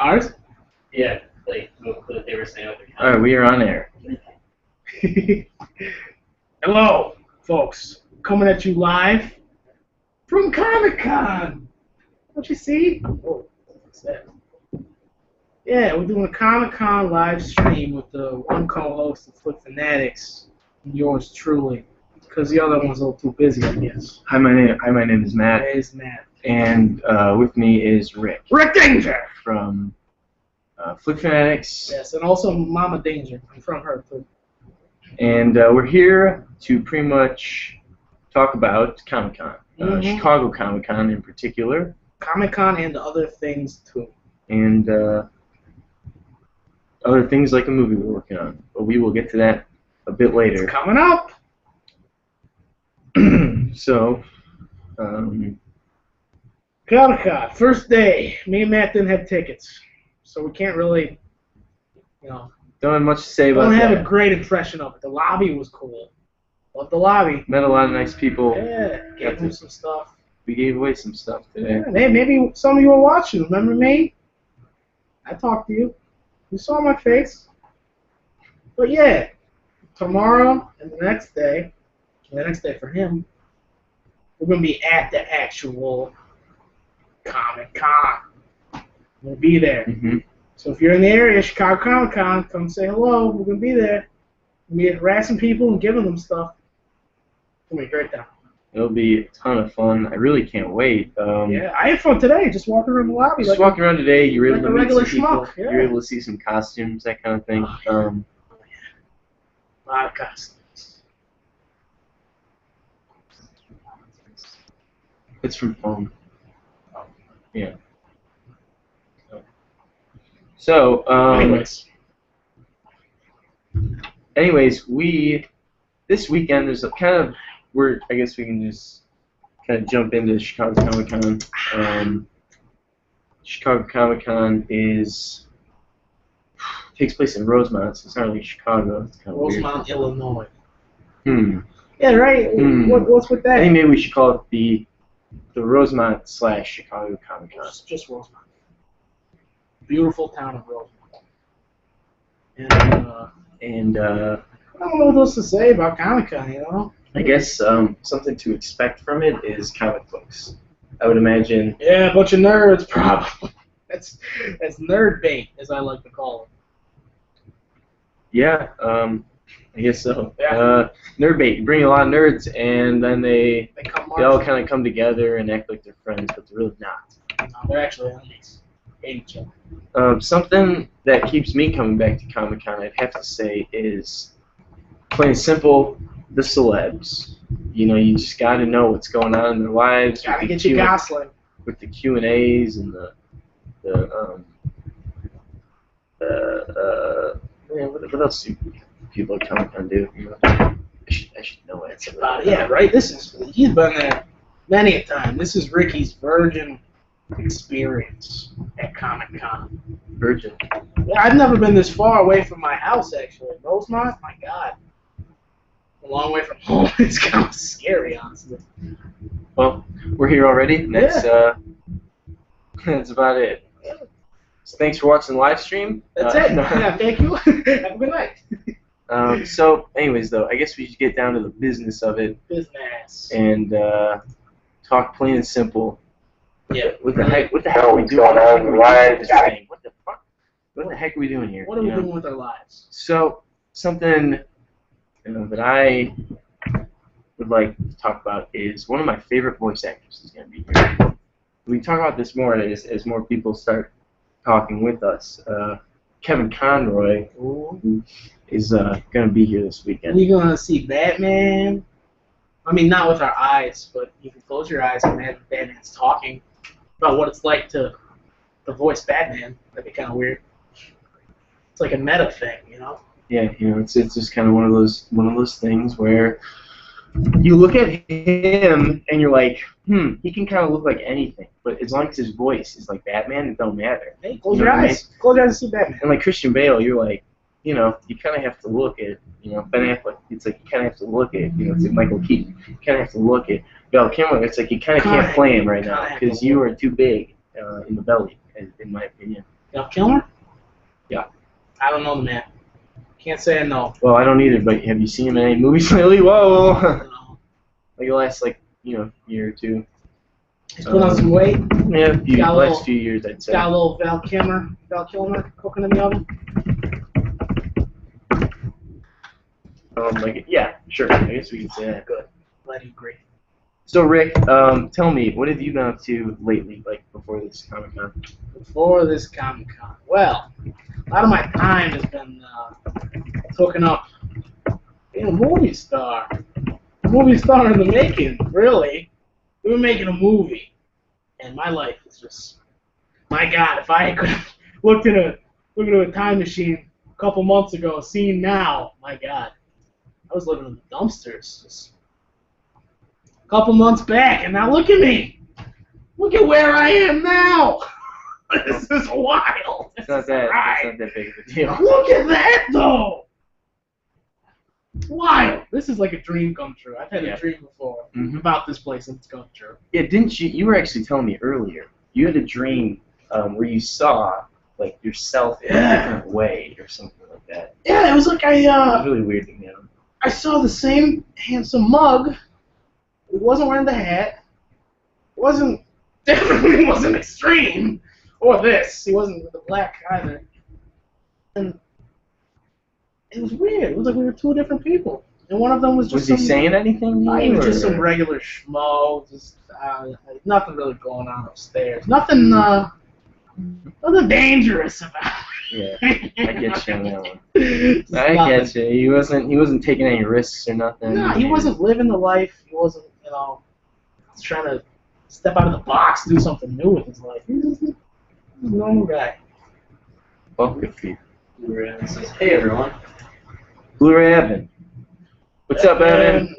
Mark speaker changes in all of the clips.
Speaker 1: Ours?
Speaker 2: Yeah, like what they were saying with their
Speaker 3: All right, we are on air.
Speaker 1: Hello, folks. Coming at you live from Comic-Con. Don't you see? Oh, what's that? Yeah, we're doing a Comic-Con live stream with the one co-host of Fanatics, and yours truly, because the other one's a little too busy, I guess.
Speaker 3: Hi, my name is Matt,
Speaker 1: That is Matt.
Speaker 3: and with me is Rick
Speaker 1: Rick Danger!
Speaker 3: from Flick Fanatics,
Speaker 1: Yes, and also Mama Danger. I'm from her, too.
Speaker 3: and we're here to pretty much talk about Comic-Con, Chicago Comic-Con in particular,
Speaker 1: Comic-Con and other things, too.
Speaker 3: and other things like a movie we're working on, but we will get to that a bit later.
Speaker 1: It's coming up!
Speaker 3: So,
Speaker 1: Comic-Con, first day. Me and Matt didn't have tickets, so we can't really,
Speaker 3: don't have much to say about
Speaker 1: don't have
Speaker 3: that.
Speaker 1: a great impression of it. The lobby was cool. Loved the lobby.
Speaker 3: Met a lot of nice people.
Speaker 1: Yeah, gave them some stuff.
Speaker 3: We gave away some stuff today.
Speaker 1: Yeah, maybe some of you were watching. Remember me? I talked to you. You saw my face. But yeah, tomorrow and the next day for him, we're going to be at the actual Comic-Con. We'll be there.
Speaker 3: Mm-hmm.
Speaker 1: So if you're in the area, Chicago Comic-Con, come say hello. We're going to be there. We'll be harassing people and giving them stuff. It's going to be a great time.
Speaker 3: It'll be a ton of fun. I really can't wait.
Speaker 1: Yeah, I had fun today, just walking around the lobby.
Speaker 3: Just walking around today, you were able
Speaker 1: like
Speaker 3: to
Speaker 1: a
Speaker 3: meet
Speaker 1: regular
Speaker 3: some people.
Speaker 1: schmuck, yeah.
Speaker 3: You were able to see some costumes, that kind of thing.
Speaker 1: Oh, yeah. A lot of costumes.
Speaker 3: It's from home. Yeah. So, anyways, this weekend there's a kind of, I guess we can just kind of jump into Chicago Comic-Con. Chicago Comic-Con takes place in Rosemont, so it's not really Chicago. It's kind of
Speaker 1: Rosemont, Illinois.
Speaker 3: weird.
Speaker 1: Yeah, right. What's with that?
Speaker 3: I think maybe we should call it the Rosemont / Chicago Comic-Con.
Speaker 1: Just Rosemont. Beautiful town of Rosemont. And I don't know what else to say about Comic-Con,
Speaker 3: I guess something to expect from it is comic books. I would imagine.
Speaker 1: Yeah, a bunch of nerds, probably. That's nerd bait, as I like to call it.
Speaker 3: Yeah, I guess so.
Speaker 1: Yeah.
Speaker 3: Nerd bait. You bring a lot of nerds, and then they
Speaker 1: They
Speaker 3: all kind of come together and act like they're friends, but they're really not.
Speaker 1: No, they're actually enemies. Hate each other.
Speaker 3: Something that keeps me coming back to Comic-Con, I'd have to say, is plain and simple, the celebs. You just got to know what's going on in their lives.
Speaker 1: Gotta get you gosling.
Speaker 3: With the Q&As and what else do people at Comic-Con do? I should know it.
Speaker 1: That's about it. Yeah, right? He's been there many a time. This is Ricky's virgin experience at Comic-Con.
Speaker 3: Virgin.
Speaker 1: Yeah, I've never been this far away from my house, actually. Rosemont? My God. A long way from home. It's kind of scary, honestly.
Speaker 3: Well, we're here already. That's about it. So thanks for watching the live stream.
Speaker 1: That's it. Yeah, thank you. Have a good night.
Speaker 3: So, anyways, though, I guess we should get down to the business of it.
Speaker 1: Business.
Speaker 3: And talk plain and simple.
Speaker 1: Yeah.
Speaker 3: What the heck are we doing? What the fuck? What the heck are we doing here?
Speaker 1: What are we doing with our lives?
Speaker 3: So, something that I would like to talk about is one of my favorite voice actors is going to be here. We talk about this more as more people start talking with us. Kevin Conroy is going to be here this weekend.
Speaker 1: You're going to see Batman. I mean, not with our eyes, but you can close your eyes and Batman's talking about what it's like to voice Batman. That'd be kind of weird. It's like a meta thing,
Speaker 3: Yeah, it's just kind of one of those things where you look at him and you're like, he can kind of look like anything, but as long as his voice is like Batman, it don't matter.
Speaker 1: Hey, close your eyes. Close your eyes and see Batman.
Speaker 3: And like Christian Bale, you're like, you kind of have to look at, Ben Affleck, it's like you kind of have to look at, it's like Michael Keaton, you kind of have to look at Val Kilmer, it's like you kind of can't play him right now because you are too big in the belly, in my opinion.
Speaker 1: Val Kilmer?
Speaker 3: Yeah.
Speaker 1: I don't know the man. Can't say I know.
Speaker 3: Well, I don't either, but have you seen him in any movies lately? Whoa!
Speaker 1: No.
Speaker 3: Like the last, year or two.
Speaker 1: He's put on some weight.
Speaker 3: Yeah,
Speaker 1: Got a
Speaker 3: last
Speaker 1: little-
Speaker 3: few years, I'd say.
Speaker 1: Got a little Val Kilmer cooking in the oven.
Speaker 3: Yeah, sure. I guess we can say that.
Speaker 1: Good. Glad you agree.
Speaker 3: So, Rick, tell me, what have you been up to lately, like before this Comic-Con?
Speaker 1: Before this Comic-Con. Well, a lot of my time has been hooking up being a movie star. A movie star in the making, really. We were making a movie, and my life is just, my God, if I could have looked into a time machine a couple months ago, seen now, my God, I was living in the dumpsters just a couple months back, and now look at me. Look at where I am now. This is wild.
Speaker 3: It's not that big of a deal.
Speaker 1: Look at that, though. Wild. This is like a dream come true. I've had a dream before about this place, and it's come true.
Speaker 3: Yeah, didn't you? You were actually telling me earlier. You had a dream where you saw like yourself in a different way or something like that.
Speaker 1: Yeah, it was like
Speaker 3: It was really weird to me.
Speaker 1: I saw the same handsome mug. He wasn't wearing the hat. Definitely wasn't extreme. Or this. He wasn't with the black either. And it was weird. It was like we were two different people. And one of them was just
Speaker 3: Was he saying anything to you?
Speaker 1: He was just
Speaker 3: or-
Speaker 1: some regular schmo. Just nothing really going on upstairs. Nothing dangerous about
Speaker 3: Yeah,
Speaker 1: it.
Speaker 3: I get you on that one.
Speaker 1: Just
Speaker 3: I
Speaker 1: nothing.
Speaker 3: get you. He wasn't taking any risks or nothing.
Speaker 1: No, he wasn't living the life. He wasn't, trying to step out of the box, do something new with his life. He was just a normal guy.
Speaker 3: Well, good for you.
Speaker 2: Blu-ray says, "Hey everyone."
Speaker 3: Blu-ray Evan. What's up, Evan?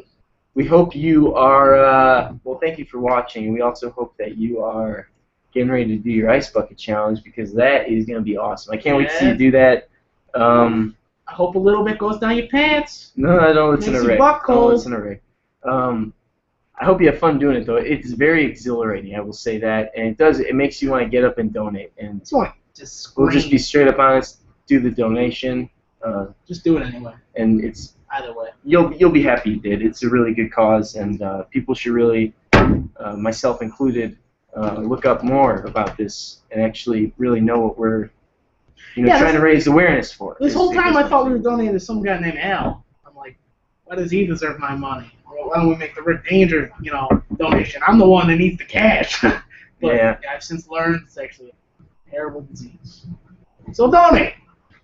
Speaker 3: We hope you are, well, thank you for watching. We also hope that you are getting ready to do your Ice Bucket Challenge because that is going to be awesome. I can't wait to see you do that.
Speaker 1: I hope a little bit goes down your pants.
Speaker 3: No, I don't listen to
Speaker 1: Makes you
Speaker 3: Rick.
Speaker 1: butt
Speaker 3: I don't
Speaker 1: cold.
Speaker 3: listen to Rick. I hope you have fun doing it, though. It's very exhilarating, I will say that. And it makes you want to get up and donate. And
Speaker 1: Just want to scream.
Speaker 3: we'll just be straight up honest, do the donation.
Speaker 1: Just do it anyway.
Speaker 3: And it's
Speaker 1: Either way.
Speaker 3: you'll be happy you did. It's a really good cause, and people should really, myself included, look up more about this and actually really know what we're, trying to raise awareness for.
Speaker 1: This whole time I thought we were donating to some guy named Al. I'm like, why does he deserve my money? Why don't we make the Rick Danger, donation? I'm the one that needs the cash. But
Speaker 3: Yeah.
Speaker 1: I've since learned it's actually a terrible disease. So donate.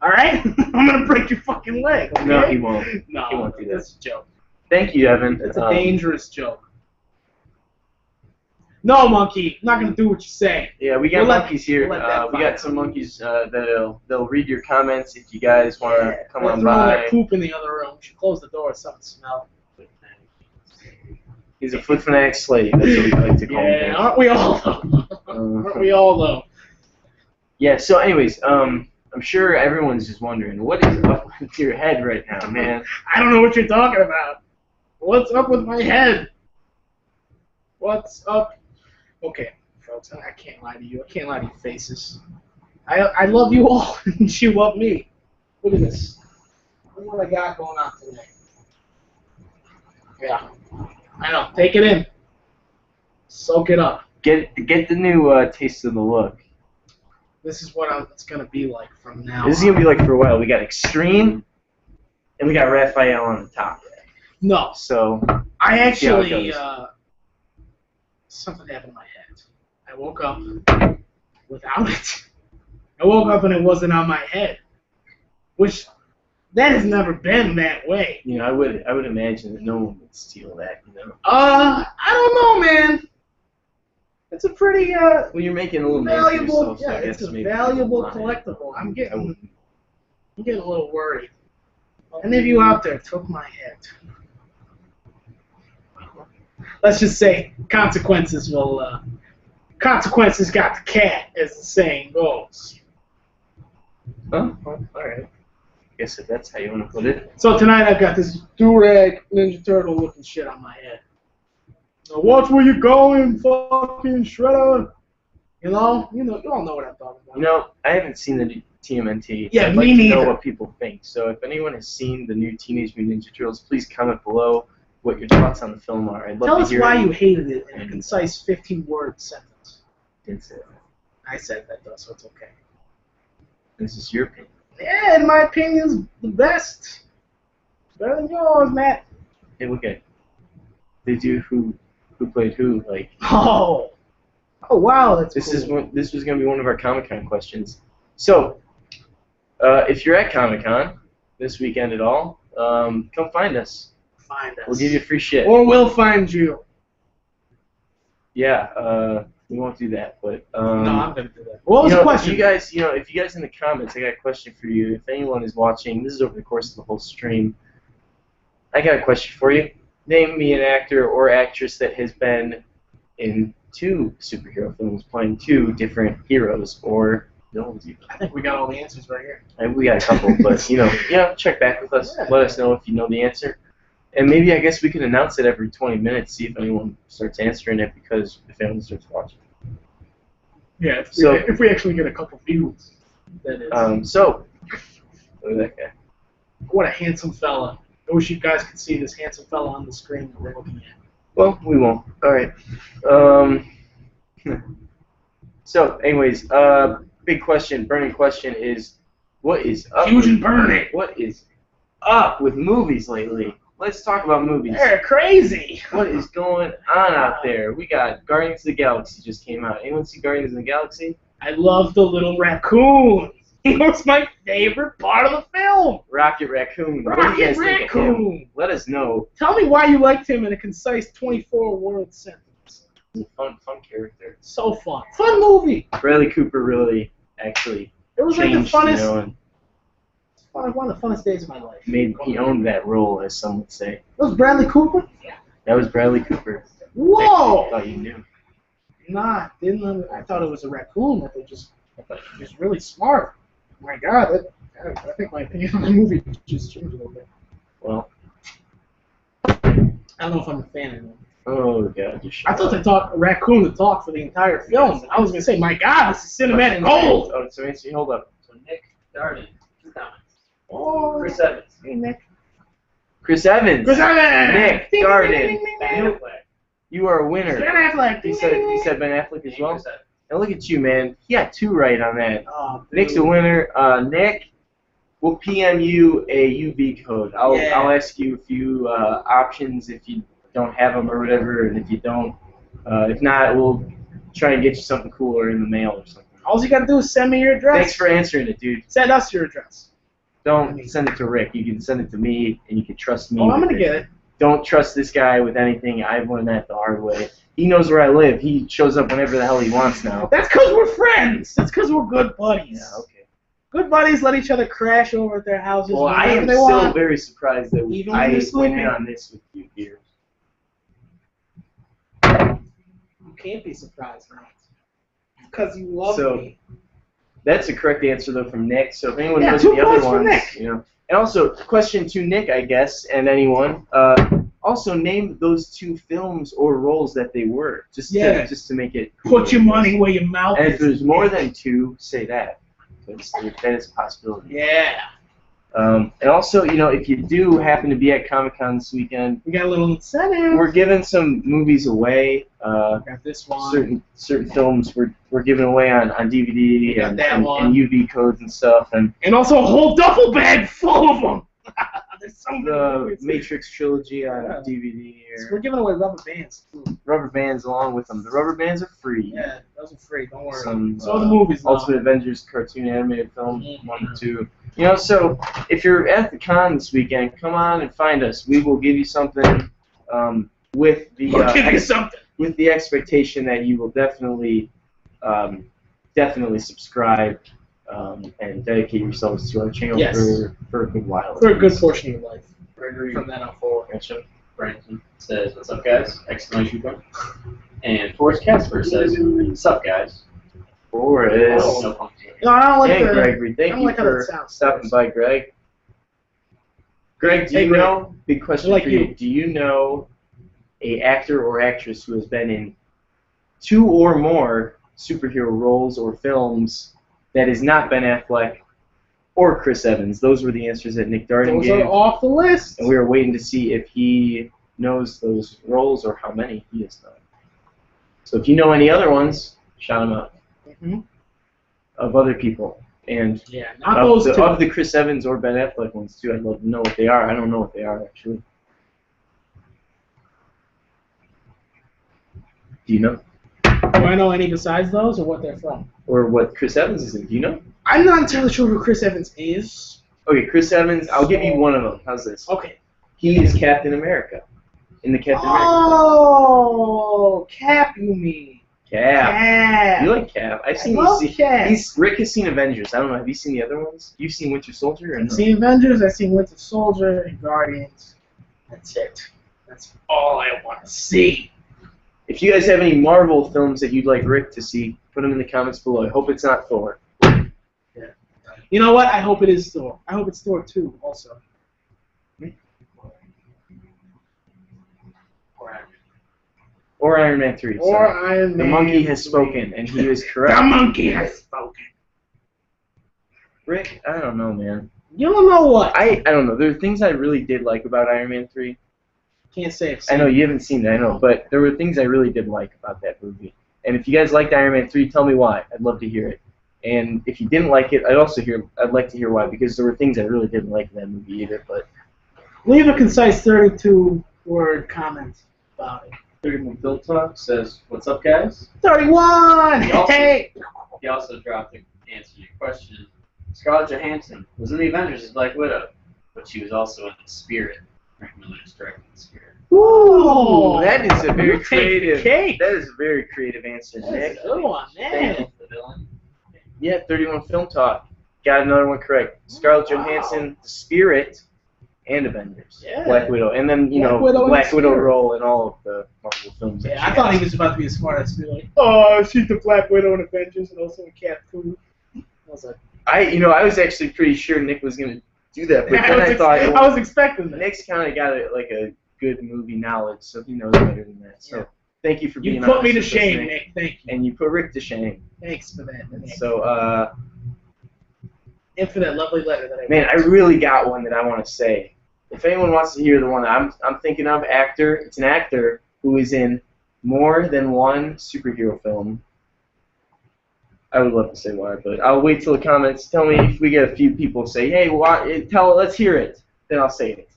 Speaker 1: All right? I'm gonna break your fucking leg. Okay?
Speaker 3: No, he won't.
Speaker 1: No,
Speaker 3: He won't do that.
Speaker 1: That's a joke.
Speaker 3: Thank you, Evan.
Speaker 1: It's a dangerous joke. No, monkey. I'm not gonna do what you say.
Speaker 3: Yeah, we got
Speaker 1: We'll let-
Speaker 3: monkeys here.
Speaker 1: we'll let that
Speaker 3: We got
Speaker 1: vibe.
Speaker 3: some monkeys they'll read your comments if you guys want to come
Speaker 1: They're
Speaker 3: on
Speaker 1: throwing
Speaker 3: by.
Speaker 1: their poop in the other room. We should close the door. Something smells.
Speaker 3: He's a foot fanatic slave. That's what we like to call
Speaker 1: Yeah,
Speaker 3: him.
Speaker 1: aren't we all though? Aren't we all though?
Speaker 3: Yeah. So, anyways, I'm sure everyone's just wondering what is up with your head right now, man.
Speaker 1: I don't know what you're talking about. What's up with my head? What's up? Okay, folks, I can't lie to you. I can't lie to your faces. I love you all, and you love me. Look at this. Look what I got going on today. Yeah, I know. Take it in. Soak it up.
Speaker 3: Get the new taste of the look.
Speaker 1: This is what it's gonna be like from now.
Speaker 3: This is gonna be like for a while. We got Extreme, and we got Raphael on the top.
Speaker 1: No,
Speaker 3: So
Speaker 1: I
Speaker 3: See how it
Speaker 1: actually
Speaker 3: goes.
Speaker 1: Something happened in my head. I woke up without it. I woke up and it wasn't on my head, which that has never been that way.
Speaker 3: I would imagine that no one would steal that.
Speaker 1: I don't know, man. It's a pretty
Speaker 3: Well, you're making a little name for
Speaker 1: valuable.
Speaker 3: yourself, so
Speaker 1: Yeah,
Speaker 3: I guess
Speaker 1: it's a
Speaker 3: maybe
Speaker 1: valuable
Speaker 3: people want it.
Speaker 1: collectible. I'm
Speaker 3: I
Speaker 1: getting
Speaker 3: wouldn't.
Speaker 1: a little worried. Any of you out there took my head? Let's just say consequences will. Consequences got the cat, as the saying goes.
Speaker 3: Oh, well, all right. Guess if that's how you want to put it.
Speaker 1: So tonight I've got this do-rag Ninja Turtle looking shit on my head. Now watch where you're going, fucking Shredder. You all know what I'm talking about.
Speaker 3: You know, I haven't seen the new TMNT.
Speaker 1: Yeah,
Speaker 3: I'd
Speaker 1: me
Speaker 3: like to know
Speaker 1: neither.
Speaker 3: what people think. So if anyone has seen the new Teenage Mutant Ninja Turtles, please comment below what your thoughts on the film are. I'd love
Speaker 1: Tell
Speaker 3: to
Speaker 1: us
Speaker 3: hear
Speaker 1: why
Speaker 3: it.
Speaker 1: you hated it in a concise 15-word sentence.
Speaker 3: Didn't say that.
Speaker 1: I said that though, so it's okay.
Speaker 3: This is your opinion.
Speaker 1: Yeah, in my opinion, it's the best. Better than yours, Matt.
Speaker 3: Hey, look at they do who played who. Like
Speaker 1: Oh wow, that's cool.
Speaker 3: this was gonna be one of our Comic-Con questions. So if you're at Comic-Con this weekend at all, come find us.
Speaker 1: Find us.
Speaker 3: We'll give you free shit.
Speaker 1: Or we'll find you.
Speaker 3: Yeah, we won't do that, but
Speaker 1: No, I'm gonna do that. What was the question?
Speaker 3: If you guys in the comments, I got a question for you. If anyone is watching, this is over the course of the whole stream. I got a question for you. Name me an actor or actress that has been in 2 superhero films, playing 2 different heroes or villains. Even.
Speaker 1: I think we got all the answers right here.
Speaker 3: We got a couple, but check back with us.
Speaker 1: Yeah.
Speaker 3: Let us know if you know the answer. And maybe I guess we can announce it every 20 minutes, see if anyone starts answering it because if anyone starts watching.
Speaker 1: Yeah,
Speaker 3: So-
Speaker 1: if we actually get a couple views, that is.
Speaker 3: So, look at that guy.
Speaker 1: What a handsome fella. I wish you guys could see this handsome fella on the screen that we're looking at.
Speaker 3: Well, we won't. All right. So, anyways, big question, burning question is, what is up?
Speaker 1: Huge and burning.
Speaker 3: What is up with movies lately? Let's talk about movies.
Speaker 1: They're crazy.
Speaker 3: What is going on out there? We got Guardians of the Galaxy just came out. Anyone see Guardians of the Galaxy?
Speaker 1: I love the little raccoon. He was my favorite part of the film.
Speaker 3: Rocket Raccoon. What do you
Speaker 1: Rocket
Speaker 3: guys think of him?
Speaker 1: Raccoon.
Speaker 3: Let us know.
Speaker 1: Tell me why you liked him in a concise 24-word sentence.
Speaker 3: He's a fun character.
Speaker 1: So fun. Fun movie.
Speaker 3: Bradley Cooper really actually
Speaker 1: It was like the
Speaker 3: changed,
Speaker 1: funnest,
Speaker 3: and
Speaker 1: one of the funnest days of my life.
Speaker 3: he owned that role, as some would say.
Speaker 1: That was Bradley Cooper?
Speaker 3: That was Bradley Cooper. I
Speaker 1: Whoa!
Speaker 3: thought you knew.
Speaker 1: Nah, didn't I thought it was a raccoon that they just, I thought he was really smart. My God, I think my opinion on the movie just changed a little bit.
Speaker 3: Well,
Speaker 1: I don't know if I'm a fan anymore.
Speaker 3: oh god, just shut
Speaker 1: I thought
Speaker 3: up.
Speaker 1: they taught a raccoon to talk for the entire film. And I was gonna say, my God, this is cinematic gold.
Speaker 3: Oh, so Nancy, hold up.
Speaker 2: So Nick Darden, 2 comments.
Speaker 1: Oh,
Speaker 2: Chris Evans.
Speaker 1: Hey, Nick.
Speaker 3: Chris Evans.
Speaker 1: Chris Evans.
Speaker 3: Nick
Speaker 1: Ding,
Speaker 3: Darden.
Speaker 1: ding, ding, ding,
Speaker 2: Ben
Speaker 1: ding.
Speaker 2: Affleck.
Speaker 3: You are a winner.
Speaker 1: Ben Affleck.
Speaker 3: He
Speaker 1: Ding,
Speaker 3: said
Speaker 1: ding, ding.
Speaker 3: Ben Affleck as
Speaker 2: And
Speaker 3: well.
Speaker 2: Chris Evans.
Speaker 3: And look at you, man. He got 2 right on that.
Speaker 1: Oh, dude.
Speaker 3: Nick's a winner. Nick, we'll PM you a UV code. I'll ask you a few options if you don't have them or whatever, and if you don't, if not, we'll try and get you something cooler in the mail or something.
Speaker 1: All you gotta do is send me your address.
Speaker 3: Thanks for answering it, dude.
Speaker 1: Send us your address.
Speaker 3: Don't send it to Rick. You can send it to me, and you can trust me.
Speaker 1: Oh, I'm
Speaker 3: with
Speaker 1: gonna get it.
Speaker 3: Don't trust this guy with anything. I've learned that the hard way. He knows where I live. He shows up whenever the hell he wants now.
Speaker 1: That's because we're friends. That's because we're good buddies.
Speaker 3: Yeah, okay.
Speaker 1: Good buddies let each other crash over at their houses.
Speaker 3: Well, I
Speaker 1: whenever
Speaker 3: am
Speaker 1: they
Speaker 3: still
Speaker 1: want.
Speaker 3: very surprised that
Speaker 1: Even when
Speaker 3: I
Speaker 1: you're
Speaker 3: went
Speaker 1: sleeping.
Speaker 3: in on this with you here.
Speaker 1: You can't be surprised, man. Because you love me.
Speaker 3: That's the correct answer, though, from Nick. So if anyone
Speaker 1: Yeah,
Speaker 3: knows
Speaker 1: 2
Speaker 3: the other
Speaker 1: points for
Speaker 3: ones,
Speaker 1: Nick.
Speaker 3: you know. And also, question to Nick, I guess, and anyone. Also, name those 2 films or roles that they were, just to make it.
Speaker 1: Put your money where your mouth
Speaker 3: And
Speaker 1: is.
Speaker 3: if there's more than 2, say that. That is a possibility.
Speaker 1: Yeah.
Speaker 3: And also, you know, if you do happen to be at Comic-Con this weekend,
Speaker 1: We got a little incentive.
Speaker 3: we're giving some movies away.
Speaker 1: Got this one.
Speaker 3: Certain films we're giving away on DVD
Speaker 1: got that one.
Speaker 3: and UV codes and stuff, and
Speaker 1: And also a whole duffel bag full of them. There's so many
Speaker 3: the
Speaker 1: movies.
Speaker 3: Matrix trilogy on
Speaker 1: Yeah.
Speaker 3: DVD
Speaker 1: We're
Speaker 3: or
Speaker 1: giving away rubber bands too.
Speaker 3: rubber bands along with them. The rubber bands are free.
Speaker 1: Yeah, those are free. Don't worry.
Speaker 3: Some
Speaker 1: So are the movies. Though.
Speaker 3: Ultimate Avengers cartoon animated film
Speaker 1: Mhm.
Speaker 3: 1 and 2. You know, so if you're at the con this weekend, come on and find us. We will give you something with the
Speaker 1: We'll give you something.
Speaker 3: with the expectation that you will definitely subscribe and dedicate yourselves to our channel
Speaker 1: Yes.
Speaker 3: for a good while.
Speaker 1: For a good portion of your life.
Speaker 2: Gregory
Speaker 1: From then on forward.
Speaker 2: Branson says, "What's up, guys?" Exclamation point. And Forrest Casper says, "What's up, guys?"
Speaker 3: Forrest.
Speaker 2: Oh, no punctuation.
Speaker 1: No, I don't like
Speaker 3: Hey,
Speaker 1: the.
Speaker 3: Gregory.
Speaker 1: I
Speaker 3: Thank
Speaker 1: don't
Speaker 3: you
Speaker 1: like how that
Speaker 3: for
Speaker 1: sounds.
Speaker 3: stopping by, Greg. Greg, do
Speaker 1: Hey,
Speaker 3: you
Speaker 1: Greg.
Speaker 3: know? Big question
Speaker 1: I like
Speaker 3: for you.
Speaker 1: you.
Speaker 3: Do you know a actor or actress who has been in 2 or more superhero roles or films that is not Ben Affleck or Chris Evans. Those were the answers that Nick Darden
Speaker 1: Those
Speaker 3: gave.
Speaker 1: are off the list.
Speaker 3: And we were waiting to see if he knows those roles or how many he has done. So if you know any other ones, shout them out.
Speaker 1: Mm-hmm.
Speaker 3: Of other people. And
Speaker 1: yeah, not those two.
Speaker 3: Of the Chris Evans or Ben Affleck ones, too. I'd love to know what they are. I don't know what they are, actually. Do you know?
Speaker 1: Do I know any besides those, or what they're from?
Speaker 3: Or what Chris Evans is in? Do you know?
Speaker 1: I'm not entirely sure who Chris Evans is.
Speaker 3: Okay, Chris Evans, I'll give you one of them. How's this?
Speaker 1: Okay.
Speaker 3: He is Captain America. In the Captain America.
Speaker 1: Oh, Cap, you mean?
Speaker 3: Cap. You like Cap? I've seen
Speaker 1: Cap.
Speaker 3: Rick has seen Avengers. I don't know. Have you seen the other ones? You've seen Winter Soldier? Or no?
Speaker 1: I've seen Avengers. I've seen Winter Soldier and Guardians. That's it. That's all I want to see.
Speaker 3: If you guys have any Marvel films that you'd like Rick to see, put them in the comments below. I hope it's not Thor.
Speaker 1: Yeah. You know what? I hope it is Thor. I hope it's Thor 2 also.
Speaker 3: Or Iron Man 3.
Speaker 1: Or Iron Man.
Speaker 3: The monkey has spoken, and he is correct.
Speaker 1: The monkey has spoken.
Speaker 3: Rick, I don't know, man.
Speaker 1: You don't know what?
Speaker 3: I don't know. There are things I really did like about Iron Man 3.
Speaker 1: Can't say it.
Speaker 3: I know you haven't seen it, I know, but there were things I really did like about that movie. And if you guys liked Iron Man 3, tell me why. I'd love to hear it. And if you didn't like it, I'd like to hear why, because there were things I really didn't like in that movie either. But
Speaker 1: leave a concise 32-word comment about it.
Speaker 2: 31 Film Talk says, "What's up, guys?"
Speaker 1: 31. Hey.
Speaker 2: He also dropped the answer to your question. Scarlett Johansson was in the Avengers as Black Widow, but she was also in Spirit. Frank Miller's directing Spirit.
Speaker 1: Ooh,
Speaker 3: that is a very creative.
Speaker 1: Cake.
Speaker 3: That is a very creative answer,
Speaker 1: That's
Speaker 3: Nick.
Speaker 1: a good one, man.
Speaker 2: The villain.
Speaker 3: Yeah, 31 Film Talk. Got another one correct. Scarlett Johansson, Spirit, and Avengers.
Speaker 1: Yeah.
Speaker 3: Black Widow. And then, Black Widow role in all of the Marvel films.
Speaker 1: Yeah, I thought he was about to be a smart ass to be like, oh, she's the Black Widow in Avengers and also in Cap 2. I was like,
Speaker 3: I was actually pretty sure Nick was going to do that, but then I thought
Speaker 1: I was expecting that.
Speaker 3: Nick's kind of got a good movie knowledge, so he knows better than that. So thank you for being honest.
Speaker 1: You put me to shame, Nick. Thank you.
Speaker 3: And you put Rick to shame.
Speaker 1: Thanks for that, Nick.
Speaker 3: So,
Speaker 1: and for that lovely letter that I
Speaker 3: man, I really got one that I want to say. If anyone wants to hear the one I'm thinking of, it's an actor who is in more than one superhero film. I would love to say why, but I'll wait till the comments. Tell me if we get a few people say, hey, let's hear it. Then I'll say it.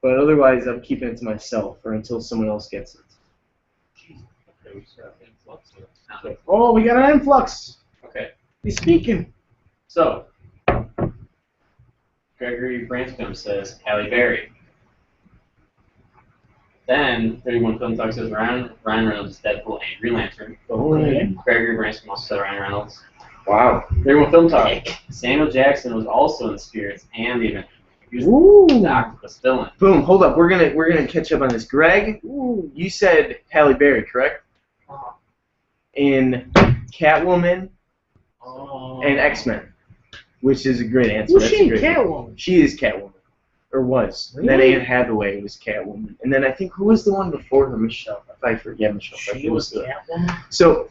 Speaker 3: But otherwise, I'm keeping it to myself or until someone else gets it.
Speaker 1: Oh, we got an influx.
Speaker 2: Okay.
Speaker 1: He's speaking.
Speaker 2: So, Gregory Branscombe says Halle Berry. Then 31 Film Talk says Ryan Reynolds, Deadpool, and Green Lantern.
Speaker 1: Okay.
Speaker 2: Gregory Branscombe also said Ryan Reynolds.
Speaker 3: Wow.
Speaker 2: 31 Film Talk. Samuel Jackson was also in Spirits and the Avengers. He was
Speaker 1: Ooh.
Speaker 2: the octopus villain.
Speaker 3: Boom. Hold up. We're gonna catch up on this. Greg, you said Halle Berry, correct? In Catwoman and X-Men, which is a great answer.
Speaker 1: Who's
Speaker 3: That's
Speaker 1: she
Speaker 3: a
Speaker 1: in
Speaker 3: great
Speaker 1: Catwoman?
Speaker 3: She is Catwoman, or was.
Speaker 1: Really?
Speaker 3: And then Anne Hathaway was Catwoman, and then I think who was the one before her? Michelle Pfeiffer. Yeah, Michelle Pfeiffer.
Speaker 1: She was Catwoman.
Speaker 3: So,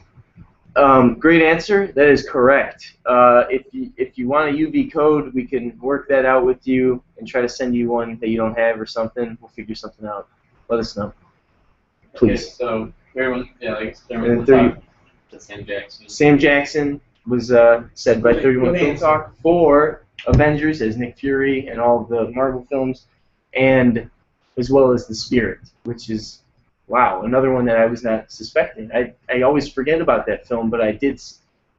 Speaker 3: great answer. That is correct. If you want a UV code, we can work that out with you and try to send you one that you don't have or something. We'll figure something out. Let us know, please.
Speaker 2: Okay, so everyone, Sam Jackson.
Speaker 3: Sam Jackson was said by 31 Film Talk for Avengers as Nick Fury and all of the Marvel films, and as well as The Spirit, which is, wow, another one that I was not suspecting. I always forget about that film, but I did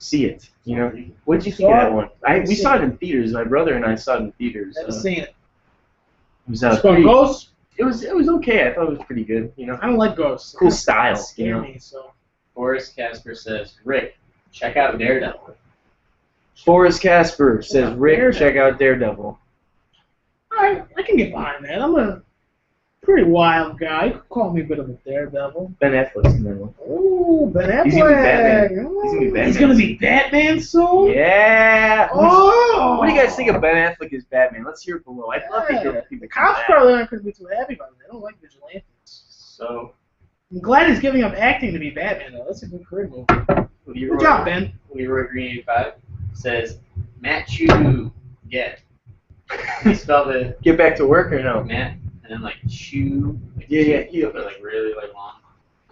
Speaker 3: see it. You know, what did you think of that one? We saw it in theaters. My brother and I saw it in theaters.
Speaker 1: Never seen it.
Speaker 3: It was
Speaker 1: Ghosts?
Speaker 3: It was okay. I thought it was pretty good. You know,
Speaker 1: I don't like ghosts.
Speaker 3: Cool style.
Speaker 1: Scare
Speaker 3: you know.
Speaker 1: me, so.
Speaker 2: Forrest Casper says, Rick, check out Daredevil.
Speaker 3: Forrest Casper says, Rick, check out Daredevil.
Speaker 1: Alright, I can get behind that. I'm a pretty wild guy. You could call me a bit of a daredevil.
Speaker 3: Ben Affleck's in that one.
Speaker 1: Ooh, Ben Affleck.
Speaker 3: He's gonna be Batman.
Speaker 1: He's gonna be Batman soon?
Speaker 3: Yeah.
Speaker 1: Oh.
Speaker 3: What do you guys think of Ben Affleck as Batman? Let's hear it below. I'd love to hear what people
Speaker 1: The
Speaker 3: think
Speaker 1: cops
Speaker 3: of that.
Speaker 1: probably aren't going to be too happy about it. They don't like vigilantes.
Speaker 3: So,
Speaker 1: I'm glad he's giving up acting to be Batman, though. That's a good career move. Good job, Ben.
Speaker 2: Leroy Green 85 says, Matt Chew get. He spelled it
Speaker 3: Get back to work or no?
Speaker 2: Matt, and then like Chew. Like
Speaker 3: Yeah,
Speaker 2: Chew, but like really like long.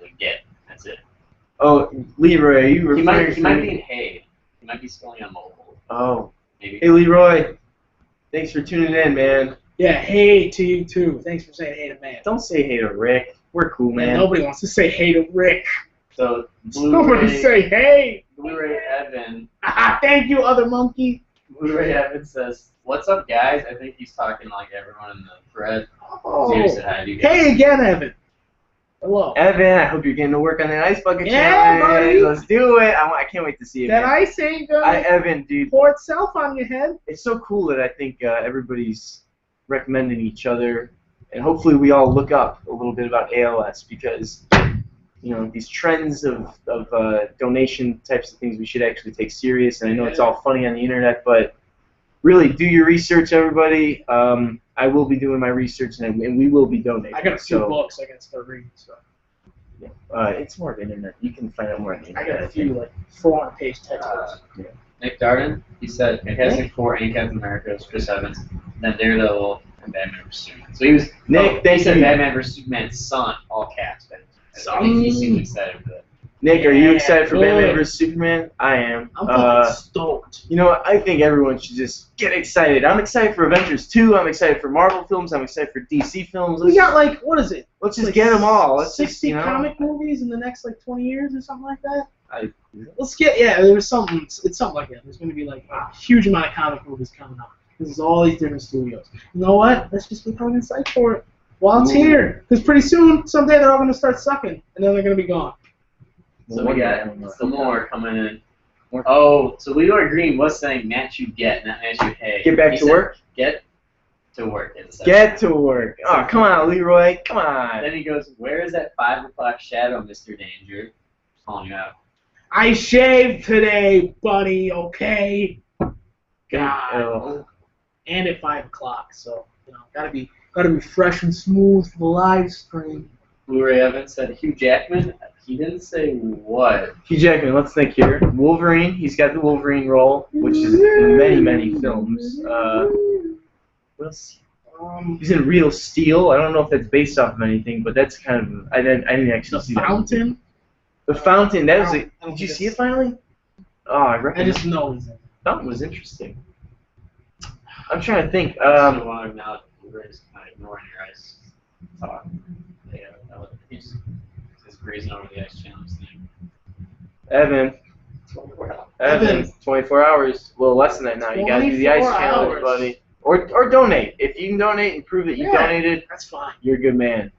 Speaker 2: Like get. That's it.
Speaker 3: Oh, Leroy, are you
Speaker 2: He might
Speaker 3: referring
Speaker 2: be
Speaker 3: to
Speaker 2: in Hay. He might be spelling on mobile.
Speaker 3: Oh.
Speaker 2: Maybe.
Speaker 3: Hey, Leroy. Thanks for tuning in, man.
Speaker 1: Yeah, hey to you, too. Thanks for saying hey to man.
Speaker 3: Don't say hey to Rick. We're cool, man.
Speaker 1: Nobody wants to say hey to Rick.
Speaker 2: So
Speaker 1: Nobody say hey.
Speaker 2: Blu-ray Evan.
Speaker 1: Thank you, other monkey.
Speaker 2: Blu-ray Evan says, "What's up, guys?" I think he's talking like everyone in the thread.
Speaker 1: Oh.
Speaker 2: Seriously, hi, you guys.
Speaker 1: Hey again, Evan. Hello.
Speaker 3: Evan, I hope you're getting to work on that ice bucket
Speaker 1: Yeah,
Speaker 3: challenge.
Speaker 1: buddy.
Speaker 3: Let's do it. I can't wait to see it.
Speaker 1: That
Speaker 3: man.
Speaker 1: ice ain't gonna
Speaker 3: Evan, dude,
Speaker 1: pour itself on your head.
Speaker 3: it's so cool that I think everybody's recommending each other, and hopefully we all look up a little bit about ALS because, you know, these trends of donation types of things we should actually take serious. And I know it's all funny on the internet, but really do your research, everybody. I will be doing my research, and we will be donating.
Speaker 1: I got a few books I gotta start reading. So
Speaker 3: it's more of internet. You can find out more on the
Speaker 1: I
Speaker 3: internet.
Speaker 1: got a few like 400-page textbooks.
Speaker 2: Nick Darden, he said Fantastic Four and Captain America was Chris Evans, then Daredevil and Batman vs Superman. So he was
Speaker 3: Nick,
Speaker 2: he
Speaker 3: thank
Speaker 2: said
Speaker 3: you.
Speaker 2: Batman vs Superman's son, all caps. But I think he seemed excited for that.
Speaker 3: Nick, are you excited for
Speaker 1: good.
Speaker 3: Batman vs Superman? I am.
Speaker 1: I'm fucking stoked.
Speaker 3: You know what? I think everyone should just get excited. I'm excited for Avengers 2. I'm excited for Marvel films. I'm excited for DC films.
Speaker 1: We got like, what is it?
Speaker 3: Let's just
Speaker 1: Like
Speaker 3: get them all. Let's
Speaker 1: 60
Speaker 3: just, you know.
Speaker 1: comic movies in the next like 20 years or something like that.
Speaker 3: Let's
Speaker 1: There's something. It's something like that. There's going to be like a huge amount of comic movies coming out. There's all these different studios. You know what? Let's just be fucking psyched for it while it's here. Because pretty soon, someday they're all going to start sucking, and then they're going to be gone.
Speaker 2: So we got some more coming in. Oh, so Leroy Green was saying Matt you get, not Matt you hey.
Speaker 3: Get back
Speaker 2: He
Speaker 3: to
Speaker 2: said,
Speaker 3: work?
Speaker 2: Get to work.
Speaker 3: Get to work. Oh, come on, Leroy. Come on.
Speaker 2: Then he goes, where is that 5 o'clock shadow, Mr. Danger? Calling you out.
Speaker 1: I shaved today, buddy, okay? God. And at 5 o'clock, so, you know, gotta be fresh and smooth for the live stream.
Speaker 2: Blu-ray Evans said Hugh Jackman. He didn't say what.
Speaker 3: Hugh Jackman, let's think here. Wolverine, he's got the Wolverine role, which is in many, many films. What else? He's in Real Steel. I don't know if that's based off of anything, but that's kind of I didn't actually see that.
Speaker 1: Fountain?
Speaker 3: The Fountain. That was did you see it finally? Oh, I
Speaker 1: just know he's in it.
Speaker 3: Fountain was interesting. I'm trying to think.
Speaker 2: So long now, Blu-ray's kind of ignoring your eyes talk. He's grazing over the ice challenge thing.
Speaker 3: Evan, 24 hours. A little less than that now. You gotta do the ice challenge, buddy. Or donate. If you can donate and prove that you donated,
Speaker 1: that's fine.
Speaker 3: You're a good man.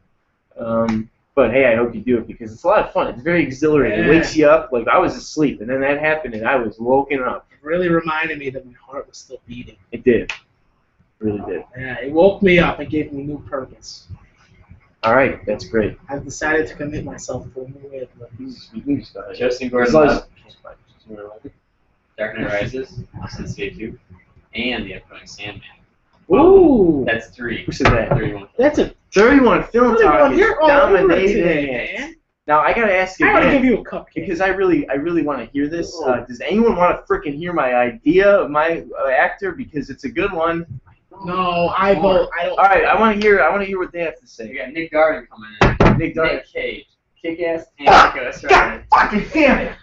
Speaker 3: But hey, I hope you do it because it's a lot of fun. It's very exhilarating. It wakes you up. Like I was asleep, and then that happened, and I was woken up.
Speaker 1: It really reminded me that my heart was still beating.
Speaker 3: It did. It really did.
Speaker 1: Yeah, it woke me up. It gave me new purpose.
Speaker 3: All right, that's great.
Speaker 1: I've decided to commit myself to a new way of living.
Speaker 2: Justin Gordon, Dark Knight Rises, Austin State 2, and the upcoming Sandman.
Speaker 1: Ooh!
Speaker 2: That's 3.
Speaker 3: Who said that?
Speaker 2: 31.
Speaker 1: That's a
Speaker 3: 31 film talk is
Speaker 1: you're all over it
Speaker 3: dominating
Speaker 1: today,
Speaker 3: it.
Speaker 1: man.
Speaker 3: Now I gotta ask you
Speaker 1: I gotta
Speaker 3: again,
Speaker 1: give you a cupcake.
Speaker 3: because I really want to hear this. Does anyone want to freaking hear my idea of my actor? Because it's a good one.
Speaker 1: No, I vote. I don't.
Speaker 3: All right, I want to hear what they have to
Speaker 2: We
Speaker 3: say.
Speaker 2: got Nick Darden coming in.
Speaker 3: Nick Darden.
Speaker 2: Nick Cage. Kick-ass and Ghost Rider.
Speaker 1: Fucking damn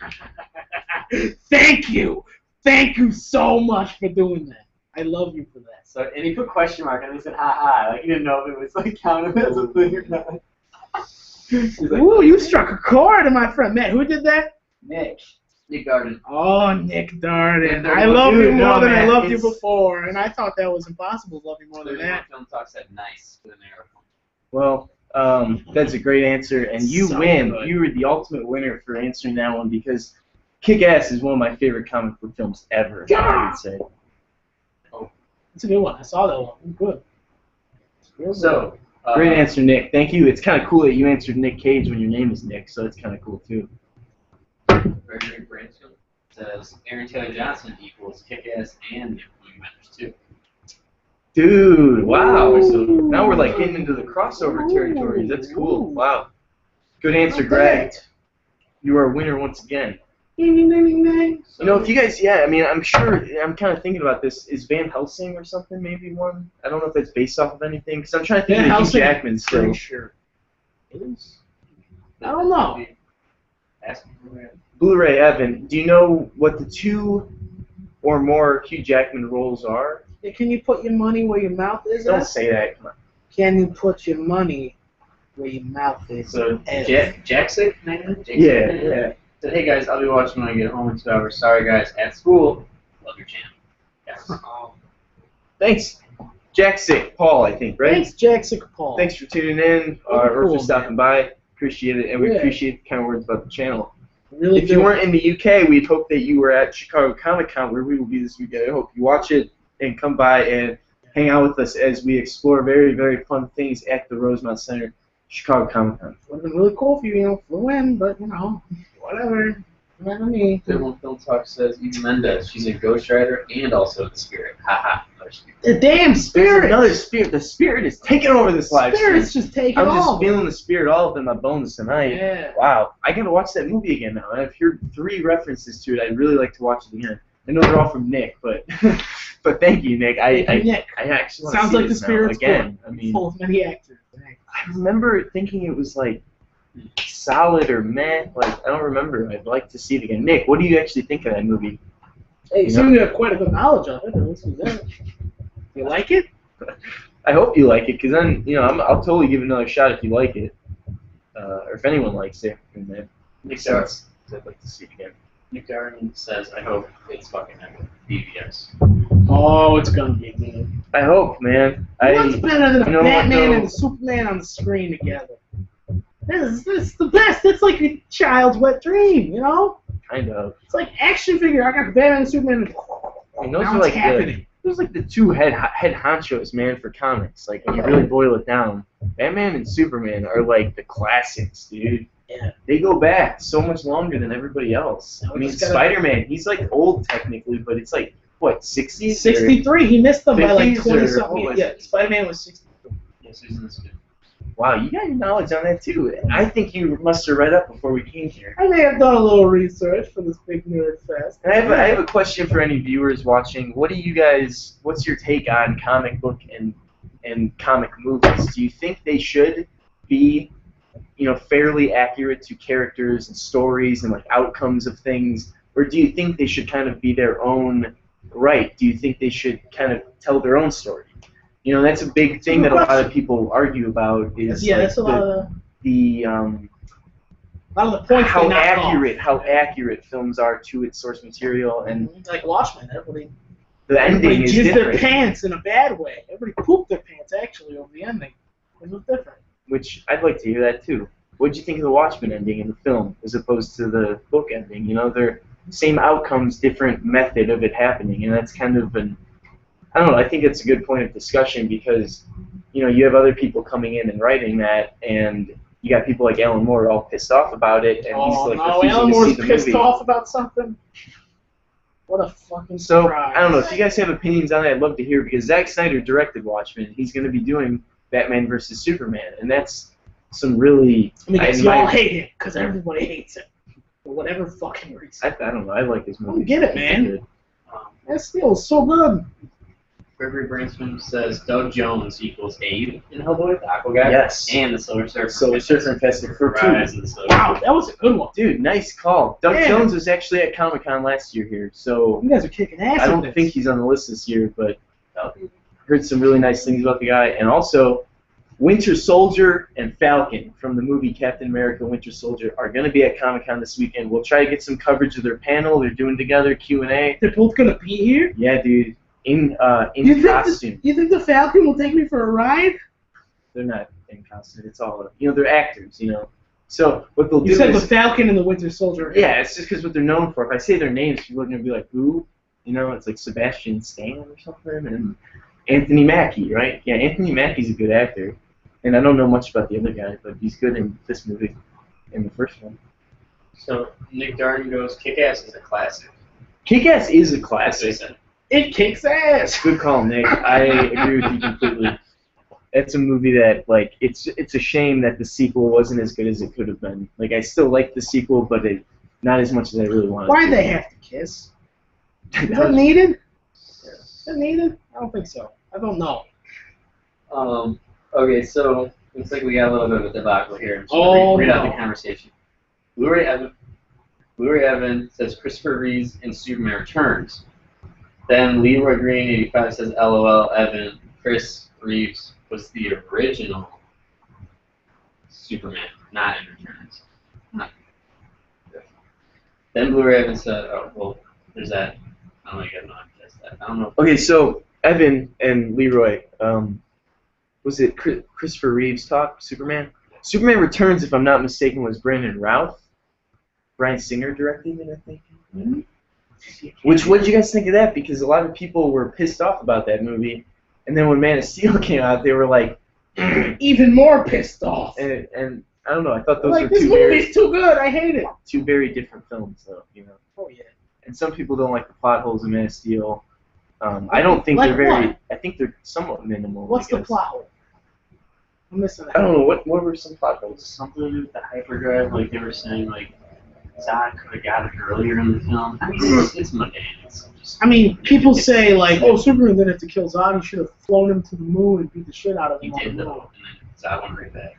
Speaker 1: it! Thank you so much for doing that. I love you for that.
Speaker 2: So, and he put question mark and he said, ha ha. Like, he didn't know if it was like counted as a thing or not. He's like,
Speaker 1: Ooh, you struck a chord, my friend. Matt, who did that?
Speaker 2: Nick Darden.
Speaker 1: Oh, Nick Darden.
Speaker 2: Yeah,
Speaker 1: I love you
Speaker 3: dude,
Speaker 1: more
Speaker 3: no,
Speaker 1: than I
Speaker 3: man,
Speaker 1: loved you
Speaker 3: it's-
Speaker 1: before, and I thought that was impossible to love you more than that.
Speaker 2: Film Talk said nice with an arrow.
Speaker 3: Well, that's a great answer, and you
Speaker 1: So
Speaker 3: win.
Speaker 1: good.
Speaker 3: You were the ultimate winner for answering that one because Kick-Ass is one of my favorite comic book films ever. I would say.
Speaker 1: It's a good one. I saw that one. Good.
Speaker 2: So,
Speaker 3: Great answer, Nick. Thank you. It's kind of cool that you answered Nick Cage when your name is Nick, so it's kind of cool too.
Speaker 2: Gregory Bransfield says Aaron Taylor Johnson equals Kick-Ass and the upcoming Avengers 2.
Speaker 3: Dude, wow. So now we're like getting into the crossover territory. That's cool. Wow. Good answer, Greg. You are a winner once again.
Speaker 1: Ding, ding, ding, ding, ding.
Speaker 3: You know, if you guys, yeah, I mean, I'm sure, I'm kind of thinking about this. Is Van Helsing or something maybe one? I don't know if that's based off of anything, because I'm trying to think
Speaker 1: Van
Speaker 3: of Hugh
Speaker 1: Helsing,
Speaker 3: Jackman still.
Speaker 1: pretty sure. Is? I don't know.
Speaker 3: Blu-ray Evan, do you know what the 2 or more Hugh Jackman roles are?
Speaker 1: Yeah, can you put your money where your mouth is?
Speaker 3: Don't
Speaker 1: at?
Speaker 3: say that. Come on.
Speaker 1: Can you put your money where your mouth is?
Speaker 2: So,
Speaker 1: at?
Speaker 2: Jackson, man?
Speaker 3: Yeah.
Speaker 2: Said, hey guys, I'll be watching when I get home in 2 hours. Sorry guys, at school. Love your channel. Yes.
Speaker 3: Thanks, Jack Sick Paul, I think, right?
Speaker 1: Thanks, Jackson Paul.
Speaker 3: Thanks for tuning in or
Speaker 1: cool,
Speaker 3: for stopping by. Appreciate it, and we
Speaker 1: Yeah.
Speaker 3: appreciate the kind words about the channel.
Speaker 1: Really
Speaker 3: If you weren't in the UK, we'd hope that you were at Chicago Comic Con, where we will be this weekend. I hope you watch it and come by and hang out with us as we explore very, very fun things at the Rosemont Center, Chicago Comic Con.
Speaker 1: would have been really cool if you, flew in, but whatever. Not me.
Speaker 2: Film Talk says Eva Mendes. She's a ghostwriter and also the spirit. Haha. Another spirit.
Speaker 1: The damn
Speaker 3: There's
Speaker 1: spirit.
Speaker 3: another spirit. The spirit is taking over this live stream.
Speaker 1: Spirit's just taking
Speaker 3: I'm
Speaker 1: off.
Speaker 3: just feeling the spirit all up in my bones tonight.
Speaker 1: Yeah.
Speaker 3: Wow, I gotta watch that movie again now. I've heard 3 references to it. I'd really like to watch it again. I know they're all from Nick, but but thank you, Nick.
Speaker 1: Nick.
Speaker 3: I actually want to
Speaker 1: Sounds
Speaker 3: see
Speaker 1: like the
Speaker 3: this now
Speaker 1: spirit's
Speaker 3: again.
Speaker 1: cool.
Speaker 3: I mean,
Speaker 1: Full of many actors.
Speaker 3: I remember thinking it was like solid or meh. Like I don't remember. I'd like to see it again. Nick, what do you actually think of that movie?
Speaker 1: Hey, you seem to have quite a good knowledge of it. At least you did. You like it?
Speaker 3: I hope you like it, because then I'll totally give it another shot if you like it, or if anyone likes it. And then
Speaker 2: Nick
Speaker 3: I'd like to see it again.
Speaker 2: Nick Darwin says, I hope it's fucking epic. BVS.
Speaker 1: Oh, it's gonna be good.
Speaker 3: I hope, man.
Speaker 1: What's better than
Speaker 3: you know
Speaker 1: a
Speaker 3: what,
Speaker 1: Batman
Speaker 3: though?
Speaker 1: and a Superman on the screen together? This is the best. It's like a child's wet dream,
Speaker 3: Kind of.
Speaker 1: It's like action figure. I got the Batman and Superman.
Speaker 3: And those
Speaker 1: now
Speaker 3: are
Speaker 1: it's
Speaker 3: like
Speaker 1: happening.
Speaker 3: those are like the 2 head honchos, man, for comics. Like when you really boil it down, Batman and Superman are like the classics, dude.
Speaker 1: Yeah.
Speaker 3: They go back so much longer than everybody else. I mean,
Speaker 1: Just gotta-
Speaker 3: Spider-Man, he's like old technically, but it's like what, 60s?
Speaker 1: 63. He missed them by like
Speaker 3: 50s
Speaker 1: 20
Speaker 3: or
Speaker 1: something.
Speaker 3: what was
Speaker 1: Yeah,
Speaker 3: it?
Speaker 1: Spider-Man was 63.
Speaker 2: Yes, Susan is good.
Speaker 3: Wow, you got your knowledge on that too. I think you must have read up before we came here.
Speaker 1: I may have done a little research for this big nerd fest.
Speaker 3: And I have a question for any viewers watching. What's your take on comic book and comic movies? Do you think they should be, fairly accurate to characters and stories and like outcomes of things, or do you think they should kind of be their own right? Do you think they should kind of tell their own story? That's a big thing that a lot of people argue about. Is
Speaker 1: that's a lot of
Speaker 3: the
Speaker 1: a lot of the points
Speaker 3: how
Speaker 1: they knock off.
Speaker 3: accurate films are to its source material, and
Speaker 1: Like Watchmen, everybody
Speaker 3: the ending is
Speaker 1: jizzed their
Speaker 3: different.
Speaker 1: pants in a bad way. Everybody pooped their pants actually over the ending. It was different.
Speaker 3: Which I'd like to hear that too. What did you think of the Watchmen ending in the film as opposed to the book ending? They're same outcomes, different method of it happening, and that's kind of I don't know. I think it's a good point of discussion because, you have other people coming in and writing that, and you got people like Alan Moore all pissed off about it, and he's like refusing
Speaker 1: Alan
Speaker 3: to see
Speaker 1: Moore's
Speaker 3: the
Speaker 1: pissed
Speaker 3: movie.
Speaker 1: off about something. What a fucking
Speaker 3: So
Speaker 1: surprise.
Speaker 3: I don't know if you guys have opinions on it. I'd love to hear because Zack Snyder directed Watchmen. He's going to be doing Batman versus Superman, and that's some really.
Speaker 1: I mean,
Speaker 3: in
Speaker 1: you
Speaker 3: my-
Speaker 1: all hate it because everybody hates it for whatever fucking reason.
Speaker 3: I don't know. I like this movie.
Speaker 1: don't get it, man.
Speaker 2: Um,
Speaker 1: That steel is so good.
Speaker 2: Gregory Bransman says Doug Jones equals Abe in Hellboy, the Aqua guy.
Speaker 3: Yes.
Speaker 2: And the Silver Surfer.
Speaker 3: Silver Surfer and Fantastic Four 2.
Speaker 2: Rise of the Silver
Speaker 1: Wow,
Speaker 2: Surfer.
Speaker 1: that was a good one.
Speaker 3: Dude, nice call. Doug
Speaker 1: Yeah.
Speaker 3: Jones was actually at Comic-Con last year here, so
Speaker 1: You guys are kicking ass.
Speaker 3: I
Speaker 1: with
Speaker 3: don't
Speaker 1: this.
Speaker 3: think he's on the list this year, but heard some really nice things about the guy. And also, Winter Soldier and Falcon from the movie Captain America Winter Soldier are going to be at Comic-Con this weekend. We'll try to get some coverage of their panel. They're doing together Q&A.
Speaker 1: They're both gonna be here.
Speaker 3: Yeah, dude. In
Speaker 1: You think
Speaker 3: costume.
Speaker 1: You think the Falcon will take me for a ride?
Speaker 3: They're not in costume. It's all, they're actors, So what they'll
Speaker 1: You
Speaker 3: do
Speaker 1: said
Speaker 3: is...
Speaker 1: the Falcon and the Winter Soldier.
Speaker 3: Yeah, it's just because what they're known for. If I say their names, people are going to be like, who? It's like Sebastian Stan or something, and Anthony Mackie, right? Yeah, Anthony Mackie's a good actor. And I don't know much about the other guy, but he's good in this movie, in the first one.
Speaker 2: So Nick Darden goes, Kick-Ass is a classic.
Speaker 3: Kick-Ass is a
Speaker 2: That's what he
Speaker 3: classic.
Speaker 2: said.
Speaker 1: It kicks ass.
Speaker 3: Good call, Nick. I agree with you completely. it's a movie that, like, it's a shame that the sequel wasn't as good as it could have been. Like, I still like the sequel, but not as much as I really wanted.
Speaker 1: Why'd they have to kiss? Is that needed? Is that needed? I don't think so. I don't know.
Speaker 2: Okay, so looks like we got a little bit of a debacle here. I'm just read out the conversation. Blu-ray Evan says Christopher Reeves in Superman Returns. Then Leroy Green 85 says LOL Evan. Chris Reeves was the original Superman, not in Returns. Then Blu-ray Evan said, oh, well, there's that. I don't know, you guys know how to test that. I don't know.
Speaker 3: Okay, so Evan and Leroy, was it Christopher Reeves talk, Superman? Superman Returns, if I'm not mistaken, was Brandon Routh. Bryan Singer directing it, I think. Mm-hmm. What did you guys think of that? Because a lot of people were pissed off about that movie, and then when Man of Steel came out, they were like,
Speaker 1: even more pissed off.
Speaker 3: And I don't know. I thought those
Speaker 1: like,
Speaker 3: were
Speaker 1: this movie's too good. I hate it.
Speaker 3: Two very different films, though. You know.
Speaker 1: Oh yeah.
Speaker 3: And some people don't like the plot holes in Man of Steel. I don't think
Speaker 1: like
Speaker 3: they're very.
Speaker 1: What?
Speaker 3: I think they're somewhat minimal.
Speaker 1: What's the plot hole? I'm missing that.
Speaker 3: I don't know. What were some plot holes?
Speaker 2: Something with the hyperdrive, like they were saying, like Zod could have got it earlier in the film. I mean, it's mundane.
Speaker 1: I mean, people say like, "Oh, Superman didn't have to kill Zod. He should have flown him to the moon and beat the shit out of him."
Speaker 2: He did though, and then Zod went right back.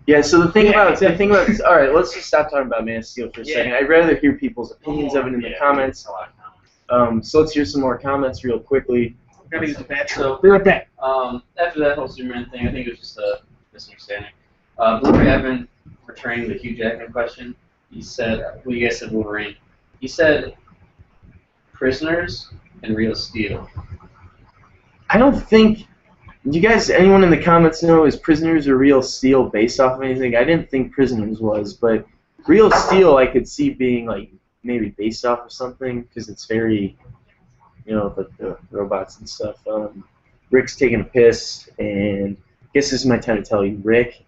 Speaker 3: Yeah. So the thing about all right, let's just stop talking about Man of Steel for a second. I'd rather hear people's opinions of it in the comments. So let's hear some more comments real quickly.
Speaker 1: Gotta use the bathroom. Be right back.
Speaker 2: After that whole Superman thing, I think it was just a misunderstanding. Blu-ray Evan returning the Hugh Jackman question. He said, well, you guys said Wolverine. He said Prisoners and Real Steel.
Speaker 3: I don't think. You guys, anyone in the comments know, is Prisoners or Real Steel based off of anything? I didn't think Prisoners was, but Real Steel I could see being like maybe based off of something because it's very, you know, the robots and stuff. Rick's taking a piss, and I guess this is my time to tell you, Rick.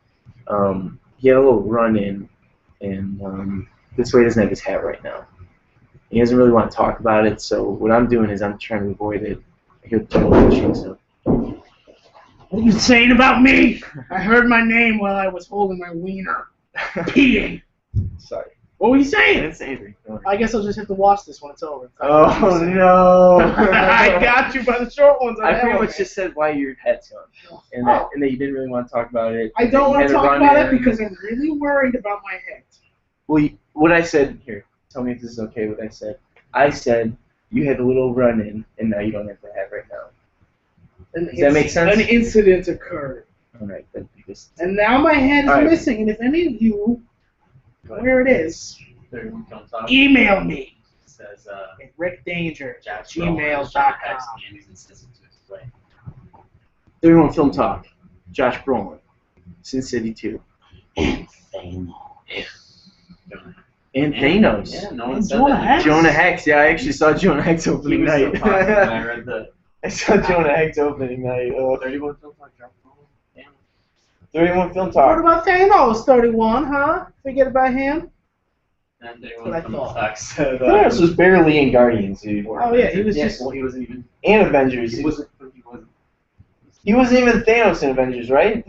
Speaker 3: He had a little run-in, and this way he doesn't have his hat right now. He doesn't really want to talk about it, so what I'm doing is I'm trying to avoid it. I hear the television, so.
Speaker 1: What are you saying about me? I heard my name while I was holding my wiener. Peeing.
Speaker 3: Sorry.
Speaker 1: What were you
Speaker 3: I
Speaker 1: saying?
Speaker 3: didn't say anything.
Speaker 1: I guess I'll just have to watch this when it's over.
Speaker 3: Oh, no.
Speaker 1: I got you by the short ones.
Speaker 3: I pretty much just said why your hat's gone, and that you didn't really want to talk about it.
Speaker 1: I don't want to talk about it because I'm really worried about my head.
Speaker 3: Well, what I said, here, tell me if this is okay what I said. I said you had a little run-in, and now you don't have the hat right now. Does that make sense?
Speaker 1: An incident occurred.
Speaker 3: All right, then.
Speaker 1: And now my head is missing, and if any of you, where it is, email me.
Speaker 2: It says,
Speaker 1: at rickdanger@gmail.com.
Speaker 3: 31 Film Talk. Josh Brolin. Sin City 2.
Speaker 1: And Thanos.
Speaker 3: And Thanos.
Speaker 2: Yeah, no one said
Speaker 1: Jonah
Speaker 2: that.
Speaker 1: Hex?
Speaker 3: Jonah Hex. Yeah, I actually saw Jonah Hex opening night.
Speaker 2: I read the.
Speaker 3: I saw Jonah Hex opening night.
Speaker 2: 31 Film Talk.
Speaker 3: 31 Film
Speaker 1: What
Speaker 3: Talk.
Speaker 1: about Thanos, 31, huh? Forget about him?
Speaker 2: And
Speaker 1: What
Speaker 2: 31
Speaker 1: I
Speaker 2: Film
Speaker 1: thought.
Speaker 2: Talk said.
Speaker 3: Thanos was barely in Guardians, dude.
Speaker 1: Oh, yeah, he was just...
Speaker 2: Well, he wasn't even.
Speaker 3: And Avengers.
Speaker 2: He wasn't.
Speaker 3: He wasn't even Thanos in Avengers, right?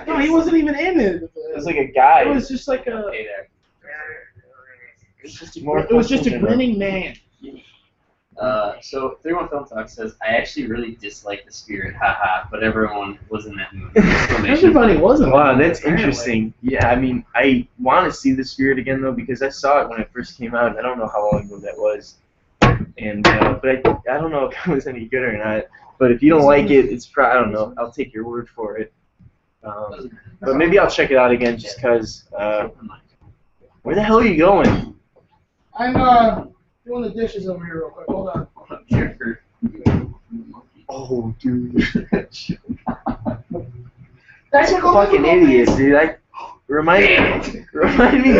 Speaker 1: No, he wasn't even in it.
Speaker 3: It was like a guy.
Speaker 1: It was just like a...
Speaker 2: Hey there.
Speaker 1: It was just a grinning man.
Speaker 2: So 31 Film Talk says, I actually really dislike the Spirit, haha, but everyone was in that movie.
Speaker 1: Everybody wasn't.
Speaker 3: Wow, that's interesting. Yeah, I mean, I want to see the Spirit again, though, because I saw it when it first came out. I don't know how long ago that was. And but I don't know if it was any good or not. But if you don't like it, it's probably, I don't know. I'll take your word for it. But maybe I'll check it out again just because. Where the hell are you going?
Speaker 1: I'm doing the dishes over here real quick. Hold on.
Speaker 3: Oh, dude.
Speaker 1: That's a
Speaker 3: Fucking idiot, dude. Remind me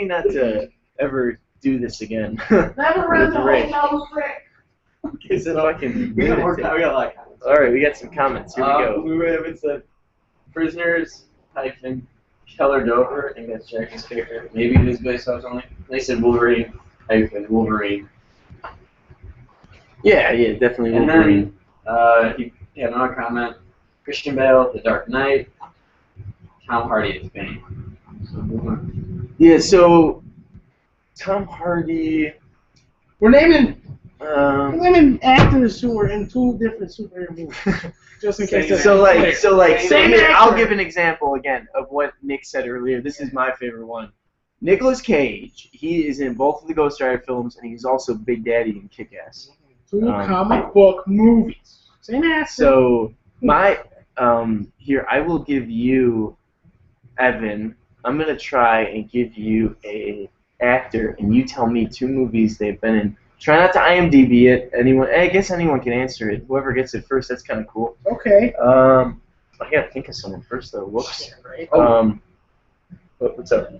Speaker 3: not to ever do this again.
Speaker 1: Never read the
Speaker 3: Rick.
Speaker 1: whole Rick.
Speaker 3: It's a fucking
Speaker 2: We got a lot of comments.
Speaker 3: Alright, we got some comments. Here we go.
Speaker 2: Blu-ray Evan said, Prisoners hyphen Keller Dover. I think that's Jackie's character. Maybe it is based off something. They said Wolverine hyphen Wolverine.
Speaker 3: Yeah, definitely
Speaker 2: And
Speaker 3: Wolverine.
Speaker 2: then he had another comment. Christian Bale, The Dark Knight. Tom Hardy is Bane.
Speaker 3: Yeah, so Tom Hardy.
Speaker 1: We're naming actors who were in 2 different superhero movies. Just in case.
Speaker 3: So
Speaker 1: Same
Speaker 3: here, I'll
Speaker 1: actor.
Speaker 3: give an example again of what Nick said earlier. This is my favorite one. Nicolas Cage. He is in both of the Ghost Rider films, and he's also Big Daddy in Kick-Ass.
Speaker 1: 2 comic book movies. Same actor.
Speaker 3: So my here, I will give you, Evan. I'm gonna try and give you a actor, and you tell me 2 movies they've been in. Try not to IMDb it. I guess anyone can answer it. Whoever gets it first, that's kind of cool.
Speaker 1: Okay.
Speaker 3: I gotta think of someone first though. Whoops. What's up?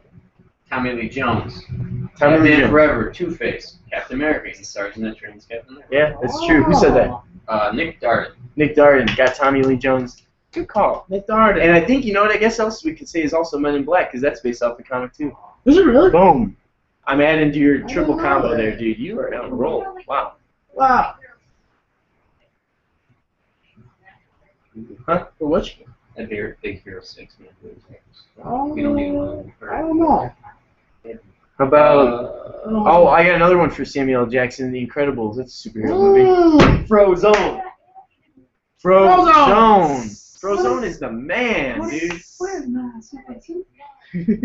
Speaker 2: Tommy Lee Jones.
Speaker 3: Tommy Lee
Speaker 2: Batman
Speaker 3: Jones.
Speaker 2: Forever, Two-Face, Captain America. He's Sergeant that trains Captain America.
Speaker 3: Yeah, that's true. Who said that?
Speaker 2: Nick Darden.
Speaker 3: Nick Darden got Tommy Lee Jones. Good call.
Speaker 1: Nick Darden.
Speaker 3: And I think, you know what I guess else we could say is also Men in Black, because that's based off the comic too.
Speaker 1: Is it really?
Speaker 3: Boom. I'm adding to your triple combo there, dude. You are on a roll. Wow.
Speaker 1: Wow.
Speaker 3: Huh?
Speaker 1: For which?
Speaker 2: That'd be Big Hero 6, man.
Speaker 1: Oh,
Speaker 2: We don't need one.
Speaker 1: I don't know.
Speaker 3: How about... I got another one for Samuel L. Jackson, The Incredibles. That's a superhero movie.
Speaker 2: Frozone.
Speaker 3: Frozone. Frozone is the man, dude.
Speaker 1: Where's my super suit?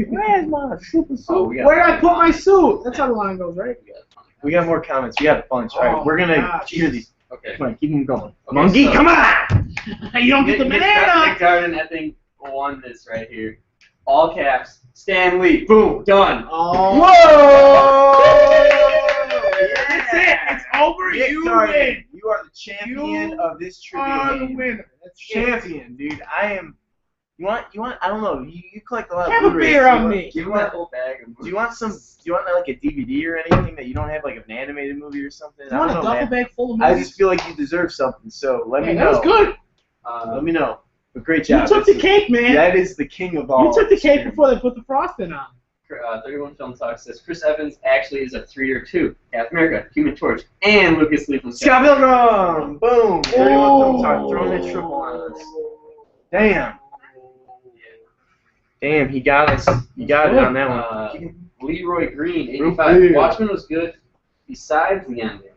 Speaker 1: Where's my super suit?
Speaker 2: Oh, we got-
Speaker 1: Where did I put my suit? That's how the line goes, right?
Speaker 3: We got more comments. We got a bunch. All right, we're going to hear these.
Speaker 2: Okay.
Speaker 3: Come on, keep them going.
Speaker 2: Okay,
Speaker 3: Monkey,
Speaker 2: so-
Speaker 3: come on!
Speaker 1: You don't get the
Speaker 2: Nick
Speaker 1: banana.
Speaker 2: Darden, I think, won this right here. All caps. Stan Lee. Boom. Done.
Speaker 1: Oh.
Speaker 3: Whoa!
Speaker 1: That's it. It's over.
Speaker 3: Nick
Speaker 1: You
Speaker 3: Darden,
Speaker 1: win.
Speaker 3: you are the champion
Speaker 1: You
Speaker 3: of this trivia
Speaker 1: are the
Speaker 3: game.
Speaker 1: winner. That's it.
Speaker 3: Champion, dude. I am. You want? I don't know. You collect a lot of
Speaker 1: Have a
Speaker 3: Blu-rays.
Speaker 1: beer on me.
Speaker 2: Give him that whole bag of
Speaker 3: Do you want like a DVD or anything that you don't have, like an animated movie or something?
Speaker 1: You want
Speaker 3: I
Speaker 1: a
Speaker 3: don't know,
Speaker 1: duffel
Speaker 3: man.
Speaker 1: bag full of
Speaker 3: I
Speaker 1: movies?
Speaker 3: just feel like you deserve something. So let me
Speaker 1: That
Speaker 3: know.
Speaker 1: was good.
Speaker 3: Let me know. But great
Speaker 1: You
Speaker 3: job.
Speaker 1: took the cake, man.
Speaker 3: That is the king of all.
Speaker 1: You took the cake before they put the frosting on.
Speaker 2: 31 Film Talk says Chris Evans actually is a 3 or 2. Captain America, Human Torch, and Lucas Lee from
Speaker 3: Scott Pilgrim! Boom! 31 Film Talk,
Speaker 1: Oh.
Speaker 3: throwing that triple on us. Damn. Damn, he got us. He got it on that one.
Speaker 2: Leroy Green,
Speaker 3: Real
Speaker 2: 85.
Speaker 3: big.
Speaker 2: Watchmen was good besides the ending.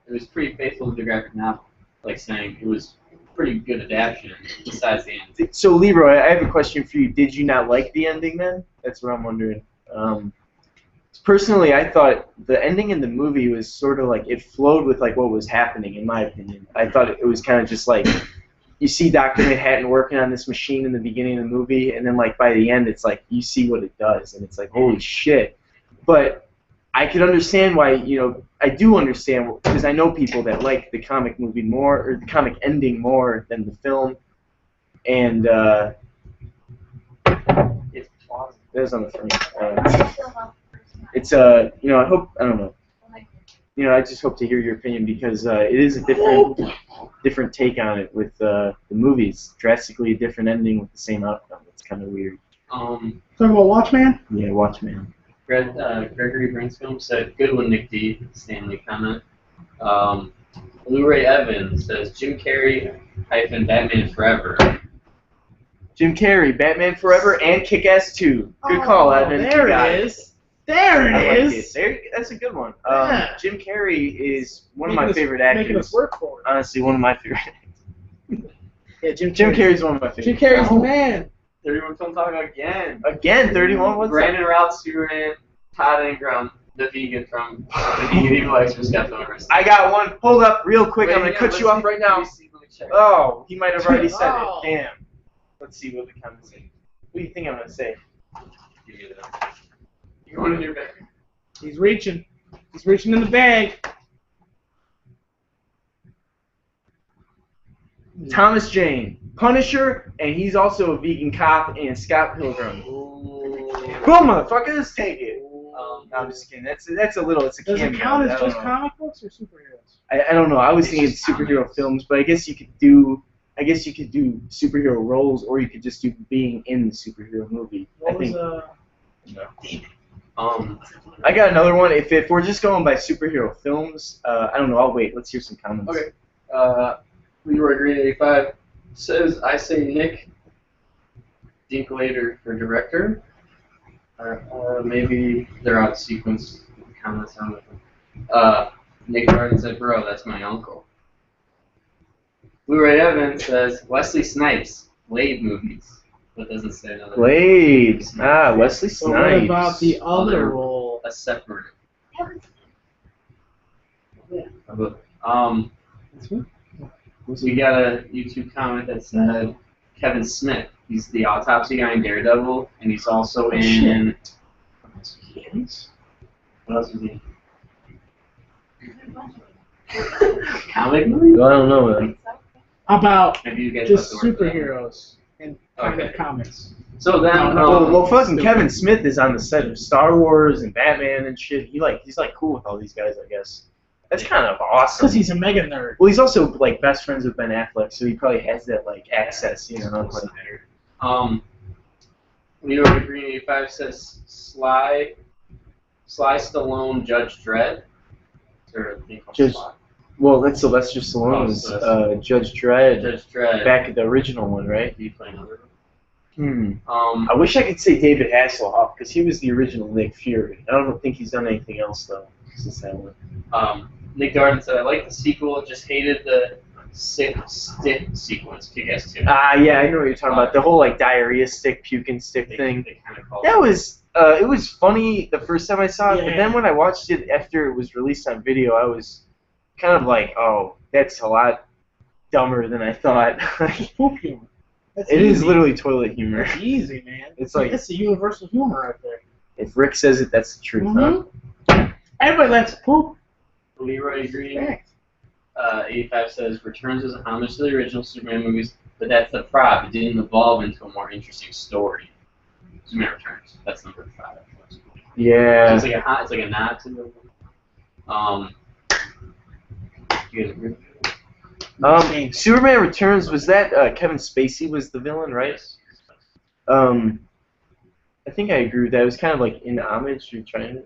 Speaker 2: It was pretty faithful to the graphic novel. Like saying it was pretty good adaptation besides the ending.
Speaker 3: So, Leroy, I have a question for you. Did you not like the ending then? That's what I'm wondering. Personally, I thought the ending in the movie was sort of like, it flowed with like what was happening, in my opinion. I thought it was kind of just like, you see Dr. Manhattan working on this machine in the beginning of the movie, and then like by the end, it's like you see what it does, and it's like, holy shit. But I could understand why, I do understand, because I know people that like the comic movie more, or the comic ending more than the film, and
Speaker 2: It's
Speaker 3: there's on the front. It's I don't know. I just hope to hear your opinion, because it is a different take on it with the movies. Drastically a different ending with the same outcome. It's kind of weird.
Speaker 1: Talking about Watchmen?
Speaker 3: Yeah, Watchmen.
Speaker 2: Gregory Brinscombe said, good one, Nick D. Stanley comment. Blu-ray Evans says, Jim Carrey - Batman Forever.
Speaker 3: Jim Carrey, Batman Forever, and Kick-Ass 2. Good call, Evan.
Speaker 1: There
Speaker 3: You got
Speaker 1: it is. There
Speaker 3: I
Speaker 1: it
Speaker 3: like
Speaker 1: is.
Speaker 3: it. There, that's a good one.
Speaker 1: Yeah.
Speaker 3: Jim Carrey is one of
Speaker 1: Making
Speaker 3: my
Speaker 1: us-
Speaker 3: favorite actors.
Speaker 1: Making us work for it.
Speaker 3: Honestly, one of my favorite actors.
Speaker 1: Yeah, Jim
Speaker 3: Carrey's one of my
Speaker 1: Jim
Speaker 3: favorites.
Speaker 1: Carrey's the man.
Speaker 2: 31 Film Talk again.
Speaker 3: Again, 31. What's
Speaker 2: Brandon Routh, Superman, Todd Ingram, the vegan from the Vegan Evil X from Step Owners.
Speaker 3: I got one. Hold up, real quick. I'm gonna cut you off right now.
Speaker 2: Let me check.
Speaker 3: Oh, he might have already said
Speaker 1: Oh.
Speaker 3: it. Damn. Let's see what the comments say. What do you think I'm gonna say?
Speaker 2: Give me that. You want to do better?
Speaker 1: He's reaching. He's reaching in the bag.
Speaker 3: Thomas Jane, Punisher, and he's also a vegan cop, and Scott Pilgrim. Boom, motherfuckers, take it. No, I'm just kidding. It's a little. It's a
Speaker 1: Does
Speaker 3: cameo.
Speaker 1: it count
Speaker 3: I
Speaker 1: as
Speaker 3: don't
Speaker 1: just
Speaker 3: know.
Speaker 1: comic books or superheroes?
Speaker 3: I don't know. I was
Speaker 2: It's
Speaker 3: thinking
Speaker 2: just
Speaker 3: superhero
Speaker 2: comics.
Speaker 3: films, but I guess you could do. I guess you could do superhero roles, or you could just do being in the superhero movie.
Speaker 1: What
Speaker 3: I think.
Speaker 2: I
Speaker 3: I got another one. If we're just going by superhero films, I don't know. I'll wait. Let's hear some comments.
Speaker 2: Okay. Leroy Green 85. says, I say Nick Dinklater for director. Or maybe they're out of sequence. Comments on it. Nick Garden said, bro, that's my uncle. Blu-ray Evan says, Wesley Snipes, Blade movies. But doesn't say another.
Speaker 3: Blade. Wesley
Speaker 1: So
Speaker 3: Snipes.
Speaker 1: what about the other role?
Speaker 2: A separate.
Speaker 1: Yeah.
Speaker 2: We got a YouTube comment that said Kevin Smith. He's the autopsy guy in Daredevil, and he's also in. What else was he? Comic movie?
Speaker 3: I don't know, man.
Speaker 1: How about
Speaker 2: Maybe you guys
Speaker 1: just
Speaker 2: have to work that out.
Speaker 1: superheroes and
Speaker 2: Okay.
Speaker 1: comics?
Speaker 2: So then,
Speaker 3: Well, fucking Kevin Smith is on the set of Star Wars and Batman and shit. He's like cool with all these guys, I guess. That's kind of awesome.
Speaker 1: Because he's a mega nerd.
Speaker 3: Well, he's also like best friends with Ben Affleck, so he probably has that like access, you know.
Speaker 2: Leo Green 85 says Sly Stallone, Judge Dredd. Or I think
Speaker 3: Judge-
Speaker 2: Sly.
Speaker 3: Well, that's Sylvester Stallone's Judge Dredd.
Speaker 2: Judge Dredd.
Speaker 3: Back at the original one, right?
Speaker 2: Do you play another?
Speaker 3: I wish I could say David Hasselhoff because he was the original Nick Fury. I don't think he's done anything else though since that one.
Speaker 2: Nick Darden said, I like the sequel, just hated the stick sequence, Kick-Ass 2.
Speaker 3: Yeah, I know what you're talking about. The whole like diarrhea stick, puking stick thing.
Speaker 2: They kind of call
Speaker 3: That was it was funny the first time I saw it, but
Speaker 1: Yeah.
Speaker 3: then when I watched it after it was released on video, I was kind of like, oh, that's a lot dumber than I thought.
Speaker 1: Poop humor. That's
Speaker 3: It is
Speaker 1: easy.
Speaker 3: literally toilet humor.
Speaker 1: That's easy, man.
Speaker 3: It's like
Speaker 1: It's the universal humor right there.
Speaker 3: if Rick says it, that's the truth, huh?
Speaker 1: Mhm. Everybody likes poop.
Speaker 2: Leroy Green
Speaker 1: Fact.
Speaker 2: 85 says, Returns is a homage to the original Superman movies, but that's the prop. It didn't evolve into a more interesting story. Superman Returns. That's number 5.
Speaker 3: Yeah.
Speaker 2: So it's like a nod to the. You guys agree?
Speaker 3: Superman Returns, was that Kevin Spacey was the villain, right?
Speaker 2: Yes.
Speaker 3: I think I agree with that. It was kind of like in homage to trying to.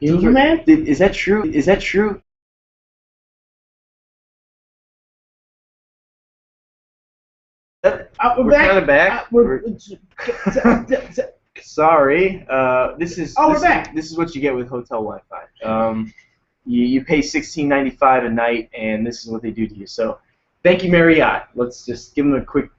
Speaker 1: Superman?
Speaker 3: Is that true? Is that true?
Speaker 1: We're
Speaker 3: We're
Speaker 1: back.
Speaker 3: kind of back. Sorry. This is.
Speaker 1: Oh, we're
Speaker 3: this
Speaker 1: back.
Speaker 3: This is what you get with hotel Wi-Fi. You pay $16.95 a night, and this is what they do to you. So, thank you, Marriott. Let's just give them a quick.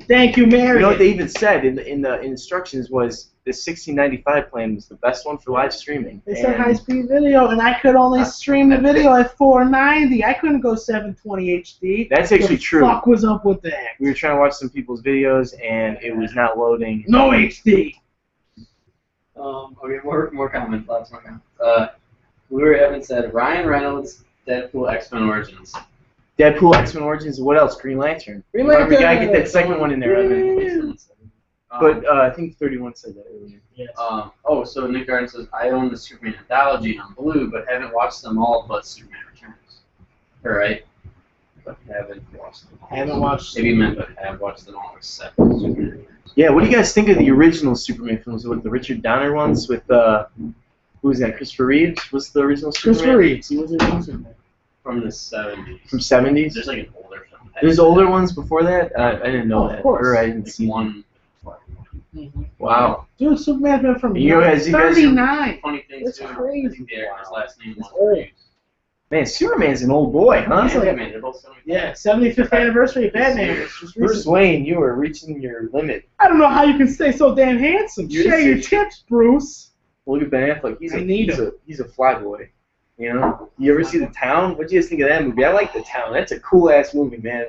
Speaker 1: Thank you, Mary.
Speaker 3: You know what they even said in the instructions was the $16.95 plan was the best one for live streaming.
Speaker 1: They said
Speaker 3: And
Speaker 1: high-speed video, and I could only stream the video at 490. I couldn't go 720 HD.
Speaker 3: That's actually
Speaker 1: the
Speaker 3: true.
Speaker 1: Fuck was up with that?
Speaker 3: We were trying to watch some people's videos, and it was not loading.
Speaker 1: No HD.
Speaker 2: Okay, more comments. Lots more comments. Blu-ray Evan said, Ryan Reynolds, Deadpool X-Men Origins.
Speaker 3: Deadpool, X-Men Origins, what else? Green Lantern.
Speaker 1: Green
Speaker 3: Remember, we
Speaker 1: Lantern.
Speaker 3: gotta get that second one in there, Evan. But I think 31 said that earlier.
Speaker 1: Yes.
Speaker 2: So Nick Garden says, I own the Superman anthology on Blue, but haven't watched them all but Superman Returns. Alright. But haven't watched them all.
Speaker 1: I haven't watched.
Speaker 2: Maybe meant but have watched them all except Superman Returns.
Speaker 3: Yeah, what do you guys think of the original Superman films? With the Richard Donner ones with, who was that, Christopher Reeves? Was the original Superman?
Speaker 1: Christopher Reeves. He was the original Superman.
Speaker 2: From the 70s.
Speaker 3: From 70s?
Speaker 2: There's like an older film.
Speaker 3: There's older ones before that? I didn't know
Speaker 1: Oh, of
Speaker 3: that.
Speaker 1: course.
Speaker 3: Or I didn't
Speaker 2: Like
Speaker 3: see
Speaker 2: one.
Speaker 3: Wow.
Speaker 1: Dude, Superman's been from
Speaker 3: You guys-
Speaker 1: 39.
Speaker 2: Funny thing
Speaker 1: That's
Speaker 2: too.
Speaker 1: crazy.
Speaker 2: I think the actor's last name was
Speaker 1: That's old.
Speaker 2: Reeves.
Speaker 3: Man, Superman's an old boy, huh?
Speaker 1: He's like-
Speaker 2: Batman, they're both 75.
Speaker 1: Yeah, 75th anniversary of Batman. It's just
Speaker 3: Bruce
Speaker 1: recent.
Speaker 3: Wayne, you are reaching your limit.
Speaker 1: I don't know how you can stay so damn handsome.
Speaker 3: You're
Speaker 1: Share your
Speaker 3: just-
Speaker 1: tips, Bruce.
Speaker 3: Look at Ben Affleck. He's
Speaker 1: I need
Speaker 3: a fly boy. You know? You ever see The Town? What do you guys think of that movie? I like The Town. That's a cool ass movie, man.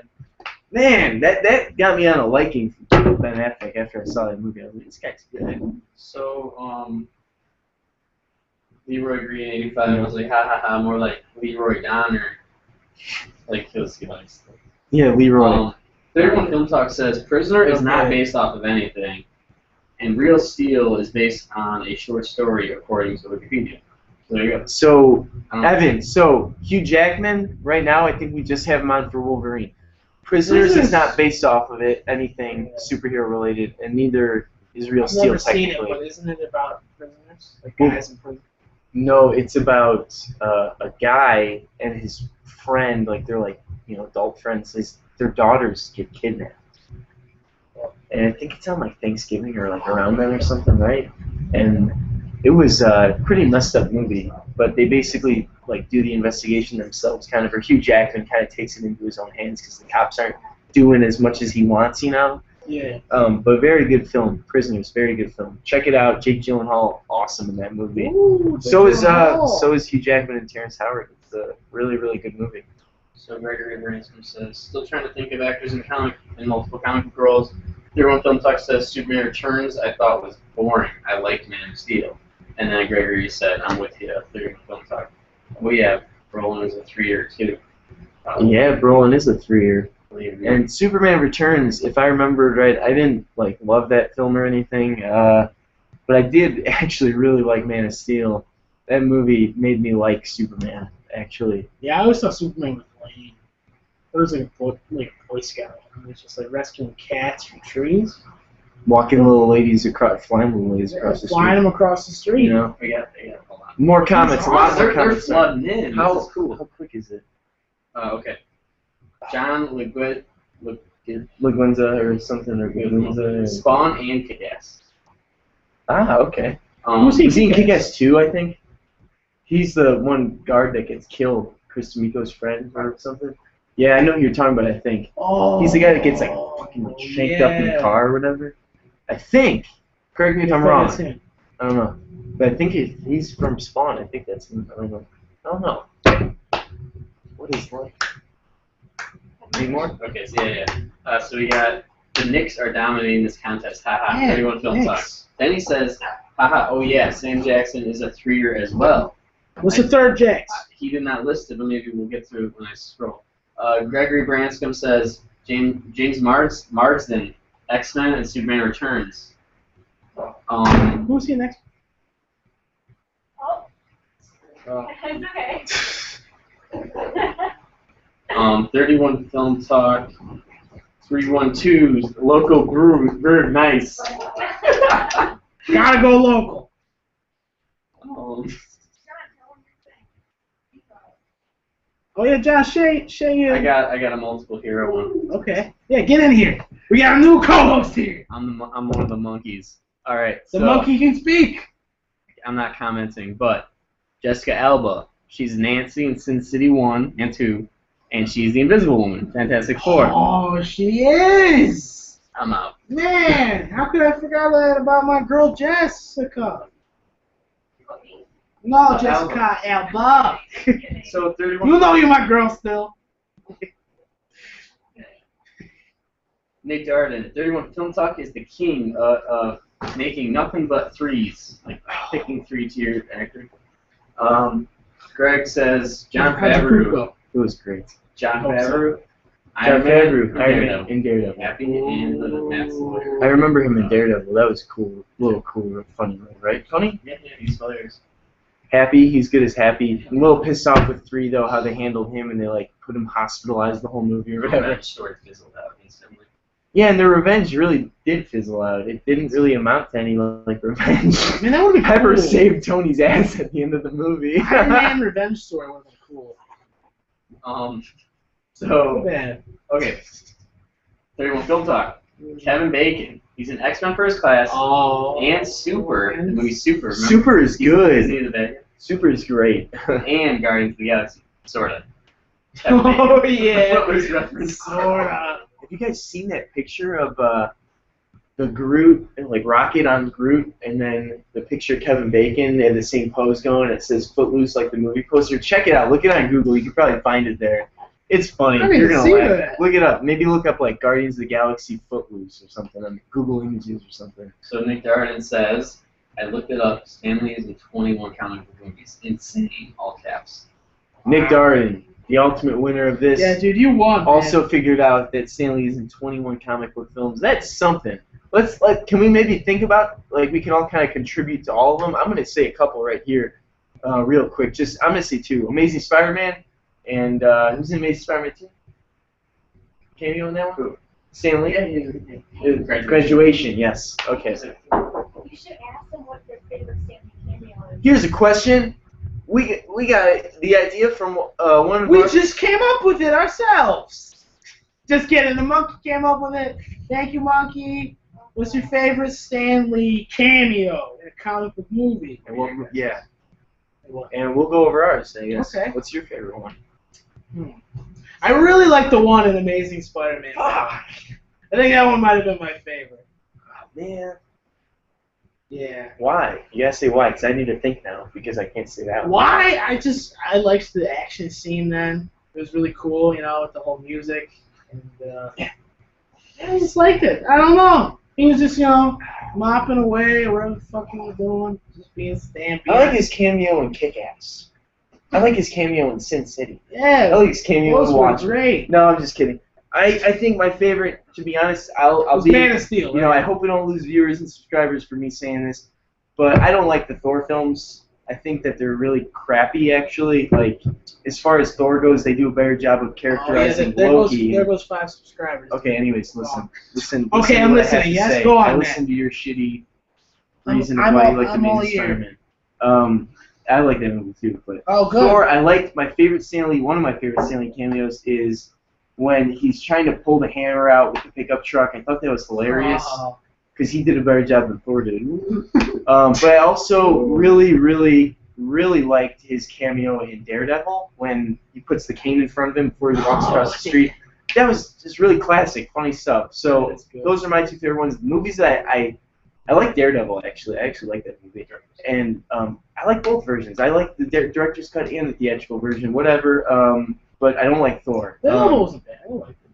Speaker 3: Man, that got me on a liking for Ben Affleck after I saw that movie. I was like, this guy's good.
Speaker 2: So, Leroy Green 85 was like, ha ha ha, more like Leroy Donner. Like, because he likes stuff.
Speaker 3: Yeah, Leroy.
Speaker 2: 31 Film Talk says, Prisoner is not
Speaker 1: Okay.
Speaker 2: based off of anything, and Real Steel is based on a short story, according to Wikipedia. So there you go.
Speaker 3: So,
Speaker 2: I don't know.
Speaker 3: Evan, so Hugh Jackman, right now, I think we just have him on for Wolverine. Prisoners is not based off of it, anything superhero related, and neither is Real
Speaker 1: I've
Speaker 3: Steel
Speaker 1: never seen it,
Speaker 3: technically.
Speaker 1: but isn't it about prisoners? Like
Speaker 3: Well,
Speaker 1: guys in prison?
Speaker 3: No, it's about a guy and his friend. Like they're like adult friends. Their daughters get kidnapped, and I think it's on like Thanksgiving or like around then or something, right? And it was a pretty messed up movie, but they basically like do the investigation themselves, kind of. Or Hugh Jackman kind of takes it into his own hands because the cops aren't doing as much as he wants,
Speaker 1: Yeah.
Speaker 3: But very good film. Prisoners, very good film. Check it out. Jake Gyllenhaal, awesome in that movie.
Speaker 1: Ooh,
Speaker 3: so is Hugh Jackman and Terrence Howard. It's a really, really good movie.
Speaker 2: So Gregory Branson says, still trying to think of actors in multiple comic book roles. 31 Film Talk says Superman Returns I thought was boring. I liked Man of Steel. And then Gregory said, I'm with you, 31 Film Talk. Well, yeah, Brolin is a 3-year too.
Speaker 3: Yeah, Brolin is a 3-year. And Superman Returns, if I remembered right, I didn't like love that film or anything, but I did actually really like Man of Steel. That movie made me like Superman, actually.
Speaker 1: Yeah, I always thought Superman was lame. It was like a Boy Scout. It was just like rescuing cats from trees.
Speaker 3: Walking little ladies across, flying little ladies across the street.
Speaker 1: Flying them across the street.
Speaker 3: You know?
Speaker 2: We got hold on.
Speaker 3: More comments, a lot more
Speaker 2: They're
Speaker 3: comments.
Speaker 2: flooding in.
Speaker 3: How
Speaker 2: This is cool.
Speaker 3: How quick is it?
Speaker 2: Okay. John
Speaker 3: Leguenza or something, or Leguenza.
Speaker 2: Spawn and Kick-Ass.
Speaker 3: Ah, okay.
Speaker 1: Who's he?
Speaker 3: Was he in Kick-Ass 2, I think? He's the one guard that gets killed, Chris D'Amico's friend or something. Yeah, I know who you're talking about, I think.
Speaker 1: Oh.
Speaker 3: He's the guy that gets like fucking shanked up in the car or whatever. I think. Correct me if I'm wrong. I don't know. But I think he's from Spawn. I think that's him. I don't know. What is that? Any more?
Speaker 2: Okay, so yeah. So we got the Knicks are dominating this contest. Haha.
Speaker 1: Yeah,
Speaker 2: 31 Film Talk. Then he says, haha, oh yeah, Sam Jackson is a 3-year as well.
Speaker 1: What's the third Jax?
Speaker 2: He did not list it, but maybe we'll get through it when I scroll. Gregory Branscombe says James Marsden, X-Men and Superman Returns.
Speaker 1: Who's he next?
Speaker 4: It's okay.
Speaker 2: 31 Film Talk. 312 local groove, very nice.
Speaker 1: Gotta go local. Oh yeah, Josh, Shay.
Speaker 2: I got a multiple hero one.
Speaker 1: Okay. Yeah, get in here. We got a new co-host here.
Speaker 2: I'm one of the monkeys. All right.
Speaker 1: The monkey can speak.
Speaker 2: I'm not commenting, but Jessica Alba. She's Nancy in Sin City 1 and 2, and she's the Invisible Woman, Fantastic Four.
Speaker 1: Oh, she is.
Speaker 2: I'm out.
Speaker 1: Man, how could I forget that about my girl Jessica? No, Jessica Alba.
Speaker 2: So 31.
Speaker 1: You know you're my girl still.
Speaker 2: Nick Darden. 31 Film Talk is the king of making nothing but threes, like picking 3-tier actor. Greg says John Favreau.
Speaker 3: It was great.
Speaker 2: John Favreau.
Speaker 3: John Favreau. Iron in Daredevil.
Speaker 2: Happy and the Matt's Lawyer.
Speaker 3: I remember him in Daredevil. That was cool. A little cool, funny, right? Funny?
Speaker 2: Yeah, he's hilarious.
Speaker 3: Happy, he's good as Happy. I'm a little pissed off with 3 though, how they handled him and they like put him hospitalized the whole movie or whatever.
Speaker 2: That story fizzled out instantly.
Speaker 3: Yeah, and the revenge really did fizzle out. It didn't really amount to any like revenge.
Speaker 1: Man, that would have been
Speaker 3: Pepper
Speaker 1: cool.
Speaker 3: saved Tony's ass at the end of the movie.
Speaker 1: Iron Man revenge story would have been cool.
Speaker 2: So
Speaker 1: Bad.
Speaker 2: okay. 31 Film Talk. Kevin Bacon. He's in X-Men First Class and Super. The movie Super. Remember?
Speaker 3: Super is good.
Speaker 2: He's the bad
Speaker 3: Super is great.
Speaker 2: guy. And Guardians of the Galaxy. Sorta.
Speaker 1: Oh yeah.
Speaker 2: What was referenced?
Speaker 1: Sorta.
Speaker 3: Have you guys seen that picture of the Groot, like Rocket on Groot, and then the picture of Kevin Bacon? They have the same pose going. It says Footloose, like the movie poster. Check it out. Look it on Google. You can probably find it there. It's funny.
Speaker 1: I didn't
Speaker 3: You're gonna
Speaker 1: see
Speaker 3: laugh.
Speaker 1: that.
Speaker 3: Look it up. Maybe look up like Guardians of the Galaxy Footloose or something on Google Images or something.
Speaker 2: So Nick Darden says, I looked it up. Stanley is in 21 comic book movies. Insane. All caps.
Speaker 3: Nick Darden, the ultimate winner of this.
Speaker 1: Yeah, dude, you won. Man.
Speaker 3: Also figured out that Stanley is in 21 comic book films. That's something. Can we maybe think about, like, we can all kind of contribute to all of them? I'm going to say a couple right here real quick. I'm going to say 2. Amazing Spider-Man and who's in Amazing Spider-Man 2? Cameo on that one?
Speaker 2: Who?
Speaker 3: Stanley?
Speaker 2: Yeah.
Speaker 3: Graduation, yes. Okay.
Speaker 4: You should ask them what their favorite Stanley cameo is.
Speaker 3: Here's a question. we got the idea from one of
Speaker 1: We
Speaker 3: our...
Speaker 1: just came up with it ourselves. Just kidding. The monkey came up with it. Thank you, monkey. What's your favorite Stan Lee cameo in a comic book movie?
Speaker 3: And we'll go over ours, I guess.
Speaker 1: Okay.
Speaker 3: What's your favorite one?
Speaker 1: I really like the one in Amazing Spider-Man.
Speaker 3: Ah.
Speaker 1: I think that one might have been my favorite.
Speaker 3: Oh, man.
Speaker 1: Yeah.
Speaker 3: Why? You gotta say why, because I need to think now, because I can't say that one.
Speaker 1: Why? I liked the action scene then. It was really cool, you know, with the whole music. And yeah, I just liked it. I don't know. He was just, you know, mopping away or whatever the fuck he was doing. Just being stamped.
Speaker 3: I like his cameo in Kick-Ass. I like his cameo in Sin City.
Speaker 1: Yeah.
Speaker 3: I like his cameo
Speaker 1: those
Speaker 3: in
Speaker 1: were
Speaker 3: Watchmen.
Speaker 1: great.
Speaker 3: No, I'm just kidding. I think my favorite, to be honest, I'll be...
Speaker 1: Man of Steel.
Speaker 3: You know, I hope we don't lose viewers and subscribers for me saying this, but I don't like the Thor films. I think that they're really crappy, actually. Like, as far as Thor goes, they do a better job of characterizing Loki.
Speaker 1: There goes 5 subscribers.
Speaker 3: Okay, anyways, listen.
Speaker 1: Okay, I'm listening. Yes, go on,
Speaker 3: I
Speaker 1: man.
Speaker 3: listen to your shitty reason
Speaker 1: I'm
Speaker 3: why
Speaker 1: all-
Speaker 3: you like
Speaker 1: I'm
Speaker 3: the
Speaker 1: all
Speaker 3: Amazing
Speaker 1: ear.
Speaker 3: Spider-Man. I like that movie too, but
Speaker 1: Oh, good.
Speaker 3: Thor, I liked my favorite Stanley. One of my favorite Stanley cameos is when he's trying to pull the hammer out with the pickup truck. I thought that was hilarious because he did a better job than Thor did. But I also really liked his cameo in Daredevil when he puts the cane in front of him before he walks across the street. That was just really classic, funny stuff. So those are my 2 favorite ones. The movies that I like Daredevil, actually. I actually like that movie. And I like both versions. I like the director's cut and the theatrical version, whatever. But I don't like Thor.
Speaker 1: Daredevil wasn't bad. I liked it.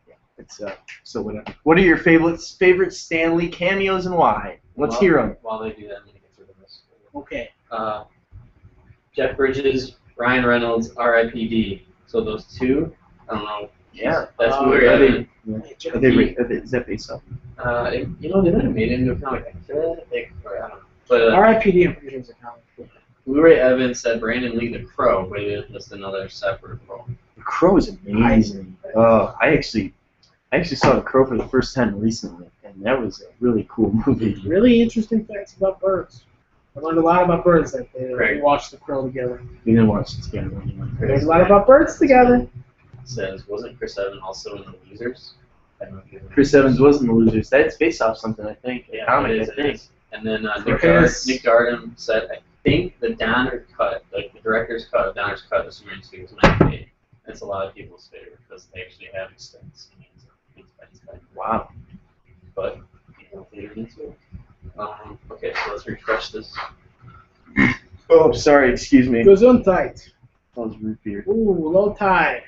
Speaker 3: Yeah, it's so whatever. What are your favorite Stan Lee cameos and why? Let's hear them.
Speaker 2: While they do that, I'm going to get through this.
Speaker 1: Okay.
Speaker 2: Jeff Bridges, Ryan Reynolds, R.I.P.D. So those 2, I don't know.
Speaker 3: Yeah.
Speaker 2: That's weird.
Speaker 3: Is that based off?
Speaker 2: You know, they might have made it into a comic. I don't know. But
Speaker 1: R.I.P.D. I'm pretty sure is a comic book.
Speaker 2: Blu-ray Evans said Brandon Lee the Crow, but he didn't list another separate role.
Speaker 3: The Crow is amazing. I actually saw The Crow for the first time recently, and that was a really cool movie.
Speaker 1: Really interesting facts about birds. I learned a lot about birds that day. We watched The Crow together.
Speaker 3: We didn't watch it together.
Speaker 1: We learned a lot about birds together.
Speaker 2: Says, wasn't Chris Evans also in The Losers?
Speaker 3: Chris Evans was in The Losers. That's based off something, I think.
Speaker 2: Yeah,
Speaker 3: comic,
Speaker 2: it is.
Speaker 3: I think.
Speaker 2: And then Nick Darden said, I think the Donner cut, like the director's cut of Donner's cut of Superman 2 was my favorite. That's a lot of people's favorite because they actually have extended scenes.
Speaker 3: Wow.
Speaker 2: But hopefully you're into it. Okay, so let's refresh this.
Speaker 3: Oh, sorry, excuse me.
Speaker 1: Gesundheit.
Speaker 3: That was root beer.
Speaker 1: Ooh, low tide.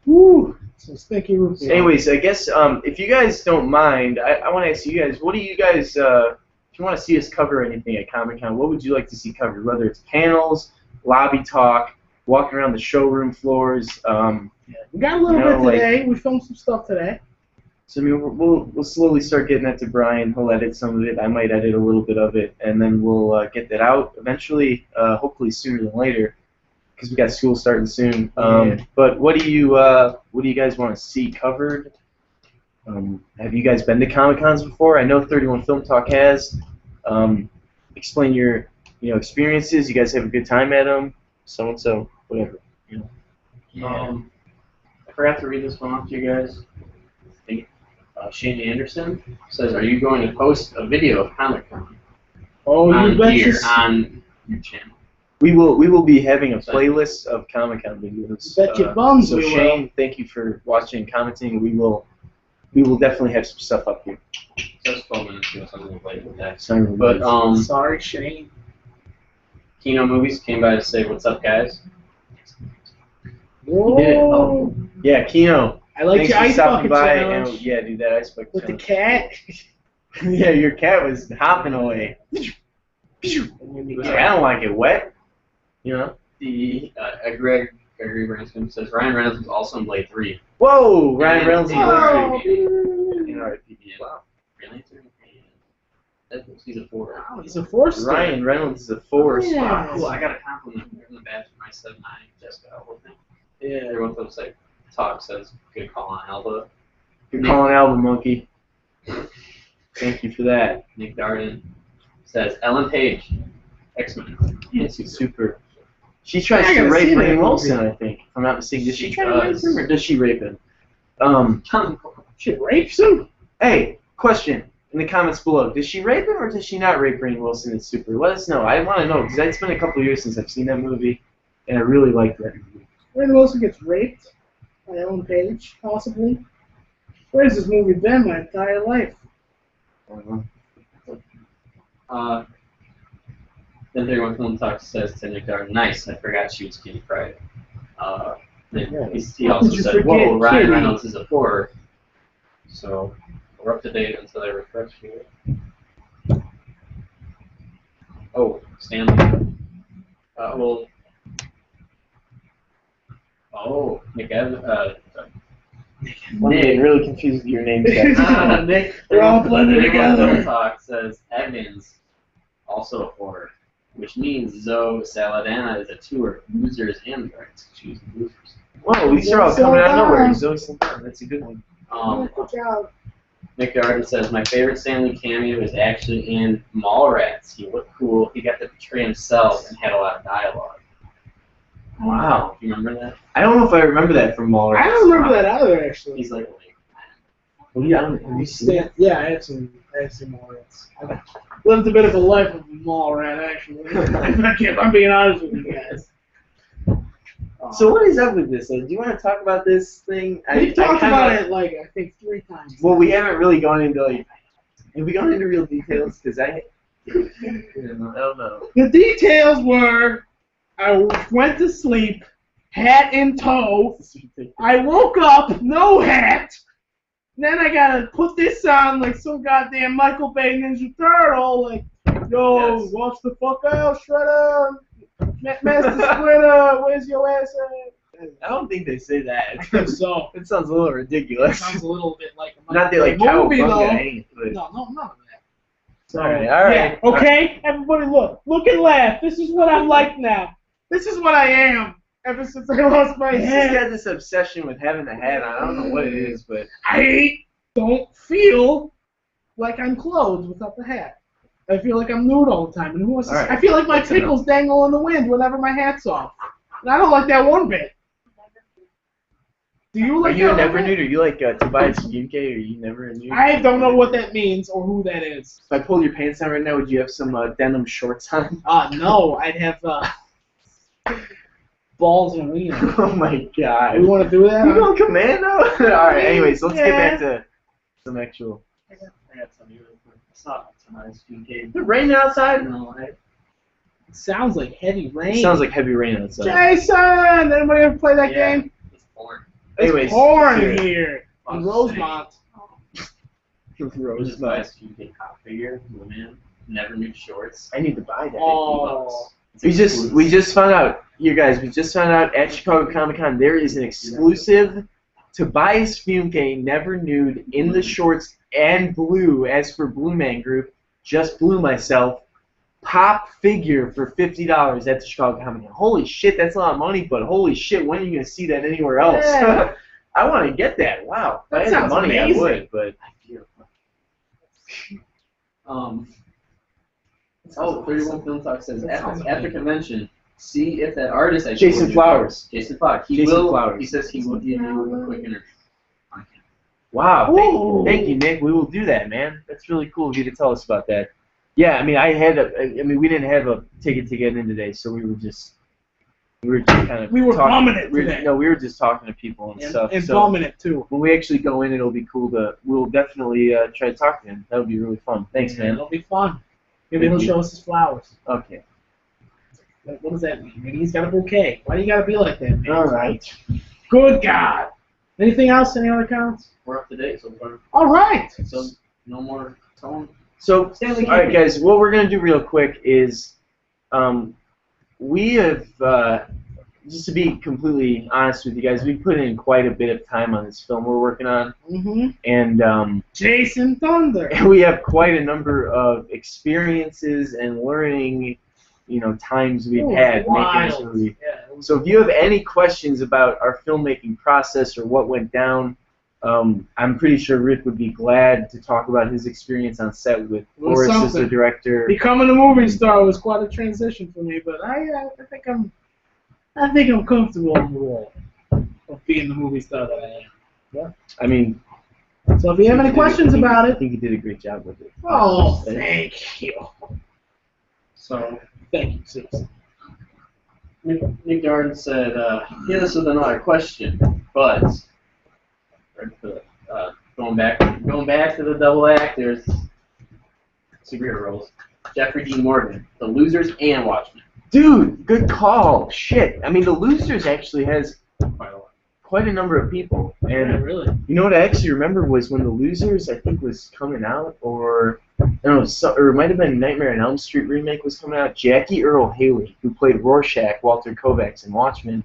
Speaker 1: Ooh, some stinky root beer.
Speaker 3: Anyways, I guess if you guys don't mind, I want to ask you guys, what do you guys, if you want to see us cover anything at Comic-Con, what would you like to see covered? Whether it's panels, lobby talk, walking around the showroom floors.
Speaker 1: We got a little bit today. We filmed some stuff today.
Speaker 3: So I mean, we'll slowly start getting that to Brian. He'll edit some of it. I might edit a little bit of it, and then we'll get that out eventually. Hopefully sooner than later, because we got school starting soon. But what do you guys want to see covered? Have you guys been to Comic-Cons before? I know 31 Film Talk has. Explain your experiences. You guys have a good time at them. So and so, whatever.
Speaker 2: I forgot to read this one off to you guys. Shane Anderson says, "Are you going to post a video of Comic-Con on your channel?"
Speaker 3: We will be having a playlist of Comic-Con videos.
Speaker 1: Bet your bums
Speaker 3: so
Speaker 1: we will.
Speaker 3: Shane, thank you for watching and commenting. We will definitely have some stuff up here.
Speaker 2: Just 12 minutes ago, something like that.
Speaker 3: Sorry,
Speaker 2: But
Speaker 1: sorry, Shane.
Speaker 2: Kino Movies came by to say, "What's up, guys?"
Speaker 1: Whoa.
Speaker 3: You did it. Oh. Yeah, Kino.
Speaker 1: I like
Speaker 3: Thanks
Speaker 1: your
Speaker 3: for
Speaker 1: ice
Speaker 3: stopping
Speaker 1: bucket
Speaker 3: by.
Speaker 1: challenge.
Speaker 3: And, yeah, dude, that ice bucket
Speaker 1: With the
Speaker 3: challenge.
Speaker 1: cat.
Speaker 3: Yeah, your cat was hopping away. I don't like it wet. You know.
Speaker 2: The Gregory Branscombe says Ryan Reynolds was also in Blade 3.
Speaker 3: Whoa, Ryan Reynolds in Blade 3.
Speaker 2: In R.I.P.D. Wow. Really? He's a 4.
Speaker 1: Wow, he's a 4-star.
Speaker 3: Ryan Reynolds is a 4-star.
Speaker 2: Wow, cool. I got a compliment in the bathroom. I said, Jessica Alba thing.
Speaker 1: Yeah.
Speaker 2: Everyone feels like talk says, good call on Alba.
Speaker 3: You're calling Alba Monkey. Thank you for that.
Speaker 2: Nick Darden says, Ellen Page. X-Men.
Speaker 3: Yeah, she's super. She tries
Speaker 1: I
Speaker 3: to
Speaker 1: gotta
Speaker 3: rape
Speaker 1: see that
Speaker 3: Rainn Wilson,
Speaker 1: movie.
Speaker 3: I think. If I'm not mistaken. Does she
Speaker 2: She
Speaker 3: try to rape
Speaker 2: does.
Speaker 3: him, or does she rape him?
Speaker 1: She rapes him?
Speaker 3: Hey, question in the comments below. Does she rape him, or does she not rape Rainn Wilson in Super? Let us know. I want to know, because it's been a couple years since I've seen that movie, and I really like that movie.
Speaker 1: Rainn Wilson gets raped by Ellen Page, possibly. Where's this movie been my entire life?
Speaker 2: Then 31 Talk says to Nick Darden, nice, I forgot she was Kitty Pryde. He also
Speaker 1: Did you
Speaker 2: said,
Speaker 1: forget
Speaker 2: whoa, Ryan
Speaker 1: Kitty?
Speaker 2: Reynolds is a horror. So, we're up to date until I refresh here. Oh, Stanley. Nick Evans,
Speaker 3: I'm getting really confused with your names, guys.
Speaker 2: Nick.
Speaker 1: They're all blended together.
Speaker 2: Talk says Evans, also a horror, which means Zoe Saladana is a tour. Losers and the rights to choose the losers.
Speaker 3: Whoa, these are all coming out of nowhere. Zoe Saldana, that's a good one.
Speaker 1: Good job.
Speaker 2: Nick Darden says, my favorite Stanley cameo is actually in Mallrats. He looked cool. He got to portray himself and had a lot of dialogue.
Speaker 3: Wow.
Speaker 2: Do you remember that?
Speaker 3: I don't know if I remember that from Mallrats.
Speaker 1: I don't remember that either, actually.
Speaker 2: He's like,
Speaker 3: Well, yeah, have you seen it?
Speaker 1: Yeah, I have seen Mallrats. I've lived a bit of a life of a mall rat, actually. If I'm being honest with you guys.
Speaker 3: So what is up with this? Do you want to talk about this thing?
Speaker 1: We've talked about it, like, I think 3 times.
Speaker 3: Well, we haven't really gone into, like, have we gone into real details? Because I don't know.
Speaker 1: The details were, I went to sleep, hat in tow. I woke up, no hat. Then I gotta put this on like some goddamn Michael Bay Ninja Turtle. Like, yo,
Speaker 2: Yes.
Speaker 1: watch the fuck out, Shredder. Master Splinter, where's your ass at?
Speaker 3: I don't think they say that.
Speaker 1: So,
Speaker 3: It sounds a little
Speaker 1: it
Speaker 3: ridiculous.
Speaker 1: sounds a little bit like a
Speaker 3: Not that like
Speaker 1: Michael Bay movie,
Speaker 3: cowabunga
Speaker 1: though.
Speaker 3: ain't, but
Speaker 1: No, none of that. So,
Speaker 3: all right.
Speaker 1: yeah, okay? Everybody look and laugh. This is what I'm like now. This is what I am ever since I lost my
Speaker 3: He's just
Speaker 1: head.
Speaker 3: got this obsession with having the hat on. I don't know what it is, but
Speaker 1: I don't feel like I'm clothed without the hat. I feel like I'm nude all the time. And who wants to
Speaker 3: All right.
Speaker 1: I feel like my
Speaker 3: That's enough.
Speaker 1: pickles dangle in the wind whenever my hat's off. And I don't like that one bit. Do you
Speaker 3: are
Speaker 1: like
Speaker 3: you
Speaker 1: that
Speaker 3: a
Speaker 1: one
Speaker 3: never
Speaker 1: bit?
Speaker 3: nude? Are you like Tobias Funke? Are you never a nude?
Speaker 1: I don't know what that means or who that is.
Speaker 3: If I pulled your pants down right now, would you have some denim shorts on?
Speaker 1: No, I'd have balls and wiener.
Speaker 3: Oh my god.
Speaker 1: We want to do that?
Speaker 3: You going commando? Alright, anyways, let's get back to some actual.
Speaker 2: I got some really quick. It's not Tobias Funke.
Speaker 3: Is it raining outside?
Speaker 2: No,
Speaker 1: It sounds like heavy rain.
Speaker 3: It sounds like heavy rain outside.
Speaker 1: Jason! Anybody ever play that
Speaker 2: Yeah.
Speaker 1: game?
Speaker 2: It's porn.
Speaker 3: Anyways,
Speaker 1: It's pouring
Speaker 3: here.
Speaker 1: here in Rosemont.
Speaker 3: Rose
Speaker 2: Tobias Funke cop figure, blue man, never nude shorts.
Speaker 3: I need to buy that.
Speaker 1: Oh.
Speaker 3: We just found out, you guys. We just found out at Chicago Comic Con there is an exclusive Tobias Funke never nude in the shorts and blue. As for Blue Man Group, just blew myself. Pop figure for $50 at the Chicago Comic Con. Holy shit, that's a lot of money. But holy shit, when are you gonna see that anywhere else?
Speaker 1: Yeah.
Speaker 3: I want to get that. Wow.
Speaker 1: That
Speaker 3: if I had the
Speaker 1: sounds
Speaker 3: money,
Speaker 1: amazing.
Speaker 3: I would. But
Speaker 2: Oh, 31 Film Talk says, at the convention, see if that artist I
Speaker 3: Jason
Speaker 2: showed you-
Speaker 3: Flowers.
Speaker 2: Jason Flowers. He says he will give you a quick interview.
Speaker 3: wow.
Speaker 1: Ooh.
Speaker 3: Thank you, Nick. We will do that, man. That's really cool of you to tell us about that. Yeah, I mean, we didn't have a ticket to get in today, so we were just kind of
Speaker 1: We were
Speaker 3: talking.
Speaker 1: bumming it
Speaker 3: We
Speaker 1: today.
Speaker 3: No, we were just talking to people and stuff.
Speaker 1: And
Speaker 3: so
Speaker 1: bumming it, too.
Speaker 3: when we actually go in, it'll be cool to. We'll definitely try to talk to him. That would be really fun. Thanks, man.
Speaker 1: It'll be fun. Maybe
Speaker 3: Thank
Speaker 1: he'll
Speaker 3: you.
Speaker 1: show us his flowers.
Speaker 3: Okay.
Speaker 1: What does that mean? Maybe he's got a bouquet. Why do you gotta be like that, man?
Speaker 3: All right.
Speaker 1: Good God. Anything else? Any other comments?
Speaker 2: We're up to date so far.
Speaker 1: All right.
Speaker 2: So, no more tone.
Speaker 3: So,
Speaker 1: Stanley
Speaker 3: all right,
Speaker 1: Kubrick.
Speaker 3: guys. What we're gonna do real quick is, we have just to be completely honest with you guys, we put in quite a bit of time on this film we're working on,
Speaker 1: Mm-hmm.
Speaker 3: and
Speaker 1: Jason Thunder.
Speaker 3: we have quite a number of experiences and learning, times we've had making this movie.
Speaker 1: Yeah, it was
Speaker 3: So if you have any questions about our filmmaking process or what went down, I'm pretty sure Rick would be glad to talk about his experience on set with Boris as the director.
Speaker 1: Becoming a movie star was quite a transition for me, but I think I'm comfortable in the role of being the movie star that I am. Yeah.
Speaker 3: I mean,
Speaker 1: so if you have any questions about it,
Speaker 3: I think you did a great job with it.
Speaker 1: Oh, thank you. So, thank you, seriously.
Speaker 2: Nick Darden said, hit us with another question, but going back to the double actors, superhero roles. Jeffrey Dean Morgan, The Losers and Watchmen.
Speaker 3: Dude, good call. Shit. I mean, The Losers actually has quite a number of people. And
Speaker 1: yeah, really.
Speaker 3: You know what I actually remember was when The Losers, I think, was coming out, or I don't know, or it might have been Nightmare on Elm Street remake was coming out. Jackie Earle Haley, who played Rorschach, Walter Kovacs in Watchmen,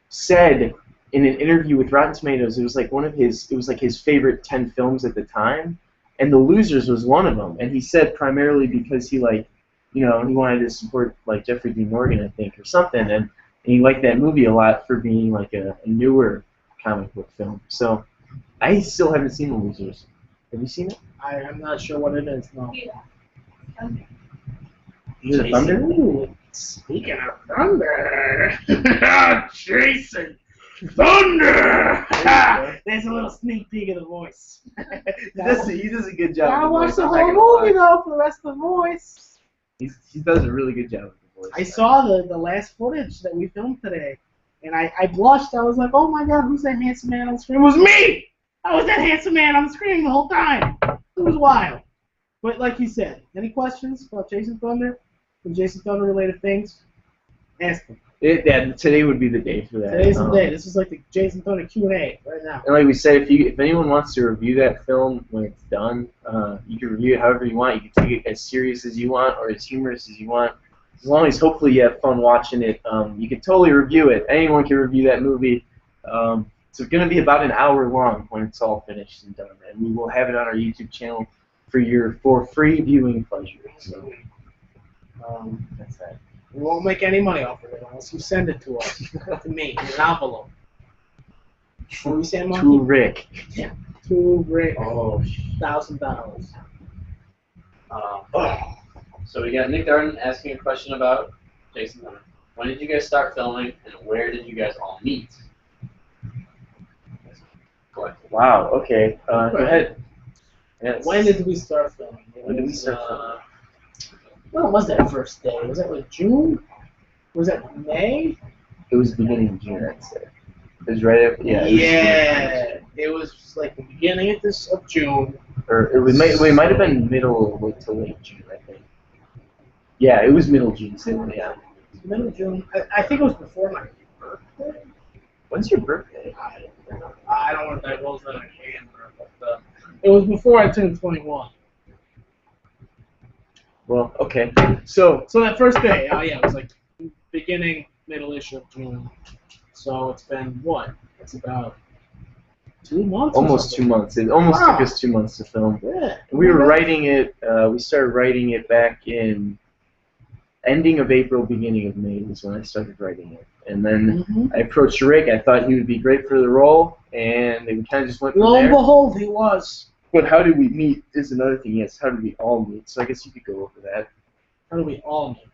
Speaker 3: said in an interview with Rotten Tomatoes, it was like his favorite 10 films at the time, and The Losers was one of them. And he said primarily because he he wanted to support like Jeffrey Dean Morgan, I think, or something, and he liked that movie a lot for being like a newer comic book film. So I still haven't seen The Losers. Have you seen it?
Speaker 1: I'm not sure what it is. No.
Speaker 3: Is it Thunder?
Speaker 1: Ooh, speaking of Thunder, Jason Thunder. There's a little sneak peek of the voice.
Speaker 3: He does a good job.
Speaker 1: I watched the whole movie though for the rest of the voice.
Speaker 3: He does a really good job with the voice.
Speaker 1: I saw the last footage that we filmed today, and I blushed. I was like, oh my god, who's that handsome man on the screen? It was me! I was that handsome man on the screen the whole time. It was wild. But like you said, any questions about Jason Thunder and Jason Thunder related things? Ask them.
Speaker 3: Today would be the day for that.
Speaker 1: Today's the day. This is like the Jason Thunder Q&A right now.
Speaker 3: And like we said, if anyone wants to review that film when it's done, you can review it however you want. You can take it as serious as you want or as humorous as you want. As long as hopefully you have fun watching it, you can totally review it. Anyone can review that movie. It's going to be about an hour long when it's all finished and done, and we will have it on our YouTube channel for free viewing pleasure. So that's that.
Speaker 1: We won't make any money off of it unless you send it to us, to me, in an envelope. What are we saying, Monkey?
Speaker 3: To Rick.
Speaker 1: Yeah. To Rick.
Speaker 2: Oh,
Speaker 1: $1,000.
Speaker 2: So we got Nick Darden asking a question about Jason Thunder. When did you guys start filming, and where did you guys all meet?
Speaker 3: Wow. Okay. Go ahead. Yes.
Speaker 1: When did we start filming?
Speaker 3: When did we start filming?
Speaker 1: When was that first day? Was that like June? Was that May?
Speaker 3: It was the beginning of June, I'd say. It was right after. Yeah.
Speaker 1: It was like the beginning of June.
Speaker 3: Or it might have been middle to late June, I think. Yeah, it was middle June. So yeah.
Speaker 1: Middle June. I think it was before my birthday.
Speaker 3: When's your birthday?
Speaker 1: I don't want to divulge that on camera, but it was before I turned 21.
Speaker 3: Well, okay. So
Speaker 1: that first day, it was like beginning, middle-ish of June. So it's been what? It's about 2 months.
Speaker 3: Almost 2 months. It almost took us 2 months to film.
Speaker 1: Yeah.
Speaker 3: We were writing it. We started writing it back in ending of April, beginning of May was when I started writing it. And then I approached Rick. I thought he would be great for the role, and we kind of just went from there.
Speaker 1: Lo and behold, he was.
Speaker 3: But how did we meet is another thing. Yes, how did we all meet? So I guess you could go over that.
Speaker 1: How did we all meet?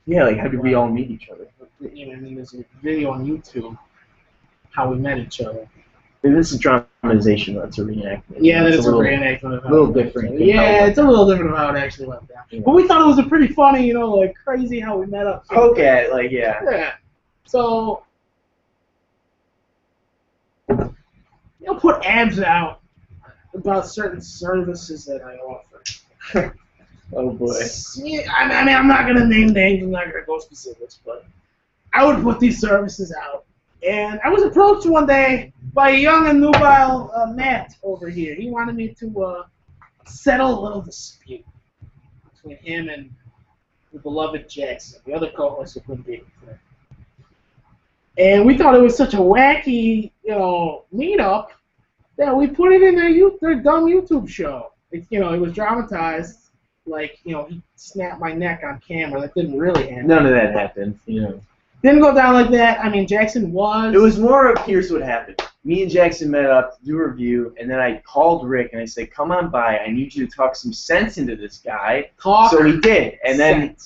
Speaker 3: Yeah, like how did we all meet each other?
Speaker 1: There's a video on YouTube how we met each other.
Speaker 3: This is dramatization. That's a reenactment.
Speaker 1: Yeah, that's a reenactment of how
Speaker 3: a little different.
Speaker 1: Yeah, it's a little different of how it actually went down. Yeah. But we thought it was a pretty funny, like crazy how we met up.
Speaker 3: Poke at it, like yeah.
Speaker 1: Yeah. So, put ads out about certain services that I offer.
Speaker 3: Oh boy.
Speaker 1: I mean, I'm not gonna name names. I'm not gonna go specifics, but I would put these services out. And I was approached one day by a young and nubile Matt over here. He wanted me to settle a little dispute between him and the beloved Jackson, the other co-host who couldn't be here today. And we thought it was such a wacky, meetup that we put it in their dumb YouTube show. It was dramatized, like, he snapped my neck on camera. That didn't really happen.
Speaker 3: None of that happened,
Speaker 1: Didn't go down like that. I mean, Jackson was.
Speaker 3: It was more of here's what happened. me and Jackson met up to do a review, and then I called Rick and I said, "Come on by. I need you to talk some sense into this guy." So he did, and then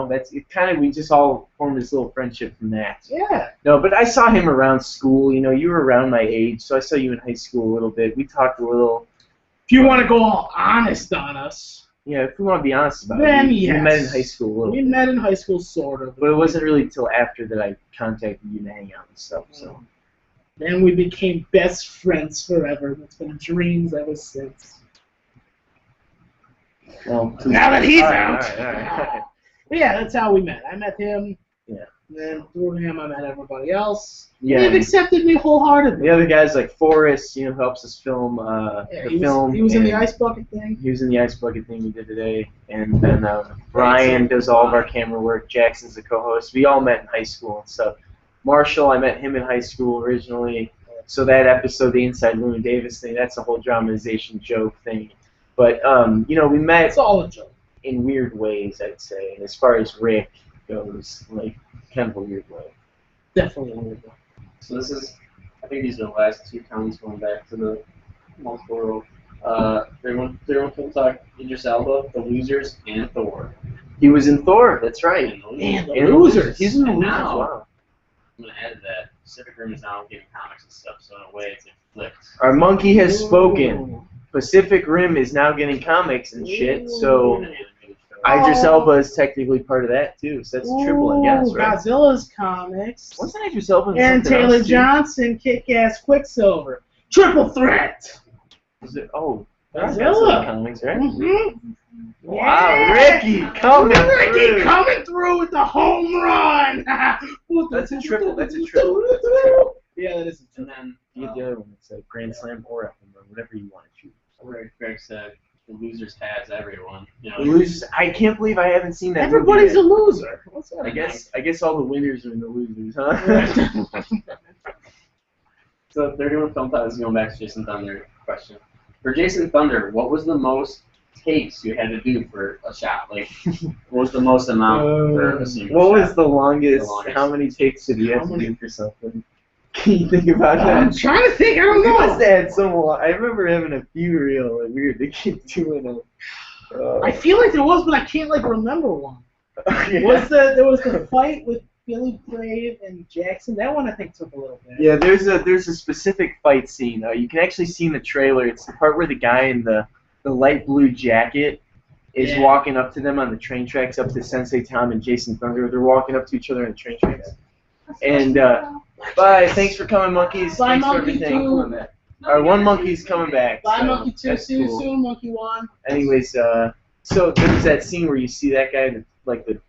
Speaker 3: that's it. Kind of, we just all formed this little friendship from that.
Speaker 1: Yeah.
Speaker 3: No, but I saw him around school. You were around my age, so I saw you in high school a little bit. We talked a little.
Speaker 1: If you want to go all honest on us.
Speaker 3: Yeah, if we want to be honest about
Speaker 1: then
Speaker 3: it,
Speaker 1: yes.
Speaker 3: We met in high school a little bit.
Speaker 1: We met in high school, sort of.
Speaker 3: But it wasn't really until after that I contacted you to hang out and stuff. So.
Speaker 1: Then we became best friends forever. That's been dreams ever since.
Speaker 3: Well,
Speaker 1: now that he's
Speaker 3: all
Speaker 1: out.
Speaker 3: right.
Speaker 1: But yeah, that's how we met. I met him.
Speaker 3: Yeah.
Speaker 1: And then through him, I met everybody else.
Speaker 3: Yeah.
Speaker 1: They've accepted me wholeheartedly.
Speaker 3: The other guys like Forrest, helps us film film.
Speaker 1: He was in the ice bucket thing.
Speaker 3: He was in the ice bucket thing we did today, and then Brian does all of our camera work. Jackson's the co-host. We all met in high school and stuff. Marshall, I met him in high school originally. So that episode, the Inside Llewyn Davis thing, that's a whole dramatization joke thing. But we met.
Speaker 1: It's all a joke.
Speaker 3: In weird ways, I'd say. And as far as Rick goes, like kind of a weird way.
Speaker 1: Definitely a weird way.
Speaker 2: So this is, I think these are the last two comments going back to the multiple world. Everyone can talk Idris Elba, The Losers, and Thor.
Speaker 3: He was in Thor, that's right.
Speaker 1: And the Losers.
Speaker 3: He's in The Losers,
Speaker 2: now,
Speaker 3: wow.
Speaker 2: I'm going to add that. Pacific Rim is now getting comics and stuff, so in a way it's flipped.
Speaker 3: Our monkey has spoken. Pacific Rim is now getting comics and shit, so Idris Elba is technically part of that too, so that's a triple, I guess, right?
Speaker 1: Godzilla's comics.
Speaker 3: Wasn't Idris Elba in
Speaker 1: Aaron
Speaker 3: something
Speaker 1: Taylor
Speaker 3: else, too?
Speaker 1: Johnson, Kick-Ass Quicksilver. Triple threat!
Speaker 3: Was it? Oh,
Speaker 1: Godzilla
Speaker 3: comics, right?
Speaker 1: Mm-hmm.
Speaker 3: Wow,
Speaker 1: Yeah.
Speaker 3: Ricky coming through.
Speaker 1: Coming through with the home run!
Speaker 3: That's a triple, that's a triple.
Speaker 1: Yeah, that is a triple.
Speaker 2: And then
Speaker 3: You get the other one, it's a Grand Slam or a home run, whatever you want to choose.
Speaker 2: Greg said, The Losers has everyone.
Speaker 3: The Losers, I can't believe I haven't seen that
Speaker 1: Everybody's
Speaker 3: movie
Speaker 1: a loser. What's that?
Speaker 3: I guess all the winners are in the losers, huh?
Speaker 2: So 31 Film Thought is going back to Jason Thunder question. For Jason Thunder, what was the most takes you had to do for a shot? Like, what was the most amount for a single
Speaker 3: What
Speaker 2: shot?
Speaker 3: was the longest?
Speaker 2: longest.
Speaker 3: How many takes did you have to do for something? Can you think about
Speaker 1: I'm
Speaker 3: that?
Speaker 1: trying to think. I don't
Speaker 3: You
Speaker 1: know.
Speaker 3: must have had some. I remember having a few real weird to keep doing them.
Speaker 1: I feel like there was, but I can't remember one. There was the fight with Billy Brave and Jackson. That one I think took a little bit.
Speaker 3: Yeah, there's a specific fight scene. You can actually see in the trailer. It's the part where the guy in the light blue jacket is walking up to them on the train tracks, up to Sensei Tom and Jason Thunder. They're walking up to each other on the train tracks. And bye. Thanks for coming, monkeys.
Speaker 1: Bye,
Speaker 3: Thanks for
Speaker 1: Monkey
Speaker 3: everything.
Speaker 1: 2.
Speaker 3: Our one monkey's coming back.
Speaker 1: Bye,
Speaker 3: so
Speaker 1: Monkey 2.
Speaker 3: that's
Speaker 1: See you
Speaker 3: cool.
Speaker 1: soon, Monkey 1.
Speaker 3: Anyways, so there's that scene where you see that guy in the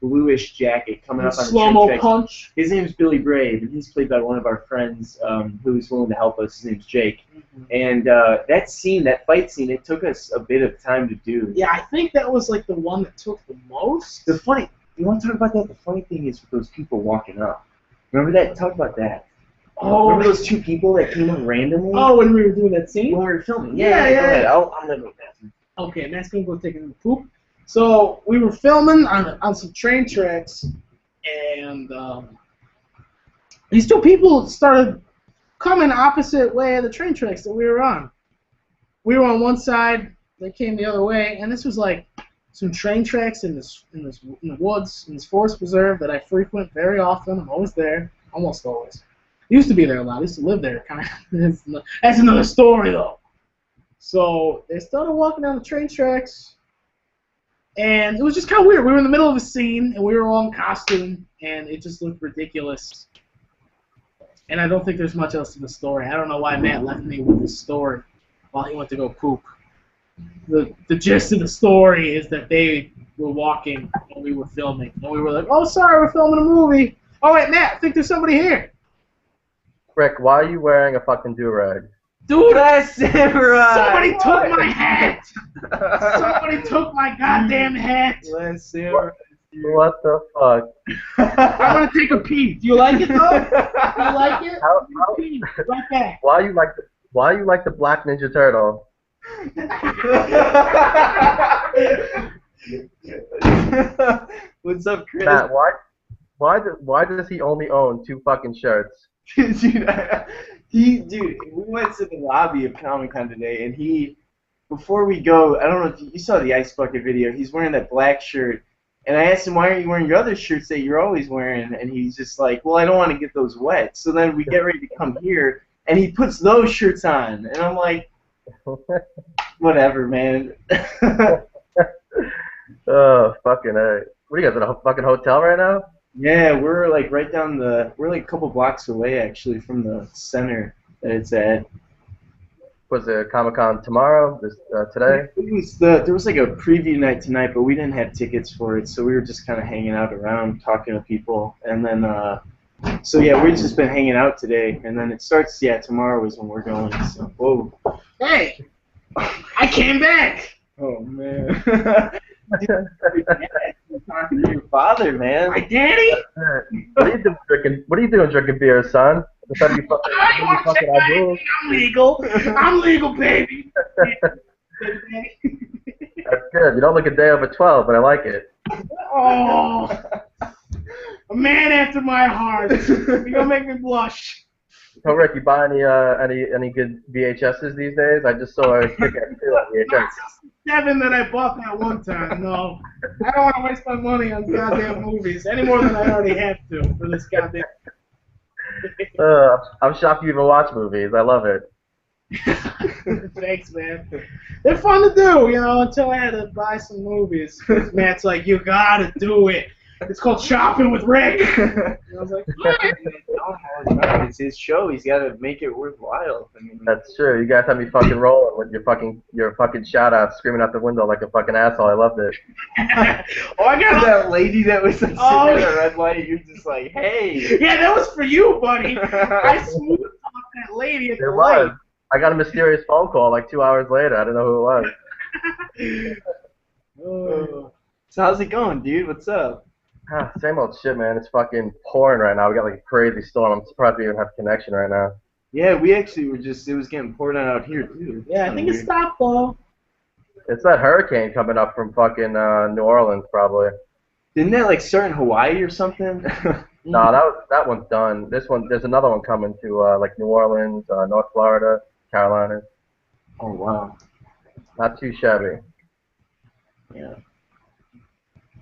Speaker 3: bluish jacket coming up on the train
Speaker 1: Slow-mo
Speaker 3: tracks.
Speaker 1: punch.
Speaker 3: His name's Billy Brave, and he's played by one of our friends who's willing to help us. His name's Jake.
Speaker 1: Mm-hmm.
Speaker 3: And that fight scene, it took us a bit of time to do.
Speaker 1: Yeah, I think that was the one that took the most.
Speaker 3: You want to talk about that? The funny thing is with those people walking up. Remember that? Talk about that.
Speaker 1: Oh.
Speaker 3: Remember those two people that came up randomly?
Speaker 1: Oh, when we were doing that scene?
Speaker 3: When we were filming.
Speaker 1: Yeah.
Speaker 3: Go ahead. I'm gonna go bathroom.
Speaker 1: Okay, Matt's gonna go take a poop. So we were filming on some train tracks, and these two people started coming opposite way of the train tracks that we were on. We were on one side, they came the other way, and this was some train tracks in the woods, in this forest preserve that I frequent very often. I'm always there, almost always. I used to be there a lot. I used to live there, kind of. That's another story, though. So they started walking down the train tracks, and it was just kind of weird. We were in the middle of a scene, and we were all in costume, and it just looked ridiculous. And I don't think there's much else to the story. I don't know why Matt left me with this story while he went to go poop. The gist of the story is that they were walking when we were filming, and we were like, "Oh, sorry, we're filming a movie." Oh wait, Matt, I think there's somebody here.
Speaker 4: Rick, why are you wearing a fucking do-rag?
Speaker 1: Dude,
Speaker 3: That's right.
Speaker 1: somebody took my hat. Somebody took my goddamn hat.
Speaker 3: Let's see. Right.
Speaker 4: What the fuck?
Speaker 1: I'm gonna take a pee. Do you like it though? Do you like it?
Speaker 4: How-
Speaker 1: Pee. Right back.
Speaker 4: Why you like the Black Ninja Turtle?
Speaker 3: What's up, Chris?
Speaker 4: Matt, why does he only own 2 fucking shirts?
Speaker 3: Dude, we went to the lobby of Comic-Con today, and before we go, I don't know if you saw the Ice Bucket video, he's wearing that black shirt, and I asked him, why aren't you wearing your other shirts that you're always wearing? And he's just like, well, I don't want to get those wet. So then we get ready to come here, and he puts those shirts on, and I'm like, whatever, man.
Speaker 4: Oh, fucking A. What are you guys at a fucking hotel right now?
Speaker 3: Yeah, we're like right down we're like a couple blocks away actually from the center that it's at.
Speaker 4: Was there Comic-Con tomorrow? Today?
Speaker 3: There was like a preview night tonight, but we didn't have tickets for it, so we were just kind of hanging out around, talking to people, and then so yeah, we've just been hanging out today, and then it starts. Yeah, tomorrow is when we're going. So whoa.
Speaker 1: Hey, I came back.
Speaker 3: Oh man. Talking to your father, man.
Speaker 1: My daddy?
Speaker 4: What are you doing drinking? What are you doing drinking beer, son? I'm
Speaker 1: legal. I'm legal, baby.
Speaker 4: That's good. You don't look a day over 12, but I like it.
Speaker 1: Oh, a man after my heart. You're gonna make me blush.
Speaker 4: So Rick, you buy any good VHSs these days? I just saw a kick-ass deal on VHS.
Speaker 1: 7 that I bought that one time. No, I don't want to waste my money on goddamn movies any more than I already have to for this goddamn.
Speaker 4: I'm shocked you even watch movies. I love it.
Speaker 1: Thanks, man. They're fun to do, you know, until I had to buy some movies. Matt's like, you gotta do it. It's called Shopping with Rick. And I was like,
Speaker 3: no, it's his show. He's got to make it worthwhile. I mean,
Speaker 4: that's true. You guys have me fucking rolling with your fucking shout out, screaming out the window like a fucking asshole. I loved it.
Speaker 1: Oh, I got
Speaker 3: that lady that was sitting at a red light. You're just like, hey.
Speaker 1: Yeah, that was for you, buddy. I smooth talked that lady at the
Speaker 4: was.
Speaker 1: light.
Speaker 4: I got a mysterious phone call like 2 hours later. I didn't know who it was.
Speaker 3: So how's it going, dude? What's up?
Speaker 4: Same old shit, man. It's fucking pouring right now. We got like a crazy storm. I'm surprised we even have connection right now.
Speaker 3: Yeah, we actually were just, it was getting poured out here, too.
Speaker 1: Yeah, I think it stopped, though.
Speaker 4: It's that hurricane coming up from fucking New Orleans, probably.
Speaker 3: Didn't that like start in Hawaii or something?
Speaker 4: No, that one's done. This one, there's another one coming to like New Orleans, North Florida, Carolina.
Speaker 3: Oh, wow.
Speaker 4: Not too shabby.
Speaker 3: Yeah.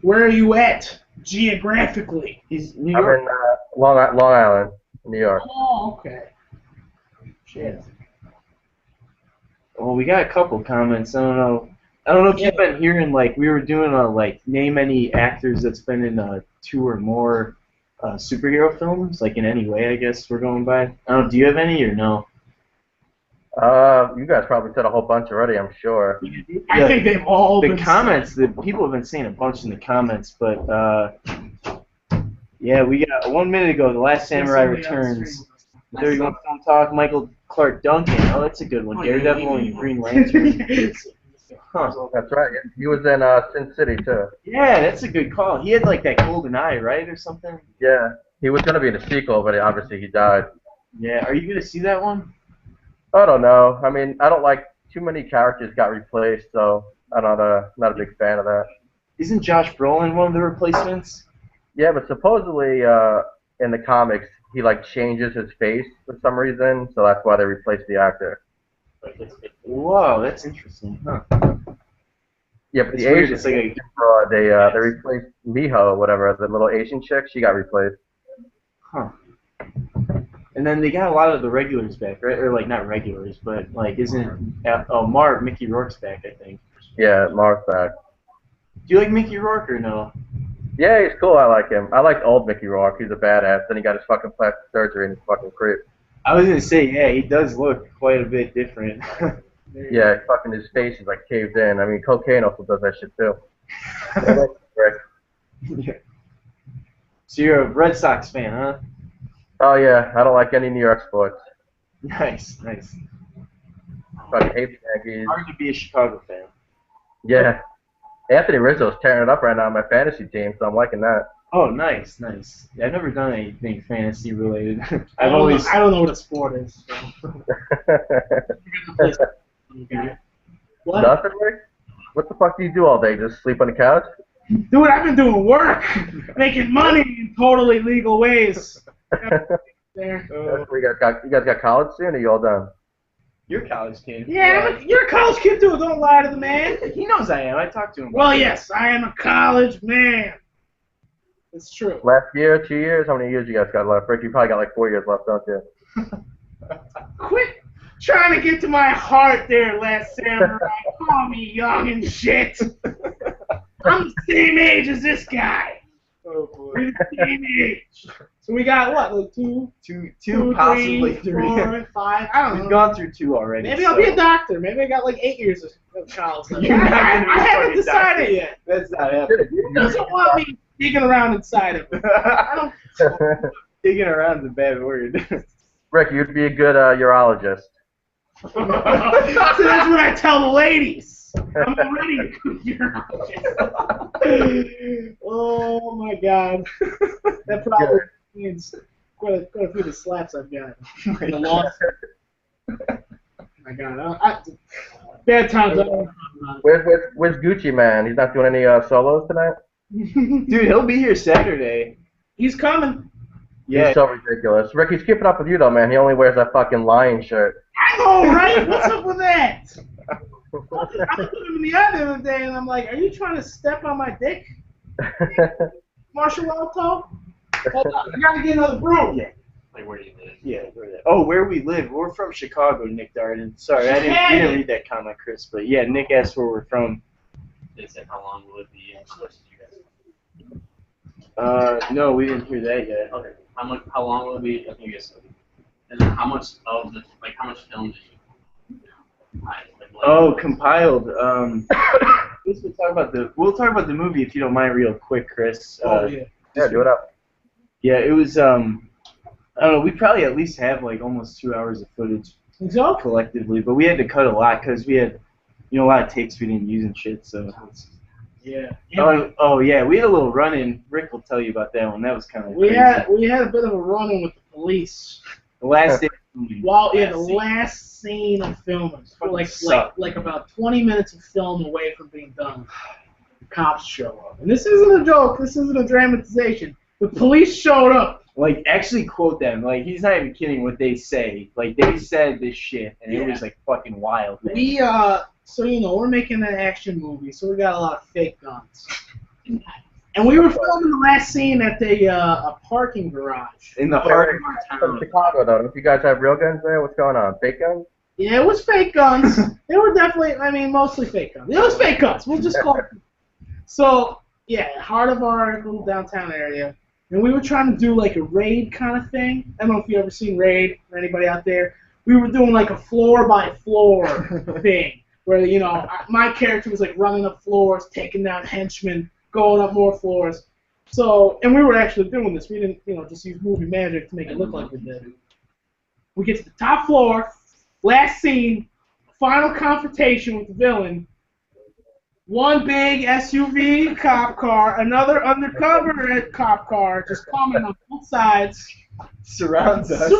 Speaker 1: Where are you at, geographically?
Speaker 3: He's New York.
Speaker 4: I'm in Long Island, New York.
Speaker 1: Oh, okay.
Speaker 3: Shit. Well, we got a couple comments. I don't know if you've been hearing, like, we were doing like, name any actors that's been in 2 or more superhero films, like in any way, I guess we're going by. I don't know, do you have any or no?
Speaker 4: You guys probably said a whole bunch already, I'm sure.
Speaker 1: I think they've all been
Speaker 3: comments. The people have been saying a bunch in the comments, but yeah, we got 1 minute ago. The Last Samurai Returns. 31 Film Talk. Michael Clark Duncan. Oh, that's a good one. Daredevil and Green Lantern. Huh.
Speaker 4: That's right. He was in Sin City too.
Speaker 3: Yeah, that's a good call. He had like that golden eye, right, or something?
Speaker 4: Yeah, he was gonna be in a sequel, but obviously he died.
Speaker 3: Yeah, are you gonna see that one?
Speaker 4: I don't know. I mean, I don't like too many characters got replaced, so I'm not a big fan of that.
Speaker 3: Isn't Josh Brolin one of the replacements?
Speaker 4: Yeah, but supposedly in the comics he like changes his face for some reason, so that's why they replaced the actor.
Speaker 3: Whoa, that's interesting. Huh.
Speaker 4: Yeah, but
Speaker 3: it's
Speaker 4: the
Speaker 3: weird.
Speaker 4: Asian
Speaker 3: It's like
Speaker 4: they replaced Miho or whatever, the little Asian chick. She got replaced.
Speaker 3: Huh. And then they got a lot of the regulars back, right? Or like not regulars, but like Mickey Rourke's back, I think.
Speaker 4: Yeah, Mark's back.
Speaker 3: Do you like Mickey Rourke or no?
Speaker 4: Yeah, he's cool. I like him. I liked old Mickey Rourke. He's a badass. Then he got his fucking plastic surgery and he's fucking creep.
Speaker 3: I was gonna say, yeah, he does look quite a bit different.
Speaker 4: Yeah, fucking his face is like caved in. I mean, cocaine also does that shit too.
Speaker 3: Yeah. So you're a Red Sox fan, huh?
Speaker 4: Oh yeah, I don't like any New York sports.
Speaker 3: Nice, nice.
Speaker 4: Fucking hate the Yankees.
Speaker 3: Hard to be a Chicago fan.
Speaker 4: Yeah. Anthony Rizzo's tearing it up right now on my fantasy team, so I'm liking that.
Speaker 3: Oh, nice, nice. Yeah, I've never done anything fantasy related.
Speaker 1: I don't know what a sport is. So. What?
Speaker 4: Nothing, Rick? What the fuck do you do all day? Just sleep on the couch?
Speaker 1: Dude, I've been doing work, making money in totally legal ways. there.
Speaker 4: You guys got college soon, or you all done?
Speaker 3: You're a college kid.
Speaker 1: Yeah, you're a college kid too. Don't lie to the man.
Speaker 3: He knows I am. I talked to him.
Speaker 1: Well, yes, I am a college man. It's true.
Speaker 4: Last year, 2 years? How many years you guys got left? Rick, you probably got like 4 years left, don't you?
Speaker 1: Quit trying to get to my heart there, Last Samurai. Call me young and shit. I'm the same age as this guy.
Speaker 3: Oh boy.
Speaker 1: We're the same age. So we got what, like two,
Speaker 3: possibly
Speaker 1: three,
Speaker 3: three.
Speaker 1: 4, 5. I don't know.
Speaker 3: We've gone through 2 already.
Speaker 1: Maybe I'll be a doctor. Maybe I got like 8 years of college.
Speaker 3: You're not gonna be
Speaker 1: I haven't
Speaker 3: fucking
Speaker 1: decided
Speaker 3: doctor.
Speaker 1: yet.
Speaker 3: That's not happening.
Speaker 1: He doesn't want me digging around inside of him. I don't.
Speaker 3: Digging around is a bad word.
Speaker 4: Rick, you'd be a good urologist.
Speaker 1: So that's what I tell the ladies. I'm already a good urologist. Oh my god. That probably means quite a few of the slaps I've got. The loss. My god. Bad times. I don't know about
Speaker 4: Where's Gucci Man? He's not doing any solos tonight?
Speaker 1: it.
Speaker 3: Dude, he'll be here Saturday.
Speaker 1: He's coming.
Speaker 3: Yeah.
Speaker 4: He's so ridiculous. Rick, he's keeping up with you though, man. He only wears that fucking lion shirt.
Speaker 1: I know, right? What's up with that? I looked at him in the eye the other day and I'm like, are you trying to step on my dick? Marshall Alto? Hold on, you gotta get another broom.
Speaker 3: Yeah.
Speaker 2: Like, where do you live?
Speaker 3: Yeah, where we live. We're from Chicago, Nick Darden. Sorry, we didn't read that comment, Chris. But yeah, Nick asked where we're from.
Speaker 2: They said, how long will it be? And how much did you guys?
Speaker 3: No, we didn't hear that yet.
Speaker 2: Okay. How long will it be? I think you guys. And then how much film did you?
Speaker 3: Oh, compiled. We'll talk about the movie if you don't mind, real quick, Chris.
Speaker 1: Yeah.
Speaker 4: Yeah, do it up.
Speaker 3: Yeah, it was. I don't know. We probably at least have like almost 2 hours of footage
Speaker 1: So?
Speaker 3: collectively, but we had to cut a lot because we had, a lot of takes we didn't use and shit. So.
Speaker 1: Yeah.
Speaker 3: Oh yeah, we had a little run-in. Rick will tell you about that one. That was kind of
Speaker 1: We
Speaker 3: crazy.
Speaker 1: had a bit of a run-in with the police.
Speaker 3: The last day. of filming.
Speaker 1: The last scene of filming. Like about 20 minutes of film away from being done. The cops show up. And this isn't a joke, this isn't a dramatization. The police showed up.
Speaker 3: Like, actually quote them. Like, he's not even kidding what they say. Like, they said this shit, and it was, like, fucking wild. Man.
Speaker 1: So, we're making an action movie, so we got a lot of fake guns. And we were filming the last scene at a parking garage.
Speaker 3: In the heart of
Speaker 4: From
Speaker 3: town.
Speaker 4: Chicago though. If you guys have real guns there, what's going on? Fake guns?
Speaker 1: Yeah, it was fake guns. They were definitely, mostly fake guns. It was fake guns. We'll just call it. So, yeah, heart of our little downtown area. And we were trying to do like a raid kind of thing. I don't know if you've ever seen Raid or anybody out there. We were doing like a floor-by-floor thing. Where, my character was like running up floors, taking down henchmen, going up more floors. So, and we were actually doing this. We didn't, just use movie magic to make it look like we did. We get to the top floor, last scene, final confrontation with the villain. One big SUV cop car, another undercover cop car, just coming on both sides.
Speaker 3: Surrounds us.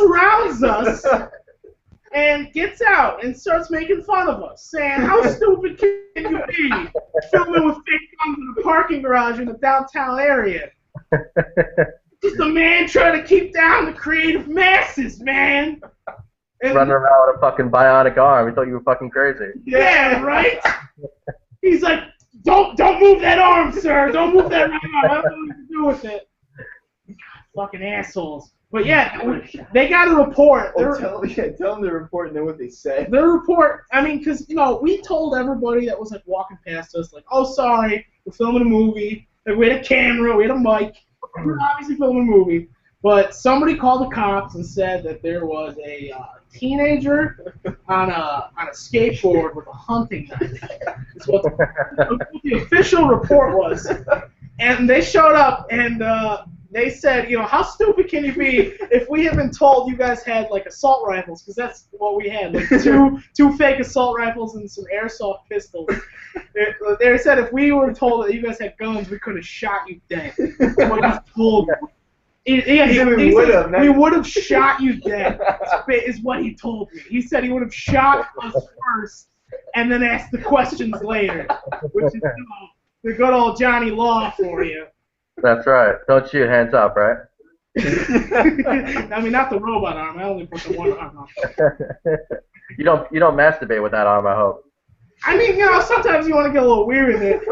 Speaker 1: And gets out and starts making fun of us, saying, how stupid can you be filming with fake guns in a parking garage in the downtown area? Just a man trying to keep down the creative masses, man. And,
Speaker 4: Running around with a fucking bionic arm. We thought you were fucking crazy.
Speaker 1: yeah, right? He's like, don't move that arm, sir. Don't move that right arm. I don't know what to do with it. God, fucking assholes. But yeah, they got a report.
Speaker 3: Tell them the report and then what they said.
Speaker 1: Their report, because, we told everybody that was, like, walking past us, like, oh, sorry, we're filming a movie. Like, we had a camera, we had a mic. We were obviously filming a movie. But somebody called the cops and said that there was a teenager on a skateboard with a hunting knife. That's what the official report was. And they showed up, and they said, how stupid can you be if we had been told you guys had, like, assault rifles, because that's what we had, like, two fake assault rifles and some airsoft pistols. They said if we were told that you guys had guns, we could have shot you dead. That's what he told me. We would have shot you dead, is what he told me. He said he would have shot us first and then asked the questions later, which is the good old Johnny Law for you.
Speaker 4: That's right. Don't shoot, hands up, right?
Speaker 1: I mean, not the robot arm. I only put the one arm on.
Speaker 4: You don't masturbate with that arm, I hope.
Speaker 1: I mean, you know, sometimes you want to get a little weird with it,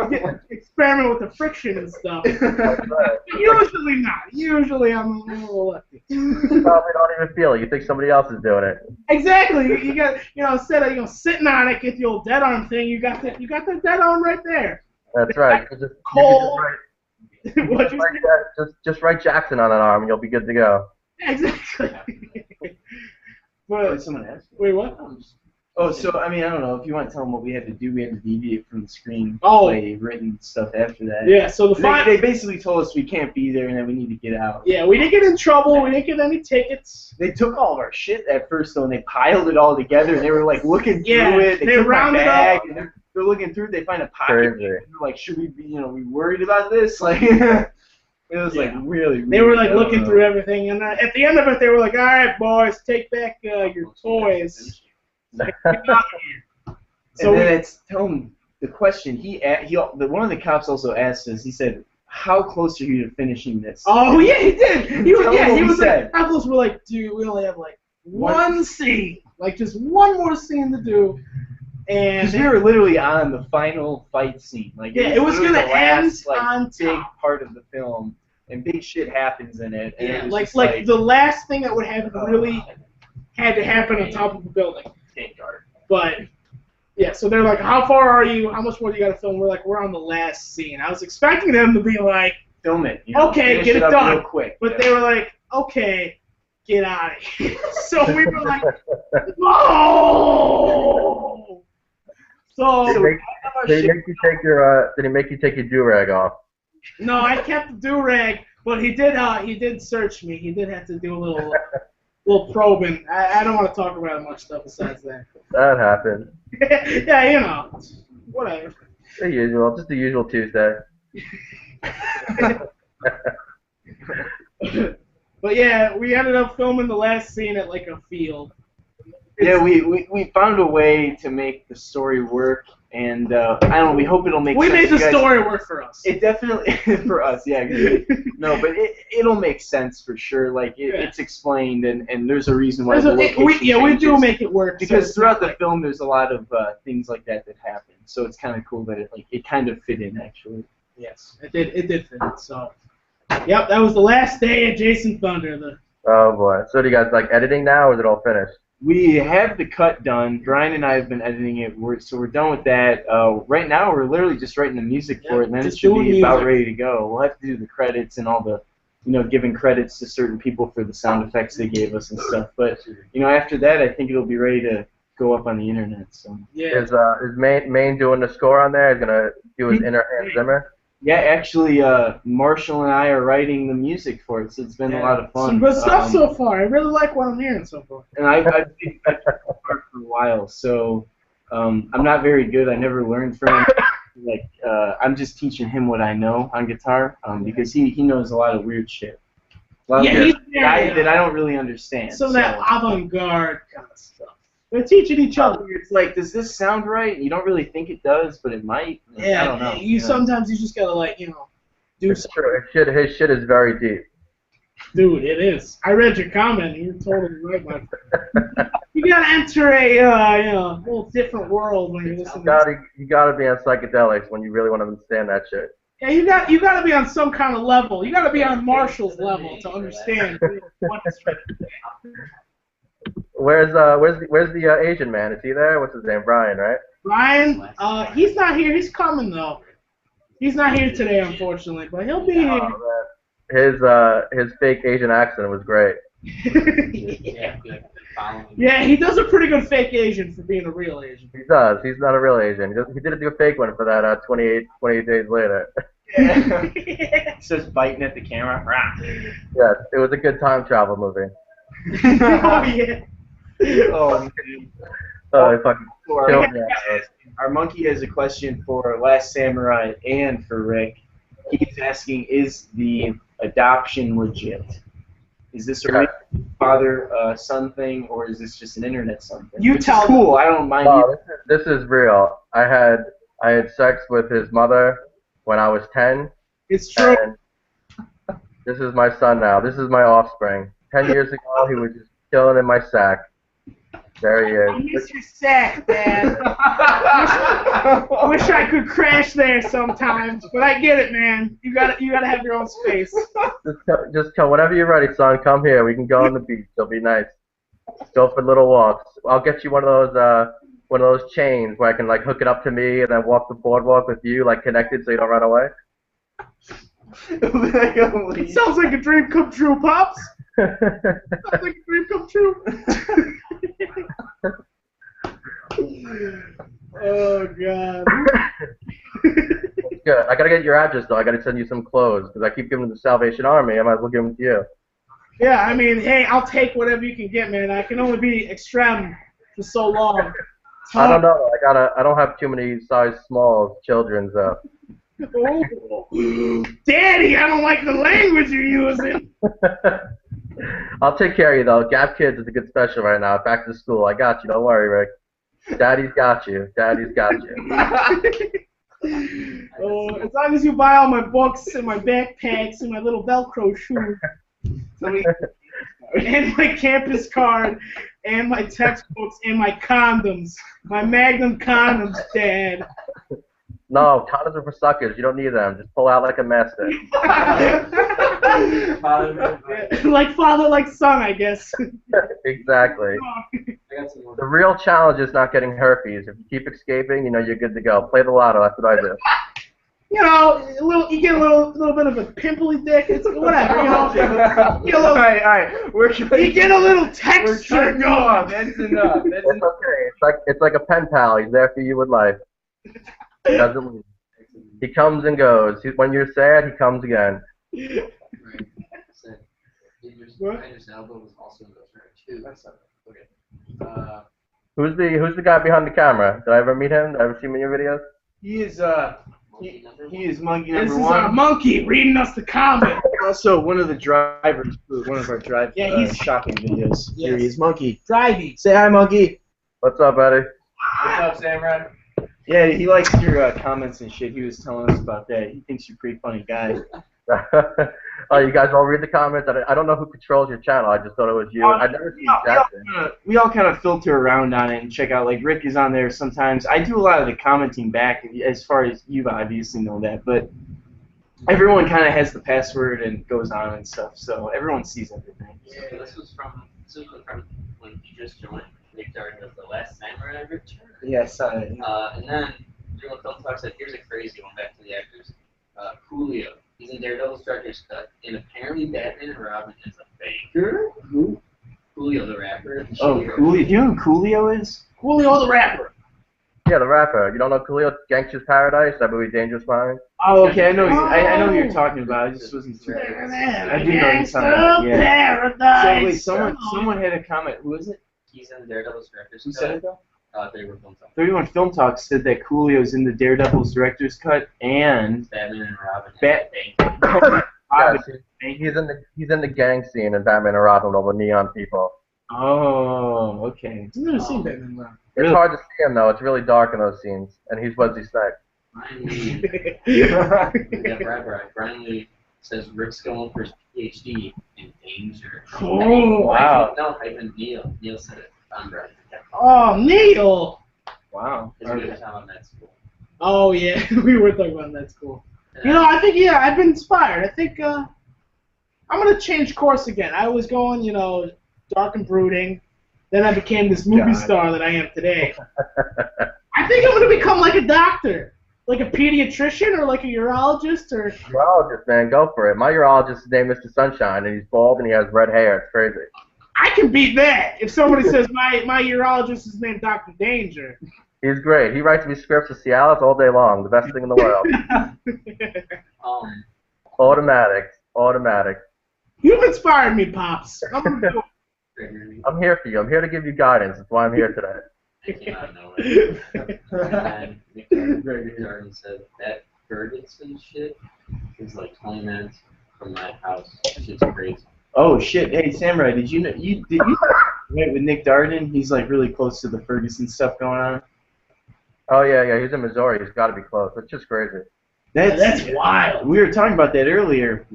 Speaker 1: experiment with the friction and stuff. Usually not. Usually I'm a little lefty.
Speaker 4: You probably don't even feel it. You think somebody else is doing it.
Speaker 1: Exactly. You got, you know, instead of sitting on it, get the old dead arm thing. You got the dead arm right there.
Speaker 4: That's right.
Speaker 1: Cold.
Speaker 4: Just write Jackson on an arm, and you'll be good to go.
Speaker 1: Exactly.
Speaker 3: But someone asked.
Speaker 1: Wait, what?
Speaker 3: Oh, so I mean, I don't know if you want to tell them what we had to do. We had to deviate from the screen.
Speaker 1: Oh.
Speaker 3: Play written stuff after that.
Speaker 1: Yeah. So
Speaker 3: they basically told us we can't be there and that we need to get out.
Speaker 1: Yeah, we didn't get in trouble. We didn't get any tickets.
Speaker 3: They took all of our shit at first though, and they piled it all together, and they were like looking through it.
Speaker 1: They
Speaker 3: took
Speaker 1: rounded
Speaker 3: my bag,
Speaker 1: up.
Speaker 3: and they're looking through it. They find a pocket.
Speaker 4: Crazy.
Speaker 3: And they're like, should we be, we worried about this? Like, it was like really.
Speaker 1: They were like looking through everything, and at the end of it, they were like, "All right, boys, take back your toys." Like, get out of here. So
Speaker 3: and then it's tell him the question one of the cops also asked us. He said, "How close are you to finishing this?"
Speaker 1: Oh yeah, he did. He was
Speaker 3: said.
Speaker 1: like, "How close?" We're like, "Dude, we only have like one scene, like just one more scene to do." And
Speaker 3: we were literally on the final fight scene. Like
Speaker 1: it was gonna end
Speaker 3: like,
Speaker 1: on
Speaker 3: big
Speaker 1: top.
Speaker 3: part of the film, and big shit happens in it. And
Speaker 1: Yeah,
Speaker 3: it was
Speaker 1: like the last thing that would happen really had to happen on top of a building. But yeah, so they're like, "How far are you? How much more do you got to film?" We're like, "We're on the last scene." I was expecting them to be like,
Speaker 3: film it.
Speaker 1: Okay,
Speaker 3: finish
Speaker 1: get it
Speaker 3: up
Speaker 1: done.
Speaker 3: real quick.
Speaker 1: But they were like, "Okay, get out of here." So we were like, "No!" So
Speaker 4: Did he make you take your do-rag off?
Speaker 1: no, I kept the do-rag, but he did search me. He did have to do a little probing. I don't want to talk about much stuff besides that.
Speaker 4: That happened.
Speaker 1: Yeah, whatever.
Speaker 4: The usual, just the usual Tuesday.
Speaker 1: But yeah, we ended up filming the last scene at like a field.
Speaker 3: Yeah, we found a way to make the story work, and I don't know. We hope it'll make.
Speaker 1: We
Speaker 3: sense.
Speaker 1: made the story work for us.
Speaker 3: It definitely for us, yeah. No, but it'll make sense for sure. Like it's explained, and there's a reason why.
Speaker 1: We do make it work
Speaker 3: because throughout the film, there's a lot of things like that happen. So it's kind of cool that it kind of fit in actually.
Speaker 1: Yes, it did fit in. So, yep, that was the last day at Jason Thunder.
Speaker 4: Oh boy. So do you guys like editing now, or is it all finished?
Speaker 3: We have the cut done. Brian and I have been editing it. So we're done with that. Right now, we're literally just writing the music for it, and then it should be about ready to go. We'll have to do the credits and all the, giving credits to certain people for the sound effects they gave us and stuff. But after that, I think it'll be ready to go up on the internet. So
Speaker 1: yeah.
Speaker 4: Is Maine doing the score on there? Is gonna do his inner Hans Zimmer?
Speaker 3: Yeah, actually, Marshall and I are writing the music for it, so it's been a lot of fun.
Speaker 1: Some good stuff so far. I really like what I'm hearing so far.
Speaker 3: And I've been for a while, so I'm not very good. I never learned from him. I'm just teaching him what I know on guitar, because he knows a lot of weird shit. A lot of that I don't really understand.
Speaker 1: Some of that avant-garde kind of stuff. They're teaching each other.
Speaker 3: It's like, does this sound right? You don't really think it does, but it might.
Speaker 1: Yeah,
Speaker 3: I don't know.
Speaker 1: Sometimes you just gotta do
Speaker 4: It's
Speaker 1: something.
Speaker 4: true. His shit is very deep.
Speaker 1: Dude, it is. I read your comment. You're totally right, my friend. You gotta enter a whole different world when you're listening.
Speaker 4: You gotta be on psychedelics when you really want to understand that shit.
Speaker 1: Yeah, you gotta be on some kind of level. You gotta be on Marshall's level to understand what it's trying to say.
Speaker 4: Where's the Asian man? Is he there? What's his name? Brian, right?
Speaker 1: Brian, he's not here. He's coming though. He's not here today, unfortunately, but he'll be here.
Speaker 4: His fake Asian accent was great.
Speaker 1: Yeah, he does a pretty good fake Asian for being a real Asian.
Speaker 4: He does. He's not a real Asian. He did a fake one for that 28 days later.
Speaker 3: Yeah. He starts biting at the camera.
Speaker 4: Yes, it was a good time travel movie.
Speaker 1: Oh yeah.
Speaker 3: Oh,
Speaker 4: it fucking killed me.
Speaker 3: Our monkey has a question for Last Samurai and for Rick. He's asking, is the adoption legit? Is this a real father-son thing, or is this just an internet something?
Speaker 1: You tell
Speaker 3: them. Cool. I don't mind.
Speaker 4: This is real. I had sex with his mother when I was 10.
Speaker 1: It's true.
Speaker 4: This is my son now. This is my offspring. 10 years ago, he was just chilling in my sack. There he
Speaker 1: I
Speaker 4: is.
Speaker 1: miss your sack, Dad. Wish I could crash there sometimes, but I get it, man. You gotta have your own space.
Speaker 4: Just come whenever you're ready, son. Come here. We can go on the beach. It'll be nice. Go for little walks. I'll get you one of those chains where I can like hook it up to me and then walk the boardwalk with you, like connected, so you don't run away.
Speaker 1: It sounds like a dream come true, Pops. Sounds like a dream come true. Oh, God.
Speaker 4: Good. I gotta get your address though. I gotta send you some clothes because I keep giving them to the Salvation Army. I might as well give them to you.
Speaker 1: Yeah, I mean, hey, I'll take whatever you can get, man. I can only be extreme for so long.
Speaker 4: I don't know. I don't have too many size small children's.
Speaker 1: Oh, Daddy, I don't like the language you're using.
Speaker 4: I'll take care of you though. Gap Kids is a good special right now. Back to school. I got you. Don't worry, Rick. Daddy's got you. Daddy's got you.
Speaker 1: Oh, as long as you buy all my books and my backpacks and my little Velcro shoes. And my campus card and my textbooks and my condoms. My Magnum condoms, Dad.
Speaker 4: No, condoms are for suckers. You don't need them. Just pull out like a master.
Speaker 1: Like father, like son, I guess.
Speaker 4: Exactly. The real challenge is not getting herpes. If you keep escaping, you know you're good to go. Play the lotto. That's what I do.
Speaker 1: You know, you get a little bit of a pimply dick. It's whatever. You know, you get a little,
Speaker 3: All right.
Speaker 1: you get a little texture going.
Speaker 3: That's enough. That's
Speaker 4: It's okay. It's like a pen pal. He's there for you with life. He doesn't leave. He comes and goes. When you're sad, he comes again.
Speaker 2: Right. Idris Elba was also in Ghost Rider 2. That's okay.
Speaker 4: Who's the guy behind the camera? Did I ever meet him? Did I ever see him in your videos?
Speaker 3: He is he is monkey
Speaker 1: This
Speaker 3: number
Speaker 1: is our
Speaker 3: one.
Speaker 1: monkey reading us the comic.
Speaker 3: Also, one of the drivers, one of our
Speaker 1: he's
Speaker 3: shopping videos.
Speaker 1: Yes.
Speaker 3: Here he is, Monkey.
Speaker 1: Driving.
Speaker 3: Say hi, Monkey.
Speaker 4: What's up, buddy?
Speaker 2: What's up, Samurai?
Speaker 3: Yeah, he likes your comments and shit. He was telling us about that. He thinks you're a pretty funny guy.
Speaker 4: Oh, you guys all read the comments? I don't know who controls your channel. I just thought it was you. I've never seen Jackson.
Speaker 3: We all kind of filter around on it and check out. Like Rick is on there sometimes. I do a lot of the commenting back, as far as you obviously know that, but everyone kind of has the password and goes on and stuff, so everyone sees everything.
Speaker 2: Yeah, this was from when you just joined. Nick Darden was the last Samurai return.
Speaker 3: Yes,
Speaker 2: And then Real Film Talk said, here's a crazy one back to the actors. Coolio. He's in Daredevil's Director's Cut, and apparently Batman and Robin is a banker.
Speaker 3: Who?
Speaker 2: Coolio the rapper.
Speaker 3: Oh, Coolio. Do you know who Coolio is?
Speaker 1: Julio the rapper.
Speaker 4: Yeah, the rapper. You don't know Coolio? Gangster's Paradise? That movie, Dangerous Minds?
Speaker 3: Oh, okay. I know. I know who you're talking about. I just wasn't sure. I do know you're talking about. Yeah.
Speaker 1: Paradise.
Speaker 3: So wait, someone had a comment. Who is it?
Speaker 2: He's in Daredevil's Director's
Speaker 3: Who
Speaker 2: Cut.
Speaker 3: said it though?
Speaker 2: 31 Film Talk.
Speaker 3: 31 Film Talk said that Coolio's in the Daredevil's Director's Cut and
Speaker 2: Batman and Robin.
Speaker 3: Bat-
Speaker 4: Yes, he's in the gang scene in Batman and Robin with all the neon people.
Speaker 3: Oh, okay.
Speaker 1: I've never seen Batman Robin.
Speaker 4: It's hard to see him though. It's really dark in those scenes, and he's Wesley Snipes.
Speaker 2: Brian Lee. Yeah, right. Brian Lee says Rick's going for his PhD in danger.
Speaker 1: Oh,
Speaker 4: wow.
Speaker 2: No, even Neil. Neil said it. I'm right.
Speaker 1: Oh, Neil.
Speaker 3: Wow.
Speaker 2: Because we were talking about med school.
Speaker 1: Oh, yeah. We were talking about that school. You know, I think, yeah, I've been inspired. I think I'm going to change course again. I was going, you know, dark and brooding. Then I became this movie star that I am today. I think I'm going to become like a doctor. Like a pediatrician or like a urologist or...
Speaker 4: Urologist, man, go for it. My urologist is named Mr. Sunshine, and he's bald and he has red hair. It's crazy.
Speaker 1: I can beat that if somebody says my urologist is named Dr. Danger.
Speaker 4: He's great. He writes me scripts for Cialis all day long. The best thing in the world. Automatic.
Speaker 1: You've inspired me, Pops. I'm gonna do
Speaker 4: I'm here for you. I'm here to give you guidance. That's why I'm here today.
Speaker 2: I came out of nowhere. And Nick Darden said that Ferguson shit is like 20 minutes from my house. Shit's crazy.
Speaker 3: Oh shit! Hey Samurai, did you right with Nick Darden? He's like really close to the Ferguson stuff going on.
Speaker 4: Oh yeah. He's in Missouri. He's got to be close. It's just crazy.
Speaker 1: That's wild.
Speaker 3: We were talking about that earlier.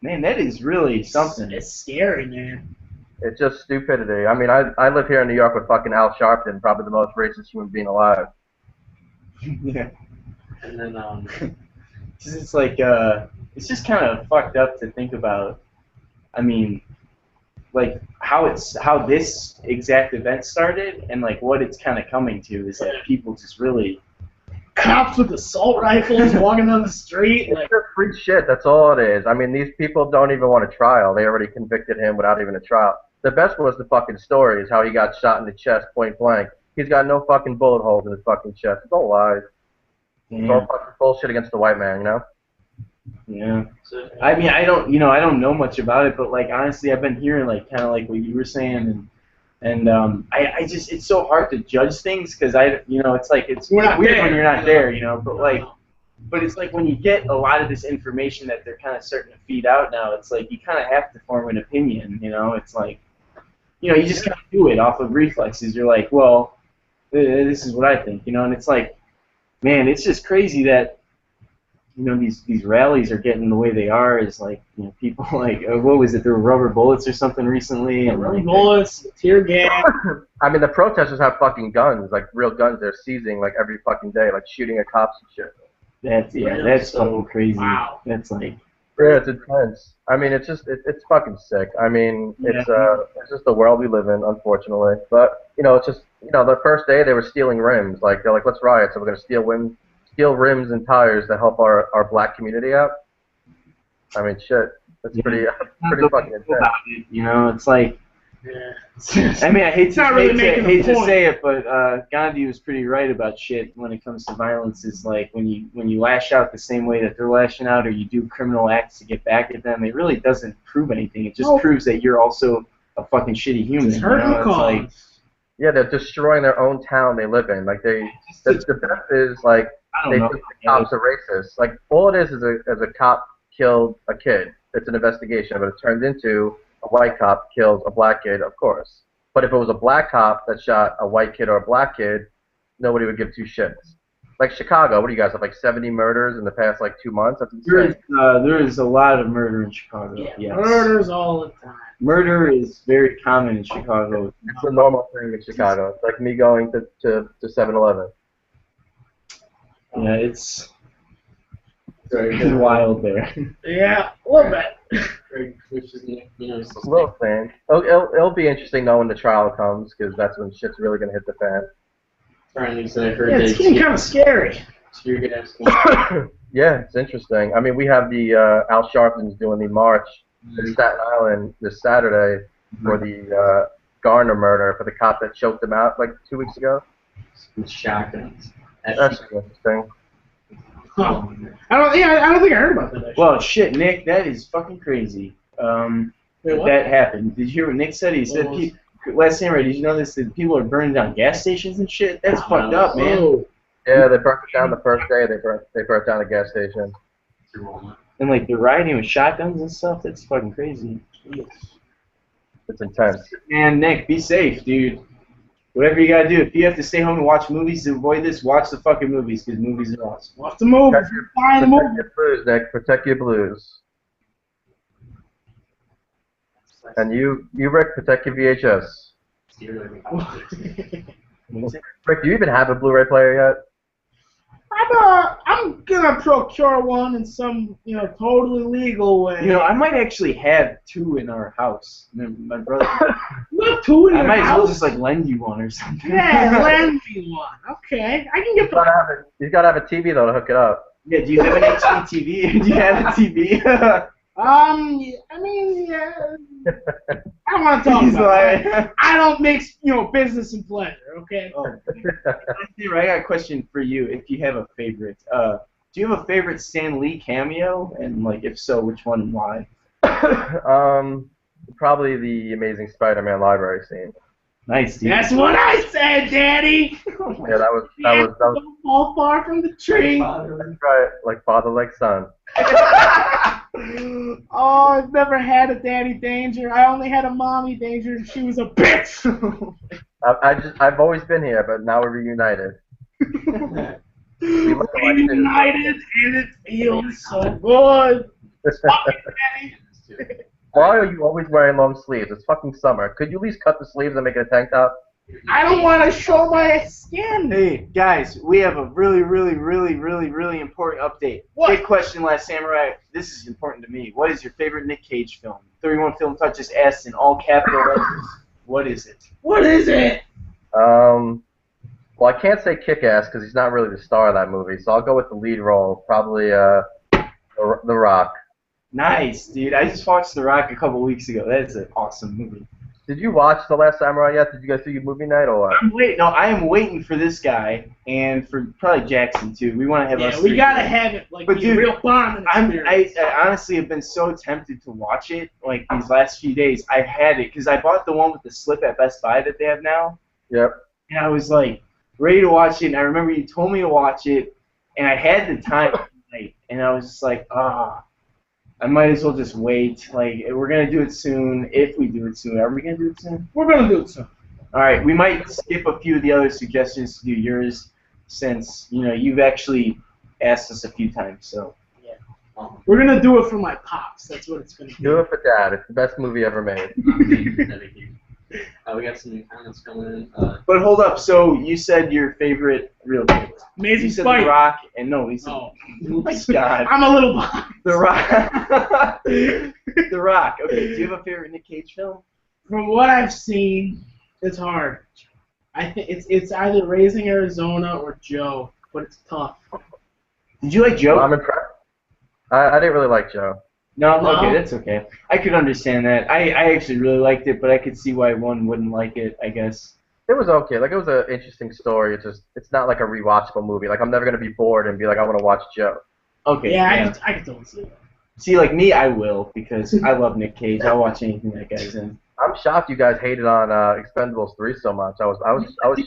Speaker 3: Man, that is really something.
Speaker 1: It's scary, man.
Speaker 4: It's just stupidity. I mean, I live here in New York with fucking Al Sharpton, probably the most racist human being alive.
Speaker 3: Yeah.
Speaker 2: And then
Speaker 3: It's like, it's just kind of fucked up to think about. I mean, like how this exact event started and like what it's kind of coming to is that people just really
Speaker 1: Cops with assault rifles walking down the street.
Speaker 4: It's
Speaker 1: Like,
Speaker 4: just free shit. That's all it is. I mean, these people don't even want a trial. They already convicted him without even a trial. The best was the fucking story, is how he got shot in the chest point blank. He's got no fucking bullet holes in his fucking chest. It's all lies. It's all fucking bullshit against the white man, you know?
Speaker 3: Yeah. I mean, I don't know much about it, but like honestly, I've been hearing like kind of like what you were saying, and I just it's so hard to judge things because it's like it's weird when you're not there, but it's like when you get a lot of this information that they're kind of starting to feed out now, it's like you kind of have to form an opinion, It's like, you just kind of do it off of reflexes. You're like, well, this is what I think, and it's like, man, it's just crazy that. These rallies are getting the way they are. Is like, people like, what was it? There were rubber bullets or something recently. And
Speaker 1: rubber bullets, tear gas.
Speaker 4: I mean, the protesters have fucking guns, like real guns. They're seizing like every fucking day, like shooting at cops and shit.
Speaker 3: That's fucking crazy.
Speaker 1: Wow.
Speaker 3: That's like.
Speaker 4: Yeah, it's intense. I mean, it's just it's fucking sick. I mean, it's just the world we live in, unfortunately. But it's just the first day they were stealing rims. Like they're like, let's riot, so we're gonna steal rims and tires to help our black community out. I mean, shit. That's pretty fucking intense.
Speaker 3: It's like.
Speaker 1: Yeah.
Speaker 3: I mean, I hate to
Speaker 1: point.
Speaker 3: say it, but Gandhi was pretty right about shit when it comes to violence. Is like when you lash out the same way that they're lashing out, or you do criminal acts to get back at them. It really doesn't prove anything. It just proves that you're also a fucking shitty human.
Speaker 1: It's like,
Speaker 4: yeah, they're destroying their own town they live in. Like the best is like. They think the cops are racist. Like, all it is a cop killed a kid. It's an investigation, but it turns into a white cop kills a black kid, of course. But if it was a black cop that shot a white kid or a black kid, nobody would give two shits. Like Chicago, what do you guys have, like 70 murders in the past, like 2 months? That's insane.
Speaker 3: There is a lot of murder in Chicago.
Speaker 1: Yeah,
Speaker 3: yes.
Speaker 1: murders all the time.
Speaker 3: Murder is very common in Chicago.
Speaker 4: It's a normal thing in Chicago. It's like me going to 7-Eleven.
Speaker 3: Yeah, it's wild there.
Speaker 1: Yeah, a little bit.
Speaker 4: A little thing. It'll be interesting though when the trial comes, because that's when shit's really gonna hit the fan.
Speaker 1: It's getting kind of scary.
Speaker 4: Yeah, it's interesting. I mean, we have the Al Sharpton's doing the march in Staten Island this Saturday for the Garner murder, for the cop that choked him out like 2 weeks ago.
Speaker 2: With shotguns.
Speaker 4: That's interesting.
Speaker 1: Huh. I don't think I heard about that. Actually.
Speaker 3: Well, shit, Nick, that is fucking crazy.
Speaker 1: Wait, what?
Speaker 3: That happened. Did you hear what Nick said? He said, last Samurai, did you know this? That people are burning down gas stations and shit? That's fucked up, man.
Speaker 1: Oh.
Speaker 4: Yeah, they burnt it down the first day. They burnt down a gas station.
Speaker 3: And like they're riding with shotguns and stuff. That's fucking crazy.
Speaker 4: It's intense.
Speaker 3: Man, Nick, be safe, dude. Whatever you gotta do. If you have to stay home and watch movies to avoid this, watch the fucking movies, because movies are awesome.
Speaker 1: Watch the movies.
Speaker 4: Protect your blues, Nick. Protect your blues. And you, Rick, protect your VHS. Rick, do you even have a Blu-ray player yet?
Speaker 1: I'm gonna procure one in some, totally legal way.
Speaker 3: I might actually have two in our house. My brother.
Speaker 1: Not two in
Speaker 3: I
Speaker 1: your
Speaker 3: might as well
Speaker 1: house?
Speaker 3: just like lend you one or something.
Speaker 1: Yeah, lend me one. Okay, I can get the.
Speaker 4: He's gotta have a TV though to hook it up.
Speaker 3: Yeah, do you have an HD TV? Do you have a TV?
Speaker 1: I mean, yeah. I don't want to talk about it. I don't mix, business and pleasure, okay?
Speaker 3: Oh, I got a question for you. If you have a favorite, do you have a favorite Stan Lee cameo? And like, if so, which one and why?
Speaker 4: Probably the Amazing Spider-Man library scene.
Speaker 3: Nice, dude.
Speaker 1: That's what I said, Daddy.
Speaker 4: Yeah, that was.
Speaker 1: Don't fall far from the tree.
Speaker 4: That's right, like father, like son.
Speaker 1: Oh, I've never had a daddy danger. I only had a mommy danger, and she was a bitch.
Speaker 4: I've always been here, but now we're reunited.
Speaker 1: We're reunited, and it feels so good. Fuck it, Daddy.
Speaker 2: too.
Speaker 4: Why are you always wearing long sleeves? It's fucking summer. Could you at least cut the sleeves and make it a tank top?
Speaker 1: I don't want to show my skin.
Speaker 3: Hey, guys, we have a really important update.
Speaker 1: What?
Speaker 3: Big question, Last Samurai. This is important to me. What is your favorite Nick Cage film? 31 Film Touch just asked in all capital letters. What is it?
Speaker 1: What is it?
Speaker 4: Well, I can't say Kick-Ass because he's not really the star of that movie, so I'll go with the lead role, probably The Rock.
Speaker 3: Nice, dude. I just watched The Rock a couple weeks ago. That is an awesome movie.
Speaker 4: Did you watch The Last Samurai yet? Did you guys do your movie night or what?
Speaker 3: I am waiting for this guy and for probably Jackson too. We want to have us.
Speaker 1: Yeah, we gotta have it like
Speaker 3: But
Speaker 1: a
Speaker 3: dude,
Speaker 1: real bonding experience.
Speaker 3: I honestly have been so tempted to watch it like these last few days. I've had it because I bought the one with the slip at Best Buy that they have now.
Speaker 4: Yep.
Speaker 3: And I was like ready to watch it. And I remember you told me to watch it, and I had the time tonight, and I was just like, I might as well just wait. Like, we're going to do it soon, if we do it soon. Are we going to do it soon?
Speaker 1: We're gonna do it soon.
Speaker 3: All right, we might skip a few of the other suggestions to do yours since, you've actually asked us a few times, so.
Speaker 1: Yeah. We're gonna do it for my pops. That's what it's gonna be.
Speaker 4: Do it for Dad. It's the best movie ever made.
Speaker 2: We got some new comments coming in.
Speaker 3: But hold up, so you said your favorite real quick.
Speaker 1: Amazing
Speaker 3: You said
Speaker 1: Spider.
Speaker 3: The Rock, and no, he said,
Speaker 1: Oh.
Speaker 3: oh my God.
Speaker 1: I'm a little behind.
Speaker 3: The Rock. The Rock. Okay, do you have a favorite Nick Cage film?
Speaker 1: From what I've seen, it's hard. I think it's either Raising Arizona or Joe, but it's tough.
Speaker 3: Did you like Joe?
Speaker 4: I'm impressed. I didn't really like Joe.
Speaker 3: No,
Speaker 1: No.
Speaker 3: okay, that's okay. I could understand that. I actually really liked it, but I could see why one wouldn't like it, I guess.
Speaker 4: It was okay. Like, it was an interesting story. It's not like a rewatchable movie. Like, I'm never gonna be bored and be like, I want to watch Joe.
Speaker 3: Okay.
Speaker 1: Yeah, I can totally see that.
Speaker 3: See, like me, I will, because I love Nick Cage. I'll watch anything that guy's in.
Speaker 4: I'm shocked you guys hated on Expendables 3 so much. I was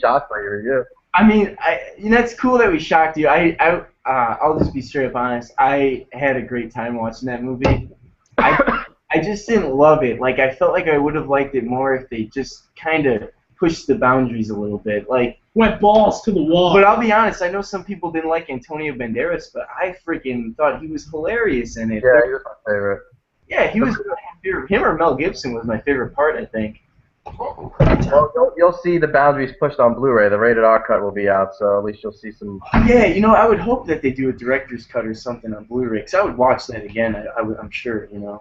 Speaker 4: shocked by your review.
Speaker 3: I mean, it's cool that we shocked you. I'll just be straight up honest. I had a great time watching that movie. I just didn't love it. Like, I felt like I would have liked it more if they just kind of pushed the boundaries a little bit. Like,
Speaker 1: Went balls to the wall.
Speaker 3: but I'll be honest. I know some people didn't like Antonio Banderas, but I freaking thought he was hilarious in it.
Speaker 4: Yeah, he was my favorite.
Speaker 3: Yeah, he was my favorite. Him or Mel Gibson was my favorite part, I think.
Speaker 4: Well, you'll see the boundaries pushed on Blu-ray. The rated R cut will be out, so at least you'll see some.
Speaker 3: Yeah, I would hope that they do a director's cut or something on Blu-ray, because I would watch that again. I'm sure,
Speaker 4: Yeah,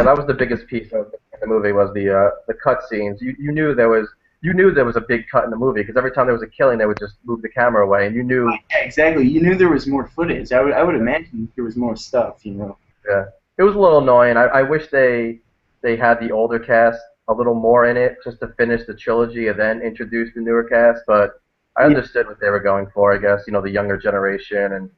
Speaker 4: that was the biggest piece of the movie was the cut scenes. You knew there was a big cut in the movie because every time there was a killing, they would just move the camera away, and you knew.
Speaker 3: Yeah, exactly. You knew there was more footage. I would imagine there was more stuff,
Speaker 4: Yeah, it was a little annoying. I wish they had the older cast a little more in it just to finish the trilogy and then introduce the newer cast. But I understood what they were going for. I guess the younger generation and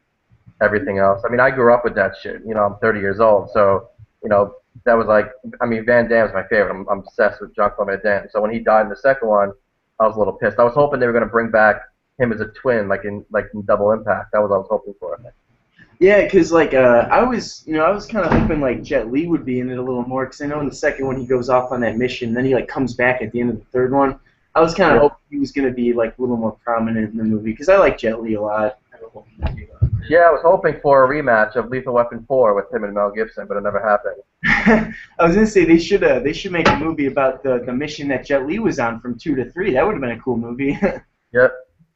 Speaker 4: everything else. I mean, I grew up with that shit. I'm 30 years old, so that was like. I mean, Van Damme's my favorite. I'm obsessed with Jean-Claude Van Damme. So when he died in the second one, I was a little pissed. I was hoping they were going to bring back him as a twin, like in Double Impact. That was what I was hoping for.
Speaker 3: Yeah, because I was kind of hoping like Jet Li would be in it a little more, because I know in the second one he goes off on that mission, then he comes back at the end of the third one. I was kind of hoping he was going to be a little more prominent in the movie, because I like Jet Li a lot.
Speaker 4: Yeah, I was hoping for a rematch of Lethal Weapon 4 with him and Mel Gibson, but it never happened.
Speaker 3: I was gonna say they should make a movie about the mission that Jet Li was on from 2 to 3. That would have been a cool movie.
Speaker 4: Yep.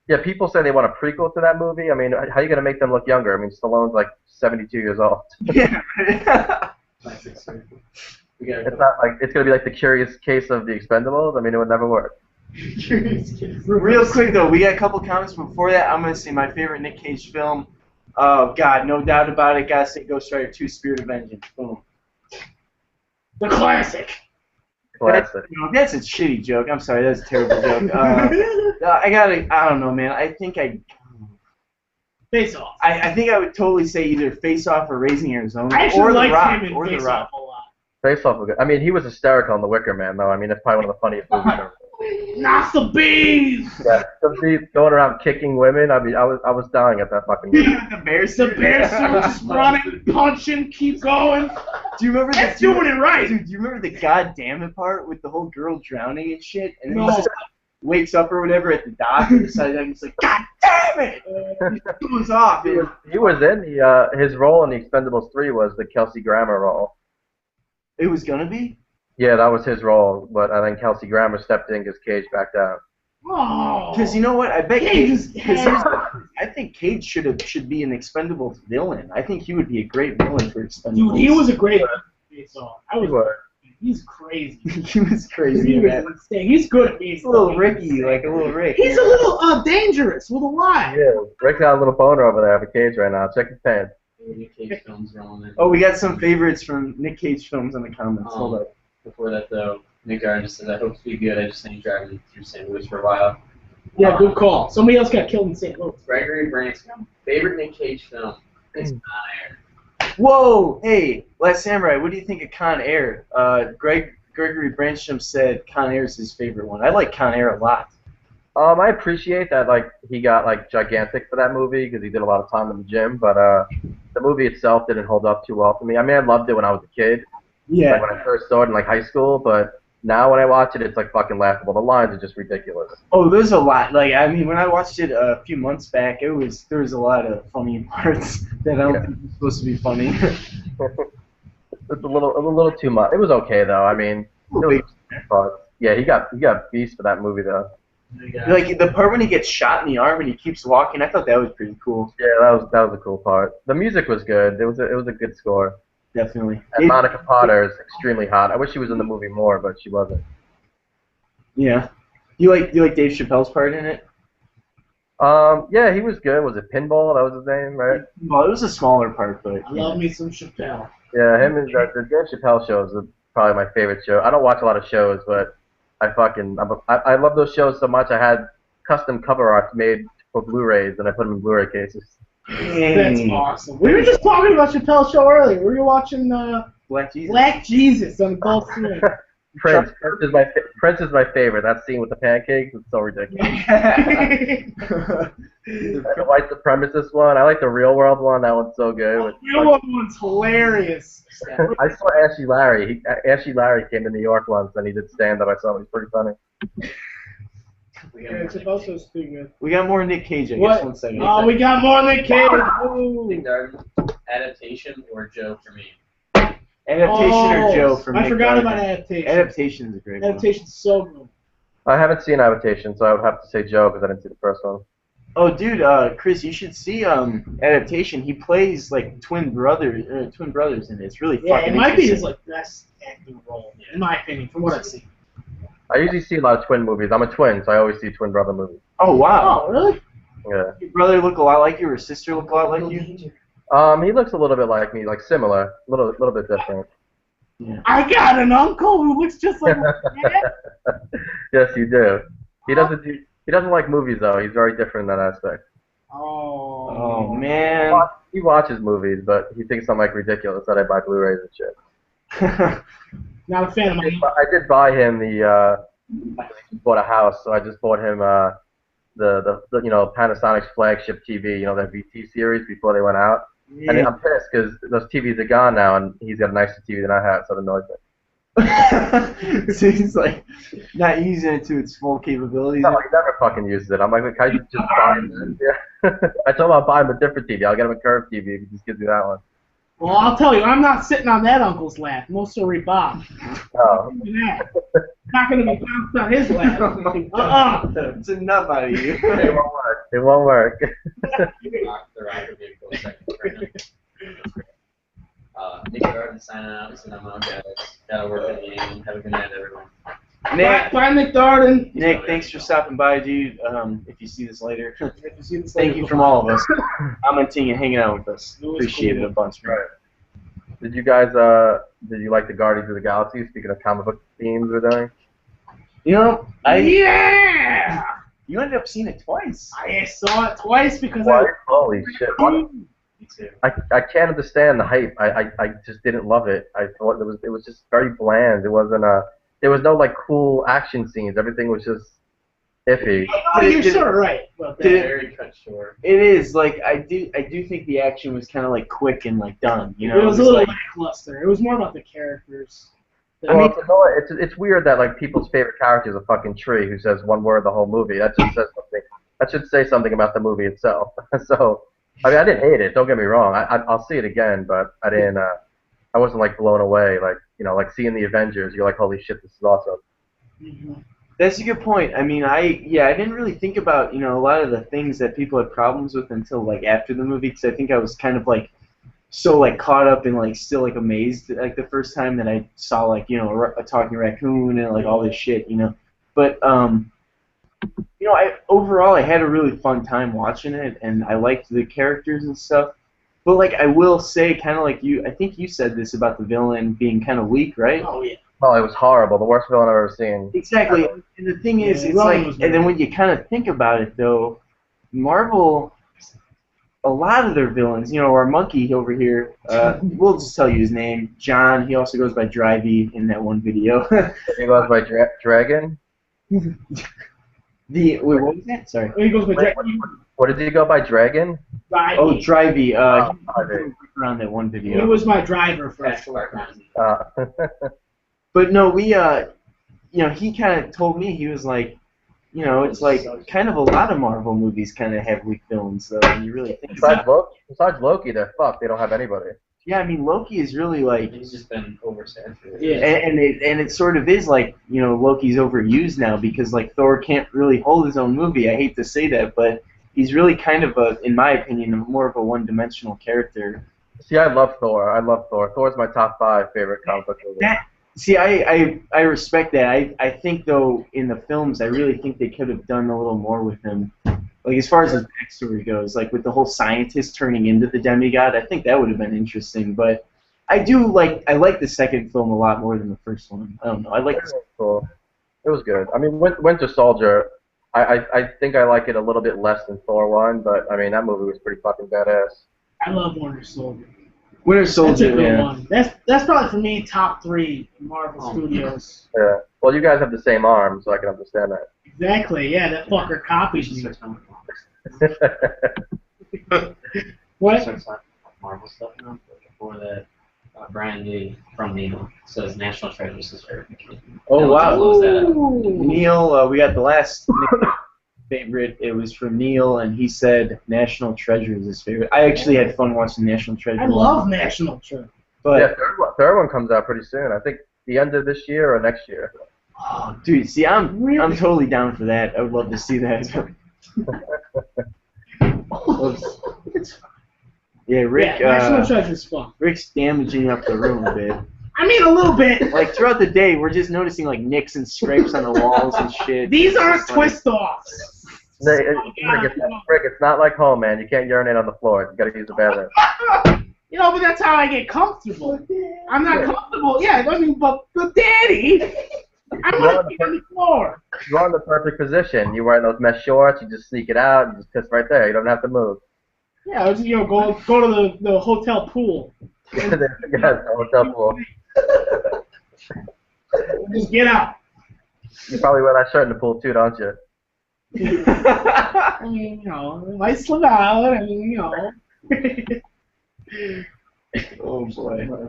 Speaker 4: Yeah, people say they want a prequel to that movie. I mean, how are you going to make them look younger? I mean, Stallone's 72 years old.
Speaker 3: Yeah.
Speaker 4: It's not it's going to be like the Curious Case of the Expendables. I mean, it would never work.
Speaker 3: Real quick though, we got a couple comments before that. I'm gonna say my favorite Nick Cage film. Oh God, no doubt about it. Gotta say Ghost Rider 2: Spirit of Vengeance. Boom.
Speaker 1: The classic.
Speaker 4: Classic.
Speaker 3: That's a shitty joke. I'm sorry, that's a terrible joke. I don't know, man. I think
Speaker 1: Face Off.
Speaker 3: I think I would totally say either Face Off or Raising Arizona.
Speaker 1: I actually
Speaker 3: or
Speaker 1: liked
Speaker 3: The Rock,
Speaker 1: him in
Speaker 3: or
Speaker 1: Face
Speaker 3: The Rock.
Speaker 1: Off a lot.
Speaker 4: Face Off was good. I mean, he was hysterical in The Wicker Man, though. I mean, that's probably one of the funniest movies ever.
Speaker 1: Not the bees.
Speaker 4: Yeah, going around kicking women. I mean, I was dying at that fucking movie.
Speaker 3: The bear
Speaker 1: The
Speaker 3: suit.
Speaker 1: bear suit just running, punching, keep going.
Speaker 3: Do you remember
Speaker 1: That's doing it right.
Speaker 3: Dude, do you remember the goddamn it part with the whole girl drowning and shit? And then
Speaker 1: No.
Speaker 3: wakes up or whatever at the dock and decides that he's like, God damn it! He goes off.
Speaker 4: He was in the his role in the Expendables 3 was the Kelsey Grammer role.
Speaker 3: It was gonna be?
Speaker 4: Yeah, that was his role, but I think Kelsey Grammer stepped in because Cage backed out.
Speaker 1: Oh.
Speaker 3: Because you know what? I bet
Speaker 1: Cage
Speaker 3: Cage. I think Cage should be an Expendables villain. I think he would be a great villain for Expendables.
Speaker 1: Dude, he was a great
Speaker 4: So,
Speaker 1: He's crazy.
Speaker 3: He was crazy.
Speaker 1: He was insane. He's good at being
Speaker 3: He's a little Ricky, like a little Rick.
Speaker 1: He's a little dangerous with a lie.
Speaker 4: yeah, Rick's got a little boner over there for Cage right now. Check his pants.
Speaker 2: Nick Cage films are on there.
Speaker 3: Oh, we got some favorites from Nick Cage films in the comments. Hold up.
Speaker 2: Before that, though, Nick Darden just says, I hope to be good. I just think driving through St. Louis for a while.
Speaker 1: Yeah, good call. Somebody else got killed in St. Louis.
Speaker 2: Gregory Branson, favorite Nick Cage film? It's Con Air.
Speaker 3: Whoa! Hey, Last Samurai, what do you think of Con Air? Gregory Branstrom said Con Air is his favorite one. I like Con Air a lot.
Speaker 4: I appreciate that like he got like gigantic for that movie because he did a lot of time in the gym, but the movie itself didn't hold up too well for me. I mean, I loved it when I was a kid,
Speaker 3: Yeah.
Speaker 4: like when I first saw it in like high school, but now when I watch it, it's like fucking laughable. The lines are just ridiculous.
Speaker 3: Oh, there's a lot. Like, I mean, when I watched it a few months back, there was a lot of funny parts that I don't think were supposed to be funny.
Speaker 4: It's a little too much. It was okay though. I mean, it was, yeah, he got beast for that movie though.
Speaker 3: Like the part when he gets shot in the arm and he keeps walking, I thought that was pretty cool.
Speaker 4: Yeah, that was a cool part. The music was good. It was a good score.
Speaker 3: Definitely.
Speaker 4: And Monica Potter is extremely hot. I wish she was in the movie more, but she wasn't.
Speaker 3: Yeah. You like Dave Chappelle's part in it?
Speaker 4: Yeah, he was good. Was it Pinball? That was his name, right?
Speaker 3: Well, it was a smaller part, but
Speaker 1: I love me some Chappelle.
Speaker 4: Yeah, him and the Dave Chappelle show is probably my favorite show. I don't watch a lot of shows, but I love those shows so much. I had custom cover art made for Blu-rays, and I put them in Blu-ray cases.
Speaker 1: That's awesome. We were just talking about Chappelle's show earlier. We were watching
Speaker 3: Black Jesus.
Speaker 1: Black Jesus on Adult Swim.
Speaker 4: Prince is my favorite. That scene with the pancakes is so ridiculous. The white supremacist one. I like the real world one. That one's so good.
Speaker 1: The real one's hilarious.
Speaker 4: I saw Ashley Larry. Ashley Larry came to New York once and he did stand up. I saw him. He's pretty funny.
Speaker 1: Yeah, Chappelle show's pretty good.
Speaker 3: We got more Nick Cage, I
Speaker 1: What?
Speaker 3: guess, 1 second.
Speaker 1: Oh, we got more Nick Cage.
Speaker 2: Nick Darden, adaptation or Joe for me?
Speaker 3: Adaptation or Joe from
Speaker 1: I
Speaker 3: Nick
Speaker 1: forgot
Speaker 3: Darden.
Speaker 1: about adaptation.
Speaker 3: Adaptation is a great one.
Speaker 1: Adaptation's so good.
Speaker 4: I haven't seen Adaptation, so I would have to say Joe because I didn't see the first one.
Speaker 3: Oh, dude, Chris, you should see Adaptation. He plays like twin brothers in it. It's really
Speaker 1: Yeah,
Speaker 3: fucking
Speaker 1: it might be his
Speaker 3: interesting.
Speaker 1: best acting role, in my opinion, from what I've seen.
Speaker 4: I usually see a lot of twin movies. I'm a twin, so I always see twin brother movies.
Speaker 3: Oh, wow.
Speaker 1: Oh, really?
Speaker 4: Yeah.
Speaker 3: Your brother look a lot like you, or sister look a lot like you?
Speaker 4: He looks a little bit like me, like similar, a little bit different.
Speaker 3: Yeah.
Speaker 1: I got an uncle who looks just like my dad.
Speaker 4: Yes, you do. He doesn't like movies though. He's very different in that aspect.
Speaker 3: Oh, man.
Speaker 4: He watches movies, but he thinks I'm like ridiculous that I buy Blu-rays and shit.
Speaker 1: Not a fan of my.
Speaker 4: I did buy him he bought a house, so I just bought him the Panasonic's flagship TV, that VT series before they went out.
Speaker 3: Yeah.
Speaker 4: And I'm pissed because those TVs are gone now, and he's got a nicer TV than I have, so it annoys me.
Speaker 3: So he's like not using it to its full capabilities.
Speaker 4: No, he never fucking uses it. I'm like, can you just buy him? Yeah. I told him I'll buy him a different TV. I'll get him a curved TV if he just gives me that one.
Speaker 1: Well, I'll tell you, I'm not sitting on that uncle's lap. No sorry, Bob.
Speaker 4: Oh.
Speaker 1: Not going to be bounced on his lap.
Speaker 3: Oh my God. It's enough out of you.
Speaker 4: It won't work. It won't work.
Speaker 2: Nick Darden signing out. So I'm out, guys. Gotta work in the game. Have a good night, everyone.
Speaker 3: Nick,
Speaker 1: Bye, Nick Darden.
Speaker 3: Nick, thanks for stopping by, dude. If you see this later,
Speaker 1: If you see this
Speaker 3: thank
Speaker 1: later,
Speaker 3: you from all of us, commenting and hanging out with us.
Speaker 1: It was
Speaker 3: Appreciate
Speaker 1: cool.
Speaker 3: it a bunch, man.
Speaker 4: Did you guys, did you like the Guardians of the Galaxy? Speaking of comic book themes we're doing.
Speaker 3: You know,
Speaker 1: Yeah!
Speaker 3: you ended up seeing it twice.
Speaker 1: I saw it twice because
Speaker 4: What? Holy shit.
Speaker 2: Me too.
Speaker 4: I can't understand the hype. I just didn't love it. I thought it was just very bland. It wasn't there was no like cool action scenes. Everything was just iffy.
Speaker 1: Oh, you're sort of right about that.
Speaker 2: Very cut short.
Speaker 3: It is like I do think the action was kind of like quick and like done. You know,
Speaker 1: It was a little
Speaker 3: like,
Speaker 1: lackluster. It was more about the characters. I mean,
Speaker 4: it's weird that like people's favorite character is a fucking tree who says one word the whole movie. That just says something. That should say something about the movie itself. So, I mean, I didn't hate it. Don't get me wrong. I'll see it again, but I didn't. I wasn't like blown away. Like like seeing the Avengers. You're like, holy shit, this is awesome.
Speaker 1: mm-hmm.
Speaker 3: That's a good point. I mean, I didn't really think about a lot of the things that people had problems with until like after the movie, because I think I was kind of like so like caught up and like still like amazed like the first time that I saw like a talking raccoon and like all this shit, But I overall I had a really fun time watching it, and I liked the characters and stuff. But like I will say, kind of like you, I think you said this about the villain being kind of weak, right?
Speaker 1: Oh yeah.
Speaker 4: Oh, it was horrible. The worst villain I've ever seen.
Speaker 3: Exactly. And the thing is, it's like, and then when you kind of think about it, though, Marvel, a lot of their villains, our monkey over here, we'll just tell you his name, John. He also goes by Drivey in that one video.
Speaker 4: He goes by Dragon.
Speaker 3: Wait, what was that? Sorry.
Speaker 1: He goes by Dragon.
Speaker 4: What did he go by? Dragon?
Speaker 3: Oh, Drivey.
Speaker 4: Drivey.
Speaker 3: Around that one video.
Speaker 1: He was my driver for
Speaker 2: That's
Speaker 1: that.
Speaker 3: But no, we, he kind of told me, he was like, it's like kind of a lot of Marvel movies kind of have weak villains, though, when you really think about it.
Speaker 4: Besides Loki, they're fucked. They don't have anybody.
Speaker 3: Yeah, I mean, Loki is really like...
Speaker 2: He's just been oversaturated.
Speaker 1: Yeah.
Speaker 3: And it sort of is like, Loki's overused now because, like, Thor can't really hold his own movie. I hate to say that, but he's really kind of in my opinion, more of a one-dimensional character.
Speaker 4: See, I love Thor. Thor's my top 5 favorite comic book movie.
Speaker 3: See, I respect that. I think, though, in the films, I really think they could have done a little more with him. Like, as far as his backstory goes, like, with the whole scientist turning into the demigod, I think that would have been interesting. But I like the second film a lot more than the first one. I don't know.
Speaker 4: It was cool. It was good. I mean, Winter Soldier, I think I like it a little bit less than Thor 1, but, I mean, that movie was pretty fucking badass.
Speaker 1: I love Winter Soldier.
Speaker 3: Winter Soldier,
Speaker 1: that's a good one. That's probably for me top 3 Marvel Studios.
Speaker 4: Yeah. Well, you guys have the same arm, so I can understand that.
Speaker 1: Exactly. Yeah, that fucker copies me. What?
Speaker 2: Marvel stuff now. Before that, Brian Lee from Neil says National Treasure is his favorite.
Speaker 3: Oh wow!
Speaker 1: Ooh.
Speaker 3: Neil, we got the last favorite. It was from Neil, and he said National Treasure is his favorite. I actually had fun watching National Treasure.
Speaker 1: I love National Treasure.
Speaker 3: But
Speaker 4: yeah, third one comes out pretty soon. I think the end of this year or next year.
Speaker 3: Oh, dude, see, I'm totally down for that. I would love to see that. Yeah, Rick.
Speaker 1: Yeah, National Treasure's fun.
Speaker 3: Rick's damaging up the room a bit.
Speaker 1: I mean, a little bit.
Speaker 3: Like throughout the day, we're just noticing like nicks and scrapes on the walls and shit.
Speaker 1: These aren't twist-offs.
Speaker 4: Rick, it's not like home, man. You can't urinate on the floor. You gotta use the bathroom.
Speaker 1: But that's how I get comfortable. I'm not comfortable. Yeah, I mean, but Daddy, I'm not on the floor.
Speaker 4: You're in the perfect position. You're wearing those mesh shorts. You just sneak it out. You just piss right there. You don't have to move.
Speaker 1: Yeah, I was, go to the hotel pool.
Speaker 4: Yes, the hotel pool.
Speaker 1: Just get out.
Speaker 4: You probably wear that shirt in the pool too, don't you?
Speaker 1: I mean, it might slip out. I mean,
Speaker 3: Oh boy.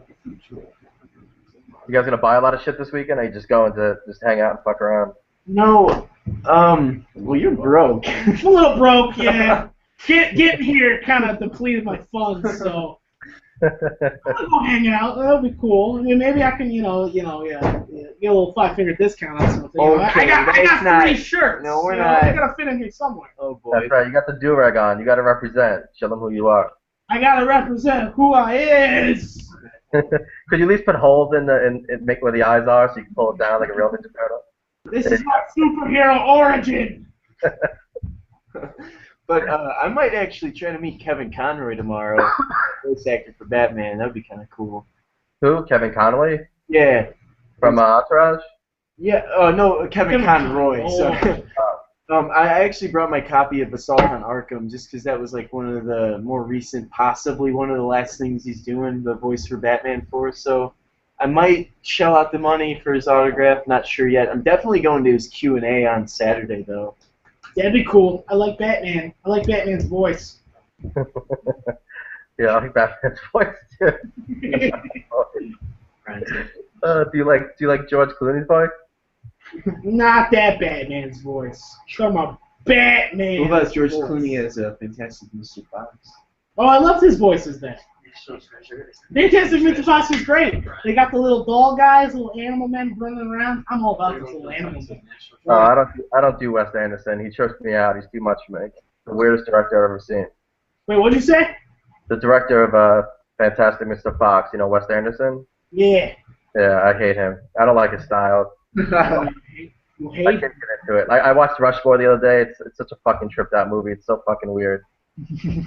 Speaker 4: You guys gonna buy a lot of shit this weekend, or are you just going to just hang out and fuck around?
Speaker 3: No. Well, you're broke.
Speaker 1: I'm a little broke, yeah. Getting here kind of depleted my funds, so I'll go hang out. That'll be cool. I mean, maybe I can, get a little 5-finger discount on something.
Speaker 3: Okay,
Speaker 1: I got 3 shirts.
Speaker 3: No, we're not.
Speaker 1: I gotta fit in here somewhere.
Speaker 3: Oh boy.
Speaker 4: That's right. You got the do-rag on. You gotta represent. Show them who you are.
Speaker 1: I gotta represent who I is.
Speaker 4: Could you at least put holes in make where the eyes are so you can pull it down like a real Ninja Turtle?
Speaker 1: This is my superhero origin.
Speaker 3: But I might actually try to meet Kevin Conroy tomorrow, voice actor for Batman. That would be kind of cool.
Speaker 4: Who? Kevin Connolly?
Speaker 3: Yeah.
Speaker 4: From Entourage?
Speaker 3: Yeah. No, Kevin Conroy. Sorry. I actually brought my copy of Assault on Arkham just because that was like one of the more recent, possibly one of the last things he's doing the voice for Batman for. So I might shell out the money for his autograph. Not sure yet. I'm definitely going to his Q&A on Saturday though.
Speaker 1: That'd be cool. I like Batman. I like Batman's voice.
Speaker 4: Yeah, I like Batman's voice too. Do you like George Clooney's voice?
Speaker 1: Not that Batman's voice. Come on, Batman.
Speaker 3: What about George Clooney as a Fantastic Mr. Fox?
Speaker 1: Oh, I loved his voices then. Fantastic Mr. Fox is great. They got the little doll guys, little animal men running around. I'm all about those little animal men.
Speaker 4: Oh, I don't do Wes Anderson. He trips me out. He's too much for me. The weirdest director I've ever seen.
Speaker 1: Wait, what'd you say?
Speaker 4: The director of Fantastic Mr. Fox. You know Wes Anderson?
Speaker 1: Yeah.
Speaker 4: Yeah, I hate him. I don't like his style.
Speaker 1: You
Speaker 4: I
Speaker 1: hate?
Speaker 4: can't get into it. I watched Rushmore the other day. It's such a fucking tripped out movie. It's so fucking weird.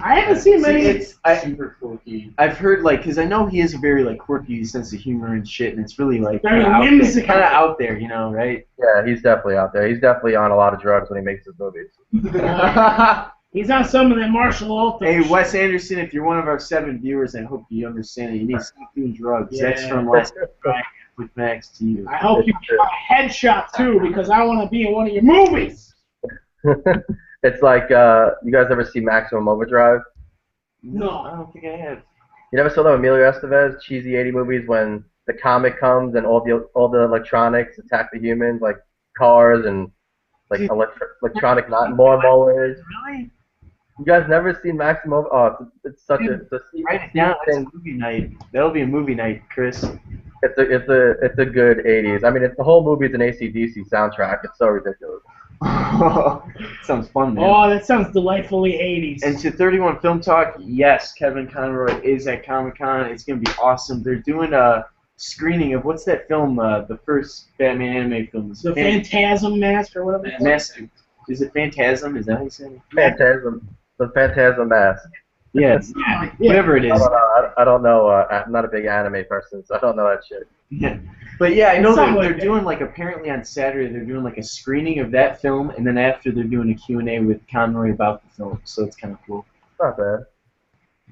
Speaker 1: I haven't seen many.
Speaker 2: Super quirky.
Speaker 3: I've heard because I know he has a very quirky sense of humor and shit, and it's really
Speaker 1: Very
Speaker 3: kind
Speaker 1: whimsical.
Speaker 3: of out there, right?
Speaker 4: Yeah, he's definitely out there. He's definitely on a lot of drugs when he makes his movies.
Speaker 1: He's on some of that martial arts.
Speaker 3: Hey, Wes Anderson, if you're one of our 7 viewers, I hope you understand that you need to stop doing drugs.
Speaker 1: Yeah.
Speaker 3: That's from last with Max to you.
Speaker 1: I hope you get a headshot too, because I want to be in one of your movies.
Speaker 4: It's like, you guys ever see Maximum Overdrive?
Speaker 1: No.
Speaker 3: I don't think I have.
Speaker 4: You never saw the Emilio Estevez cheesy 80 movies when the comet comes and all the electronics attack the humans, like cars and electronic lawnmowers?
Speaker 3: Really?
Speaker 4: You guys never seen Maximum? Oh, it's such
Speaker 3: Dude,
Speaker 4: a
Speaker 3: write it down. That's a movie night. That'll be a movie night, Chris.
Speaker 4: It's a good 80s. I mean, the whole movie is an AC/DC soundtrack. It's so ridiculous.
Speaker 3: Sounds fun, man.
Speaker 1: Oh, that sounds delightfully 80s.
Speaker 3: And to 31 Film Talk, yes, Kevin Conroy is at Comic-Con. It's going to be awesome. They're doing a screening of, what's that film, the first Batman anime film?
Speaker 1: The Phantasm Mask or whatever it's called.
Speaker 3: Is it Phantasm? Is that how you say it?
Speaker 4: Phantasm. The Phantasm Mask.
Speaker 3: Yes.
Speaker 1: Yeah.
Speaker 3: Whatever it is.
Speaker 4: I don't know. I'm not a big anime person, so I don't know that shit.
Speaker 3: Yeah. But yeah, I know
Speaker 1: Something
Speaker 3: they're
Speaker 1: like
Speaker 3: doing apparently on Saturday they're doing a screening of that film, and then after they're doing a Q&A with Conroy about the film, so it's kind of cool.
Speaker 4: Not bad.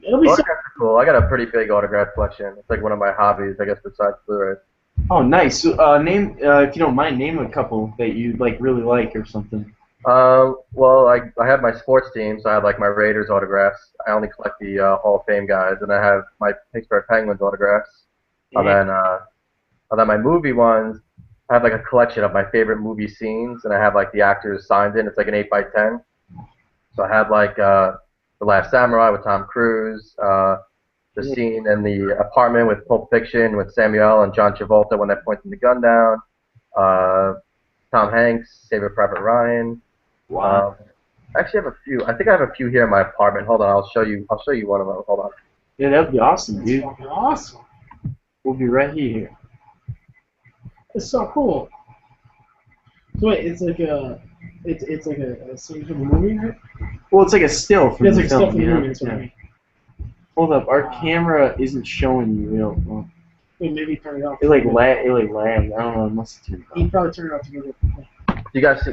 Speaker 1: It'll be so
Speaker 4: Autographs are cool. I got a pretty big autograph collection. It's like one of my hobbies, I guess, besides Blu-ray.
Speaker 3: Oh, nice. So, name if you don't mind, name a couple that you really like or something.
Speaker 4: Well, I have my sports team, so I have my Raiders autographs. I only collect the Hall of Fame guys, and I have my Pittsburgh Penguins autographs.
Speaker 3: Yeah.
Speaker 4: And then my movie ones, I have a collection of my favorite movie scenes, and I have the actors signed in. It's an 8x10. So I have The Last Samurai with Tom Cruise, the scene in the apartment with Pulp Fiction with Samuel and John Travolta when they're pointing the gun down. Tom Hanks, Saving Private Ryan.
Speaker 3: Wow.
Speaker 4: I actually have a few. I think I have a few here in my apartment. Hold on, I'll show you one of them. Hold on.
Speaker 3: Yeah, that'd be awesome, dude.
Speaker 1: fucking awesome.
Speaker 3: We'll be right here.
Speaker 1: It's so cool. So wait, it's like a scene from the movie, right?
Speaker 3: Well, it's like a still from
Speaker 1: It's
Speaker 3: the
Speaker 1: like
Speaker 3: film,
Speaker 1: stuff from the
Speaker 3: you know?
Speaker 1: movie. That's what I mean.
Speaker 3: Hold up, our camera isn't showing you real. Well,
Speaker 1: Wait, maybe turn it off.
Speaker 3: it lagged. I don't know. It must have turned it
Speaker 1: He
Speaker 3: off.
Speaker 1: probably turned it off to get it.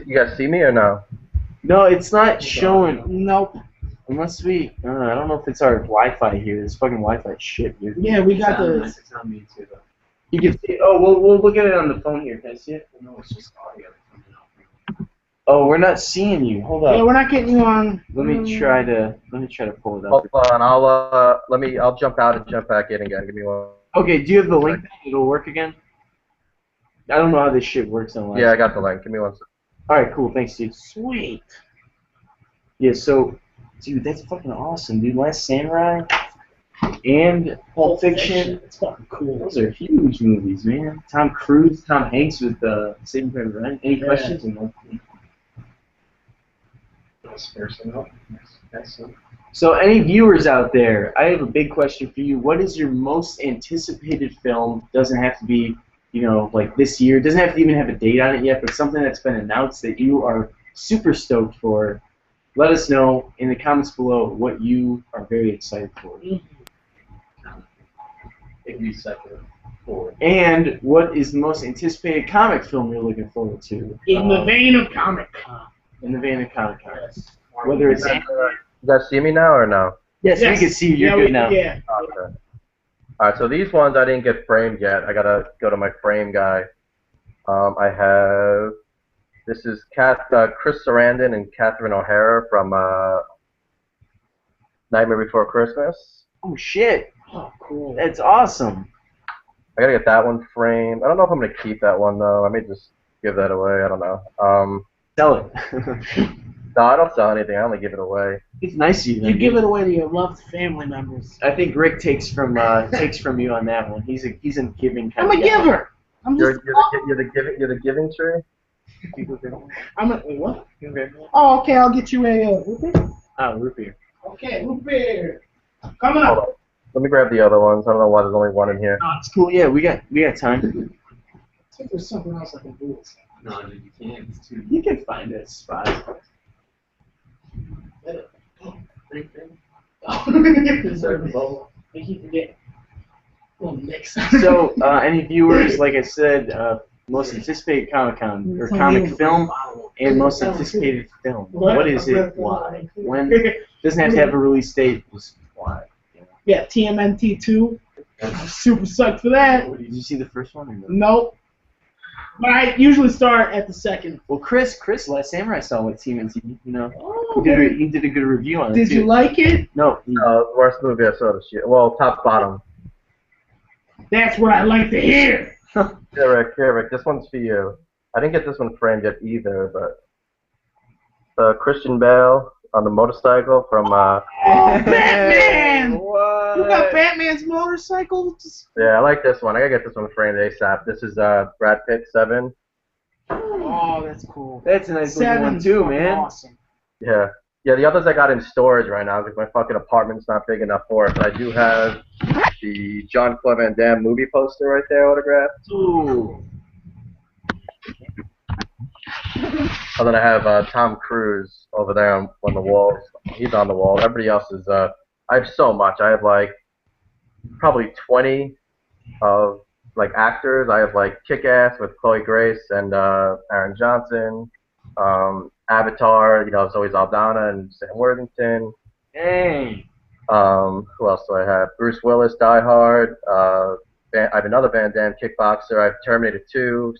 Speaker 4: You guys see me or no?
Speaker 3: No, it's not showing.
Speaker 1: Nope.
Speaker 3: Unless we. I don't know if it's our Wi-Fi here. This fucking Wi-Fi shit, dude.
Speaker 1: Yeah, we got the.
Speaker 2: It's on me too, though.
Speaker 3: You can see. Oh, we'll look at it on the phone here. Can I see it?
Speaker 2: No, it's just audio.
Speaker 3: Oh, we're not seeing you. Hold up.
Speaker 1: Yeah, we're not getting you on.
Speaker 3: Let me try to pull it up.
Speaker 4: Hold on, I'll jump out and jump back in again. Give me one.
Speaker 3: Okay, do you have the link? It'll work again. I don't know how this shit works online.
Speaker 4: Yeah, I got the link. Give me one second.
Speaker 3: All right, cool. Thanks, dude.
Speaker 1: Sweet.
Speaker 3: Yeah, so, dude, that's fucking awesome, dude. Last Samurai and Pulp Fiction.
Speaker 1: It's fucking cool.
Speaker 3: Those are huge movies, man. Tom Cruise, Tom Hanks with Saving Private Ryan. Any questions? So, any viewers out there, I have a big question for you. What is your most anticipated film? Doesn't have to be, this year. Doesn't have to even have a date on it yet, but something that's been announced that you are super stoked for. Let us know in the comments below what you are very excited for. And what is the most anticipated comic film you're looking forward to?
Speaker 1: In the vein of Comic Con.
Speaker 3: In the vein of Comic Con.
Speaker 1: Yes.
Speaker 3: Whether it's
Speaker 4: You guys see me now or no?
Speaker 3: yes, we can see you. You're good now.
Speaker 1: Yeah.
Speaker 4: Okay. Alright, so these ones I didn't get framed yet. I gotta go to my frame guy. I have. This is Chris Sarandon and Catherine O'Hara from Nightmare Before Christmas.
Speaker 3: Oh shit,
Speaker 1: Oh, cool.
Speaker 3: that's awesome.
Speaker 4: I gotta get that one framed. I don't know if I'm gonna keep that one though. I may just give that away. I don't know.
Speaker 3: Sell it.
Speaker 4: No, I don't sell anything. I only give it away.
Speaker 3: It's nice of you.
Speaker 1: You give it away to your loved family members.
Speaker 3: I think Rick takes from you on that one. He's a giving kind
Speaker 1: I'm
Speaker 3: of
Speaker 1: a
Speaker 3: guy.
Speaker 1: giver. I'm just.
Speaker 4: You're the giving tree.
Speaker 1: I'm a what? Oh, okay. I'll get you a root beer.
Speaker 3: Oh, root beer.
Speaker 1: Okay, root beer. Coming
Speaker 4: Hold
Speaker 1: up.
Speaker 4: on. Let me grab the other ones. I don't know why there's only one in here.
Speaker 3: Oh, it's cool. Yeah, we got time.
Speaker 1: I think there's something else I can do with that.
Speaker 2: No, dude, you can't. It's too.
Speaker 3: You can find a spot.
Speaker 1: They keep forgetting. Little mix.
Speaker 3: So, any viewers, like I said, most anticipated Comic-Con, or comic film, and most anticipated film. What is it? Why? When? Doesn't have to have a release date. Just why?
Speaker 1: Yeah, TMNT 2. I'm super psyched for that.
Speaker 3: Did you see the first one? Or no?
Speaker 1: Nope. But I usually start at the second.
Speaker 3: Well, Chris, Last Samurai saw with TMNT. You know,
Speaker 1: Oh,
Speaker 3: he did a good review on it.
Speaker 1: did
Speaker 3: too.
Speaker 1: you like it?
Speaker 3: No.
Speaker 4: Worst movie I saw this year. Well, top bottom.
Speaker 1: That's what I like to hear.
Speaker 4: Here, Rick, this one's for you. I didn't get this one framed yet either, but Christian Bale on the motorcycle from
Speaker 1: Oh, Batman!
Speaker 3: What?
Speaker 1: You got Batman's motorcycle?
Speaker 4: Yeah, I like this one. I gotta get this one framed ASAP. This is Brad Pitt 7.
Speaker 1: Oh, that's cool.
Speaker 3: That's a nice looking one
Speaker 1: Seven's
Speaker 3: too,
Speaker 1: fucking
Speaker 3: man.
Speaker 1: Awesome.
Speaker 4: Yeah. Yeah, the others I got in storage right now because my fucking apartment's not big enough for it. But I do have the Jean-Claude Van Damme movie poster right there autographed.
Speaker 3: Ooh.
Speaker 4: And then I have Tom Cruise over there on the walls. He's on the wall. Everybody else is, I have so much. I have like probably 20 of like actors. I have like Kick-Ass with Chloe Grace and Aaron Johnson. Avatar, you know, it's always Aldana and Sam Worthington.
Speaker 3: Dang.
Speaker 4: Who else do I have? Bruce Willis, Die Hard. I have another Van Damme kickboxer. I have Terminator 2,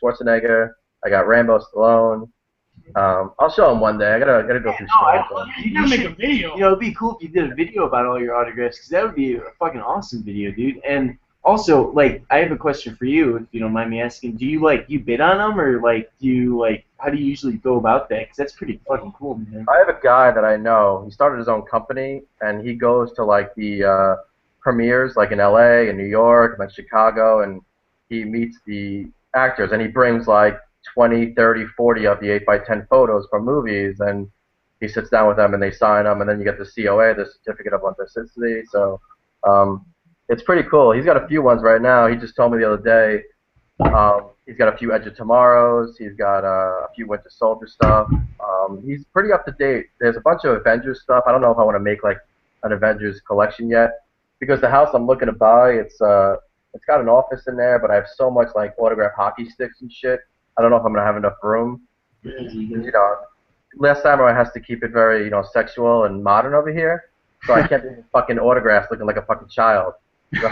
Speaker 4: Schwarzenegger. I got Rambo Stallone. I'll show him one day. I gotta go through storage.
Speaker 1: You gotta make a video.
Speaker 3: You know, it'd be cool if you did a video about all your autographs, because that would be a fucking awesome video, dude. And also, like, I have a question for you, if you don't mind me asking. Do you bid on them, or how do you usually go about that? Because that's pretty fucking cool, man.
Speaker 4: I have a guy that I know. He started his own company, and he goes to like the premieres, like in LA and New York, and Chicago, and he meets the actors, and he brings like 20, 30, 40 of the 8x10 photos from movies, and he sits down with them, and they sign them, and then you get the COA, the Certificate of Authenticity. So it's pretty cool. He's got a few ones right now. He just told me the other day. He's got a few Edge of Tomorrows. He's got a few Winter Soldier stuff. He's pretty up to date. There's a bunch of Avengers stuff. I don't know if I want to make like an Avengers collection yet, because the house I'm looking to buy, it's got an office in there, but I have so much like autographed hockey sticks and shit. I don't know if I'm gonna have enough room. You know, Last Samurai has to keep it very, you know, sexual and modern over here, so I can't be fucking autographs looking like a fucking child. So,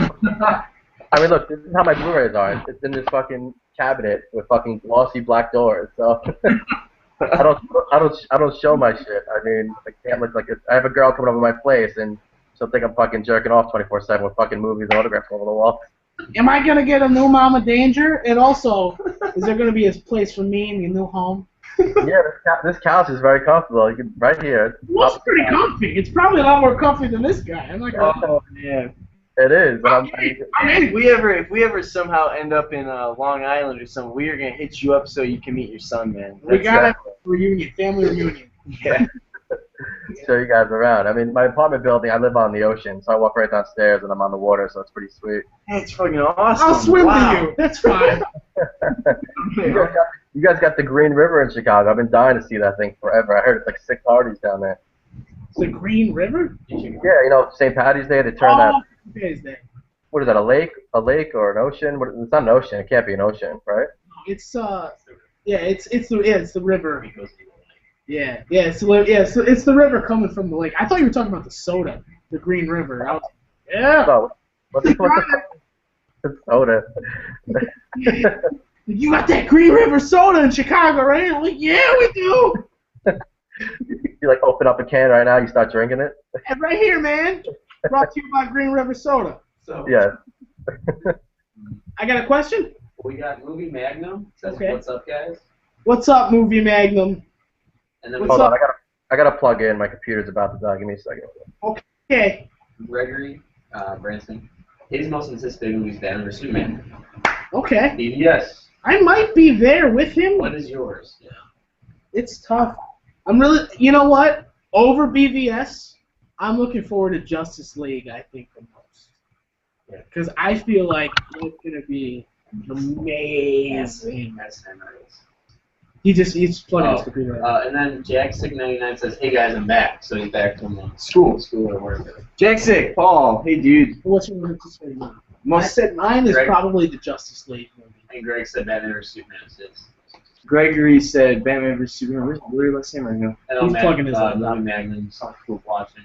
Speaker 4: I mean, look, this is how my Blu-rays are. It's in this fucking cabinet with fucking glossy black doors. So I don't show my shit. I mean, I can't look like it. I have a girl coming over my place, and she'll think I'm fucking jerking off 24/7 with fucking movies and autographs all over the wall.
Speaker 1: Am I gonna get a new Mama Danger? And also, is there gonna be a place for me in your new home?
Speaker 4: Yeah, this couch is very comfortable. You can right here.
Speaker 1: Well, it's pretty comfy. It's probably a lot more comfy than this guy. I'm like,
Speaker 3: Oh, yeah.
Speaker 4: It is. And
Speaker 3: If we ever somehow end up in Long Island or something, we are gonna hit you up so you can meet your son, man.
Speaker 1: we got a reunion, family reunion.
Speaker 3: Yeah.
Speaker 4: show you guys around. I mean, my apartment building, I live on the ocean, so I walk right downstairs and I'm on the water, so it's pretty sweet.
Speaker 3: That's fucking awesome.
Speaker 1: I'll swim to you. That's fine.
Speaker 4: You guys got the Green River in Chicago. I've been dying to see that thing forever. I heard it's like 6 parties down there.
Speaker 1: The Green River?
Speaker 4: Yeah, you know, St. Patty's Day, they turn that.
Speaker 1: Patty's Day.
Speaker 4: What is that? A lake or an ocean? It's not an ocean. It can't be an ocean, right?
Speaker 1: It's the river. Yeah, it's the river coming from the lake. I thought you were talking about the soda, the Green River. Yeah.
Speaker 4: Oh, what's the soda?
Speaker 1: You got that Green River soda in Chicago, right? I'm like, yeah, we do.
Speaker 4: You like open up a can right now, you start drinking it?
Speaker 1: And right here, man. Brought to you by Green River Soda.
Speaker 2: So
Speaker 4: Yeah.
Speaker 1: I got a question.
Speaker 2: We got Movie Magnum. Says,
Speaker 1: Okay.
Speaker 2: what's up, guys?
Speaker 1: What's up, Movie Magnum?
Speaker 2: And then
Speaker 1: What's
Speaker 2: we
Speaker 4: Hold
Speaker 1: up?
Speaker 4: on, I gotta plug in. My computer's about to die. Give me a second.
Speaker 1: Okay.
Speaker 2: Gregory Branson. His most anticipated movie is Batman vs Superman.
Speaker 1: Okay.
Speaker 2: Yes.
Speaker 1: I might be there with him.
Speaker 2: What is yours?
Speaker 1: It's tough. I'm really, you know what? Over BVS, I'm looking forward to Justice League, I think, the most. Because I feel like it's going to be amazing.
Speaker 2: That's memories.
Speaker 1: He's plugging his computer right
Speaker 2: And then Jack699 says, "Hey guys, I'm back." So he's back from school or wherever.
Speaker 3: Jack Paul, hey dude.
Speaker 1: What's your anticipated movie? I
Speaker 3: Most
Speaker 1: said mine is
Speaker 2: Greg-
Speaker 1: probably the Justice League movie.
Speaker 2: And Greg said Batman vs Superman is his.
Speaker 3: Gregory said Batman vs Superman. Where's Blue-ray? Let's see right now.
Speaker 2: And
Speaker 1: He's plugging his own
Speaker 2: Movie
Speaker 1: up.
Speaker 2: Magnum. Cool watching.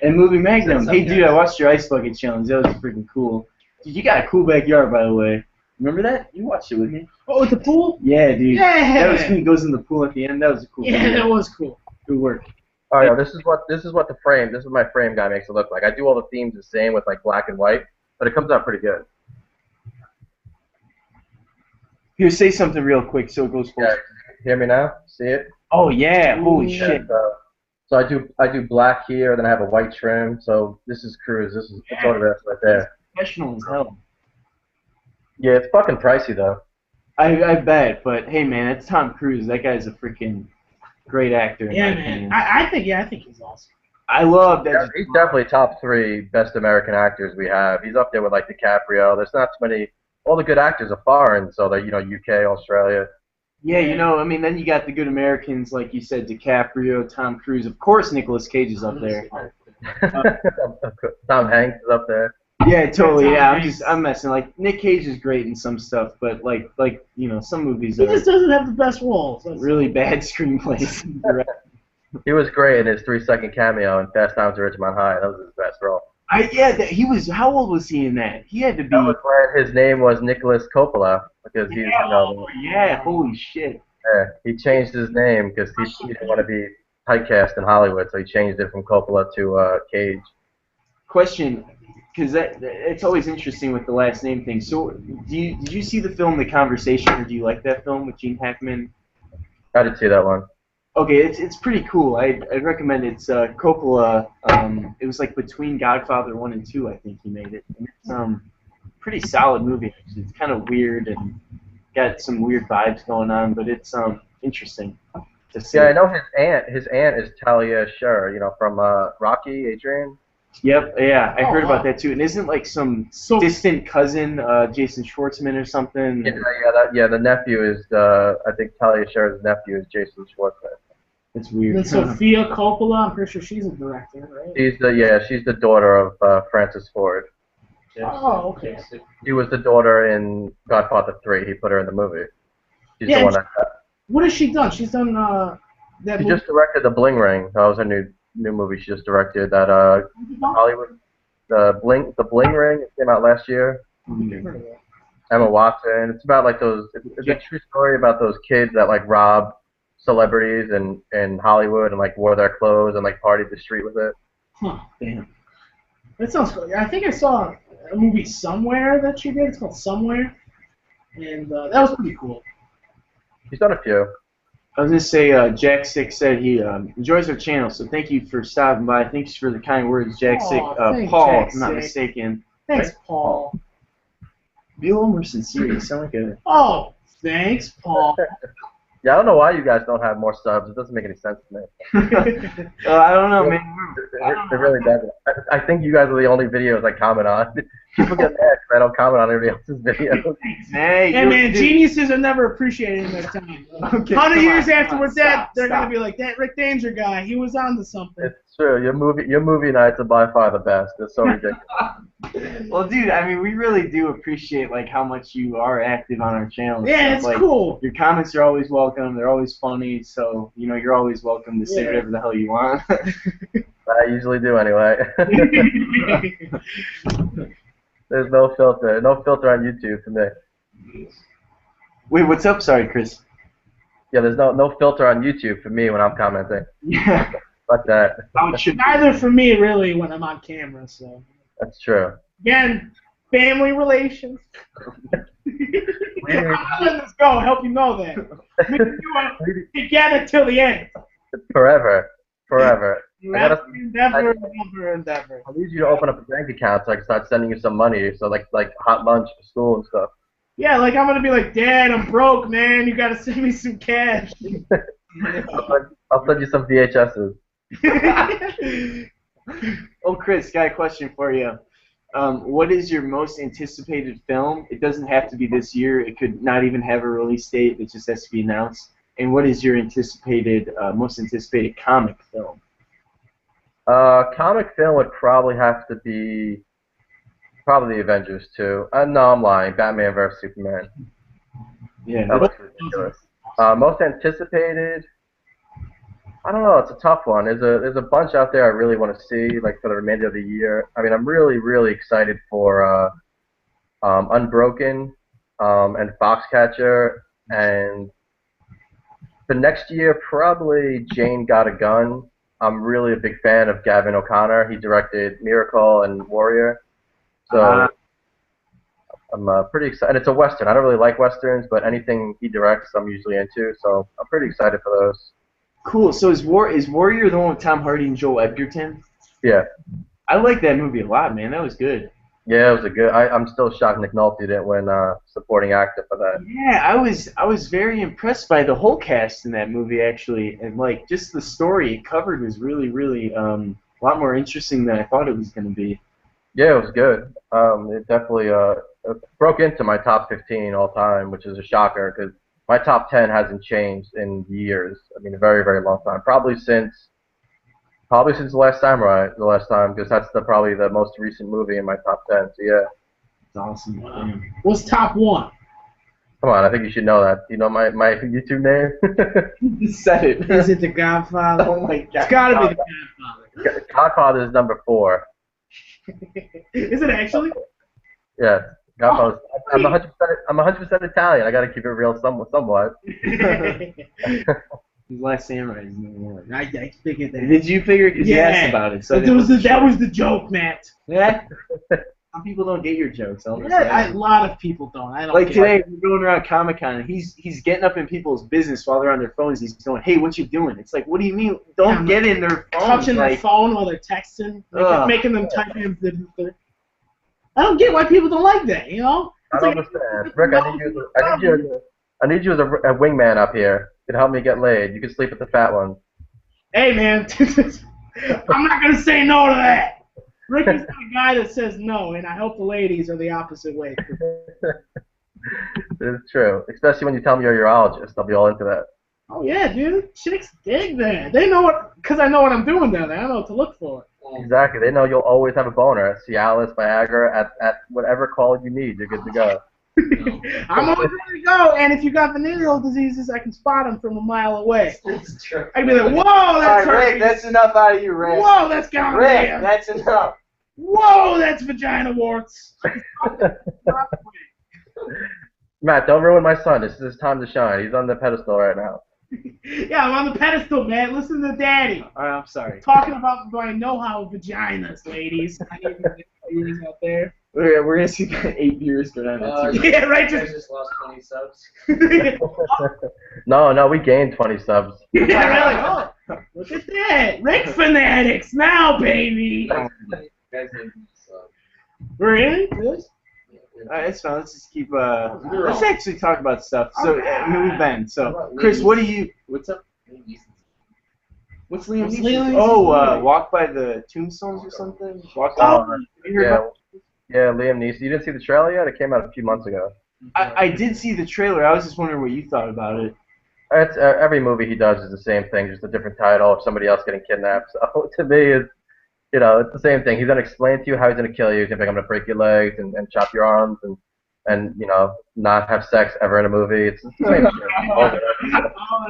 Speaker 3: And Movie Magnum.
Speaker 2: What's up,
Speaker 3: Hey dude,
Speaker 2: guys?
Speaker 3: I watched your ice bucket challenge. That was freaking cool. Dude, you got a cool backyard, by the way. Remember that? You watched it with me.
Speaker 1: Oh, with the pool?
Speaker 3: Yeah, dude.
Speaker 1: Yeah.
Speaker 3: That was when he goes in the pool at the end. That was a cool.
Speaker 1: Yeah,
Speaker 3: video.
Speaker 1: that was cool.
Speaker 3: Good work.
Speaker 4: Oh yeah, this is what my frame guy makes it look like. I do all the themes the same with like black and white, but it comes out pretty good.
Speaker 3: Here, say something real quick so it goes full.
Speaker 4: Yeah, hear me now? See it?
Speaker 3: Oh yeah, holy
Speaker 1: Yeah.
Speaker 3: shit.
Speaker 4: So I do black here, then I have a white trim. So this is Cruise. This is photograph right there.
Speaker 3: Professional as hell.
Speaker 4: Yeah, it's fucking pricey though.
Speaker 3: I bet, but hey man, it's Tom Cruise. That guy's a freaking great actor in
Speaker 1: Yeah,
Speaker 3: my
Speaker 1: man.
Speaker 3: opinion.
Speaker 1: I think he's awesome.
Speaker 3: I love that.
Speaker 4: Yeah, he's definitely top 3 best American actors we have. He's up there with like DiCaprio. There's not too many. All the good actors are foreign, so that UK, Australia.
Speaker 3: Yeah, you know, I mean, then you got the good Americans, like you said, DiCaprio, Tom Cruise. Of course, Nicolas Cage is up there.
Speaker 4: Tom Hanks is up there.
Speaker 3: Yeah, totally.
Speaker 1: Tom
Speaker 3: Yeah,
Speaker 1: Hanks.
Speaker 3: I'm messing. Like Nick Cage is great in some stuff, but like you know, some movies
Speaker 1: He
Speaker 3: are
Speaker 1: just doesn't have the best roles.
Speaker 3: really bad screenplays.
Speaker 4: He was great in his 3-second cameo in Fast Times at Ridgemont High. That was his best role.
Speaker 3: He was. How old was he in that? He had to be.
Speaker 4: That was when his name was Nicholas Coppola because he's
Speaker 3: Yeah, holy shit.
Speaker 4: he changed his name because he didn't want to be typecast in Hollywood, so he changed it from Coppola to Cage.
Speaker 3: Question, because it's always interesting with the last name thing. So, did you see the film The Conversation, or do you like that film with Gene Hackman?
Speaker 4: I did see that one.
Speaker 3: Okay, it's pretty cool. I'd recommend it. It's Coppola. It was like between Godfather 1 and 2, I think he made it. And it's pretty solid movie. It's kind of weird and got some weird vibes going on, but it's interesting to see.
Speaker 4: Yeah, I know his aunt is Talia Shire, from Rocky, Adrian.
Speaker 3: Yep, yeah, I heard
Speaker 1: wow.
Speaker 3: about that too. And isn't like some
Speaker 1: So
Speaker 3: distant cousin, Jason Schwartzman or something?
Speaker 4: The nephew is I think Talia Shire's nephew is Jason Schwartzman.
Speaker 3: It's weird.
Speaker 1: then Sophia Coppola, I'm pretty sure she's a director, right?
Speaker 4: She's the daughter of Francis Ford.
Speaker 1: Oh, okay.
Speaker 4: She was the daughter in Godfather 3. He put her in the movie. She's
Speaker 1: Yeah,
Speaker 4: the one that
Speaker 1: What has she done? She's done that
Speaker 4: she
Speaker 1: movie.
Speaker 4: just directed The Bling Ring. That was her new movie. She just directed that Hollywood the Bling Ring. It came out last year. Emma Watson. It's about like those. It's a true story about those kids that like robbed celebrities in Hollywood and like wore their clothes and like partied the street with it.
Speaker 1: Huh.
Speaker 3: Damn.
Speaker 1: That sounds cool. I think I saw a movie somewhere that she did. It's called Somewhere, and that was pretty cool.
Speaker 4: She's done a few.
Speaker 3: I was gonna say, Jack6 said he enjoys our channel, so thank you for stopping by. Thanks for the kind words, Jack6.
Speaker 1: Aw, thanks,
Speaker 3: Paul, if I'm not
Speaker 1: Jack6.
Speaker 3: mistaken.
Speaker 1: Thanks,
Speaker 3: Right?
Speaker 1: Paul.
Speaker 3: Be a little more sincere. You sound like a.
Speaker 1: Oh, thanks, Paul.
Speaker 4: Yeah, I don't know why you guys don't have more subs. It doesn't make any sense to me.
Speaker 3: I don't know, man.
Speaker 4: It really doesn't. I think you guys are the only videos I comment on. People get mad because I don't comment on everybody else's videos.
Speaker 3: Hey,
Speaker 1: Hey, man, geniuses are never appreciated in their time.
Speaker 3: Okay,
Speaker 1: 100
Speaker 3: come
Speaker 1: years
Speaker 3: on,
Speaker 1: afterwards,
Speaker 3: come on,
Speaker 1: they're
Speaker 3: stop.
Speaker 1: gonna be like, that Rick Danger guy, he was on to something.
Speaker 4: It's true. Your movie nights are by far the best. It's so ridiculous.
Speaker 3: Well, dude, I mean, we really do appreciate like how much you are active on our channel. and
Speaker 1: Yeah,
Speaker 3: stuff.
Speaker 1: it's
Speaker 3: Like,
Speaker 1: cool.
Speaker 3: Your comments are always welcome. They're always funny. So you're always welcome to say
Speaker 1: Yeah.
Speaker 3: whatever the hell you want.
Speaker 4: I usually do anyway. There's no filter. No filter on YouTube for me.
Speaker 3: Wait, what's up? Sorry, Chris.
Speaker 4: Yeah, there's no filter on YouTube for me when I'm commenting.
Speaker 3: Yeah.
Speaker 4: Fuck that.
Speaker 3: How it should be.
Speaker 1: Neither for me, really, when I'm on camera. So
Speaker 4: That's true.
Speaker 1: again, family relations. I'm letting this go. Help you know that. Me and you are together till the end.
Speaker 4: Forever.
Speaker 1: Endeavor.
Speaker 4: I need you to open up a bank account so I can start sending you some money. So like hot lunch for school and stuff.
Speaker 1: Yeah, like I'm gonna be like, Dad, I'm broke, man. You gotta send me some cash.
Speaker 4: I'll send you some VHSs.
Speaker 3: Oh, Chris, got a question for you. What is your most anticipated film? It doesn't have to be this year. It could not even have a release date. It just has to be announced. And what is your most anticipated comic film?
Speaker 4: Comic film would probably have to be the Avengers 2. No, I'm lying. Batman vs Superman.
Speaker 3: Yeah.
Speaker 4: That looks ridiculous. Most anticipated. I don't know. It's a tough one. There's a bunch out there I really want to see, like for the remainder of the year. I mean, I'm really excited for Unbroken and Foxcatcher, and for next year probably Jane Got a Gun. I'm really a big fan of Gavin O'Connor. He directed Miracle and Warrior, so I'm pretty excited. And it's a western. I don't really like westerns, but anything he directs, I'm usually into. So I'm pretty excited for those.
Speaker 3: Cool. So is Warrior the one with Tom Hardy and Joel Edgerton?
Speaker 4: Yeah.
Speaker 3: I like that movie a lot, man. That was good.
Speaker 4: Yeah, it was a good. I'm still shocked Nick Nolte didn't win supporting actor for that.
Speaker 3: Yeah, I was very impressed by the whole cast in that movie actually, and like just the story it covered was really a lot more interesting than I thought it was going to be.
Speaker 4: Yeah, it was good. It definitely broke into my top 15 all time, which is a shocker because my top 10 hasn't changed in years. I mean, a very long time. Probably since The Last Samurai, because that's probably the most recent movie in my top 10. So yeah.
Speaker 3: It's awesome.
Speaker 1: Wow. What's top one?
Speaker 4: Come on, I think you should know that. You know my YouTube name?
Speaker 3: You said it.
Speaker 1: Is it The Godfather?
Speaker 3: Oh my God.
Speaker 1: It's gotta be The Godfather.
Speaker 4: Godfather is number 4.
Speaker 1: Is it actually?
Speaker 4: Yeah. Godfather. I'm 100% Italian. I gotta keep it real somewhat.
Speaker 3: His Last Samurai is number 1.
Speaker 1: I figured that.
Speaker 3: Did you figure? Because you asked about it. So
Speaker 1: that was the joke, Matt.
Speaker 3: Yeah. Some people don't get your jokes. A
Speaker 1: lot of people don't. I don't
Speaker 3: like
Speaker 1: get
Speaker 3: today,
Speaker 1: it.
Speaker 3: we're going around Comic-Con, and he's getting up in people's business while they're on their phones. He's going, "Hey, what you doing?" It's like, what do you mean? Don't get in their phones.
Speaker 1: Touching their phone while they're texting, making them type in. I don't get why people don't like that. You know?
Speaker 4: I don't understand. Rick, I need you as a wingman up here. You can help me get laid. You can sleep with the fat one.
Speaker 1: Hey, man. I'm not going to say no to that. Ricky's the guy that says no, and I hope the ladies are the opposite way.
Speaker 4: It's true. Especially when you tell me you're a urologist. I'll be all into that.
Speaker 1: Oh, yeah, dude. Chicks dig that. They know what, because I know what I'm doing down there. I know what to look for.
Speaker 4: Exactly. They know you'll always have a boner. Cialis, Viagra, at whatever call you need, you're good to go.
Speaker 1: I'm always ready to go, and if you got venereal diseases, I can spot them from a mile away.
Speaker 3: That's true.
Speaker 1: I can be like, whoa, that's
Speaker 3: all right, Rick, that's enough out of you, Rick.
Speaker 1: Whoa, that's gonorrhea.
Speaker 3: Rick, that's enough.
Speaker 1: Whoa, that's vagina warts.
Speaker 4: Matt, don't ruin my son. This is his time to shine. He's on the pedestal right now.
Speaker 1: Yeah, I'm on the pedestal, man. Listen to Daddy.
Speaker 3: All right, I'm sorry.
Speaker 1: Talking about my know-how of vaginas, ladies. I need viewers out there.
Speaker 3: We're going to see 8 viewers go down.
Speaker 1: Yeah, right.
Speaker 2: You guys just lost 20 subs.
Speaker 4: No, we gained 20 subs.
Speaker 1: Yeah, really. Oh, look at that. Rick Fanatics now, baby. We're in this?
Speaker 3: Alright, it's fine. Let's just keep. Let's actually talk about stuff. So, move Ben. So, Chris, what's up? What's Liam Neeson? Oh, Walk by the Tombstones or something?
Speaker 4: Yeah, Liam Neeson. You didn't see the trailer yet? It came out a few months ago.
Speaker 3: I did see the trailer. I was just wondering what you thought about it.
Speaker 4: It's every movie he does is the same thing, just a different title of somebody else getting kidnapped. So to me, it's it's the same thing. He's gonna explain to you how he's gonna kill you. He's gonna be like, I'm gonna break your legs and chop your arms and not have sex ever in a movie. It's the same shit.
Speaker 1: Oh,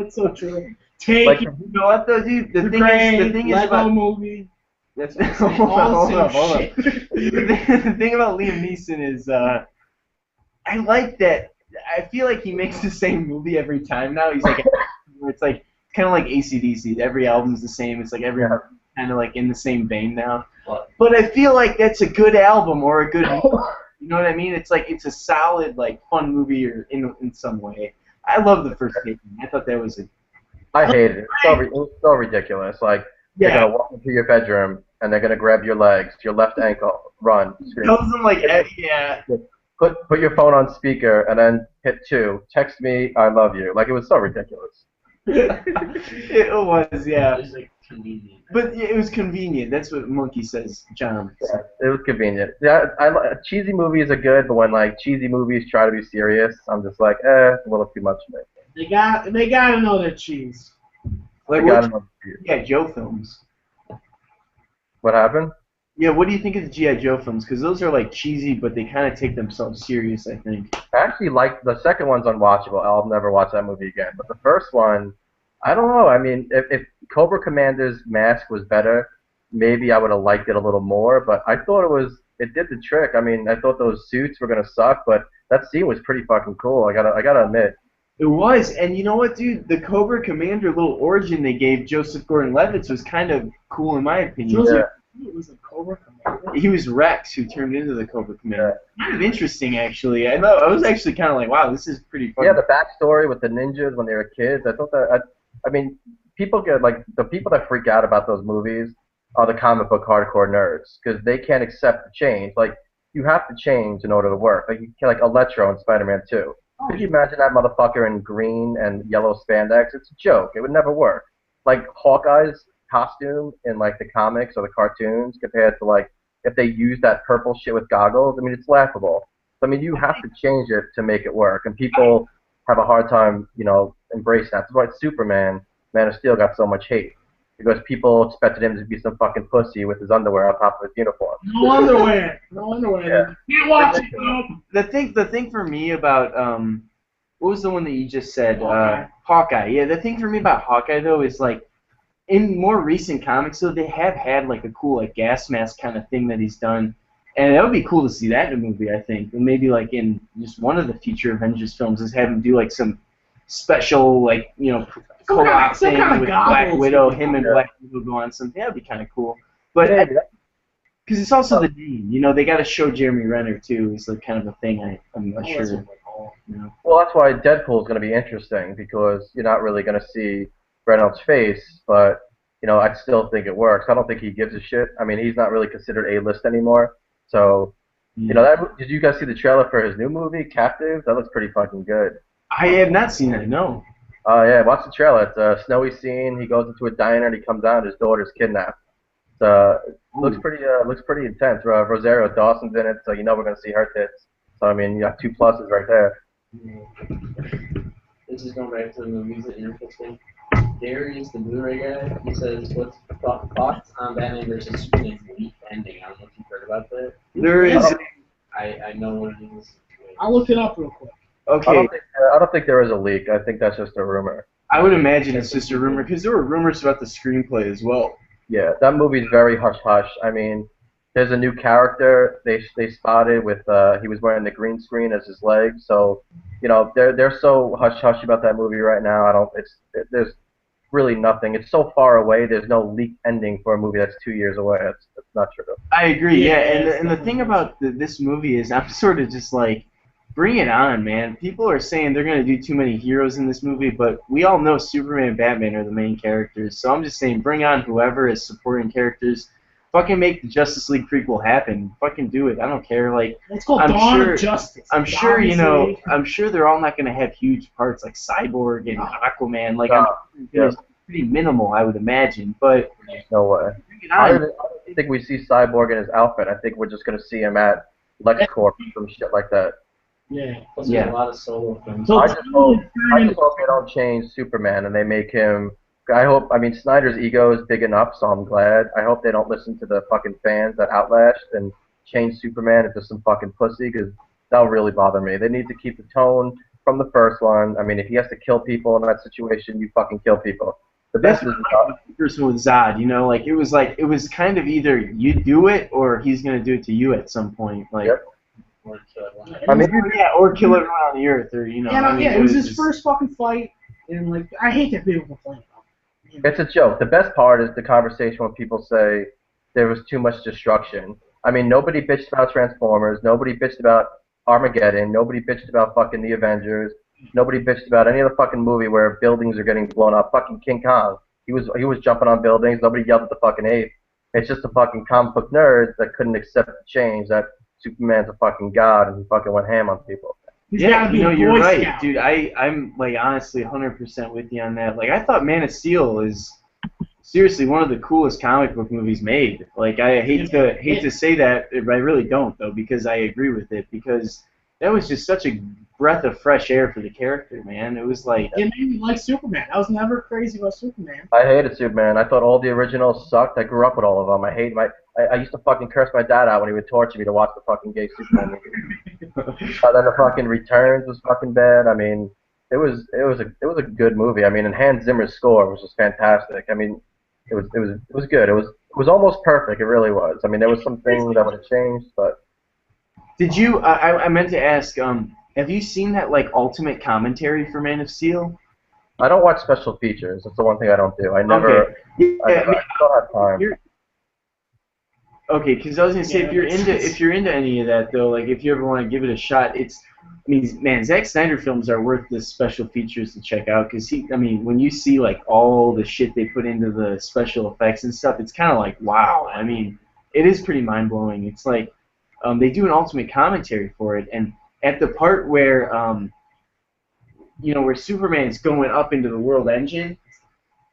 Speaker 1: that's so true.
Speaker 3: You know what though, dude? The thing is about
Speaker 1: movie.
Speaker 3: That's hold up. The thing about Liam Neeson is I like that. I feel like he makes the same movie every time now. He's like, it's like kind of like AC/DC. Every album's the same. It's like every kind of like in the same vein now. But I feel like that's a good album or a good movie. You know what I mean? It's like it's a solid, like fun movie or in some way. I love the first Hitman. I thought that was a
Speaker 4: I hated it. It was so ridiculous. Like they're
Speaker 1: Yeah.
Speaker 4: gonna walk into your bedroom and they're gonna grab your legs, your left ankle, run, scream.
Speaker 3: tells them like yeah.
Speaker 4: Put your phone on speaker and then hit 2. Text me, I love you. Like it was so ridiculous.
Speaker 3: It was, yeah.
Speaker 2: It's like convenient.
Speaker 3: But it was convenient. That's what Monkey says, John.
Speaker 4: Yeah, it was convenient. Yeah, cheesy movies are good, but when like cheesy movies try to be serious, I'm just like, it's a little too much for me.
Speaker 1: They gotta know their cheese.
Speaker 3: Like
Speaker 4: I gotta
Speaker 3: what?
Speaker 4: know.
Speaker 3: Yeah, Joe films.
Speaker 4: What happened?
Speaker 3: Yeah, what do you think of the G.I. Joe films? Because those are like cheesy, but they kind of take themselves serious, I think.
Speaker 4: I actually like the second one's unwatchable. I'll never watch that movie again. But the first one, I don't know. I mean, if Cobra Commander's mask was better, maybe I would have liked it a little more. But I thought it did the trick. I mean, I thought those suits were gonna suck, but that scene was pretty fucking cool. I gotta admit.
Speaker 3: It was, and you know what, dude? The Cobra Commander little origin they gave Joseph Gordon-Levitt was kind of cool in my opinion.
Speaker 1: It was a Cobra Commander.
Speaker 3: He was Rex, who turned into the Cobra Commander. Kind of interesting, actually. I was actually kind of like, wow, this is pretty fun.
Speaker 4: Yeah, the backstory with the ninjas when they were kids. I thought that. I mean, people get like the people that freak out about those movies are the comic book hardcore nerds because they can't accept the change. Like you have to change in order to work. Like you can, like Electro in Spider-Man 2. Could you imagine that motherfucker in green and yellow spandex? It's a joke. It would never work. Like Hawkeye's costume in like the comics or the cartoons compared to like if they use that purple shit with goggles. I mean, it's laughable. So, I mean, you have to change it to make it work, and people have a hard time, embracing that. That's why Superman, Man of Steel, got so much hate because people expected him to be some fucking pussy with his underwear on top of his uniform.
Speaker 1: No underwear. No underwear.
Speaker 4: Yeah.
Speaker 1: Can't watch it, though.
Speaker 3: The thing for me about what was the one that you just said?
Speaker 1: Hawkeye.
Speaker 3: Hawkeye. Yeah, the thing for me about Hawkeye though is like in more recent comics though they have had like a cool like gas mask kind of thing that he's done, and that would be cool to see that in a movie. I think, and maybe like in just one of the future Avengers films is have him do like some special like co-op
Speaker 1: some
Speaker 3: thing
Speaker 1: kind of
Speaker 3: with
Speaker 1: goggles.
Speaker 3: Black Widow. Him and Black Widow go on something. That would be kind of cool. But because it's also the name, they got to show Jeremy Renner too. He's like kind of a thing. I'm not sure.
Speaker 4: Well, that's why Deadpool is going to be interesting because you're not really going to see Reynolds' face, but I still think it works. I don't think he gives a shit. I mean, he's not really considered A-list anymore. So, did you guys see the trailer for his new movie, Captive? That looks pretty fucking good.
Speaker 3: I have not seen it. No.
Speaker 4: Yeah, watch the trailer. It's a snowy scene. He goes into a diner and he comes out and his daughter's kidnapped. It looks pretty intense. Rosario Dawson's in it, so we're gonna see her tits. So I mean, you got 2 pluses right there.
Speaker 2: This is going back to the movies that you're interesting. Darius, the Blu-ray guy, he says, what's thoughts on Batman vs. Superman's leak ending? I don't know if you've heard about that.
Speaker 3: There is.
Speaker 2: I know what it is.
Speaker 1: I looked it up real quick.
Speaker 3: Okay.
Speaker 4: I don't think there is a leak. I think that's just a rumor.
Speaker 3: I would imagine it's just a rumor because there were rumors about the screenplay as well.
Speaker 4: Yeah, that movie's very hush-hush. I mean, there's a new character they spotted with he was wearing the green screen as his leg. So, they're so hush-hush about that movie right now. There's really nothing. It's so far away. There's no leaked ending for a movie that's 2 years away. That's not true.
Speaker 3: I agree. Yeah, and the thing about this movie is I'm sort of just like, bring it on, man. People are saying they're going to do too many heroes in this movie, but we all know Superman and Batman are the main characters. So I'm just saying, bring on whoever is supporting characters. Fucking make the Justice League prequel happen. Fucking do it. I don't care. Like,
Speaker 1: it's called Dawn of Justice.
Speaker 3: I'm sure, I'm sure they're all not going to have huge parts like Cyborg and Aquaman. Like, it's pretty minimal, I would imagine. But
Speaker 4: no way.
Speaker 3: Bring it on.
Speaker 4: I don't think we see Cyborg in his outfit. I think we're just going to see him at LexCorp or some shit like that.
Speaker 1: Yeah.
Speaker 2: Plus, there's a lot of solo films.
Speaker 1: So
Speaker 4: I just hope they don't change Superman and they make him. I mean, Snyder's ego is big enough, so I'm glad. I hope they don't listen to the fucking fans at Outlast and change Superman into some fucking pussy, because that'll really bother me. They need to keep the tone from the first one. I mean, if he has to kill people in that situation, you fucking kill people. The best is
Speaker 3: the person with Zod, it was kind of either you do it or he's gonna do it to you at some point, like.
Speaker 4: Yep.
Speaker 3: I mean, or kill everyone on the earth, or
Speaker 1: it was his first fucking fight, and like I hate that people complain about it.
Speaker 4: It's a joke. The best part is the conversation when people say there was too much destruction. I mean, nobody bitched about Transformers. Nobody bitched about Armageddon. Nobody bitched about fucking the Avengers. Nobody bitched about any of the fucking movie where buildings are getting blown up. Fucking King Kong. He was jumping on buildings. Nobody yelled at the fucking ape. It's just the fucking comic book nerds that couldn't accept the change that Superman's a fucking god and he fucking went ham on people.
Speaker 1: He's
Speaker 3: Yeah,
Speaker 1: gotta be a
Speaker 3: you're
Speaker 1: Boy
Speaker 3: right,
Speaker 1: Scout.
Speaker 3: dude. I'm like honestly 100% with you on that. Like I thought Man of Steel is seriously one of the coolest comic book movies made. Like I hate to say that, but I really don't though, because I agree with it, because that was just such a breath of fresh air for the character, man. It was like
Speaker 1: It made me like Superman. I was never crazy about Superman.
Speaker 4: I hated Superman. I thought all the originals sucked. I grew up with all of them. I used to fucking curse my dad out when he would torture me to watch the fucking gay Superman movie. Then the fucking Returns was fucking bad. I mean, it was a good movie. I mean, and Hans Zimmer's score was just fantastic. I mean, it was good. It was almost perfect. It really was. I mean, there was some things that would have changed, but.
Speaker 3: Did you? I meant to ask. Have you seen that like ultimate commentary for Man of Steel?
Speaker 4: I don't watch special features. That's the one thing I don't do. I never.
Speaker 3: Okay. Yeah,
Speaker 4: I don't have time.
Speaker 3: Okay, because I was gonna say if you're into any of that though, like if you ever want to give it a shot, I mean, man, Zack Snyder films are worth the special features to check out because when you see like all the shit they put into the special effects and stuff, it's kind of like wow. I mean, it is pretty mind blowing. It's like they do an ultimate commentary for it, and at the part where where Superman's going up into the world engine,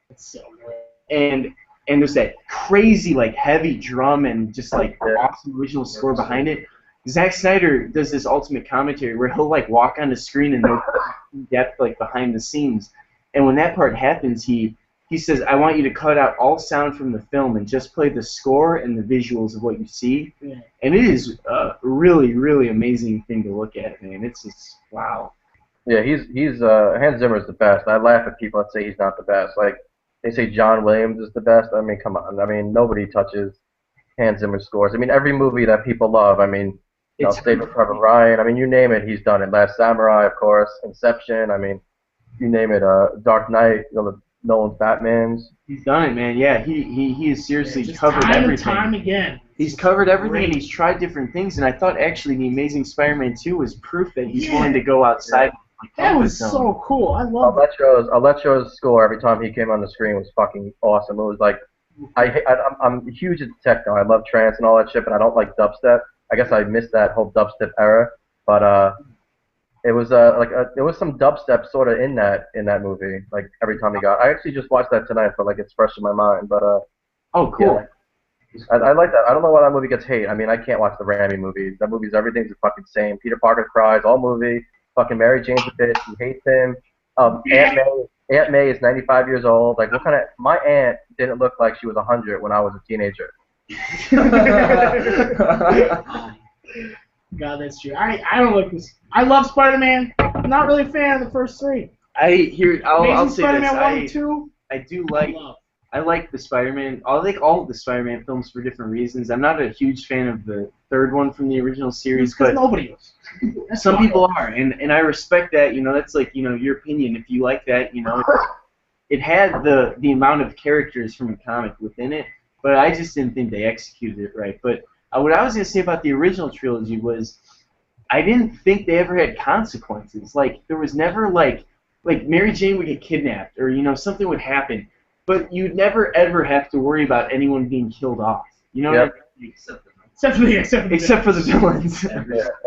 Speaker 1: It's so good.
Speaker 3: and there's that crazy like heavy drum and just like awesome original score behind it. Zack Snyder does this ultimate commentary where he'll like walk on the screen and go in depth like behind the scenes. And when that part happens, he says, "I want you to cut out all sound from the film and just play the score and the visuals of what you see."
Speaker 1: Yeah.
Speaker 3: And it is a really, really amazing thing to look at, man. It's just wow.
Speaker 4: Yeah, he's Hans Zimmer's the best. I laugh at people that say he's not the best. Like they say John Williams is the best. I mean, come on. I mean, nobody touches Hans Zimmer's scores. I mean, every movie that people love. I mean, Saving Private Ryan. I mean, you name it, he's done it. Last Samurai, of course. Inception. I mean, you name it. Dark Knight. Nolan's Batmans.
Speaker 3: He's done it, man. Yeah, he has seriously
Speaker 1: Just
Speaker 3: covered
Speaker 1: time
Speaker 3: everything.
Speaker 1: and time again.
Speaker 3: He's covered everything, and
Speaker 1: Great.
Speaker 3: he's tried different things. And I thought actually The Amazing Spider-Man 2 was proof that he's
Speaker 1: Yeah.
Speaker 3: willing to go outside.
Speaker 1: That was so cool. I love it.
Speaker 4: Aletro's score every time he came on the screen was fucking awesome. It was like, I'm huge into techno. I love trance and all that shit, but I don't like dubstep. I guess I missed that whole dubstep era, but it was there was some dubstep sort of in that movie. Like every time he got, I actually just watched that tonight, so like it's fresh in my mind. But
Speaker 3: Oh, cool.
Speaker 4: yeah, I like that. I don't know why that movie gets hate. I mean, I can't watch the Raimi movies. That movie's everything's the fucking same. Peter Parker cries all movie. Fucking Mary Jane's a bitch. He hates him. Aunt May is 95 years old. Like, what kind of? My aunt didn't look like she was 100 when I was a teenager.
Speaker 1: God, that's true. I don't like this. I love Spider-Man. I'm not really a fan of the first three.
Speaker 3: I'll
Speaker 1: Amazing
Speaker 3: say
Speaker 1: Spider-Man
Speaker 3: this.
Speaker 1: 1 and 2.
Speaker 3: I do
Speaker 1: I
Speaker 3: like
Speaker 1: love.
Speaker 3: I like the Spider-Man. I like all of the Spider-Man films for different reasons. I'm not a huge fan of the third one from the original series,
Speaker 1: Because
Speaker 3: but
Speaker 1: nobody is. That's
Speaker 3: some
Speaker 1: why.
Speaker 3: people are, and I respect that. That's like your opinion. If you like that, it had the amount of characters from a comic within it, but I just didn't think they executed it right. But what I was gonna say about the original trilogy was, I didn't think they ever had consequences. Like there was never like Mary Jane would get kidnapped or something would happen, but you'd never ever have to worry about anyone being killed off.
Speaker 4: Yep.
Speaker 3: What I mean? Except for the villains.
Speaker 4: Yeah.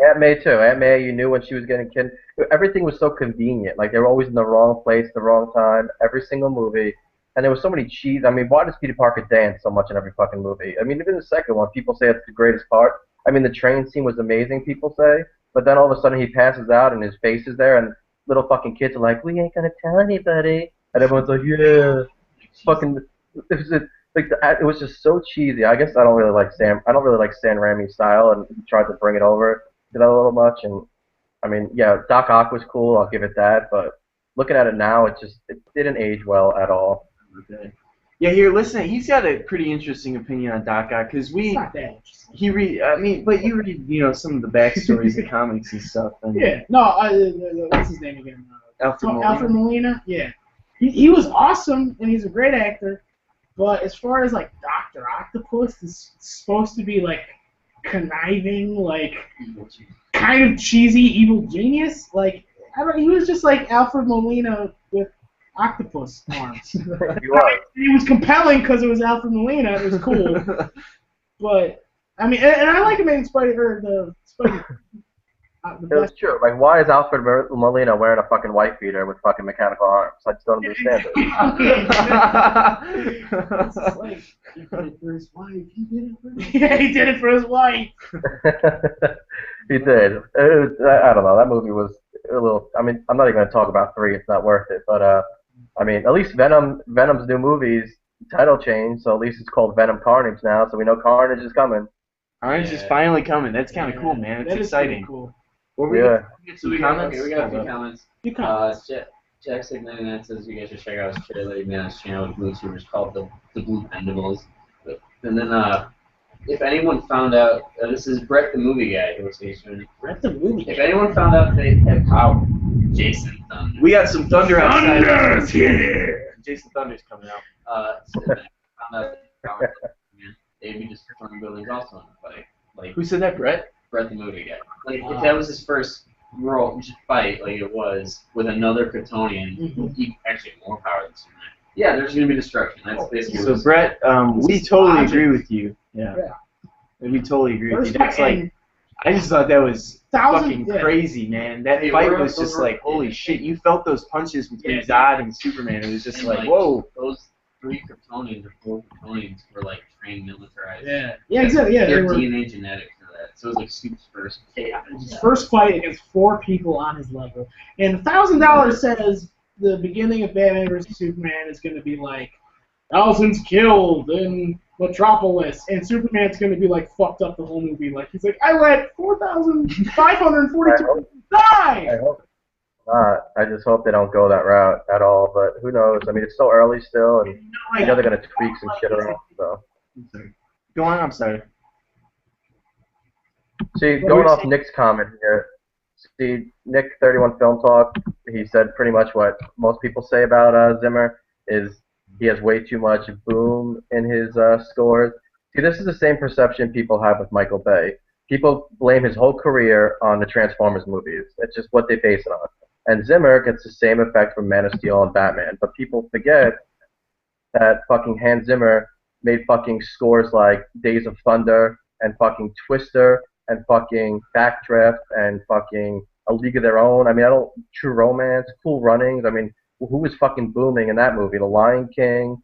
Speaker 4: Aunt May too. Aunt May, you knew when she was getting kidnapped. Everything was so convenient. Like they were always in the wrong place, the wrong time. Every single movie, and there was so many cheese. I mean, why does Peter Parker dance so much in every fucking movie? I mean, even the second one, people say it's the greatest part. I mean, the train scene was amazing. People say, but then all of a sudden he passes out and his face is there, and little fucking kids are like, "We ain't gonna tell anybody," and everyone's like, "Yeah." Fucking, it was just so cheesy. I guess I don't really like Sam Raimi's style, and he tried to bring it over to that a little much. And I mean, yeah, Doc Ock was cool. I'll give it that. But looking at it now, it didn't age well at all.
Speaker 3: Okay. Yeah, here, listen. He's got a pretty interesting opinion on Doc Ock because
Speaker 1: It's not that interesting.
Speaker 3: but you read some of the backstories of comics and stuff. And
Speaker 1: Yeah. No, what's his name again?
Speaker 3: Alfred
Speaker 1: Molina. Yeah. He was awesome, and he's a great actor. But as far as like Dr. Octopus is supposed to be like conniving, like kind of cheesy evil genius. Like he was just like Alfred Molina with octopus arms.
Speaker 4: He was.
Speaker 1: It was compelling because it was Alfred Molina. It was cool. But I mean, and I like him in Spider.
Speaker 4: It's true. Like, why is Alfred Molina wearing a fucking wife beater with fucking mechanical arms? I just don't understand it.
Speaker 1: It's like, he did it for his wife. Yeah, he did it for his wife.
Speaker 4: He did. I don't know. That movie was a little. I mean, I'm not even gonna talk about 3. It's not worth it. But I mean, at least Venom's new movie's title changed, so at least it's called Venom Carnage now, so we know Carnage is coming.
Speaker 3: Carnage is finally coming. That's kind of cool, man. It's exciting.
Speaker 1: Cool.
Speaker 2: So we got a few comments. Jack Sig 99 says you guys should check out his trailer he made on his channel with blu-tube. It's called the Blue Pendables. And then if anyone found out, this is Brett the movie guy who was saying,
Speaker 1: Brett the movie guy.
Speaker 2: If anyone found out they had power, Jason Thunder.
Speaker 3: We got some thunder outside.
Speaker 1: Thunder's here.
Speaker 3: Jason Thunder's coming out.
Speaker 2: So if anyone found out they had power, they'd be destroying buildings also in the fight. Like
Speaker 3: Who said that, Brett?
Speaker 2: Brett the movie guy. Like if that was his first fight, like it was with another Kryptonian, he actually had more power than Superman. Yeah, there's gonna be destruction. That's basically.
Speaker 3: So Brett, we totally agree with you. Yeah. We totally agree with you. That's like, I just thought that was fucking crazy, man. That fight was just like, holy shit! You felt those punches between Zod and Superman. It was just like, whoa.
Speaker 2: Those 3 Kryptonians or 4 Kryptonians were like trained militarized.
Speaker 1: Yeah, exactly. Yeah,
Speaker 2: their DNA genetics. So it was like Soup's first.
Speaker 1: His first fight against 4 people on his level. And $1,000 says the beginning of Batman vs. Superman is going to be like, thousands killed in Metropolis. And Superman's going to be like fucked up the whole movie. Like, he's like, I let 4,542 people die!
Speaker 4: I hope not. I just hope they don't go that route at all. But who knows? I mean, it's so early still, and I know they're going to tweak some shit around. So.
Speaker 3: Go on, I'm sorry.
Speaker 4: See, going off Nick's comment here, see, Nick 31 Film Talk, he said pretty much what most people say about Zimmer is he has way too much boom in his scores. See, this is the same perception people have with Michael Bay. People blame his whole career on the Transformers movies. It's just what they base it on. And Zimmer gets the same effect from Man of Steel and Batman. But people forget that fucking Hans Zimmer made fucking scores like Days of Thunder and fucking Twister and fucking Backdraft and fucking A League of Their Own. I mean, True Romance, Cool Runnings. I mean, who was fucking booming in that movie? The Lion King,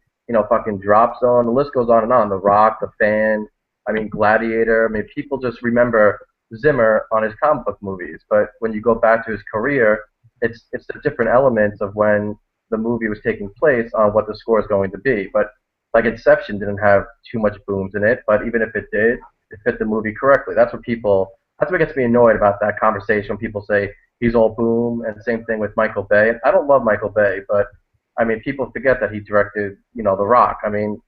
Speaker 4: fucking Drop Zone. The list goes on and on. The Rock, The Fan. I mean, Gladiator. I mean, people just remember Zimmer on his comic book movies. But when you go back to his career, it's the different elements of when the movie was taking place on what the score is going to be. But like Inception didn't have too much booms in it, but even if it did, it fit the movie correctly. That's what gets me annoyed about that conversation when people say he's all boom, and same thing with Michael Bay. I don't love Michael Bay, but I mean, people forget that he directed, The Rock. I mean,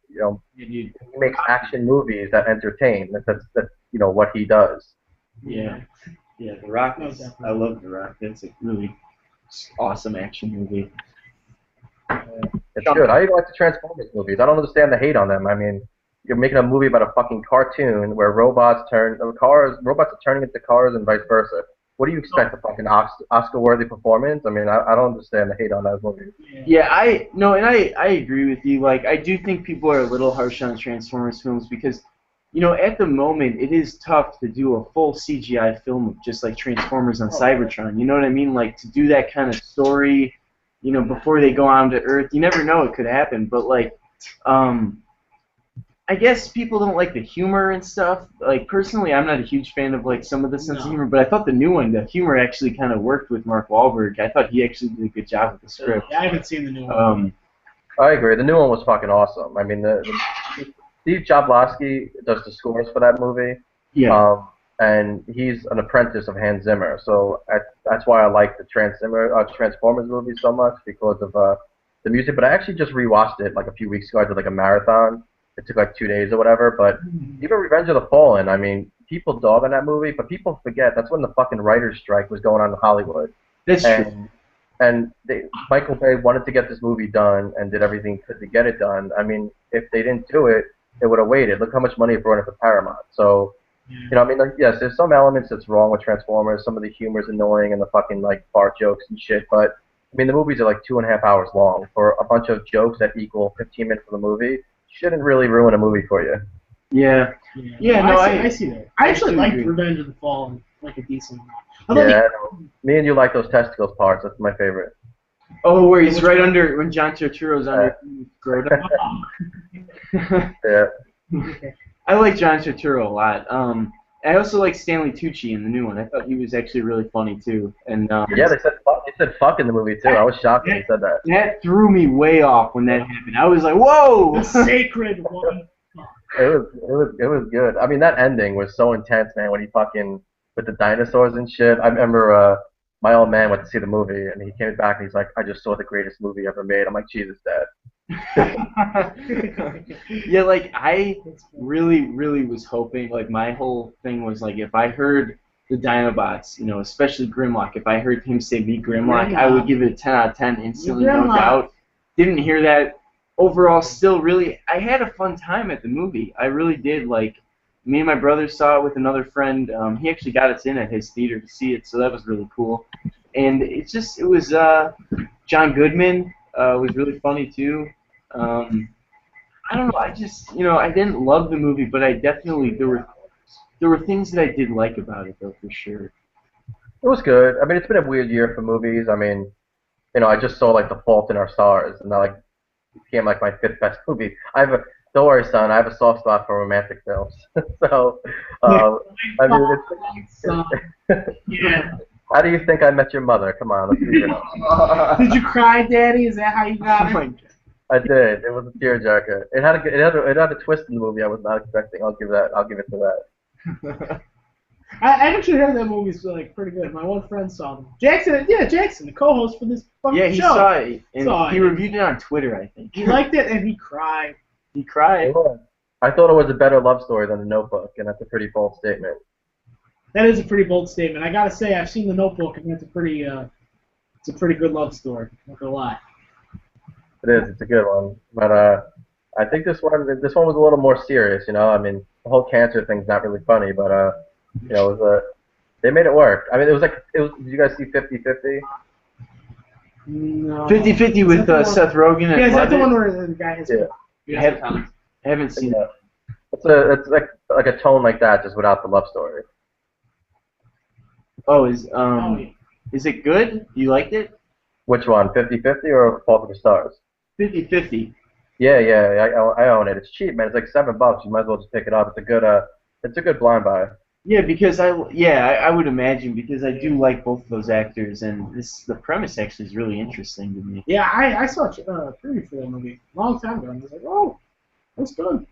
Speaker 4: he makes action movies that entertain. That's what he does.
Speaker 3: Yeah, The Rock. I love The Rock. That's a really awesome action movie.
Speaker 4: It's good. I even like the Transformers movies. I don't understand the hate on them. I mean, you're making a movie about a fucking cartoon where robots are turning into cars and vice versa. What do you expect? A fucking Oscar-worthy performance? I mean, I don't understand the hate on those movies.
Speaker 3: Yeah, I agree with you. Like, I do think people are a little harsh on Transformers films because, at the moment, it is tough to do a full CGI film of just like Transformers on Cybertron. You know what I mean? Like, to do that kind of story, before they go on to Earth, you never know it could happen. But like, I guess people don't like the humor and stuff. Like, personally, I'm not a huge fan of like some of the sense of humor, but I thought the new one, the humor actually kind of worked with Mark Wahlberg. I thought he actually did a good job with the script.
Speaker 1: Yeah, I haven't seen the new one.
Speaker 4: I agree. The new one was fucking awesome. I mean, Steve Jablowski does the scores for that movie.
Speaker 3: Yeah.
Speaker 4: And he's an apprentice of Hans Zimmer, so that's why I like the Transformers movie so much, because of the music. But I actually just rewatched it like a few weeks ago. I did like a marathon. It took like 2 days or whatever. But even Revenge of the Fallen, I mean, people dog on that movie, but people forget that's when the fucking writer's strike was going on in Hollywood.
Speaker 3: That's true.
Speaker 4: And Michael Bay wanted to get this movie done and did everything he could to get it done. I mean, if they didn't do it, it would have waited. Look how much money it brought in for Paramount. So You know, I mean, like, yes, there's some elements that's wrong with Transformers. Some of the humor's annoying and the fucking like fart jokes and shit. But I mean, the movies are like 2.5 hours long. For a bunch of jokes that equal 15 minutes of the movie, shouldn't really ruin a movie for you.
Speaker 3: Yeah. Yeah, no,
Speaker 1: I see that. I actually liked
Speaker 3: agree.
Speaker 1: Revenge of the Fallen like a decent amount.
Speaker 4: Yeah, me and you like those testicles parts. That's my favorite.
Speaker 3: Oh, where he's right under, when John Turturro's under Groda.
Speaker 4: Yeah.
Speaker 3: I like John Turturro a lot. I also like Stanley Tucci in the new one. I thought he was actually really funny too. And
Speaker 4: yeah, they said fuck in the movie too. I was shocked when they said that.
Speaker 3: That threw me way off when that happened. I was like, whoa!
Speaker 1: The sacred one.
Speaker 4: It was good. I mean, that ending was so intense, man. When he fucking with the dinosaurs and shit. I remember my old man went to see the movie and he came back and he's like, I just saw the greatest movie ever made. I'm like, Jesus, Dad.
Speaker 3: Yeah, like I really was hoping, like my whole thing was like if I heard the Dinobots, you know, especially Grimlock, if I heard him say meet Grimlock, I would give it a 10 out of 10 instantly, no doubt. Didn't hear that. Overall, still really, I had a fun time at the movie. I really did. Like, me and my brother saw it with another friend. He actually got us in at his theater to see it, so that was really cool. And it was John Goodman was really funny too. I don't know. I just, you know, I didn't love the movie, but I definitely there were things that I did like about it, though, for sure.
Speaker 4: It was good. I mean, it's been a weird year for movies. I mean, you know, I just saw like The Fault in Our Stars, and that like became like my 5th best movie. Don't worry, son. I have a soft spot for romantic films. So, I mean,
Speaker 1: Yeah.
Speaker 4: How do you think I Met Your Mother? Come on, let's figure it out.
Speaker 1: Did you cry, Daddy? Is that how you got it?
Speaker 4: I did. It was a tearjerker. It had a twist in the movie I was not expecting. I'll give it to that.
Speaker 1: I actually heard that movie's like pretty good. My one friend saw them. Jackson, the co-host for this fucking show.
Speaker 3: Yeah, he saw it, and he reviewed it on Twitter, I think.
Speaker 1: He liked it, and he cried.
Speaker 3: He cried.
Speaker 4: I thought it was a better love story than The Notebook, and that's a pretty bold statement.
Speaker 1: That is a pretty bold statement. I gotta say, I've seen The Notebook, and it's a pretty good love story. Not gonna lie.
Speaker 4: It is. It's a good one, but I think this one was a little more serious. You know, I mean, the whole cancer thing's not really funny, but you know, they made it work. I mean, it was. Did you guys see 50-50?
Speaker 1: No.
Speaker 3: 50-50 with Seth Rogen and
Speaker 1: yeah, is that the one where the guy has?
Speaker 4: Yeah.
Speaker 3: I haven't seen it.
Speaker 4: It's like a tone like that, just without the love story.
Speaker 3: Oh, is it good? You liked it?
Speaker 4: Which one, 50-50 or Fault in the Stars?
Speaker 3: 50-50.
Speaker 4: Yeah, I own it. It's cheap, man. It's like $7. You might as well just pick it up. It's a good blind buy.
Speaker 3: Yeah, because I would imagine, because I do like both of those actors, and the premise actually is really interesting to me.
Speaker 1: Yeah, I saw a preview for that movie a long time ago, and I was like, oh, that's good.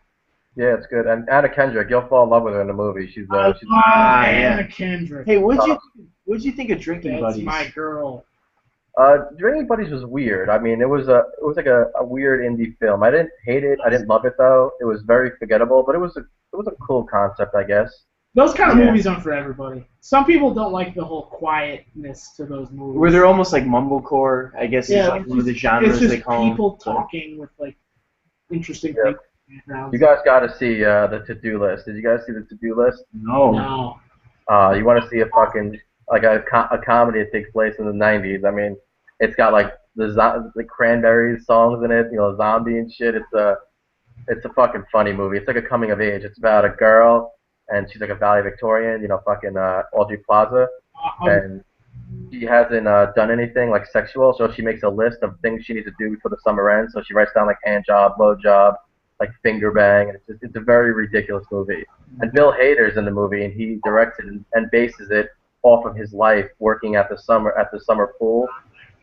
Speaker 4: Yeah, it's good. And Anna Kendrick, you'll fall in love with her in the movie. She's
Speaker 1: Anna Kendrick.
Speaker 3: Hey, what'd you think of Drinking Buddies?
Speaker 1: That's my girl.
Speaker 4: Drinking Buddies was weird. I mean, it was like a weird indie film. I didn't hate it. I didn't love it though. It was very forgettable, but it was a cool concept, I guess.
Speaker 1: Those kind of movies aren't for everybody. Some people don't like the whole quietness to those movies.
Speaker 3: Where they're almost like mumblecore, I guess, is like one of the genres they call them.
Speaker 1: It's just people talking with like interesting things.
Speaker 4: You guys got to see the To-Do List. Did you guys see the To-Do List?
Speaker 1: No.
Speaker 4: You want to see a fucking like a comedy that takes place in the 90s? I mean, it's got like the Cranberries songs in it, you know, zombie and shit. It's a fucking funny movie. It's like a coming of age. It's about a girl and she's like a valedictorian, you know, fucking Audrey Plaza, and she hasn't done anything like sexual, so she makes a list of things she needs to do before the summer ends. So she writes down like hand job, blow job, like finger bang, and it's a very ridiculous movie. And Bill Hader's in the movie, and he directs it and bases it off of his life working at the summer pool.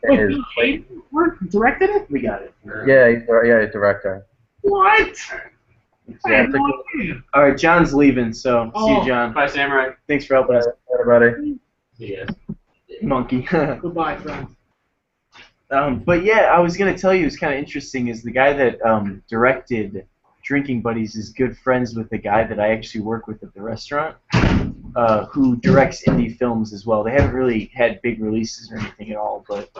Speaker 1: Wait, Bill Hader directed it?
Speaker 3: We got it.
Speaker 4: Yeah, he's director.
Speaker 1: What?
Speaker 4: Yeah,
Speaker 3: all right, John's leaving, so see you, John.
Speaker 2: Bye, Samurai.
Speaker 3: Thanks for helping us.
Speaker 4: Everybody.
Speaker 2: See you guys.
Speaker 3: Monkey.
Speaker 1: Goodbye, friend.
Speaker 3: But yeah, I was gonna tell you, it's kind of interesting. Is the guy that directed Drinking Buddies is good friends with the guy that I actually work with at the restaurant, who directs indie films as well. They haven't really had big releases or anything at all, but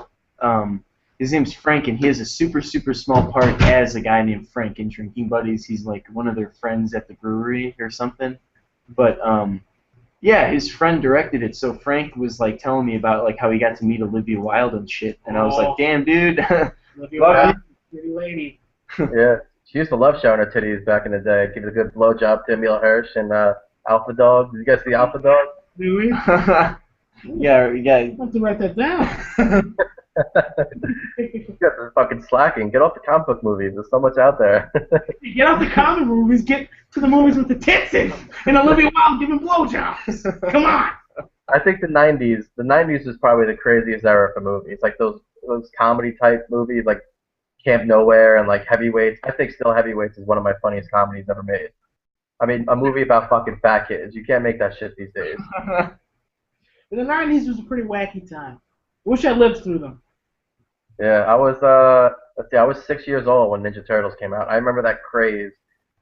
Speaker 3: his name's Frank, and he has a super small part as a guy named Frank in Drinking Buddies. He's like one of their friends at the brewery or something. But yeah, his friend directed it, so Frank was like telling me about like how he got to meet Olivia Wilde and shit, and I was like, damn, dude.
Speaker 1: Olivia Wilde, pretty lady.
Speaker 4: Yeah, she used to love showing her titties back in the day. Give it a good blowjob to Emil Hirsch and Alpha Dog. Did you guys see Alpha Dog?
Speaker 1: Do we?
Speaker 3: Yeah, yeah.
Speaker 1: I have to write that down.
Speaker 4: You guys are fucking slacking. Get off the comic book movies. There's so much out there.
Speaker 1: Get out the comic movies, get to the movies with the tits in, and Olivia Wilde giving blowjobs. Come on.
Speaker 4: I think the '90s was probably the craziest era for movies. Like those comedy type movies, like Camp Nowhere and like Heavyweights. I think still Heavyweights is one of my funniest comedies ever made. I mean, a movie about fucking fat kids. You can't make that shit these days.
Speaker 1: The 90s was a pretty wacky time. Wish I lived through them.
Speaker 4: Yeah, I was let's see, I was 6 years old when Ninja Turtles came out. I remember that craze,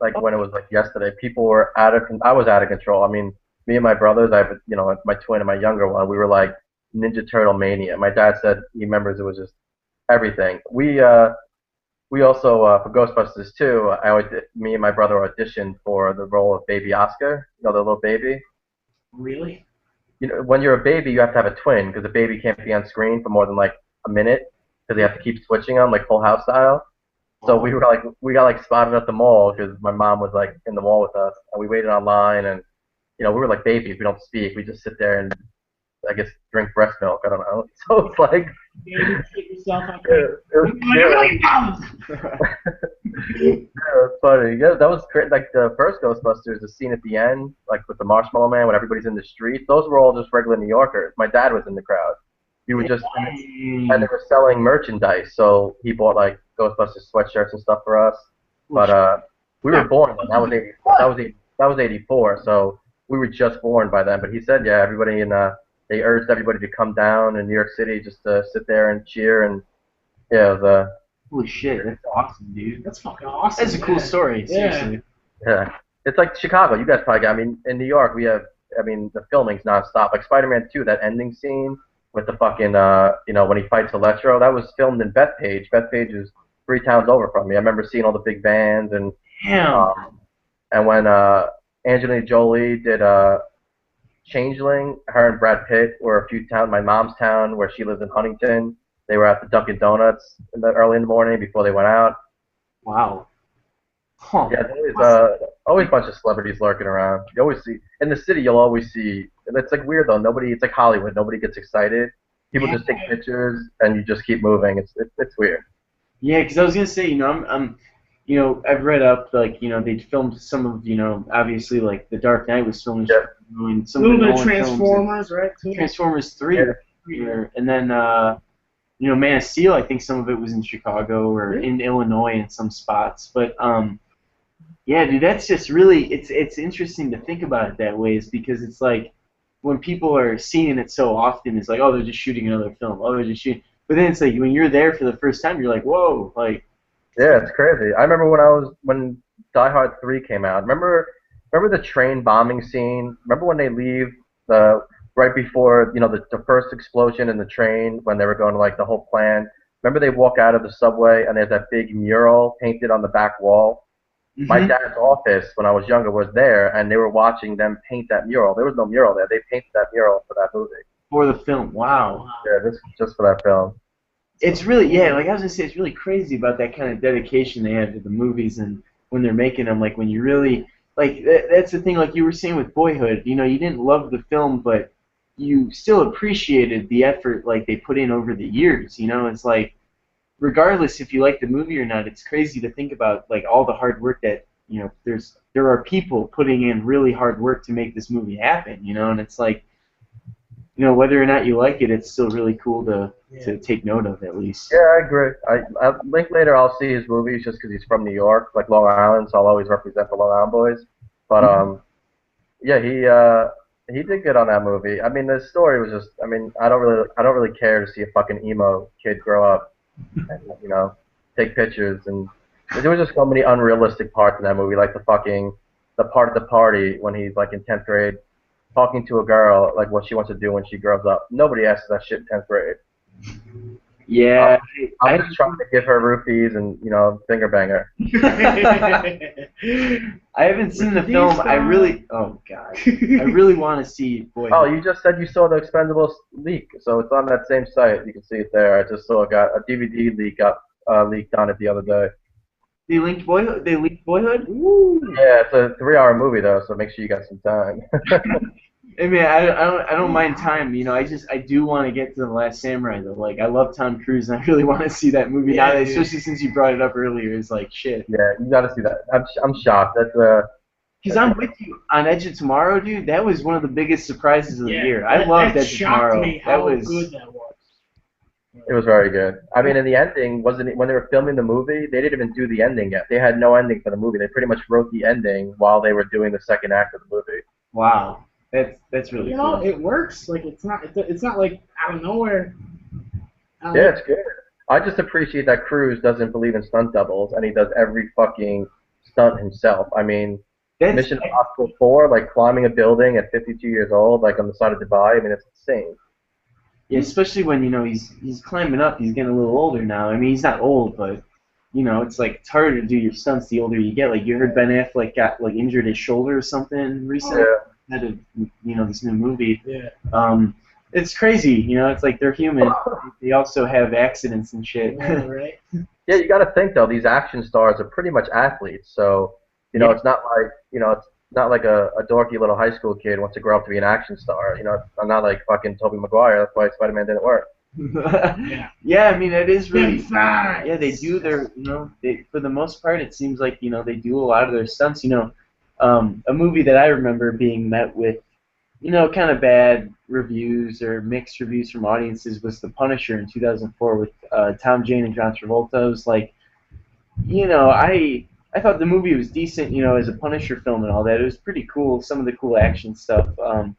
Speaker 4: like when it was like yesterday. People were I was out of control. I mean, me and my brothers, I have my twin and my younger one. We were like Ninja Turtle mania. My dad said he remembers it was just everything. We also for Ghostbusters 2, me and my brother auditioned for the role of Baby Oscar. You know, the little baby.
Speaker 1: Really?
Speaker 4: You know, when you're a baby, you have to have a twin because the baby can't be on screen for more than like a minute because they have to keep switching them like Full House style. So we got like spotted at the mall because my mom was like in the mall with us, and we waited online, and we were like babies. We don't speak. We just sit there and I guess drink breast milk. I don't know. So it's like.
Speaker 1: Yeah, yourself up
Speaker 4: Yeah, it's funny. Yeah, that was like the first Ghostbusters. The scene at the end, like with the Marshmallow Man, when everybody's in the street. Those were all just regular New Yorkers. My dad was in the crowd. He was just, and they were selling merchandise, so he bought like Ghostbusters sweatshirts and stuff for us. But we were born when that was 84, so we were just born by then. But he said, yeah, everybody they urged everybody to come down in New York City just to sit there and cheer, and yeah, it was
Speaker 3: holy shit, that's awesome, dude.
Speaker 1: That's fucking awesome.
Speaker 3: That's a cool story, seriously.
Speaker 4: Yeah. It's like Chicago. You guys probably got, I mean, in New York, we have, I mean, the filming's nonstop. Like Spider-Man 2, that ending scene with the fucking, when he fights Electro, that was filmed in Bethpage. Bethpage is 3 towns over from me. I remember seeing all the big bands, and and when Angelina Jolie did Changeling, her and Brad Pitt were a few towns, my mom's town, where she lives in Huntington. They were at the Dunkin' Donuts early in the morning before they went out.
Speaker 3: Wow. Huh.
Speaker 4: Yeah, there's always a bunch of celebrities lurking around. You always see in the city. You'll always see. And it's like weird though. It's like Hollywood. Nobody gets excited. People just take pictures and you just keep moving. It's weird.
Speaker 3: Yeah, because I was gonna say, I'm I've read up like they filmed some of obviously like The Dark Knight was filmed.
Speaker 4: Yeah.
Speaker 3: Some
Speaker 1: a little bit of Transformers, right?
Speaker 3: Transformers 3, and then Man of Steel. I think some of it was in Chicago or in Illinois in some spots, but yeah, dude, that's just really it's interesting to think about it that way, is because it's like when people are seeing it so often, it's like, oh, they're just shooting another film. Oh, they're just shooting. But then it's like when you're there for the first time, you're like, whoa, like.
Speaker 4: Yeah, it's crazy. I remember when Die Hard 3 came out. Remember the train bombing scene? Remember when they leave right before the first explosion in the train when they were going to like the whole plan? Remember they walk out of the subway and there's that big mural painted on the back wall? Mm-hmm. My dad's office when I was younger was there, and they were watching them paint that mural. There was no mural there. They painted that mural for that movie.
Speaker 3: For the film, wow.
Speaker 4: Yeah, just for that film.
Speaker 3: It's really, like I was gonna say, it's really crazy about that kind of dedication they have to the movies, and when they're making them, like when you really, like that's the thing, like you were saying with Boyhood, you didn't love the film, but you still appreciated the effort like they put in over the years, it's like, regardless if you like the movie or not, it's crazy to think about like all the hard work that, there are people putting in really hard work to make this movie happen, and it's like, whether or not you like it, it's still really cool to take note of, at least.
Speaker 4: Yeah, I agree. I think later I'll see his movies just because he's from New York, like Long Island, so I'll always represent the Long Island boys. But yeah, he did good on that movie. I mean, the story was just, I mean, I don't really care to see a fucking emo kid grow up and take pictures, and there was just so many unrealistic parts in that movie, like the part of the party when he's like in 10th grade. Talking to a girl, like what she wants to do when she grows up. Nobody asks that shit in 10th grade.
Speaker 3: Yeah,
Speaker 4: I'm just trying to give her roofies and finger bang her.
Speaker 3: I haven't seen the film. Oh god, I really want to see Boyhood.
Speaker 4: Oh, you just said you saw the Expendables leak, so it's on that same site. You can see it there. I just saw got a DVD leak leaked on it the other day.
Speaker 3: They linked Boyhood. They leaked Boyhood.
Speaker 4: Woo. Yeah, it's a 3-hour movie though, so make sure you got some time.
Speaker 3: I mean, I don't mind time. I do want to get to The Last Samurai though. Like, I love Tom Cruise, and I really want to see that movie now. Especially since you brought it up earlier. It's like shit.
Speaker 4: Yeah, you got to see that. I'm shocked. That's
Speaker 3: Because I'm with you on Edge of Tomorrow, dude. That was one of the biggest surprises of the year. I loved Edge of Tomorrow.
Speaker 1: Me how good that was.
Speaker 4: It was very good. I mean, in the ending, when they were filming the movie, they didn't even do the ending yet. They had no ending for the movie. They pretty much wrote the ending while they were doing the second act of the movie.
Speaker 3: Wow, that's really cool.
Speaker 1: It works. Like it's not like out of nowhere.
Speaker 4: Yeah, it's good. I just appreciate that Cruise doesn't believe in stunt doubles, and he does every fucking stunt himself. I mean, Mission Impossible 4, like climbing a building at 52 years old, like on the side of Dubai. I mean, it's insane.
Speaker 3: Yeah, especially when he's climbing up. He's getting a little older now. I mean, he's not old, but it's like it's harder to do your stunts the older you get. Like you heard Ben Affleck got like injured his shoulder or something recently.
Speaker 4: Yeah.
Speaker 3: Had this new movie.
Speaker 1: Yeah.
Speaker 3: It's crazy. It's like they're human. They also have accidents and shit.
Speaker 1: Yeah, right.
Speaker 4: Yeah, you got to think though. These action stars are pretty much athletes, so it's not like it's not like a dorky little high school kid wants to grow up to be an action star. I'm not like fucking Tobey Maguire. That's why Spider-Man didn't work.
Speaker 3: Yeah, I mean it is really.
Speaker 1: Yeah,
Speaker 3: they do their. For the most part, it seems like they do a lot of their stunts. A movie that I remember being met with, kind of bad reviews or mixed reviews from audiences was The Punisher in 2004 with Tom Jane and John Travolta. It was like, I thought the movie was decent, as a Punisher film and all that. It was pretty cool, some of the cool action stuff. But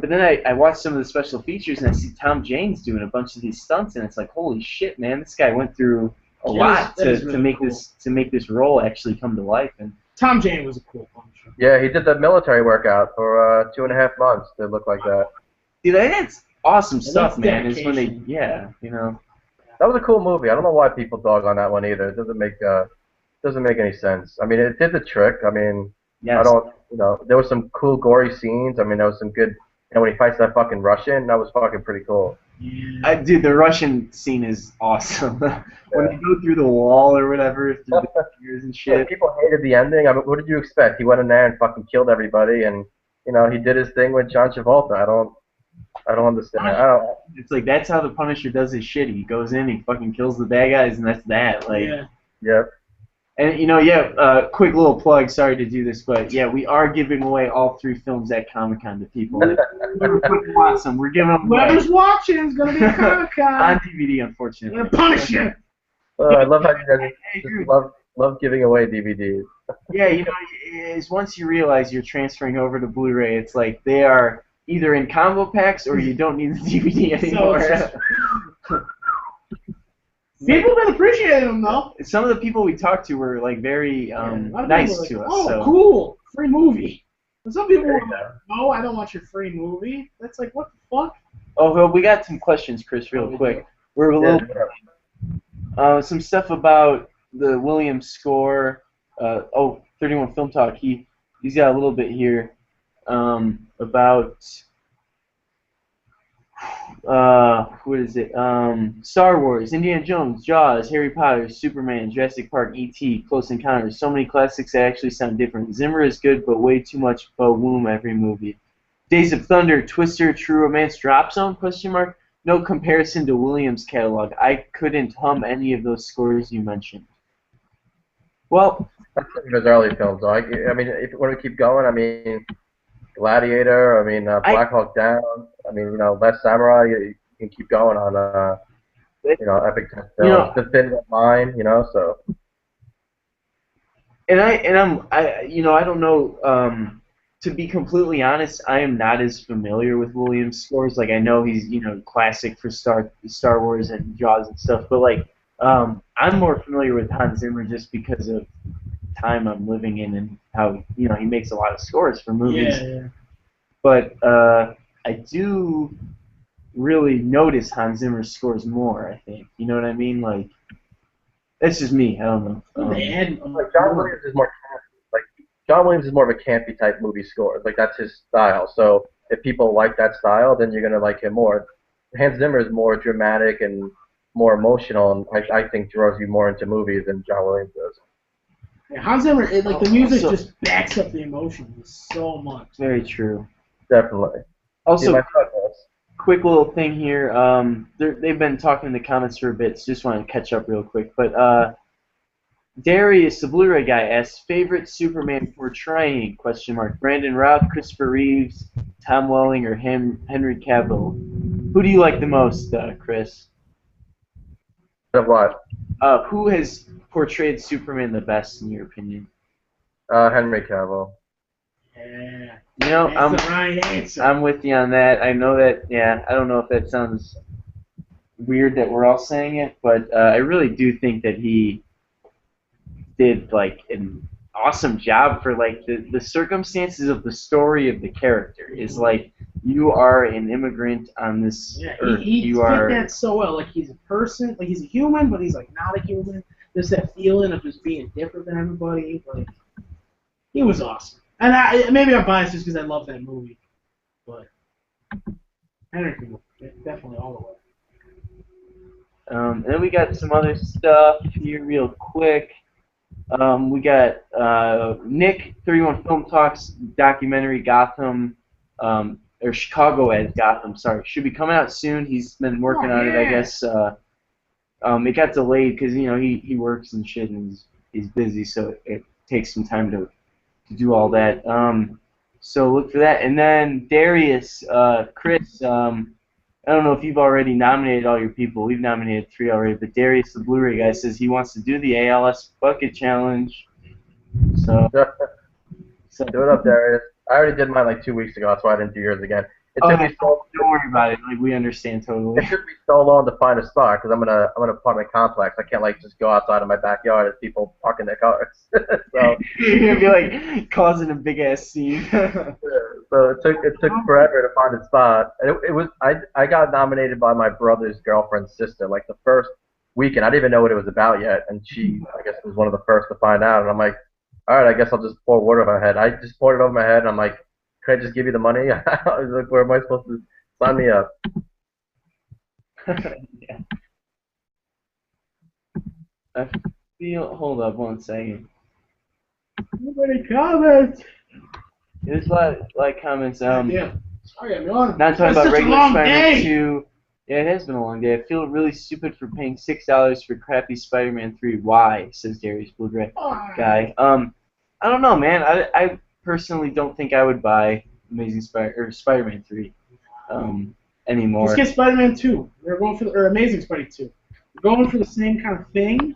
Speaker 3: then I watched some of the special features and I see Tom Jane's doing a bunch of these stunts and it's like, holy shit, man, this guy went through a lot to make this role actually come to life. And
Speaker 1: Tom Jane was a cool Punisher.
Speaker 4: Yeah, he did the military workout for 2.5 months to look like that.
Speaker 3: Dude, that's awesome stuff, man.
Speaker 1: Dedication.
Speaker 3: It's when
Speaker 4: That was a cool movie. I don't know why people dog on that one either. It doesn't make any sense. I mean, it did the trick. I mean,
Speaker 3: yes.
Speaker 4: There was some cool gory scenes. I mean, there was some good, when he fights that fucking Russian, that was fucking pretty cool.
Speaker 1: Yeah.
Speaker 3: Dude, the Russian scene is awesome. When they go through the wall or whatever, through the years and shit.
Speaker 4: Yeah, people hated the ending. I mean, what did you expect? He went in there and fucking killed everybody, and he did his thing with John Travolta. I don't understand.
Speaker 3: It's like that's how the Punisher does his shit. He goes in, he fucking kills the bad guys, and that's that. Like,
Speaker 4: Yep.
Speaker 3: And quick little plug. Sorry to do this, but we are giving away all 3 films at Comic-Con to people. Whoever fucking wants them, we're giving them away.
Speaker 1: Whoever's watching is gonna be at Comic-Con.
Speaker 3: On DVD, unfortunately.
Speaker 1: I'm gonna punish you.
Speaker 4: I love how you guys just love giving away DVDs.
Speaker 3: Yeah, is once you realize you're transferring over to Blu-ray, it's like they are either in combo packs or you don't need the DVD anymore.
Speaker 1: People been appreciating them though.
Speaker 3: Some of the people we talked to were like very nice to us.
Speaker 1: Oh,
Speaker 3: so.
Speaker 1: Cool, free movie. And some people were like, "No, I don't want your free movie." That's like, what the fuck?
Speaker 3: Oh, well, we got some questions, Chris, real quick. We're a little some stuff about the Williams score. 31 Film Talk. He's got a little bit here about. What is it? Star Wars, Indiana Jones, Jaws, Harry Potter, Superman, Jurassic Park, E.T., Close Encounters. So many classics that actually sound different. Zimmer is good, but way too much boom every movie. Days of Thunder, Twister, True Romance, Drop Zone? ? No comparison to Williams' catalog. I couldn't hum any of those scores you mentioned. Well,
Speaker 4: that's his early films. Though. I mean, if you want to keep going, I mean, Gladiator. I mean, Black Hawk Down. I mean, Last Samurai. You can keep going on, epic films. The Thin Red Line. So.
Speaker 3: And I don't know. To be completely honest, I am not as familiar with Williams' scores. Like I know he's classic for Star Wars and Jaws and stuff, but like I'm more familiar with Hans Zimmer just because of time I'm living in and how he makes a lot of scores for movies.
Speaker 1: Yeah.
Speaker 3: But I do really notice Hans Zimmer's scores more. I think you know what I mean. Like that's just me. I don't know.
Speaker 1: They had
Speaker 4: like John Williams is more campy. Like John Williams is more of a campy type movie score. Like that's his style. So if people like that style, then you're gonna like him more. Hans Zimmer is more dramatic and more emotional, and I think draws you more into movies than John Williams does.
Speaker 1: Yeah, Hans Zimmer, like the music just backs up the emotions so much.
Speaker 3: Very true.
Speaker 4: Definitely.
Speaker 3: Also,
Speaker 4: See, my thought was,
Speaker 3: quick little thing here. They've been talking in the comments for a bit, so just want to catch up real quick. But Darius, the Blu-ray guy, asks, favorite Superman portraying, ? Brandon Routh, Christopher Reeves, Tom Welling, or Henry Cavill? Who do you like the most, Chris?
Speaker 4: what?
Speaker 3: Who has portrayed Superman the best, in your opinion?
Speaker 4: Henry Cavill.
Speaker 1: Yeah.
Speaker 3: You know,
Speaker 1: That's the right answer.
Speaker 3: I'm with you on that. I know that, yeah, I don't know if that sounds weird that we're all saying it, but I really do think that he did, like, an awesome job for, like, the circumstances of the story of the character is, like, you are an immigrant on this earth.
Speaker 1: He did that so well. Like, he's a person, like, he's a human, but he's, like, not a human. There's that feeling of just being different than everybody. Like, he was awesome. And maybe I'm biased just because I love that movie. But Henry Cavill, definitely all the way.
Speaker 3: Then we got some other stuff here real quick. We got Nick, 31 Film Talks documentary Gotham, or Chicago as Gotham, sorry. Should be coming out soon. He's been working on it, I guess. It got delayed because, you know, he works and shit and he's busy, so it takes some time to do all that. So look for that. And then Darius, Chris, I don't know if you've already nominated all your people. We've nominated 3 already, but Darius, the Blu-ray guy, says he wants to do the ALS Bucket Challenge. So
Speaker 4: do it up, Darius. I already did mine like 2 weeks ago. That's why I didn't do yours again.
Speaker 3: don't worry about it. Like, we understand totally.
Speaker 4: It took me so long to find a spot because I'm in an apartment complex. I can't like just go outside of my backyard as people parking their cars. So
Speaker 3: you're gonna be like causing a big ass scene.
Speaker 4: So it took forever to find a spot. And it was I got nominated by my brother's girlfriend's sister like the first weekend. I didn't even know what it was about yet, and she I guess was one of the first to find out. And I'm like, all right, I guess I'll just pour water over my head. I just poured it over my head, and I'm like, can I just give you the money? I was like, where am I supposed to sign me up?
Speaker 3: Yeah. I feel. Hold up one second.
Speaker 1: Nobody comments.
Speaker 3: There's a lot of comments.
Speaker 1: Yeah. Sorry, I'm yawning.
Speaker 3: Not talking
Speaker 1: It's
Speaker 3: about
Speaker 1: such a
Speaker 3: regular
Speaker 1: long
Speaker 3: Spider-Man
Speaker 1: day.
Speaker 3: 2. Yeah, it has been a long day. I feel really stupid for paying $6 for crappy Spider-Man 3. Why? Says Darius Blu-ray guy. I don't know, man. I personally don't think I would buy Spider-Man 3 anymore.
Speaker 1: Let's get Spider-Man 2. We're going for Amazing Spider-Man 2. We're going for the same kind of thing.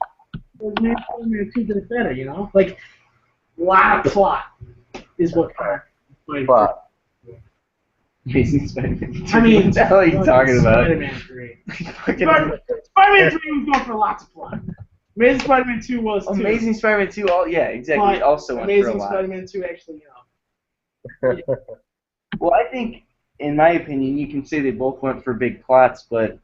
Speaker 1: But maybe Spider-Man 2 did it better, you know? Like, a lot of plot is what kind of
Speaker 4: Plot.
Speaker 3: Amazing Spider-Man 3.
Speaker 1: I mean,
Speaker 3: what the hell are you talking about?
Speaker 1: Spider-Man 3. Spider-Man 3 was going for lots of plot. Amazing Spider-Man 2 was too.
Speaker 3: Amazing Spider-Man 2, yeah, exactly.
Speaker 1: But
Speaker 3: also went for a
Speaker 1: Amazing
Speaker 3: lot.
Speaker 1: Spider-Man 2 actually, you know.
Speaker 3: Well, I think, in my opinion, you can say they both went for big plots, but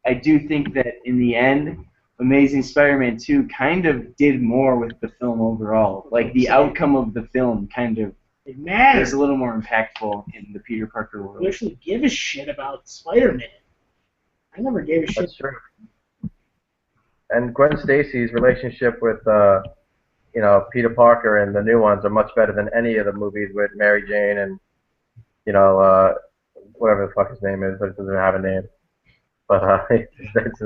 Speaker 3: I do think that in the end, Amazing Spider-Man 2 kind of did more with the film overall. Like, the outcome of the film kind of
Speaker 1: It matters.
Speaker 3: is a little more impactful in the Peter Parker world.
Speaker 1: You actually give a shit about Spider-Man. I never gave a shit.
Speaker 4: That's true. And Gwen Stacy's relationship with, Peter Parker and the new ones are much better than any of the movies with Mary Jane and, whatever the fuck his name is. It doesn't have a name. But it's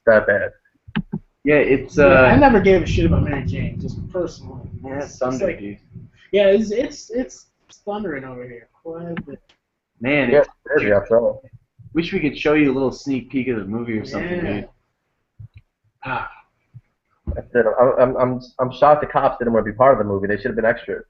Speaker 4: that bad.
Speaker 3: Yeah, it's
Speaker 1: I never gave a shit about Mary Jane, just personally.
Speaker 3: yeah,
Speaker 1: It's
Speaker 3: thunder,
Speaker 1: like,
Speaker 3: dude.
Speaker 1: yeah, it's thundering over here. Quite a bit.
Speaker 3: Man,
Speaker 4: Yeah, crazy, I saw.
Speaker 3: wish we could show you a little sneak peek of the movie or something,
Speaker 1: Yeah.
Speaker 3: dude.
Speaker 1: Ah,
Speaker 4: That's it. I'm shocked the cops didn't want to be part of the movie. They should have been extras.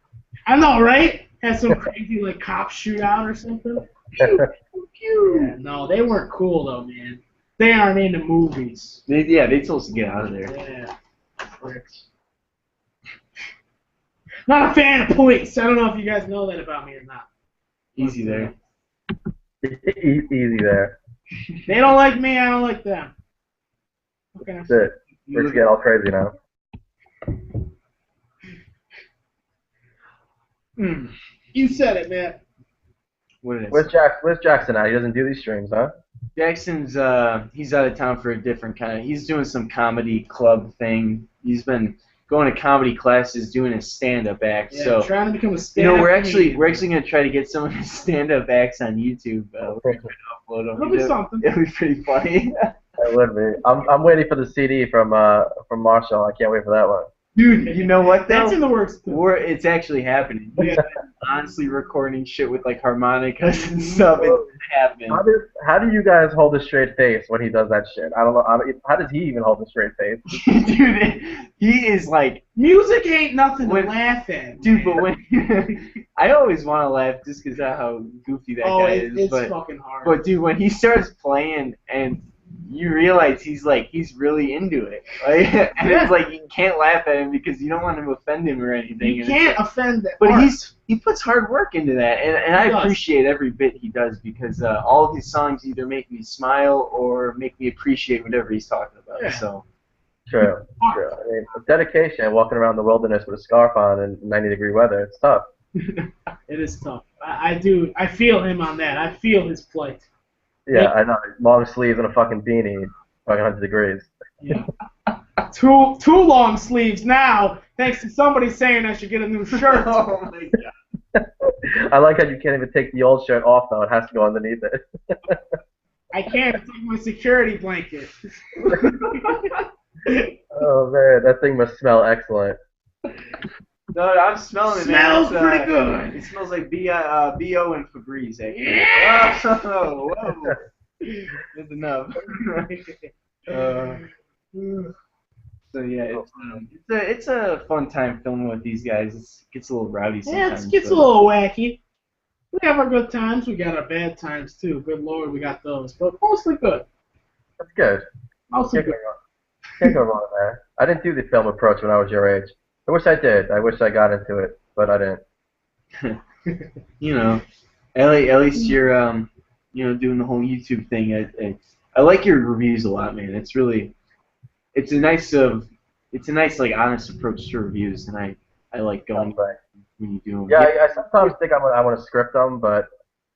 Speaker 1: I know, right? Had some crazy like cop shootout or something. Yeah, no, they weren't cool though, man. They aren't into movies.
Speaker 3: They told us to get out of there.
Speaker 1: Yeah, pricks. Not a fan of police. I don't know if you guys know that about me or not.
Speaker 3: Easy there.
Speaker 4: Easy there.
Speaker 1: They don't like me, I don't like them. Okay.
Speaker 4: That's it. We're just getting all crazy now.
Speaker 1: You said it, man.
Speaker 3: What is
Speaker 4: Where's Jackson at? He doesn't do these streams, huh?
Speaker 3: Jackson's he's out of town for a different kind of. He's doing some comedy club thing. He's been going to comedy classes, doing his stand-up act.
Speaker 1: Yeah,
Speaker 3: so
Speaker 1: trying to become a stand-up.
Speaker 3: you know, we're actually gonna try to get some of his stand-up acts on YouTube. We're gonna upload them.
Speaker 1: It'll be something.
Speaker 3: It'll be pretty funny.
Speaker 4: It would be. I'm waiting for the CD from Marshall. I can't wait for that one.
Speaker 1: Dude,
Speaker 3: you know what?
Speaker 1: That's in the works.
Speaker 3: It's actually happening. We've been honestly recording shit with like harmonicas and stuff. It's happening.
Speaker 4: How do you guys hold a straight face when he does that shit? I don't know. How does he even hold a straight face?
Speaker 3: Dude, he is like
Speaker 1: music ain't nothing to laugh at.
Speaker 3: Dude, but when I always want to laugh just because of how goofy that guy is.
Speaker 1: It's fucking hard.
Speaker 3: But dude, when he starts playing and you realize he's really into it, like, and it's like you can't laugh at him because you don't want to offend him or anything.
Speaker 1: You can't offend that.
Speaker 3: But he puts hard work into that, and I appreciate every bit he does because all of his songs either make me smile or make me appreciate whatever he's talking about. Yeah. So.
Speaker 4: True. I mean, dedication and walking around the wilderness with a scarf on in 90-degree weather, it's tough.
Speaker 1: It is tough. I do. I feel him on that. I feel his plight.
Speaker 4: Yeah, I know. Long sleeves and a fucking beanie, fucking 100 degrees.
Speaker 1: Yeah. Two long sleeves now, thanks to somebody saying I should get a new shirt.
Speaker 3: Oh my god.
Speaker 4: I like how you can't even take the old shirt off though. It has to go underneath it.
Speaker 1: I can't. It's like my security blanket.
Speaker 4: Oh man, that thing must smell excellent.
Speaker 3: No, I'm smelling it.
Speaker 1: Smells pretty good.
Speaker 3: It smells like B.O. and Febreze. Actually.
Speaker 1: Yeah.
Speaker 3: Oh, whoa. That's enough. So yeah, it's a fun time filming with these guys. It gets a little rowdy sometimes.
Speaker 1: Yeah, it gets a little wacky. We have our good times. We got our bad times too. Good Lord, we got those, but mostly good.
Speaker 4: That's good.
Speaker 1: Mostly good.
Speaker 4: Can't go wrong there. I didn't do the film approach when I was your age. I wish I did. I wish I got into it, but I didn't.
Speaker 3: You know, at least you're doing the whole YouTube thing. I like your reviews a lot, man. It's a nice like honest approach to reviews, and I like going when you do them.
Speaker 4: Yeah, I sometimes think I want to script them, but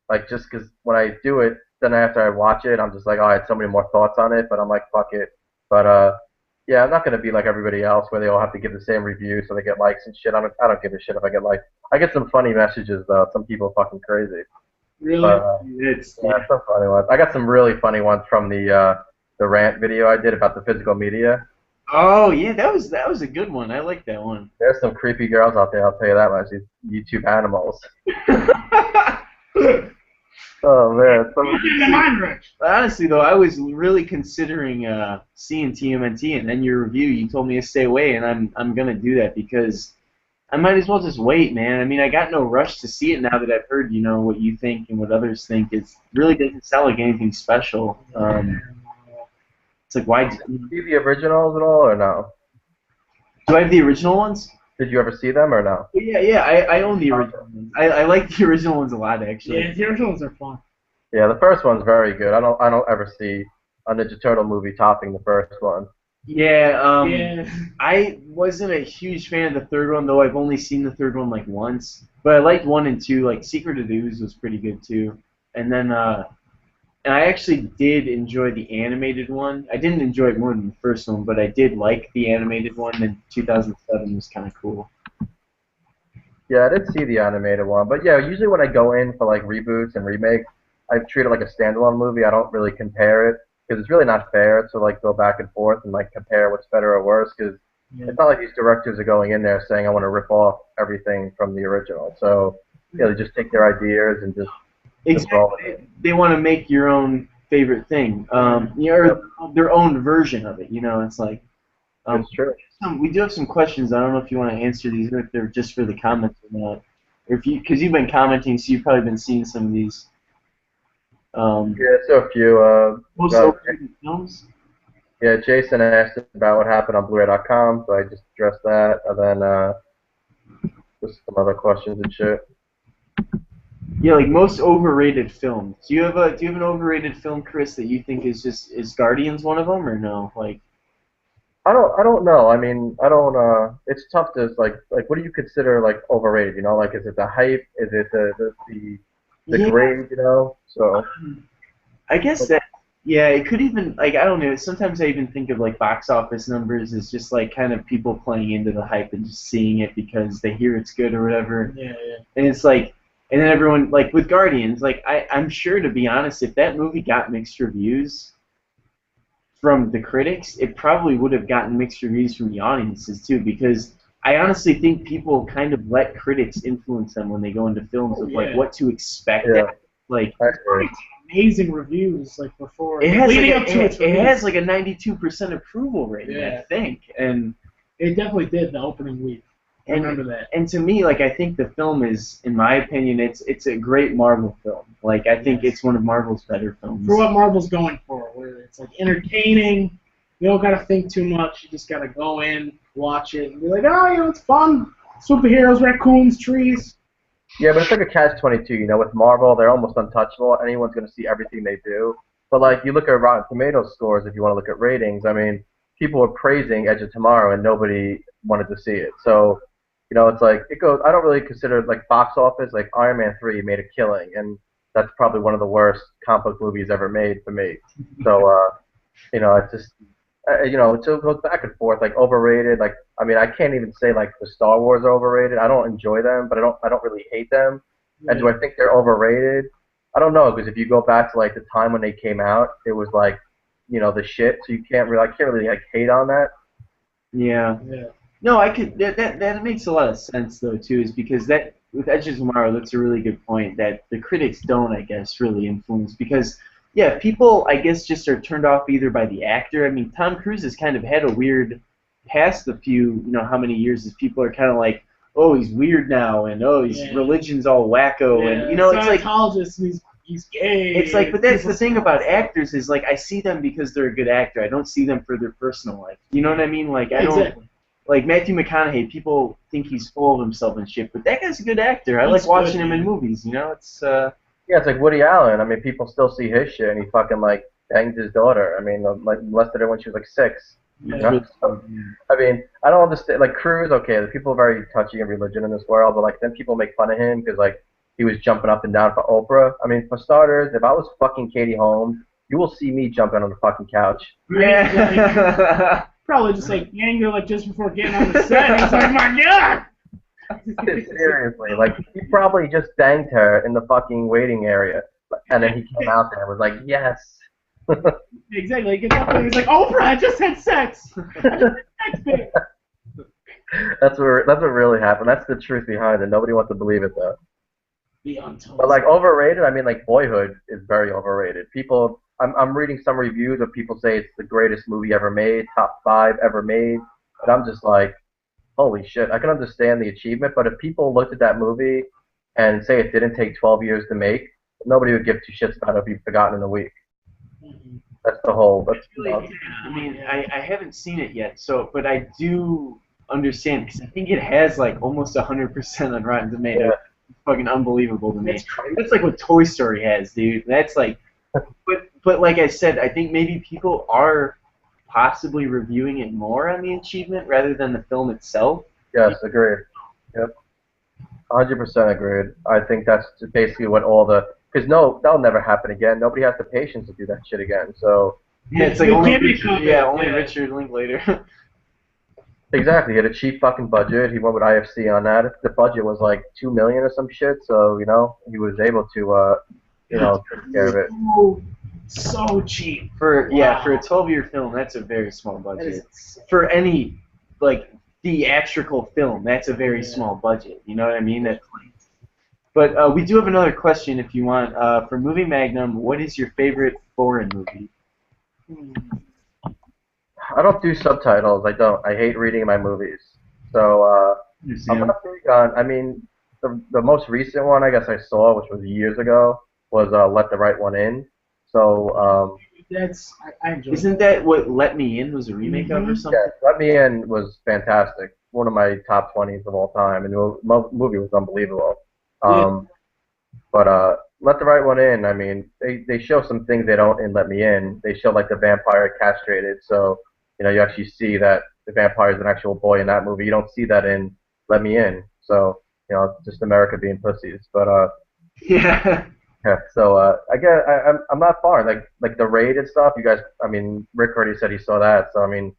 Speaker 4: like just because when I do it, then after I watch it, I'm just like, oh, I had so many more thoughts on it, but I'm like, fuck it. But yeah, I'm not gonna be like everybody else where they all have to give the same review so they get likes and shit. I don't give a shit if I get likes. I get some funny messages though. Some people are fucking crazy.
Speaker 1: Really?
Speaker 4: Yeah, some funny ones. I got some really funny ones from the rant video I did about the physical media.
Speaker 3: Oh yeah, that was a good one. I like that one.
Speaker 4: There's some creepy girls out there. I'll tell you that much. These YouTube animals. Oh man.
Speaker 3: Honestly though, I was really considering seeing TMNT, and then your review, you told me to stay away, and I'm gonna do that because I might as well just wait, man. I mean, I got no rush to see it now that I've heard, what you think and what others think. It really doesn't sound like anything special. It's like, why?
Speaker 4: Did you see the originals at all or no?
Speaker 3: Do I have the original ones?
Speaker 4: Did you ever see them or no?
Speaker 3: Yeah, I own the original ones. I like the original ones a lot, actually.
Speaker 1: Yeah, the original ones are fun.
Speaker 4: Yeah, the first one's very good. I don't ever see a Ninja Turtle movie topping the first one.
Speaker 3: Yeah, I wasn't a huge fan of the third one, though I've only seen the third one like once. But I liked 1 and 2. Like Secret of the Ooze was pretty good too. And then and I actually did enjoy the animated one. I didn't enjoy it more than the first one, but I did like the animated one. And 2007 was kind of cool.
Speaker 4: Yeah, I did see the animated one, but yeah, usually when I go in for like reboots and remakes, I treat it like a standalone movie. I don't really compare it because it's really not fair to like go back and forth and like compare what's better or worse because it's not like these directors are going in there saying I want to rip off everything from the original. So yeah, they just take their ideas and just roll with it.
Speaker 3: They want to make your own favorite thing, or their own version of it. It's like
Speaker 4: that's true.
Speaker 3: We do have some questions. I don't know if you want to answer these or if they're just for the comments or not. Or if because you've been commenting, so you've probably been seeing some of these.
Speaker 4: Yeah, so a few.
Speaker 3: Most overrated films.
Speaker 4: Yeah, Jason asked about what happened on Blu-ray.com, so I just addressed that, and then just some other questions and shit.
Speaker 3: Yeah, like most overrated film. Do you have an overrated film, Chris, that you think is Guardians one of them or no? Like
Speaker 4: I don't know. I mean, I don't. It's tough to like. What do you consider like overrated? You know, like is it the hype? Is it the
Speaker 3: yeah,
Speaker 4: grade? You know. So
Speaker 3: I guess that yeah, it could even like I don't know. Sometimes I even think of like box office numbers as just like kind of people playing into the hype and just seeing it because they hear it's good or whatever.
Speaker 1: Yeah, yeah.
Speaker 3: And it's like, and then everyone like with Guardians, like I'm sure to be honest, if that movie got mixed reviews from the critics, it probably would have gotten mixed reviews from the audiences too, because I honestly think people kind of let critics influence them when they go into films of like
Speaker 1: Yeah.
Speaker 3: what to expect.
Speaker 4: yeah,
Speaker 3: Like
Speaker 4: I agree.
Speaker 1: Amazing reviews like before.
Speaker 3: it has
Speaker 1: leading
Speaker 3: like
Speaker 1: up to its
Speaker 3: it
Speaker 1: release.
Speaker 3: has like a 92% approval rating,
Speaker 1: Yeah.
Speaker 3: I think, and
Speaker 1: It definitely did the opening week. I
Speaker 3: and
Speaker 1: remember that.
Speaker 3: and to me, like I think the film is, in my opinion, it's a great Marvel film. Like I think
Speaker 1: Yes.
Speaker 3: it's one of Marvel's better films.
Speaker 1: For what Marvel's going for, where it's like entertaining. You don't gotta think too much. You just gotta go in, watch it, and be like, oh, you know, it's fun. Superheroes, raccoons, trees.
Speaker 4: Yeah, but it's like a catch-22. You know, with Marvel, they're almost untouchable. Anyone's gonna see everything they do. But like, you look at Rotten Tomatoes scores. If you want to look at ratings, I mean, people were praising Edge of Tomorrow, and nobody wanted to see it. So, you know, it's like it goes. I don't really consider like box office. Like Iron Man 3 made a killing, and that's probably one of the worst comic book movies ever made for me. So, you know, it's just, you know, it goes back and forth. Like overrated. Like, I mean, I can't even say like the Star Wars are overrated. I don't enjoy them, but I don't really hate them. And do I think they're overrated? I don't know, because if you go back to like the time when they came out, it was like, you know, the shit. So you can't really, I can't really like hate on that.
Speaker 3: Yeah.
Speaker 1: Yeah.
Speaker 3: No, I could. That makes a lot of sense though too, is because that with Edge of Tomorrow, that's a really good point that the critics don't, I guess, really influence because yeah, people I guess just are turned off either by the actor. I mean, Tom Cruise has kind of had a weird past a few, you know, how many years as people are kind of like, oh, he's weird now, and oh, his
Speaker 1: Yeah.
Speaker 3: religion's all wacko, and you know, it's like.
Speaker 1: Scientologist, he's gay.
Speaker 3: It's like, but that's the thing about actors is like I see them because they're a good actor. I don't see them for their personal life. You know what I mean? Like I don't.
Speaker 1: Exactly.
Speaker 3: Like Matthew McConaughey, people think he's full of himself and shit, but that guy's a good actor. I
Speaker 1: He's
Speaker 3: like watching
Speaker 1: good,
Speaker 3: him in
Speaker 1: man.
Speaker 3: movies. You know, it's
Speaker 4: Yeah, it's like Woody Allen. I mean, people still see his shit, and he fucking like banged his daughter. I mean, like molested her when she was like 6. You
Speaker 1: Yeah.
Speaker 4: know? So, I mean, I don't understand. Like Cruise, okay, the people are very touchy of religion in this world, but like then people make fun of him because like he was jumping up and down for Oprah. I mean, for starters, if I was fucking Katie Holmes, you will see me jumping on the fucking couch.
Speaker 3: yeah.
Speaker 1: Probably just like anger, like just before getting on the set. He's like, my God.
Speaker 4: Seriously, like he probably just banged her in the fucking waiting area, and then he came out there and was like, yes.
Speaker 1: Exactly. He gets up and he's like, Oprah, I just had sex. I just had sex, babe.
Speaker 4: That's what really happened. That's the truth behind it. Nobody wants to believe it though.
Speaker 1: Be untold.
Speaker 4: But like overrated, I mean like Boyhood is very overrated. People, I'm reading some reviews of people say it's the greatest movie ever made, top 5 ever made, and I'm just like, holy shit. I can understand the achievement, but if people looked at that movie and say it didn't take 12 years to make, nobody would give 2 shits about it if you've forgotten in a week.
Speaker 1: Mhm.
Speaker 4: That's the whole. That's
Speaker 3: I mean, I haven't seen it yet, so but I do understand because I think it has like almost 100% on Rotten Tomatoes.
Speaker 4: Yeah.
Speaker 3: It's fucking unbelievable to me.
Speaker 1: That's crazy.
Speaker 3: That's like what Toy Story has, dude. That's like, but like I said, I think maybe people are possibly reviewing it more on the achievement rather than the film itself.
Speaker 4: Yes, agreed. Yep. 100% agreed. I think that's basically what all the, because no, that'll never happen again. Nobody has the patience to do that shit again. So
Speaker 3: Yeah, it's like
Speaker 1: You
Speaker 3: only
Speaker 1: can't be
Speaker 3: Richard,
Speaker 1: confident,
Speaker 3: only
Speaker 1: yeah.
Speaker 3: Richard Linklater.
Speaker 4: exactly, he had a cheap fucking budget. He went with IFC on that. The budget was like $2 million or some shit. So you know he was able to, you know, take care of it.
Speaker 1: So cheap.
Speaker 3: for
Speaker 1: Wow.
Speaker 3: for a 12-year film, that's a very small
Speaker 1: That
Speaker 3: budget.
Speaker 1: is
Speaker 3: For any like theatrical film, that's a very
Speaker 1: Yeah.
Speaker 3: small budget. You know what I mean? That's but we do have another question if you want. For Movie Magnum, what is your favorite foreign movie?
Speaker 4: I don't do subtitles. I don't. I hate reading my movies. So I'm not big on. I mean, the most recent one I guess I saw, which was years ago, was Let the Right One In. So
Speaker 1: That's I enjoy.
Speaker 3: Isn't that what Let Me In was a remake of or
Speaker 1: Mhm.
Speaker 3: something?
Speaker 4: yeah, Let Me In was fantastic. One of my top 20s of all time, and the movie was unbelievable. But Let the Right One In. I mean, they show some things they don't in Let Me In. They show like the vampire castrated, so you actually see that the vampire is an actual boy in that movie. You don't see that in Let Me In. So just America being pussies. But
Speaker 2: Yeah.
Speaker 4: yeah. So I guess I'm not far. Like the raid and stuff. You guys. I mean, Rick already said he saw that. So I mean,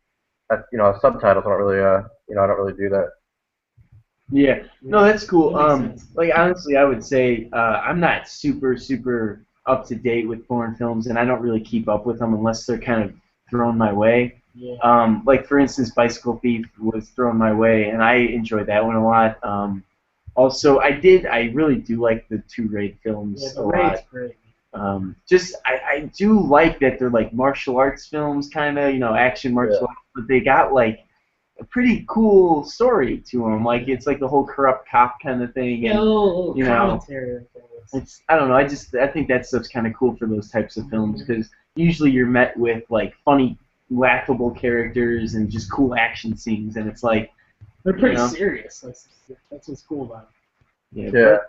Speaker 4: that, subtitles don't really I don't really do that.
Speaker 3: Yeah, no, that's cool.
Speaker 1: That makes sense.
Speaker 3: Like honestly, I would say I'm not super up to date with foreign films, and I don't really keep up with them unless they're kind of thrown my way.
Speaker 1: Yeah.
Speaker 3: Like for instance, Bicycle Thief was thrown my way, and I enjoyed that one a lot. Also, I really do like the two Raid films
Speaker 1: Yeah,
Speaker 3: a
Speaker 1: the
Speaker 3: lot.
Speaker 1: raid's great.
Speaker 3: I do like that they're like martial arts films, kind of, action martial arts, but they got like a pretty cool story to them. Like it's like the whole corrupt cop kind of thing.
Speaker 1: Yeah,
Speaker 3: And,
Speaker 1: a little
Speaker 3: you know,
Speaker 1: commentary.
Speaker 3: I don't know. I think that stuff's kind of cool for those types of films because usually you're met with like funny, laughable characters and just cool action scenes, and it's like
Speaker 1: They're pretty
Speaker 3: you know?
Speaker 1: serious. That's what's cool about
Speaker 3: yeah.
Speaker 4: Yeah. It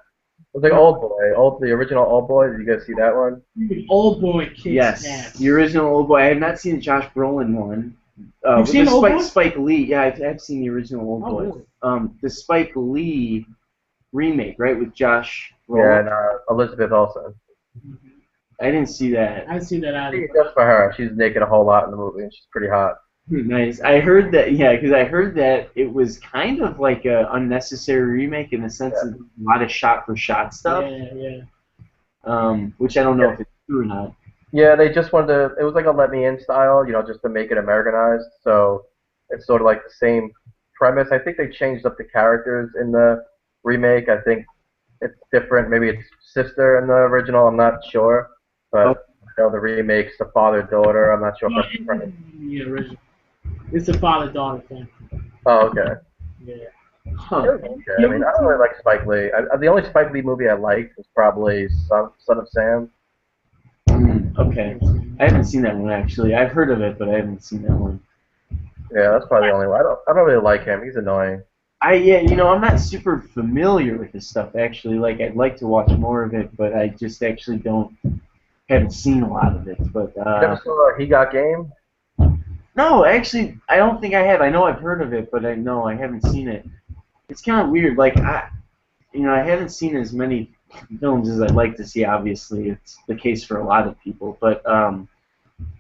Speaker 4: was like Old Boy, the original Old Boy. Did you guys see that one?
Speaker 1: it. Old Boy kicks
Speaker 3: Yes,
Speaker 1: ass.
Speaker 3: the original Old Boy. I have not seen the Josh Brolin one.
Speaker 1: You've seen Old Boy?
Speaker 3: Spike Lee. Yeah, I've seen the original Old Boy.
Speaker 1: Really?
Speaker 3: The Spike Lee remake, right, with Josh
Speaker 4: Yeah,
Speaker 3: Brolin.
Speaker 4: and Elizabeth Olsen.
Speaker 3: I didn't see that.
Speaker 1: I see that
Speaker 4: I
Speaker 1: out.
Speaker 4: think it's just for her. She's naked a whole lot in the movie, and she's pretty hot.
Speaker 3: Nice. I heard that. Yeah, because I heard that it was kind of like a unnecessary remake in the sense of a lot of shot-for-shot stuff.
Speaker 1: Yeah.
Speaker 3: Which I don't know if it's true or not.
Speaker 4: Yeah, they just wanted to. It was like a Let Me In style, just to make it Americanized. So it's sort of like the same premise. I think they changed up the characters in the remake. I think it's different. Maybe it's sister in the original. I'm not sure, but the remake's the father-daughter. I'm not sure if that's the premise.
Speaker 1: Yeah, original. It's a father-daughter thing.
Speaker 4: Oh, okay.
Speaker 1: Yeah.
Speaker 3: Huh.
Speaker 4: Okay. I mean, I don't really like Spike Lee. The only Spike Lee movie I liked was probably Son of Sam.
Speaker 3: Okay. I haven't seen that one actually. I've heard of it, but I haven't seen that one.
Speaker 4: Yeah, that's probably the only one. I don't really like him. He's annoying.
Speaker 3: I'm not super familiar with this stuff actually. Like I'd like to watch more of it, but I just actually haven't seen a lot of it. But
Speaker 4: You ever saw He Got Game?
Speaker 3: no, actually, I don't think I have. I know I've heard of it, but I haven't seen it. It's kind of weird. Like I haven't seen as many films as I'd like to see. Obviously, it's the case for a lot of people. But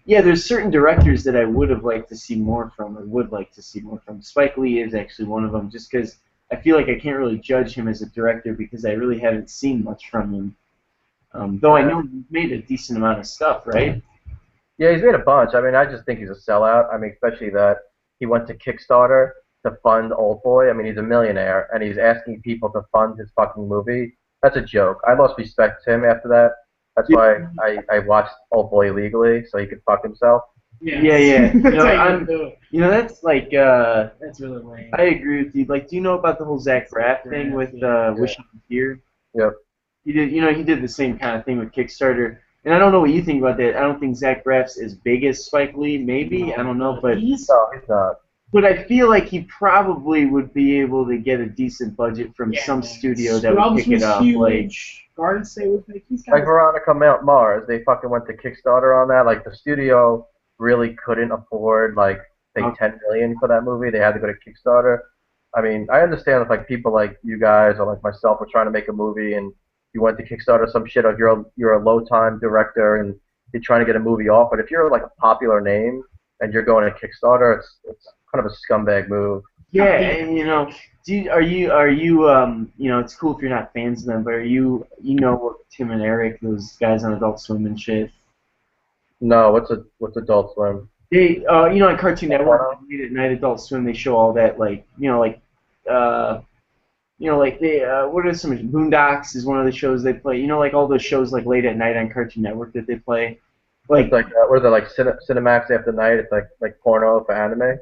Speaker 3: yeah, there's certain directors that I would have liked to see more from, or would like to see more from. Spike Lee is actually one of them, just because I feel like I can't really judge him as a director because I really haven't seen much from him. Though I know he's made a decent amount of stuff, right?
Speaker 4: Yeah, he's made a bunch. I mean, I just think he's a sellout. I mean, especially that he went to Kickstarter to fund Old Boy. I mean, he's a millionaire, and he's asking people to fund his fucking movie. That's a joke. I lost respect to him after that. That's why I watched Old Boy illegally, so he could fuck himself.
Speaker 3: Yeah. That's like
Speaker 1: That's really lame.
Speaker 3: I agree with you. Like, do you know about the whole Zach Braff thing with Wish You Could Hear?
Speaker 4: Yep.
Speaker 3: He did the same kind of thing with Kickstarter. And I don't know what you think about that. I don't think Zach Braff's as big as Spike Lee. Maybe I don't know, but
Speaker 1: he's
Speaker 4: not.
Speaker 3: But I feel like he probably would be able to get a decent budget from some studio that would pick it up.
Speaker 1: Huge.
Speaker 3: Like
Speaker 1: Garden State was big.
Speaker 4: Like Veronica Mars, they fucking went to Kickstarter on that. Like the studio really couldn't afford like $10 million for that movie. They had to go to Kickstarter. I mean, I understand if like people like you guys or like myself were trying to make a movie and you went to Kickstarter some shit, or you're a low-time director and you're trying to get a movie off. But if you're like a popular name and you're going to Kickstarter, it's kind of a scumbag move.
Speaker 3: Yeah, and are you it's cool if you're not fans of them, but are you Tim and Eric, those guys on Adult Swim and shit?
Speaker 4: No, what's Adult Swim?
Speaker 3: They on Cartoon Network, late at night Adult Swim, they show all that what are some Boondocks is one of the shows they play. Like all those shows like late at night on Cartoon Network that they play. Like
Speaker 4: it's like what are they like Cinemax after night? It's like porno for anime.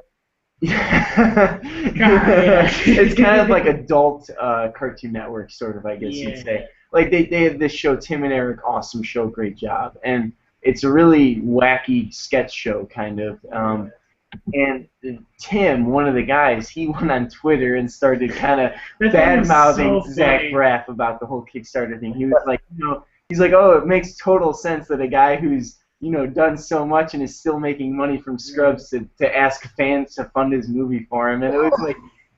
Speaker 3: It's kind of like adult Cartoon Network sort of, I guess you'd say. Like they have this show, Tim and Eric, awesome show, great job, and it's a really wacky sketch show kind of. And Tim, one of the guys, he went on Twitter and started kind of
Speaker 1: That thing
Speaker 3: bad
Speaker 1: was
Speaker 3: mouthing
Speaker 1: so
Speaker 3: Zach
Speaker 1: funny.
Speaker 3: Braff about the whole Kickstarter thing. He was like, he's like, oh, it makes total sense that a guy who's done so much and is still making money from Scrubs to ask fans to fund his movie for him, and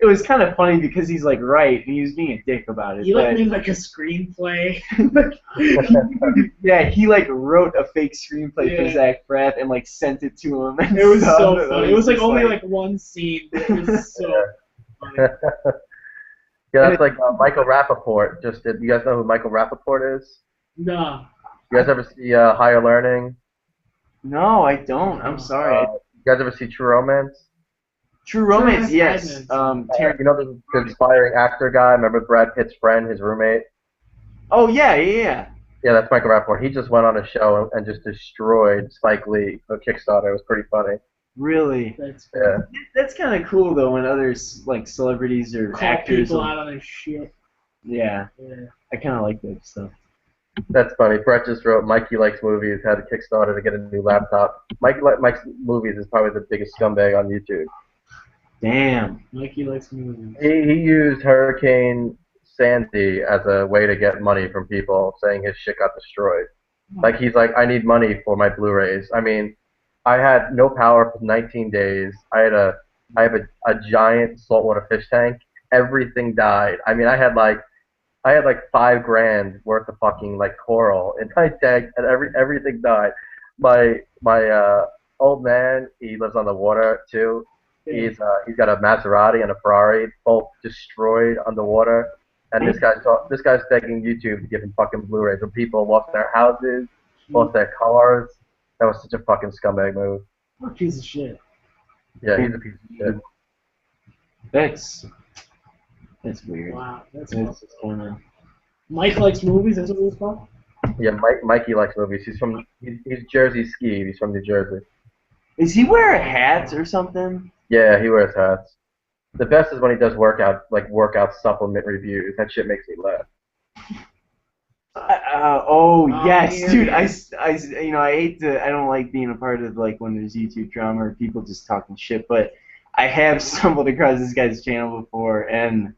Speaker 3: it was kind of funny because he's like right, and he was being a dick about it.
Speaker 1: He made like a screenplay.
Speaker 3: Yeah, he wrote a fake screenplay for Zach Braff and sent it to him. And
Speaker 1: it was
Speaker 3: stuff.
Speaker 1: so funny. It was
Speaker 3: just
Speaker 1: only one scene, but it was so funny.
Speaker 4: Yeah, that's like Michael Rappaport just did. You guys know who Michael Rappaport is?
Speaker 1: No.
Speaker 4: You guys ever see Higher Learning?
Speaker 3: No, I don't. I'm sorry.
Speaker 4: You guys ever see True Romance?
Speaker 3: True Romance, yes.
Speaker 4: You know the inspiring actor guy? Remember Brad Pitt's friend, his roommate?
Speaker 3: Oh, yeah.
Speaker 4: Yeah, that's Michael Rappaport. He just went on a show and just destroyed Spike Lee on Kickstarter. It was pretty funny.
Speaker 3: Really?
Speaker 4: Yeah.
Speaker 3: That's kind of cool, though, when others, celebrities or
Speaker 1: Call
Speaker 3: actors...
Speaker 1: people out on their shit.
Speaker 3: Yeah. I kind of like that stuff.
Speaker 4: That's funny. Brett just wrote, Mikey Likes Movies, had a Kickstarter to get a new laptop. Mikey Likes Movies is probably the biggest scumbag on YouTube.
Speaker 3: Damn.
Speaker 1: Mikey Likes Movies.
Speaker 4: He used Hurricane Sandy as a way to get money from people, saying his shit got destroyed. He's like, I need money for my Blu-rays. I mean, I had no power for 19 days. I have a giant saltwater fish tank. Everything died. I mean, I had like $5,000 worth of fucking coral in my tank, and everything died. My old man, he lives on the water too. He's got a Maserati and a Ferrari, both destroyed underwater. And this guy's begging YouTube to give him fucking Blu-rays. When people lost their houses, lost their cars. That was such a fucking scumbag move.
Speaker 1: What a piece of shit.
Speaker 4: Yeah, he's a piece of shit.
Speaker 3: That's weird.
Speaker 1: Wow, that's
Speaker 3: just kinda...
Speaker 1: Mike Likes Movies, that's what it was called?
Speaker 4: Yeah, Mikey likes movies. He's Jersey Ski. He's from New Jersey.
Speaker 3: Is he wearing hats or something?
Speaker 4: Yeah, he wears hats. The best is when he does workout supplement reviews. That shit makes me laugh.
Speaker 3: Yes,
Speaker 1: yeah,
Speaker 3: dude.
Speaker 1: yeah.
Speaker 3: I hate to. I don't like being a part of when there's YouTube drama or people just talking shit. But I have stumbled across this guy's channel before, and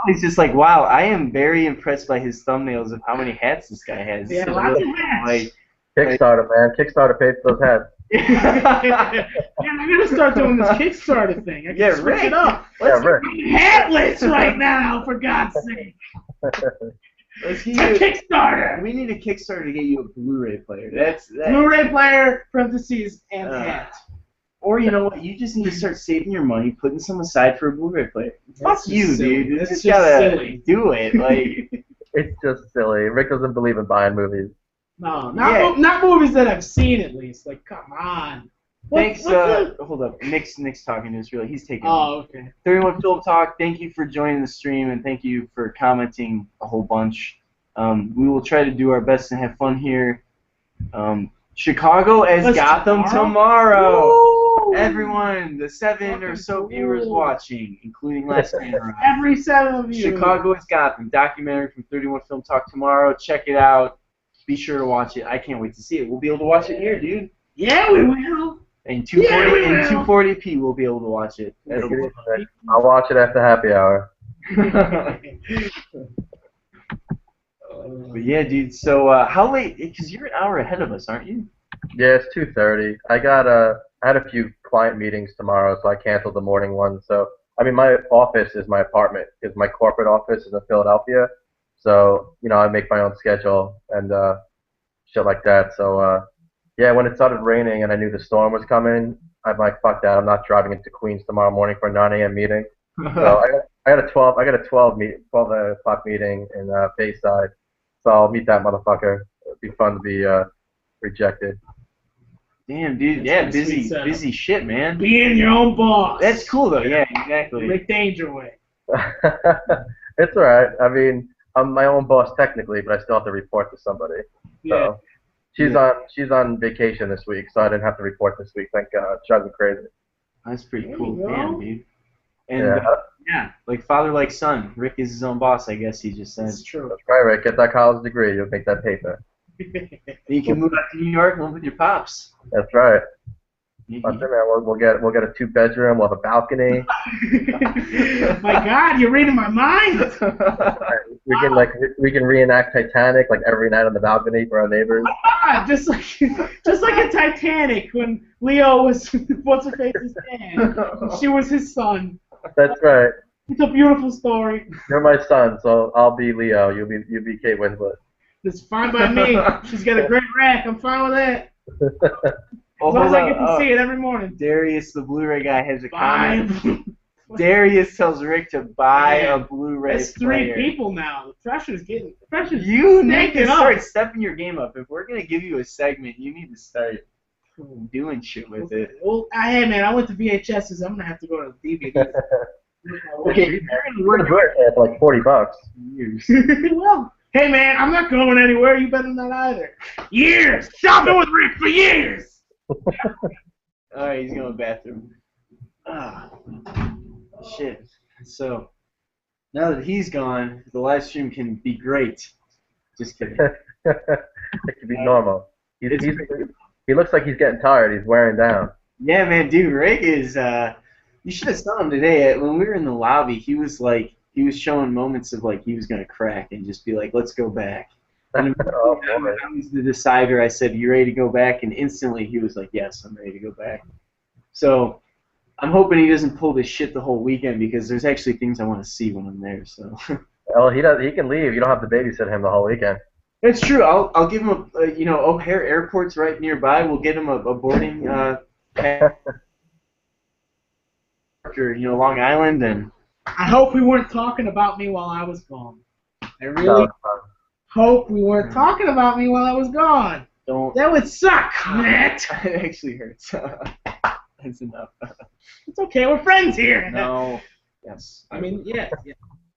Speaker 3: he's just like, wow, I am very impressed by his thumbnails of how many hats this guy has.
Speaker 1: Yeah, lots of hats.
Speaker 4: Kickstarter, man. Kickstarter paid for those hats.
Speaker 1: Yeah, I'm gonna start doing this Kickstarter thing. I can switch it up.
Speaker 4: Let's
Speaker 1: Hatless right now, for God's sake.
Speaker 3: Let's
Speaker 1: Kickstarter.
Speaker 3: We need a Kickstarter to get you a Blu-ray player. That.
Speaker 1: Blu-ray player, parentheses, and hat.
Speaker 3: Or you know what? You just need to start saving your money, putting some aside for a Blu-ray player.
Speaker 1: That's
Speaker 3: Fuck you,
Speaker 1: silly.
Speaker 3: dude.
Speaker 1: That's
Speaker 3: Just
Speaker 1: just
Speaker 3: gotta
Speaker 1: silly.
Speaker 3: do it.
Speaker 4: It's just silly. Rick doesn't believe in buying movies.
Speaker 1: No, not movies that I've seen at least. Come on.
Speaker 3: Thanks. Hold up. Nick's talking to us. Really, he's taking.
Speaker 1: Oh, okay.
Speaker 3: 31 Film Talk. Thank you for joining the stream, and thank you for commenting a whole bunch. We will try to do our best and have fun here. Chicago as Gotham tomorrow.
Speaker 1: Woo!
Speaker 3: Everyone, the 7 or so viewers watching, including Last Man Alive.
Speaker 1: Every 7 of you.
Speaker 3: Chicago as Gotham documentary from 31 Film Talk tomorrow. Check it out. Be sure to watch it. I can't wait to see it. We'll be able to watch it here, dude.
Speaker 1: Yeah, we will.
Speaker 3: In 240p, we'll be able to watch it.
Speaker 4: I'll watch it after happy hour.
Speaker 3: But yeah, dude. So how late? Because you're an hour ahead of us, aren't you?
Speaker 4: Yeah, it's 2:30. I had a few client meetings tomorrow, so I canceled the morning one. So I mean, my office is my apartment because my corporate office is in Philadelphia. So I make my own schedule and shit like that. So yeah, when it started raining and I knew the storm was coming, I'm like, fuck that. I'm not driving into Queens tomorrow morning for a 9 a.m. meeting. So I got a 12 o'clock meeting in Bayside. So I'll meet that motherfucker. It'd be fun to be rejected.
Speaker 3: Damn, dude. Yeah, busy shit, man.
Speaker 1: Being your own boss.
Speaker 3: That's cool, though. Yeah, exactly.
Speaker 1: Rick Danger way.
Speaker 4: It's alright. I mean, I'm my own boss technically, but I still have to report to somebody. So she's on vacation this week, so I didn't have to report this week. Thank God. It drives me crazy.
Speaker 3: That's pretty
Speaker 1: There
Speaker 3: cool.
Speaker 1: you go.
Speaker 3: Damn, dude. And like father, like son. Rick is his own boss, I guess he just said.
Speaker 1: That's true.
Speaker 4: That's right, Rick. Get that college degree. You'll make that paper.
Speaker 3: You can move out to New York and live with your pops.
Speaker 4: That's right. That's it, man. We'll get a 2-bedroom. We'll have a balcony.
Speaker 1: My God, you're reading my mind.
Speaker 4: We can reenact Titanic like every night on the balcony for our neighbors.
Speaker 1: Ah, just like a Titanic when Leo was what's her face's dad. She was his son.
Speaker 4: That's right.
Speaker 1: It's a beautiful story.
Speaker 4: You're my son, so I'll be Leo. You'll be Kate Winslet.
Speaker 1: It's fine by me. She's got a great rack. I'm fine with that.
Speaker 3: Oh,
Speaker 1: As long as I get to see it every morning.
Speaker 3: Darius, the Blu-ray guy, has a comment. Darius tells Rick to buy a Blu-ray
Speaker 1: That's
Speaker 3: player.
Speaker 1: 3 people now. The pressure's
Speaker 3: You need to
Speaker 1: up.
Speaker 3: start stepping your game up. If we're gonna give you a segment, you need to start doing shit with it.
Speaker 1: Well, hey man, I went to VHSs. I'm gonna have to go to DVD.
Speaker 4: Okay, we're gonna do it for like $40.
Speaker 1: Well, hey man, I'm not going anywhere. You better not either. Years shopping with Rick for years.
Speaker 3: Alright, he's going to the bathroom. Ah, shit. So, now that he's gone, the live stream can be great. Just kidding.
Speaker 4: It could be normal. He looks like he's getting tired. He's wearing down.
Speaker 3: Yeah, man, dude, Rick is, you should have saw him today. When we were in the lobby, he was showing moments of like he was going to crack and just be like, let's go back. And I was the decider. I said, you ready to go back? And instantly he was like, yes, I'm ready to go back. So I'm hoping he doesn't pull this shit the whole weekend because there's actually things I want to see when I'm there. So.
Speaker 4: Well, he can leave. You don't have to babysit him the whole weekend.
Speaker 3: It's true. I'll give him O'Hare Airport's right nearby. We'll get him a boarding pass or Long Island, and
Speaker 1: I hope we weren't talking about me while I was gone. I really hope we weren't talking about me while I was gone.
Speaker 3: Don't.
Speaker 1: That would suck, Matt.
Speaker 3: It actually hurts. That's enough.
Speaker 1: It's okay. We're friends here.
Speaker 3: No. Yes.
Speaker 1: I mean, yeah.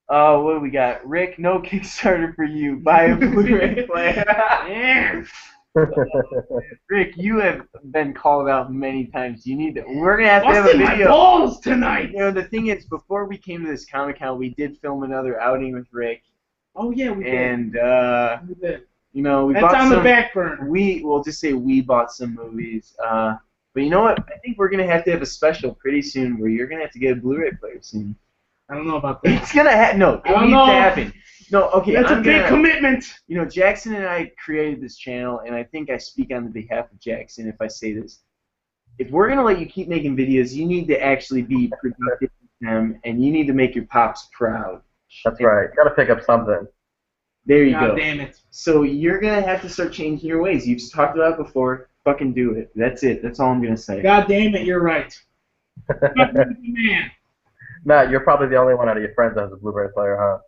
Speaker 3: Oh, what do we got? Rick, no Kickstarter for you. Buy a Blu-ray player.
Speaker 1: Yeah.
Speaker 3: Rick, you have been called out many times. You need to. We're gonna have to have a
Speaker 1: Busting
Speaker 3: video.
Speaker 1: my balls tonight.
Speaker 3: The thing is, before we came to this Comic-Con, we did film another outing with Rick.
Speaker 1: Oh yeah, we did.
Speaker 3: And
Speaker 1: we did.
Speaker 3: we
Speaker 1: That's
Speaker 3: bought
Speaker 1: on
Speaker 3: some.
Speaker 1: the back burner.
Speaker 3: We'll just say we bought some movies. But you know what? I think we're gonna have to have a special pretty soon where you're gonna have to get a Blu-ray player soon.
Speaker 1: I don't know about that.
Speaker 3: It's gonna happen. No, it needs to happen. No, okay.
Speaker 1: That's a big commitment.
Speaker 3: Jackson and I created this channel, and I think I speak on the behalf of Jackson if I say this. If we're gonna let you keep making videos, you need to actually be productive with them, and you need to make your pops proud.
Speaker 4: That's right. You gotta pick up something.
Speaker 3: There you
Speaker 1: God
Speaker 3: go.
Speaker 1: damn it.
Speaker 3: So you're gonna have to start changing your ways. You've talked about it before. Fucking do it. That's it. That's all I'm gonna say.
Speaker 1: God damn it, you're right. Man.
Speaker 4: Matt, you're probably the only one out of your friends that has a Blu-ray player, huh?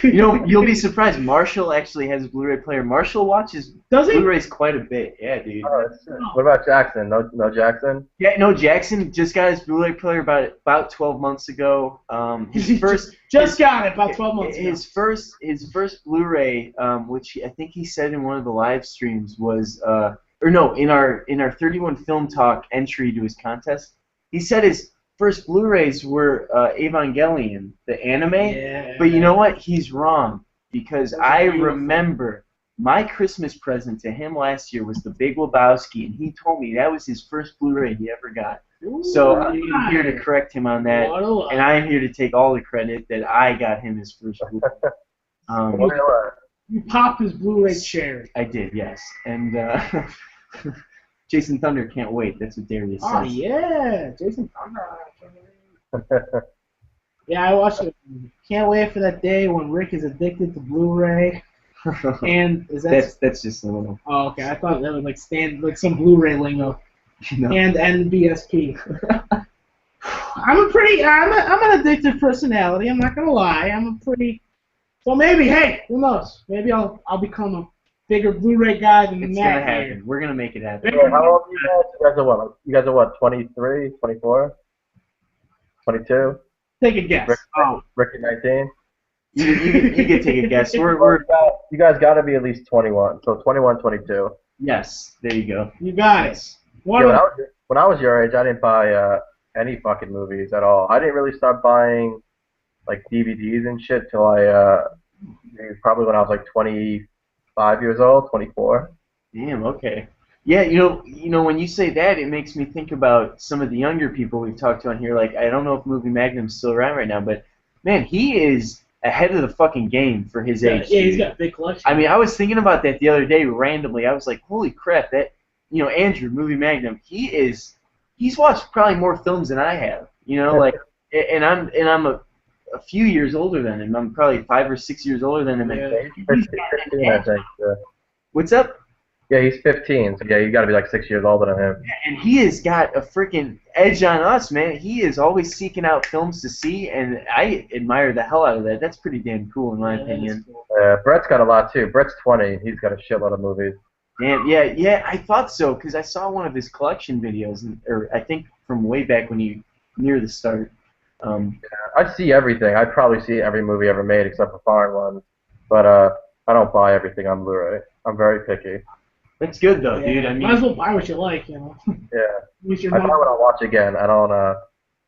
Speaker 3: You'll be surprised. Marshall actually has a Blu-ray player. Marshall watches Blu-rays quite a bit. Yeah, dude.
Speaker 4: Oh, what about Jackson? No Jackson?
Speaker 3: Yeah, no. Jackson just got his Blu-ray player about 12 months ago. His first
Speaker 1: got it about 12 months ago.
Speaker 3: His first Blu-ray, which I think he said in one of the live streams was in our 31 Film Talk entry to his contest, he said his first Blu-rays were Evangelion, the anime.
Speaker 1: Yeah.
Speaker 3: But you know what? He's wrong because I remember my Christmas present to him last year was The Big Lebowski, and he told me that was his first Blu-ray he ever got. So I'm here to correct him on that, and I am here to take all the credit that I got him his first Blu-ray.
Speaker 1: You popped his Blu-ray cherry.
Speaker 3: I did, yes. And Jason Thunder can't wait. That's what Darius says.
Speaker 1: Oh, yeah. Jason Thunder. Yeah, I watched it. Can't wait for that day when Rick is addicted to Blu-ray. And is that...
Speaker 3: That's just a little...
Speaker 1: Oh, okay. I thought that was like some Blu-ray lingo.
Speaker 3: No.
Speaker 1: And BSP. I'm an addictive personality. I'm not gonna lie. So maybe, hey, who knows? Maybe I'll become a bigger Blu-ray guy than
Speaker 3: it's
Speaker 1: Matt.
Speaker 3: It's gonna happen. We're gonna make it happen.
Speaker 4: How old are you guys? You guys are what? 23, 24, 22?
Speaker 1: Take a guess.
Speaker 4: Ricky 19.
Speaker 3: You can take a guess.
Speaker 4: You guys got to be at least 21. So 21, 22.
Speaker 3: Yes, there you go.
Speaker 1: You got it.
Speaker 4: When I was your age, I didn't buy any fucking movies at all. I didn't really start buying like DVDs and shit till probably when I was like 25 years old, 24.
Speaker 3: Damn. Okay. Yeah, when you say that, it makes me think about some of the younger people we've talked to on here. Like, I don't know if Movie Magnum's still around right now, but man, he is ahead of the fucking game for his age.
Speaker 1: Yeah, he's
Speaker 3: dude.
Speaker 1: got a big collection.
Speaker 3: I mean, I was thinking about that the other day randomly. I was like, holy crap, that Andrew, Movie Magnum, he's watched probably more films than I have. Like, and I'm a few years older than him. I'm probably 5 or 6 years older than him.
Speaker 1: Yeah.
Speaker 3: And
Speaker 4: He's 15, I think.
Speaker 3: what's up?
Speaker 4: Yeah, he's 15, so yeah, you got to be like 6 years older than him.
Speaker 3: And he has got a freaking edge on us, man. He is always seeking out films to see, and I admire the hell out of that. That's pretty damn cool, in my opinion.
Speaker 1: Cool.
Speaker 4: Brett's got a lot too. Brett's 20. He's got a shitload of movies.
Speaker 3: Damn, yeah, I thought so, because I saw one of his collection videos, or I think from way back near the start.
Speaker 4: I see everything. I probably see every movie ever made except for foreign ones, but I don't buy everything on Blu-ray. I'm very picky.
Speaker 3: That's good though,
Speaker 1: Yeah,
Speaker 3: dude. I mean,
Speaker 1: might as well buy what you like,
Speaker 4: Yeah.
Speaker 1: Use your
Speaker 4: I
Speaker 1: money.
Speaker 4: buy what I watch again. I don't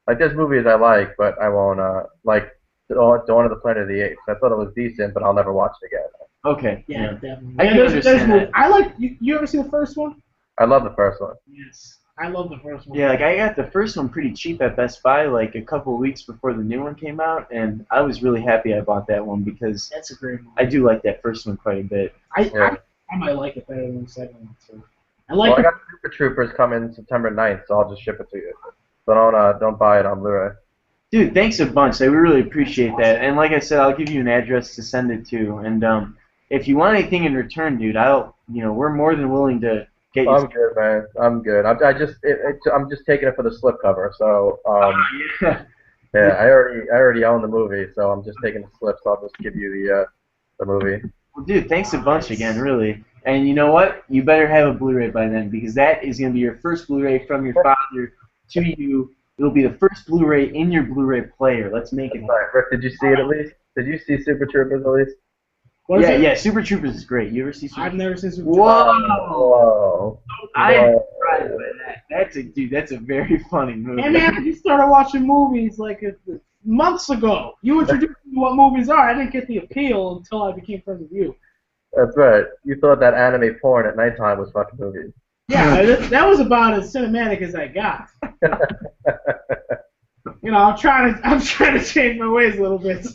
Speaker 4: like there's movies I like, but I won't like Dawn of the Planet of the Apes. I thought it was decent, but I'll never watch it again.
Speaker 3: okay.
Speaker 1: Yeah, definitely.
Speaker 3: I can understand
Speaker 1: movies.
Speaker 3: that.
Speaker 1: I like. You ever see the first one?
Speaker 4: I love the first one.
Speaker 1: Yes, I love the first one.
Speaker 3: Yeah, like I got the first one pretty cheap at Best Buy, like a couple of weeks before the new one came out, and I was really happy I bought that one because
Speaker 1: That's a great movie.
Speaker 3: I do like that first one quite a bit.
Speaker 1: I might like it better than the second one too. I like.
Speaker 4: Well, I got Super Troopers coming September 9th, so I'll just ship it to you. So don't buy it on Blu-ray.
Speaker 3: Dude, thanks a bunch. I really appreciate that. And like I said, I'll give you an address to send it to. And if you want anything in return, dude, we're more than willing to get you.
Speaker 4: I'm good, man. I'm good. I'm just taking it for the slipcover. So
Speaker 3: Yeah.
Speaker 4: yeah, I already own the movie, so I'm just taking the slip. So I'll just give you the movie.
Speaker 3: Well, dude, thanks a bunch again, really. And you know what? You better have a Blu-ray by then, because that is going to be your first Blu-ray from your father to you. It'll be the first Blu-ray in your Blu-ray player. Let's make it.
Speaker 4: Right, Rick, did you see it at least? Did you see Super Troopers at least?
Speaker 1: What is it?
Speaker 3: Yeah, Super Troopers is great. You ever see Super
Speaker 1: I've never seen Super
Speaker 3: Whoa!
Speaker 4: Whoa.
Speaker 3: I'm surprised by that. That's a very funny movie.
Speaker 1: Hey man, you started watching movies like months ago. You introduced me to what movies are. I didn't get the appeal until I became friends with you.
Speaker 4: That's right. You thought that anime porn at nighttime was fucking movies.
Speaker 1: Yeah, that was about as cinematic as I got. I'm trying to change my ways a little bit.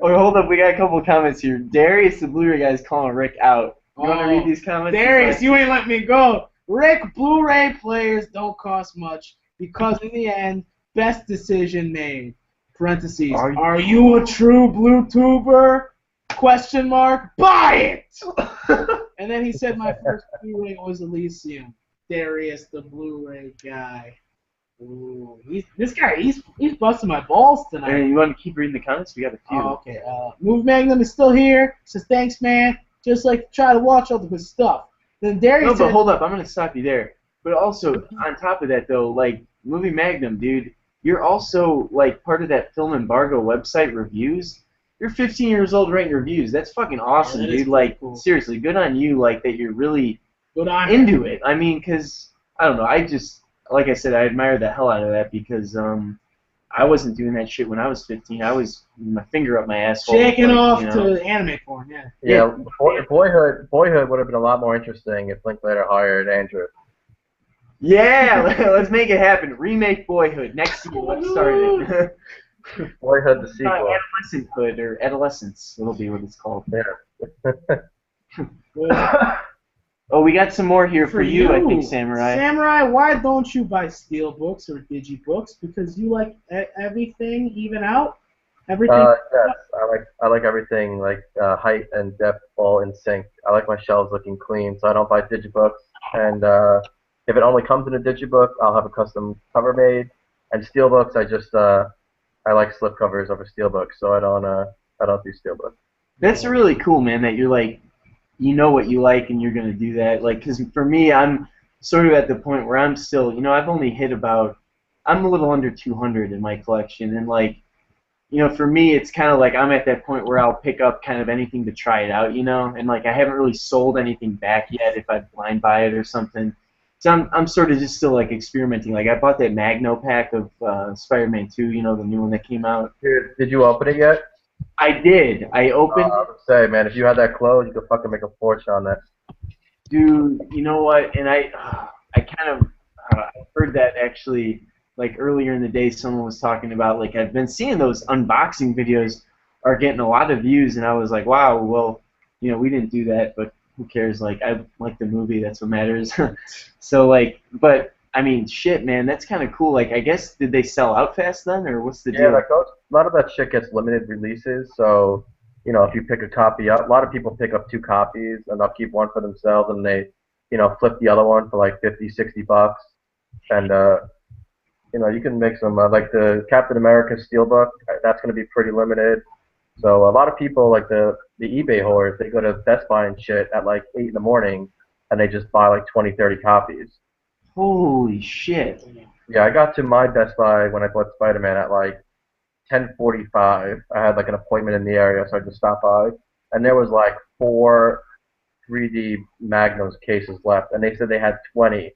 Speaker 3: Oh, hold up. We got a couple of comments here. Darius, the Blu-ray guy, is calling Rick out. You want to read these comments?
Speaker 1: Darius, you ain't let me go. Rick, Blu-ray players don't cost much because in the end, best decision made. Parentheses. Are you a true Blu-tuber? Question mark. Buy it! And then he said my first Blu-ray was Elysium. Darius, the Blu-ray guy. Ooh, this guy, he's busting my balls tonight.
Speaker 3: And you want to keep reading the comments? We got a few.
Speaker 1: Oh, okay. Movie Magnum is still here. Says thanks, man. Just like try to watch all the good stuff. Then Darius.
Speaker 3: No, but hold up. I'm gonna stop you there. But also, on top of that, though, like Movie Magnum, dude, you're also like part of that film embargo website reviews. You're 15 years old writing reviews. That's fucking awesome, dude. Like, cool. Seriously, good on you. Like that, you're really into it. I mean, because I don't know. Like I said, I admire the hell out of that because I wasn't doing that shit when I was 15. I was my finger up my asshole.
Speaker 1: Shaking off to anime porn, yeah.
Speaker 4: Yeah, Boyhood would have been a lot more interesting if Linklater hired Andrew.
Speaker 3: Yeah, let's make it happen. Remake Boyhood next year. Let's start it.
Speaker 4: Boyhood the sequel.
Speaker 3: Adolescenthood or Adolescence. It'll be what it's called.
Speaker 4: Yeah.
Speaker 3: Oh, we got some more here for you, I think, Samurai.
Speaker 1: Samurai, why don't you buy Steelbooks or Digibooks? Because you like everything even out? Everything?
Speaker 4: Yes, I like everything, like height and depth all in sync. I like my shelves looking clean, so I don't buy Digibooks. And if it only comes in a Digibook, I'll have a custom cover made. And Steelbooks, I like slipcovers over Steelbooks, so I don't do Steelbooks. That's
Speaker 3: really cool, man, that you're like, you know what you like and you're going to do that. Like, because for me, I'm sort of at the point where I'm still, I've only hit I'm a little under 200 in my collection. And, like, for me, it's kind of like I'm at that point where I'll pick up kind of anything to try it out, And, like, I haven't really sold anything back yet if I blind buy it or something. So I'm sort of just still, like, experimenting. Like, I bought that Magno pack of Spider-Man 2, the new one that came out.
Speaker 4: Did you open it yet?
Speaker 3: I did. I opened
Speaker 4: I would say, man, if you had that clothes, you could fucking make a fortune on that.
Speaker 3: Dude, you know what? And I kind of heard that actually, like earlier in the day, someone was talking about like I've been seeing those unboxing videos are getting a lot of views, and I was like, wow, well, we didn't do that, but who cares? Like I like the movie, that's what matters. So like, but I mean, shit, man, that's kind of cool. Like, I guess did they sell out fast then, or what's the
Speaker 4: Yeah,
Speaker 3: deal?
Speaker 4: like a lot of that shit gets limited releases. So, if you pick a copy up, a lot of people pick up two copies and they'll keep one for themselves and they, flip the other one for like 50, $60. And, you can make some, like the Captain America Steelbook, that's going to be pretty limited. So a lot of people, like the eBay whores, they go to Best Buy and shit at like 8 in the morning and they just buy like 20, 30 copies.
Speaker 3: Holy shit!
Speaker 4: Yeah, I got to my Best Buy when I bought Spider-Man at like 10:45. I had like an appointment in the area, so I just stopped by, and there was like four 3D Magnums cases left, and they said they had 20,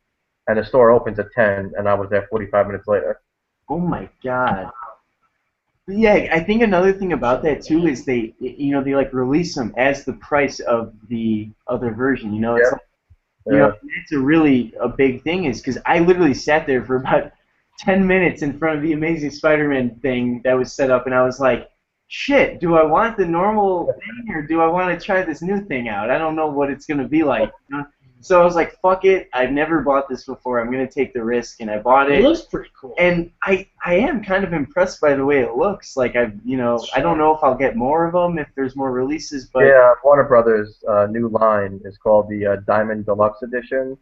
Speaker 4: and the store opens at 10, and I was there 45 minutes later.
Speaker 3: Oh my god! Yeah, I think another thing about that too is they like release them as the price of the other version. It's
Speaker 4: Yeah,
Speaker 3: like,
Speaker 4: yeah.
Speaker 3: it's a really a big thing is because I literally sat there for about 10 minutes in front of the Amazing Spider-Man thing that was set up, and I was like, shit, do I want the normal thing or do I want to try this new thing out? I don't know what it's gonna be like. So I was like, fuck it, I've never bought this before. I'm gonna take the risk, and I bought
Speaker 1: It
Speaker 3: it.
Speaker 1: looks pretty cool.
Speaker 3: And I am kind of impressed by the way it looks. Like I don't know if I'll get more of them if there's more releases, but
Speaker 4: Yeah, Warner Brothers' new line is called the Diamond Deluxe Edition,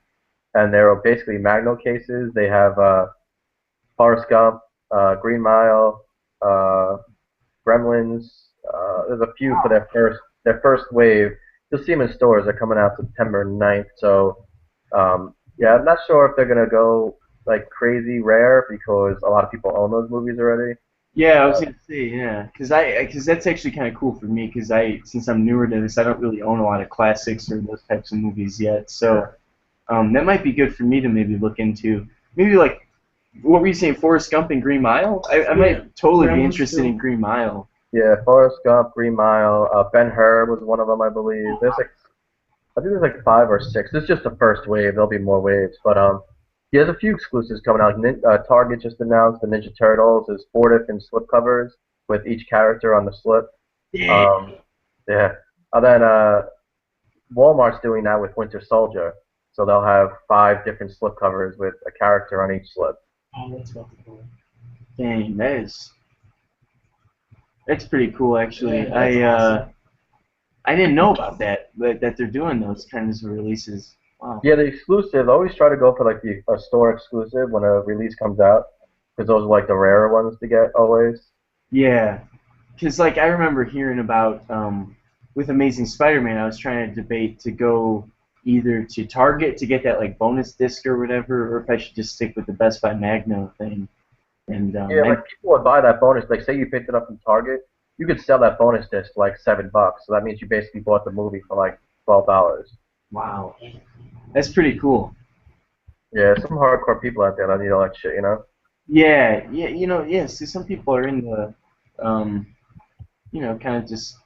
Speaker 4: and they're basically Magno cases. They have Forrest Gump, Green Mile, uh, Gremlins. There's a few for their first wave. You'll see them in stores. They're coming out September 9th. So yeah, I'm not sure if they're gonna go like crazy rare because a lot of people own those movies already.
Speaker 3: yeah, I was
Speaker 4: Uh,
Speaker 3: gonna say yeah, because that's actually kind of cool for me because since I'm newer to this, I don't really own a lot of classics or those types of movies yet. So that might be good for me to maybe look into. Maybe like what were you saying, Forrest Gump and Green Mile? I
Speaker 1: Yeah,
Speaker 3: might totally be
Speaker 1: Gremlins
Speaker 3: interested
Speaker 1: too.
Speaker 3: in Green Mile.
Speaker 4: yeah, Forrest Gump, Green Mile, Ben-Hur was one of them, I believe. I think there's like five or six. This is just the first wave. There'll be more waves, but yeah, there's a few exclusives coming out. Target just announced the Ninja Turtles is four different slipcovers with each character on the slip.
Speaker 3: Yeah.
Speaker 4: Um, yeah, and then Walmart's doing that with Winter Soldier, so they'll have five different slipcovers with a character on each slip.
Speaker 1: Oh, that's fucking cool.
Speaker 3: Dang, that's pretty cool actually.
Speaker 1: Yeah, that's awesome.
Speaker 3: I didn't know about that they're doing those kinds of releases. Wow.
Speaker 4: Yeah, the exclusive. Always try to go for like a store exclusive when a release comes out, because those are like the rarer ones to get always.
Speaker 3: Yeah, because like I remember hearing about with Amazing Spider-Man, I was trying to debate to go either to Target to get that like bonus disc or whatever, or if I should just stick with the Best Buy Magno thing. And
Speaker 4: Yeah, like people would buy that bonus. Like, say you picked it up from Target, you could sell that bonus disc for like $7. So that means you basically bought the movie for like $12.
Speaker 3: wow, that's pretty cool.
Speaker 4: Yeah, some hardcore people out there that need all that shit, you know.
Speaker 3: Yeah, yeah, yeah. See, some people are in the, um, kind of just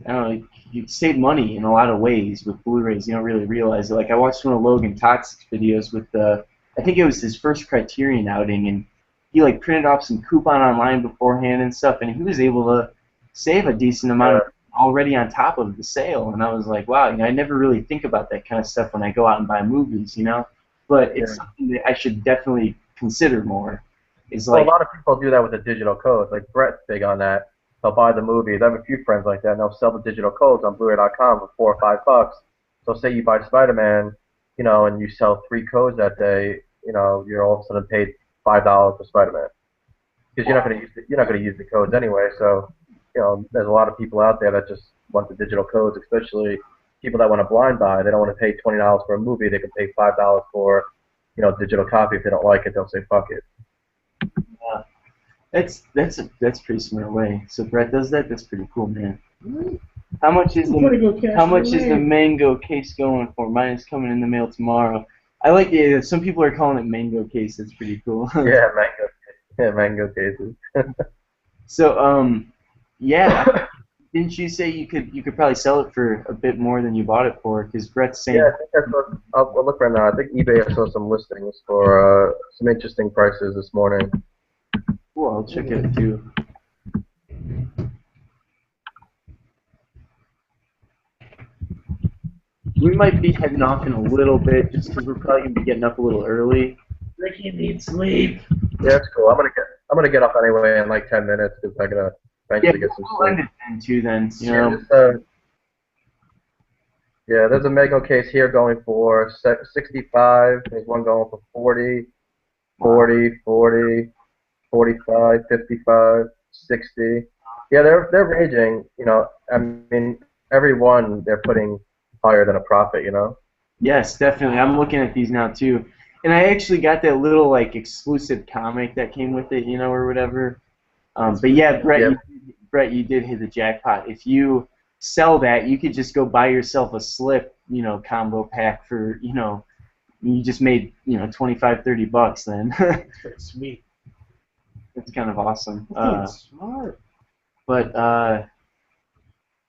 Speaker 3: I don't know, you save money in a lot of ways with Blu-rays. You don't really realize it. Like I watched one of Logan Toxic's videos with I think it was his first Criterion outing, and he like printed off some coupon online beforehand and stuff, and he was able to save a decent amount
Speaker 4: Yeah,
Speaker 3: of already on top of the sale. And I was like, wow, I never really think about that kind of stuff when I go out and buy movies. But it's
Speaker 4: yeah.
Speaker 3: something that I should definitely consider more. Is
Speaker 4: Well, a
Speaker 3: like,
Speaker 4: lot of people do that with the digital codes. Like Brett's big on that. They'll buy the movies. I have a few friends like that, and they'll sell the digital codes on Blu-ray.com for $4 or $5. So say you buy Spider-Man, and you sell three codes that day, you're all of a sudden paid $5 for Spider-Man. Because you're not gonna use the codes anyway. So there's a lot of people out there that just want the digital codes, especially people that want to blind buy. They don't want to pay $20 for a movie. They can pay $5 for digital copy. If they don't like it, they'll say fuck it.
Speaker 3: uh, that's pretty smart way. So Brett does that. That's pretty cool, man. How much is
Speaker 1: Pretty good cash
Speaker 3: how
Speaker 1: for
Speaker 3: much
Speaker 1: the
Speaker 3: is the
Speaker 1: man.
Speaker 3: mango case going for? Mine is coming in the mail tomorrow. I like it. Some people are calling it mango case. That's pretty cool.
Speaker 4: Yeah, mango cases.
Speaker 3: So Yeah. Didn't you say you could probably sell it for a bit more than you bought it for? Because Brett's saying.
Speaker 4: Yeah, I think that's what, I'll look right now. I think eBay saw some listings for some interesting prices this morning.
Speaker 3: Cool, I'll check it too. We might be heading off in a little bit, just because we're probably gonna be getting up a little early.
Speaker 1: Ricky needs sleep.
Speaker 4: Yeah, that's cool. I'm gonna get up anyway in like 10 minutes because I gotta eventually get some
Speaker 3: We'll end
Speaker 4: sleep.
Speaker 3: it then too. Then you
Speaker 4: Yeah,
Speaker 3: know.
Speaker 4: yeah, there's a Mego case here going for 65. There's one going for 40, 40, 40, 45, 55, 60. Yeah, they're ranging. You know, I mean, every one they're putting higher than a profit. You know.
Speaker 3: Yes, definitely. I'm looking at these now too, and I actually got that little like exclusive comic that came with it, you know, or whatever. But yeah, Brett, you did hit the jackpot. If you sell that, you could just go buy yourself a slip, you know, combo pack for, you know, you just made, you know, 25, 30 bucks then.
Speaker 1: That's pretty sweet.
Speaker 3: That's kind of awesome.
Speaker 1: That's smart.
Speaker 3: But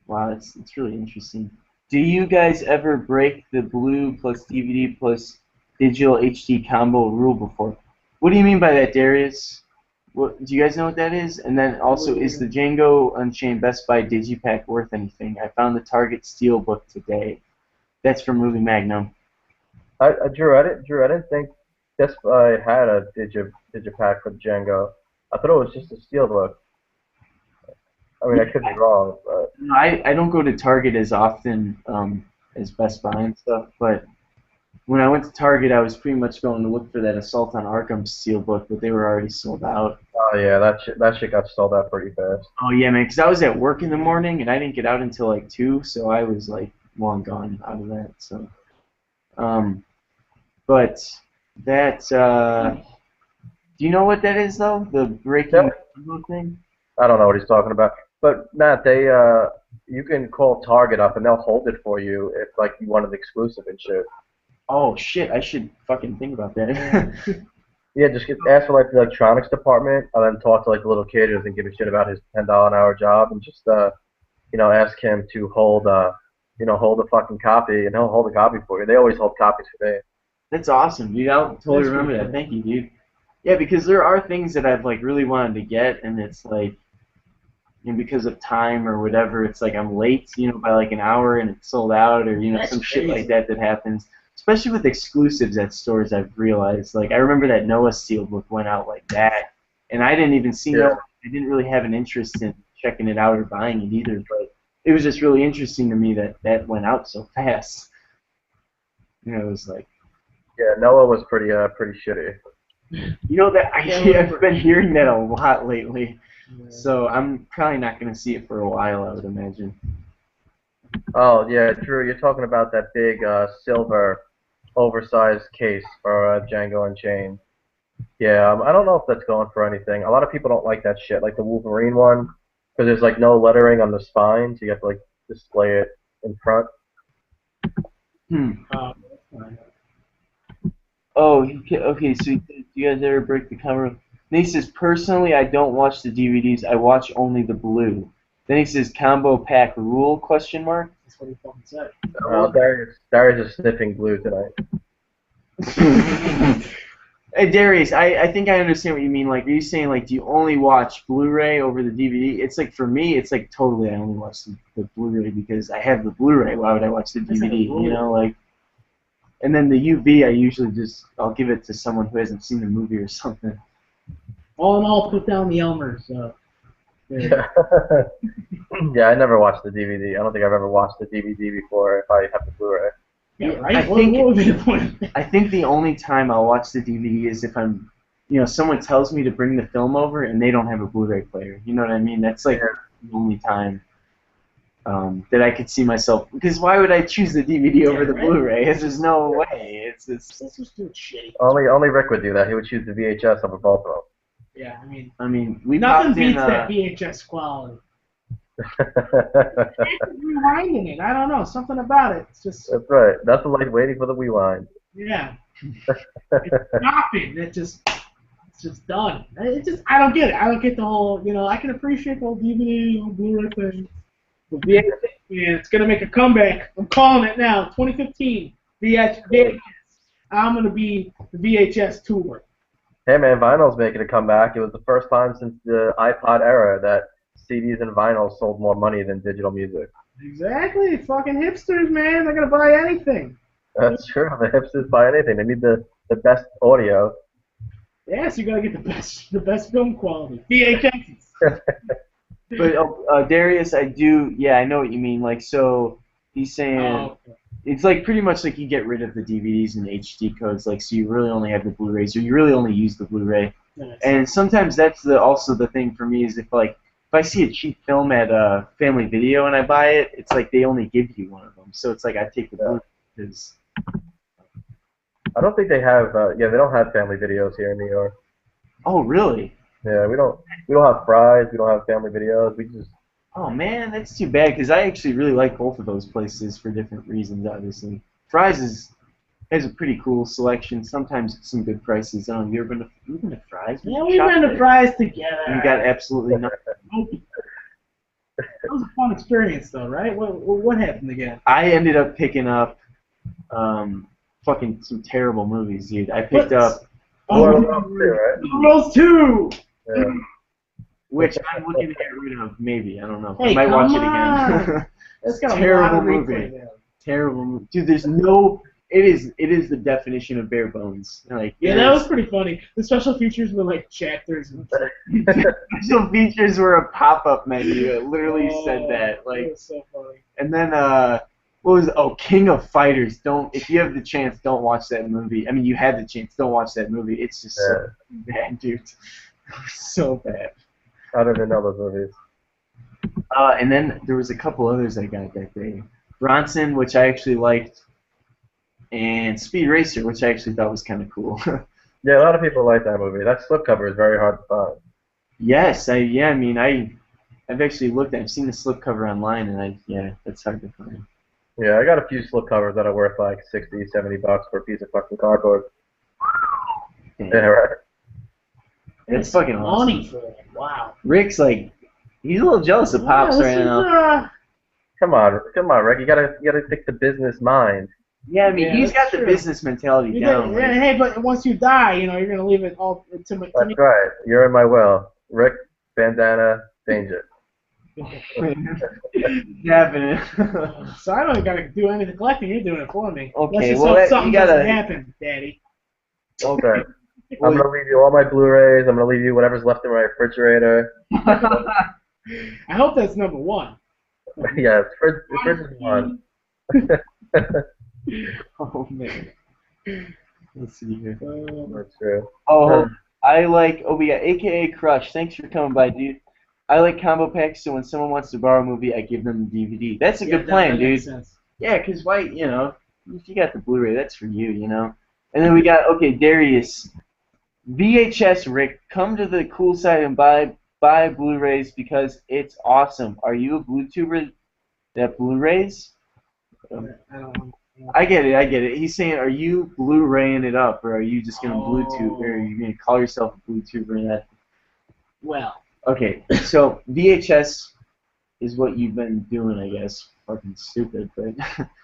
Speaker 3: wow, it's really interesting. Do you guys ever break the blue plus DVD plus digital HD combo rule before? What do you mean by that, Darius? What, do you guys know what that is? And then also, is the Django Unchained Best Buy Digipack worth anything? I found the Target Steelbook today. That's from Movie Magnum.
Speaker 4: Drew, I didn't think Best Buy had a digipack for Django. I thought it was just a steelbook. I mean, I could be wrong, but
Speaker 3: No, I don't go to Target as often as Best Buy and stuff, but when I went to Target, I was pretty much going to look for that Assault on Arkham Steelbook, but they were already sold out.
Speaker 4: oh yeah, that shit got sold out pretty fast.
Speaker 3: Oh yeah, man, because I was at work in the morning and I didn't get out until like 2, so I was like long gone out of that. So, but that do you know what that is though? The breaking thing?
Speaker 4: I don't know what he's talking about. But Matt, you can call Target up and they'll hold it for you if like you wanted exclusive and shit.
Speaker 3: Oh shit, I should fucking think about that.
Speaker 4: Yeah, just ask for like the electronics department and then talk to like the little kid who doesn't give a shit about his $10 an hour job and just you know, ask him to hold hold a fucking copy and he'll hold a copy for you. They always hold copies for me.
Speaker 3: That's awesome, dude. I'll totally remember that. Thank you, dude. Yeah, because there are things that I've like really wanted to get, and it's like, you know, because of time or whatever, it's like I'm late, you know, by like an hour, and it's sold out, or you know, some shit like that happens. Especially with exclusives at stores, I've realized. Like I remember that Noah Steelbook went out like that, and I didn't even see Noah. I didn't really have an interest in checking it out or buying it either, but it was just really interesting to me that that went out so fast. You know, it was like.
Speaker 4: Yeah, Noah was pretty shitty.
Speaker 3: You know that I've been hearing that a lot lately, so I'm probably not going to see it for a while, I would imagine.
Speaker 4: Oh yeah, Drew, you're talking about that big silver, oversized case for Django Unchained. Yeah, I don't know if that's going for anything. A lot of people don't like that shit, like the Wolverine one, because there's like no lettering on the spine, so you have to like display it in front.
Speaker 3: Oh, okay, so do you guys ever break the cover? Then he says, personally, I don't watch the DVDs. I watch only the blue. Then he says, combo pack rule, question mark?
Speaker 1: That's what he fucking said.
Speaker 4: Darius is sniffing glue tonight.
Speaker 3: Hey, Darius, I think I understand what you mean. Like, are you saying, like, do you only watch Blu-ray over the DVD? It's like, for me, it's like, totally I only watch the Blu-ray because I have the Blu-ray. Why would I watch the DVD, you know, like... And then the UV, I usually I'll give it to someone who hasn't seen the movie or something.
Speaker 1: All in all, put down the Elmers.
Speaker 4: Yeah, I never watched the DVD. I don't think I've ever watched the DVD before if I have the Blu-ray.
Speaker 1: Yeah, right? What would be the point?
Speaker 3: I think the only time I'll watch the DVD is if I'm, you know, someone tells me to bring the film over and they don't have a Blu-ray player. You know what I mean? That's like the only time that I could see myself. Because why would I choose the DVD over the Blu-ray? There's no way. It's just
Speaker 1: shitty.
Speaker 4: Only Rick would do that. He would choose the VHS over both of them.
Speaker 1: Yeah,
Speaker 3: I mean, we
Speaker 1: nothing beats that VHS quality. Rewinding it, I don't know, something about it. It's just.
Speaker 4: That's right. Nothing like waiting for the rewind.
Speaker 1: Yeah. It's stopping. It just It's just done. It's just I don't get it. I don't get the whole. I can appreciate the whole DVD, Blu-ray thing. But VHS, man, it's gonna make a comeback. I'm calling it now. 2015 VHS. I'm gonna be the VHS tour.
Speaker 4: Hey man, vinyl's making a comeback. It was the first time since the iPod era that CDs and vinyl sold more money than digital music.
Speaker 1: Exactly. Fucking hipsters, man. They're gonna buy anything.
Speaker 4: That's true. The hipsters buy anything. They need the best audio.
Speaker 1: Yes, you gotta get the best film quality. VHS.
Speaker 3: But Darius, I know what you mean. Like, so he's saying
Speaker 1: Okay.
Speaker 3: it's like pretty much like you get rid of the DVDs and HD codes, like so you really only have the Blu-rays, or you really only use the Blu-ray.
Speaker 1: Nice.
Speaker 3: And sometimes that's also the thing for me is if I see a cheap film at Family Video and I buy it, it's like they only give you one of them. So it's like I take the Blu-ray because.
Speaker 4: I don't think they have. They don't have family videos here in New York.
Speaker 3: Oh really?
Speaker 4: Yeah, we don't have Fry's. We don't have family videos. We just.
Speaker 3: Oh man, that's too bad because I actually really like both of those places for different reasons. Obviously, Fry's has a pretty cool selection. Sometimes some good prices. Have you ever been to Fry's?
Speaker 1: Yeah, we've been to Fry's together.
Speaker 3: You got absolutely nothing.
Speaker 1: That was a fun experience, though, right? What happened again?
Speaker 3: I ended up picking up fucking some terrible movies, dude. I picked up
Speaker 1: World's 2!
Speaker 4: Yeah.
Speaker 3: which I'm looking to get rid of, maybe. I don't know.
Speaker 1: Hey,
Speaker 3: I might watch
Speaker 1: come
Speaker 3: it again.
Speaker 1: on. That's got a
Speaker 3: Terrible
Speaker 1: lot of
Speaker 3: movie.
Speaker 1: replay now.
Speaker 3: Terrible movie. Dude, there's no... It is the definition of bare bones. Like,
Speaker 1: Yeah, that was pretty funny. The special features were like chapters and
Speaker 3: special features were a pop-up menu. It literally said that. Like,
Speaker 1: that was so funny.
Speaker 3: and then what was it? Oh, King of Fighters. If you have the chance, don't watch that movie. I mean, you had the chance, don't watch that movie. It's just so bad, dude. So bad.
Speaker 4: I don't even know those movies.
Speaker 3: And then there was a couple others I got that day. Bronson, which I actually liked, and Speed Racer, which I actually thought was kind of cool.
Speaker 4: Yeah, a lot of people like that movie. That slipcover is very hard to find.
Speaker 3: Yes, I've actually looked at. I've seen the slipcover online, and that's hard to find.
Speaker 4: Yeah, I got a few slipcovers that are worth like $60, $70 for a piece of fucking cardboard.
Speaker 3: Damn.
Speaker 4: Yeah, right.
Speaker 3: It's fucking awesome.
Speaker 1: Money for that. Wow.
Speaker 3: Rick's like, he's a little jealous of Pops
Speaker 1: this
Speaker 3: right
Speaker 1: is,
Speaker 3: now.
Speaker 4: Come on, Rick. You gotta think the business mind.
Speaker 3: Yeah, I mean,
Speaker 1: Yeah,
Speaker 3: he's got
Speaker 1: that's
Speaker 3: the
Speaker 1: true.
Speaker 3: business mentality down.
Speaker 1: Yeah, hey, but once you die, you're gonna leave it all to me.
Speaker 4: That's right. You're in my will. Rick, bandana, danger.
Speaker 3: Definitely.
Speaker 1: So I don't gotta do any of the collecting. You're doing it for me.
Speaker 3: Okay,
Speaker 1: Let's just
Speaker 3: well,
Speaker 1: hope something
Speaker 3: you gotta-
Speaker 1: doesn't happen, Daddy.
Speaker 4: Okay. I'm gonna leave you all my Blu-rays. I'm gonna leave you whatever's left in my refrigerator.
Speaker 1: I hope that's number one.
Speaker 4: Yeah, fridge is one.
Speaker 3: Oh man. Let's see here.
Speaker 4: That's true.
Speaker 3: Oh, we got AKA Crush. Thanks for coming by, dude. I like combo packs, so when someone wants to borrow a movie, I give them the DVD. That's a good plan,
Speaker 1: that
Speaker 3: dude.
Speaker 1: makes sense.
Speaker 3: Yeah, because why, if you got the Blu-ray, that's for you, And then we got, Darius. VHS Rick, come to the cool side and buy Blu-rays because it's awesome. Are you a Blu-tuber that Blu-rays?
Speaker 1: I don't know.
Speaker 3: I get it. He's saying, are you Blu-raying it up, or are you just going to Bluetooth, or are you going to call yourself a Blu-tuber? That?
Speaker 1: Well.
Speaker 3: Okay, so VHS is what you've been doing, I guess. Fucking stupid, but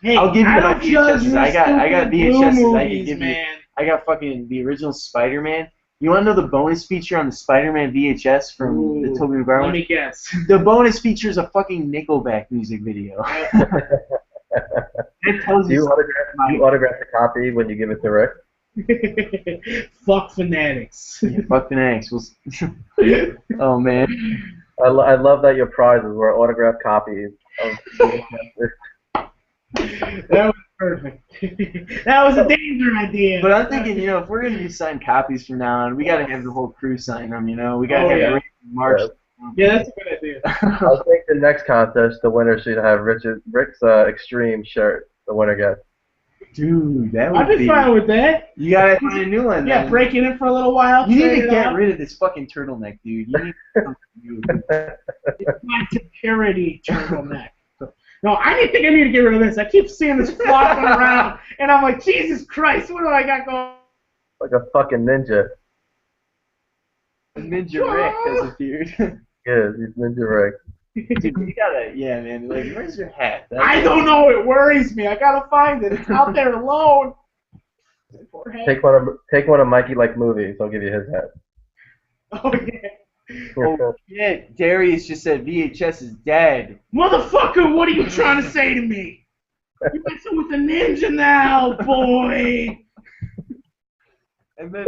Speaker 1: Hey,
Speaker 3: I'll give you my VHSs. I got VHSs.
Speaker 1: Movies,
Speaker 3: I can give you.
Speaker 1: man.
Speaker 3: I got fucking the original Spider-Man. You want to know the bonus feature on the Spider-Man VHS from the Tobey Maguire
Speaker 1: Let
Speaker 3: one?
Speaker 1: me guess.
Speaker 3: The bonus feature is a fucking Nickelback music video. It tells
Speaker 4: Do
Speaker 3: you
Speaker 4: you autograph the copy when you give it to Rick?
Speaker 1: Fuck Fanatics.
Speaker 3: Yeah, fuck Fanatics. Oh man.
Speaker 4: I love that your prizes were autographed copies of
Speaker 1: That was perfect. That was a danger idea.
Speaker 3: But I'm thinking, if we're gonna do signed copies from now on, we gotta have the whole crew sign them. We gotta have Rick and March.
Speaker 1: Yeah, that's a good idea.
Speaker 4: I think the next contest, the winner should have Rick's Extreme shirt. The winner gets.
Speaker 3: Dude, that would
Speaker 1: I'd be fine with that.
Speaker 3: You gotta find a new one.
Speaker 1: Yeah,
Speaker 3: then.
Speaker 1: break it in for a little while.
Speaker 3: You need
Speaker 1: trade
Speaker 3: to
Speaker 1: it
Speaker 3: get
Speaker 1: out.
Speaker 3: rid of this fucking turtleneck, dude. You need something new.
Speaker 1: It's my security turtleneck. No, I think I need to get rid of this. I keep seeing this flopping around, and I'm like, Jesus Christ, what do I got going?
Speaker 4: Like a fucking ninja.
Speaker 3: Ninja Rick has appeared.
Speaker 4: Yeah, he's Ninja Rick.
Speaker 3: Dude, you gotta, yeah, man. Like, where's your hat?
Speaker 1: I don't know. It worries me. I gotta find it. It's out there alone.
Speaker 4: Take one of Mikey like movies. I'll give you his hat.
Speaker 1: Oh yeah.
Speaker 3: Oh shit! Darius just said VHS is dead.
Speaker 1: Motherfucker, what are you trying to say to me? You're messing with a ninja now, boy.
Speaker 3: And then,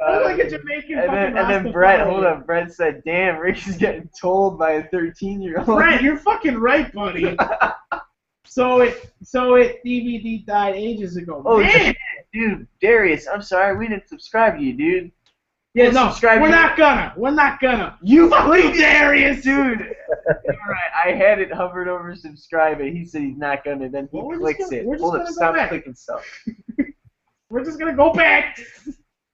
Speaker 1: I'm like a Jamaican
Speaker 3: and then Brett, hold up. Brett said, "Damn, Rick is getting told by a 13-year-old."
Speaker 1: Brett, you're fucking right, buddy. So it DVD died ages ago.
Speaker 3: Oh,
Speaker 1: Man.
Speaker 3: dude, Darius, I'm sorry, we didn't subscribe to you, dude.
Speaker 1: Yeah, no, we're not gonna.
Speaker 3: You
Speaker 1: please, Darius,
Speaker 3: dude. Alright, I had it hovered over subscribe, and he said he's not gonna. Then he clicks it. Hold up, stop clicking stuff.
Speaker 1: We're just gonna go back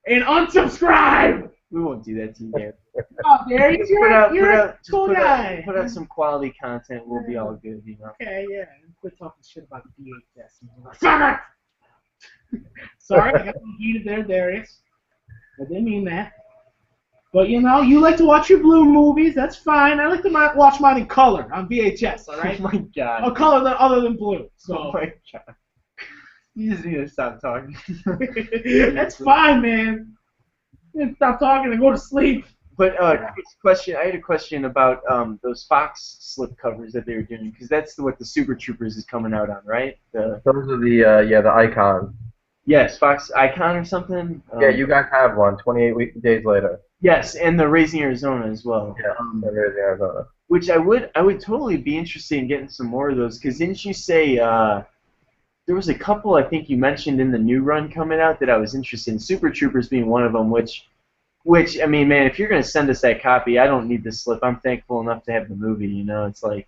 Speaker 1: and unsubscribe.
Speaker 3: We won't do that to you, man.
Speaker 1: Oh, Darius, you're a cool guy.
Speaker 3: Put out some quality content. We'll be all good, you know.
Speaker 1: Okay, yeah. Quit talking shit about the VHS. Suck it! Sorry, I got heated there, Darius. I didn't mean that. But, you know, you like to watch your blue movies. That's fine. I like to watch mine in color on VHS, all right?
Speaker 3: Oh, my God.
Speaker 1: A color other than blue. So.
Speaker 3: Oh, my God. You just need to stop talking.
Speaker 1: That's fine, man. You need to stop talking and go to sleep.
Speaker 3: But question. I had a question about those Fox slip covers that they were doing, because that's what the Super Troopers is coming out on, right?
Speaker 4: Those are the Icon.
Speaker 3: Yes, Fox Icon or something.
Speaker 4: Yeah, you guys have one. 28 days later.
Speaker 3: Yes, and the Raising Arizona as well.
Speaker 4: Yeah, Raising Arizona.
Speaker 3: Which I would totally be interested in getting some more of those, because didn't you say there was a couple I think you mentioned in the new run coming out that I was interested in, Super Troopers being one of them, which I mean, man, if you're going to send us that copy, I don't need the slip. I'm thankful enough to have the movie, you know, it's like...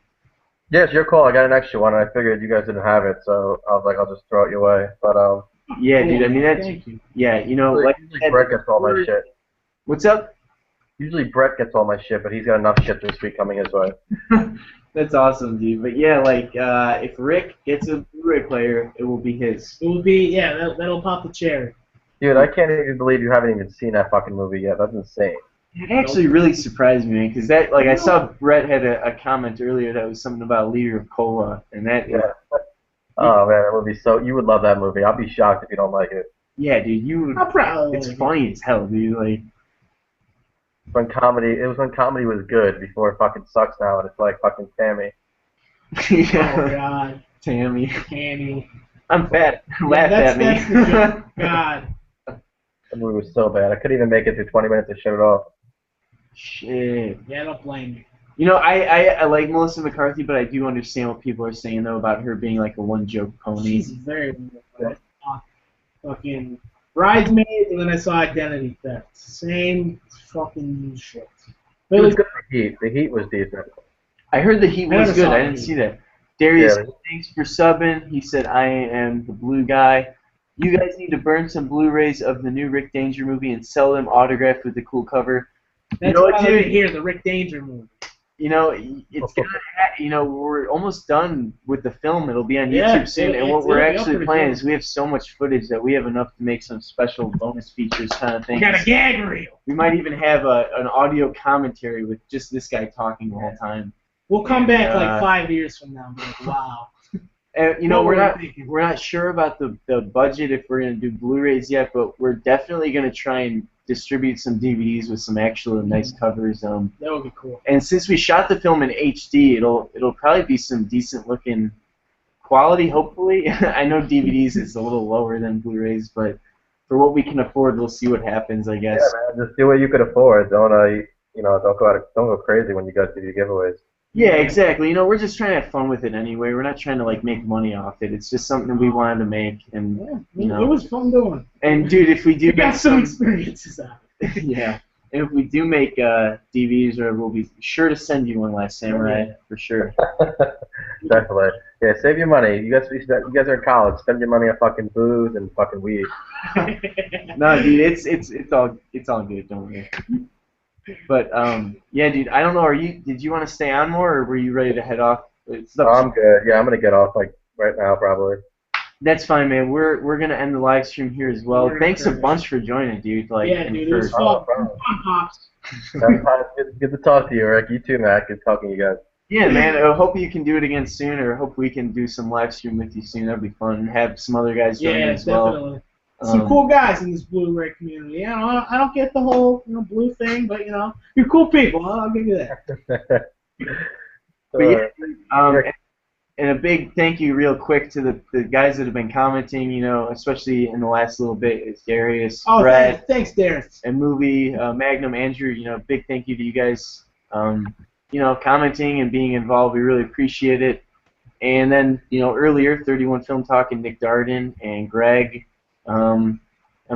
Speaker 4: Yeah, it's your call. I got an extra one, and I figured you guys didn't have it, so I was like, I'll just throw it your way. But,
Speaker 3: yeah, dude, I mean, that's... Yeah, you know, like...
Speaker 4: Usually Brett gets all my shit.
Speaker 3: What's up?
Speaker 4: Usually Brett gets all my shit, but he's got enough shit this week coming his way.
Speaker 3: That's awesome, dude. But yeah, like, if Rick gets a Blu-ray player, it will be his.
Speaker 1: It will be, yeah, that'll pop the cherry.
Speaker 4: Dude, I can't even believe you haven't even seen that fucking movie yet. That's insane.
Speaker 3: It actually really surprised me, because that, like, I saw Brett had a comment earlier that was something about Leader of Cola, and that...
Speaker 4: Yeah. Oh, man, that would be so... You would love that movie. I'll be shocked if you don't like it.
Speaker 3: Yeah, dude, you would... It's funny as hell, dude, like...
Speaker 4: It was when comedy was good, before it fucking sucks now, and it's like fucking Tammy.
Speaker 3: Yeah.
Speaker 1: Oh, God.
Speaker 3: Tammy. I'm fat. Laugh at me.
Speaker 1: That's the joke. God.
Speaker 4: The movie was so bad. I couldn't even make it through 20 minutes to shut it off.
Speaker 3: Shit.
Speaker 1: Yeah, don't blame you.
Speaker 3: You know, I like Melissa McCarthy, but I do understand what people are saying, though, about her being like a one-joke pony.
Speaker 1: She's very fucking Bridesmaids, and then I saw Identity Theft. Same fucking shit.
Speaker 4: It was good for Heat. The Heat was decent.
Speaker 3: I heard the Heat was good. I didn't see that. Darius,
Speaker 4: Yeah.
Speaker 3: thanks for subbing. He said, I am the blue guy. You guys need to burn some Blu-rays of the new Rick Danger movie and sell them autographed with the cool cover.
Speaker 1: That's what I like to hear, the Rick Danger movie.
Speaker 3: You know, it's gonna you know, we're almost done with the film. It'll be on YouTube soon, and what we're actually planning is we have so much footage that we have enough to make some special bonus features kind of thing.
Speaker 1: We got a gag reel.
Speaker 3: We might even have an audio commentary with just this guy talking the whole time.
Speaker 1: We'll come back like 5 years from now and be like, wow.
Speaker 3: And, you know, we're not sure about the budget if we're gonna do Blu-rays yet, but we're definitely gonna try and distribute some DVDs with some actual nice covers.
Speaker 1: That would be cool.
Speaker 3: And since we shot the film in HD, it'll probably be some decent looking quality. Hopefully, I know DVDs is a little lower than Blu-rays, but for what we can afford, we'll see what happens. I guess.
Speaker 4: Yeah, man, just do what you could afford. Don't don't go crazy when you guys do your giveaways.
Speaker 3: Yeah, exactly. You know, we're just trying to have fun with it anyway. We're not trying to like make money off it. It's just something we wanted to make, and you know,
Speaker 1: it was fun doing.
Speaker 3: And dude, if we do
Speaker 1: got some experiences out.
Speaker 3: Yeah, and if we do make DVDs, or we'll be sure to send you one, Last Samurai, for sure.
Speaker 4: Definitely. Yeah, save your money. You guys are in college. Spend your money on fucking booze and fucking weed.
Speaker 3: No, dude, it's all good. Don't worry. But yeah, dude, I don't know. Did you want to stay on more, or were you ready to head off?
Speaker 4: I'm good. Yeah, I'm gonna get off like right now probably.
Speaker 3: That's fine, man. We're gonna end the live stream here as well.
Speaker 1: We're
Speaker 3: Thanks a
Speaker 1: gonna-
Speaker 3: bunch for joining, dude. Like,
Speaker 1: Yeah,
Speaker 3: and
Speaker 1: dude, it was
Speaker 3: for-
Speaker 1: fun.
Speaker 4: bro.
Speaker 1: Fun, Pops.
Speaker 4: Good to talk to you, Rick. You too, Matt. Good talking to you guys.
Speaker 3: Yeah, man. I hope you can do it again soon, or hope we can do some live stream with you soon. That'd be fun. Have some other guys join
Speaker 1: Yeah,
Speaker 3: as well.
Speaker 1: definitely. Some cool guys in this Blu-ray community. You know, I don't get the whole blue thing, but you're cool people. I'll give you that.
Speaker 3: But yeah, and a big thank you, real quick, to the guys that have been commenting. Especially in the last little bit, is Darius,
Speaker 1: Oh,
Speaker 3: Brad,
Speaker 1: thanks, Darius.
Speaker 3: and Movie, Magnum, Andrew. Big thank you to you guys. Commenting and being involved. We really appreciate it. And then, earlier, 31 Film Talk and Nick Darden and Greg. I'm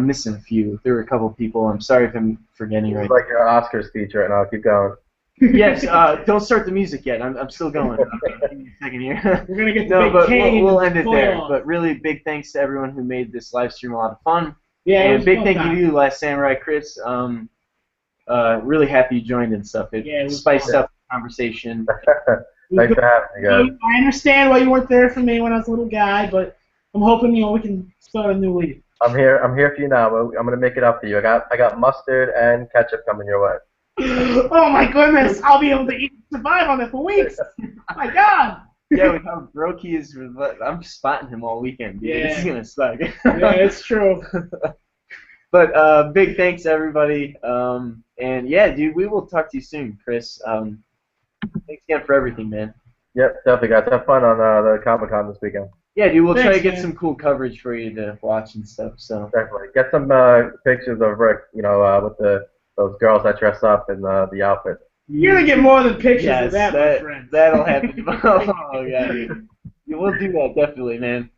Speaker 3: missing a few. There were a couple people. I'm sorry if I'm forgetting right
Speaker 4: It's like your Oscar speech right now. Keep going.
Speaker 3: Yes, don't start the music yet. I'm still going. Give me a second here.
Speaker 1: We're gonna get the
Speaker 3: No,
Speaker 1: big
Speaker 3: but
Speaker 1: cane.
Speaker 3: we'll end it there.
Speaker 1: off.
Speaker 3: But really, big thanks to everyone who made this live stream a lot of fun.
Speaker 1: Yeah, it
Speaker 3: And
Speaker 1: was
Speaker 3: big
Speaker 1: fun
Speaker 3: thank
Speaker 1: time.
Speaker 3: you to you, Last Samurai Chris. Really happy you joined and stuff. It
Speaker 1: Yeah, it was
Speaker 3: spiced
Speaker 1: fun.
Speaker 3: up the conversation.
Speaker 4: Thanks for having me, guys.
Speaker 1: I understand why you weren't there for me when I was a little guy, but I'm hoping we can start a new lead.
Speaker 4: I'm here for you now. I'm gonna make it up for you. I got mustard and ketchup coming your way.
Speaker 1: Oh my goodness! I'll be able to survive on it for weeks. My God.
Speaker 3: Yeah, with how broke he is, I'm spotting him all weekend. Dude.
Speaker 1: Yeah.
Speaker 3: This is gonna suck.
Speaker 1: Yeah, it's true.
Speaker 3: But big thanks everybody. And yeah, dude, we will talk to you soon, Chris. Thanks again for everything, man.
Speaker 4: Yep, definitely, guys. Have fun on the Comic-Con this weekend.
Speaker 3: Yeah, dude, we'll try to
Speaker 1: Thanks,
Speaker 3: get
Speaker 1: man.
Speaker 3: some cool coverage for you to watch and stuff. So
Speaker 4: Definitely. Get some pictures of Rick, with those girls that dress up in the outfit.
Speaker 1: You're gonna get more than pictures
Speaker 3: yes,
Speaker 1: of that, my friend.
Speaker 3: that'll happen. Oh yeah, dude. Yeah, we'll do that definitely, man.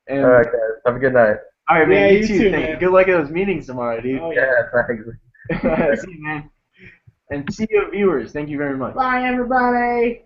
Speaker 3: And,
Speaker 4: All right, guys. Have a good night.
Speaker 3: all right, man.
Speaker 1: Yeah,
Speaker 3: you
Speaker 1: you
Speaker 3: too.
Speaker 1: too,
Speaker 3: Thank you.
Speaker 1: man.
Speaker 3: Good luck at those meetings tomorrow, dude.
Speaker 1: Oh,
Speaker 4: Yeah, thanks.
Speaker 3: See you, man. And see you, viewers. Thank you very much.
Speaker 1: Bye, everybody.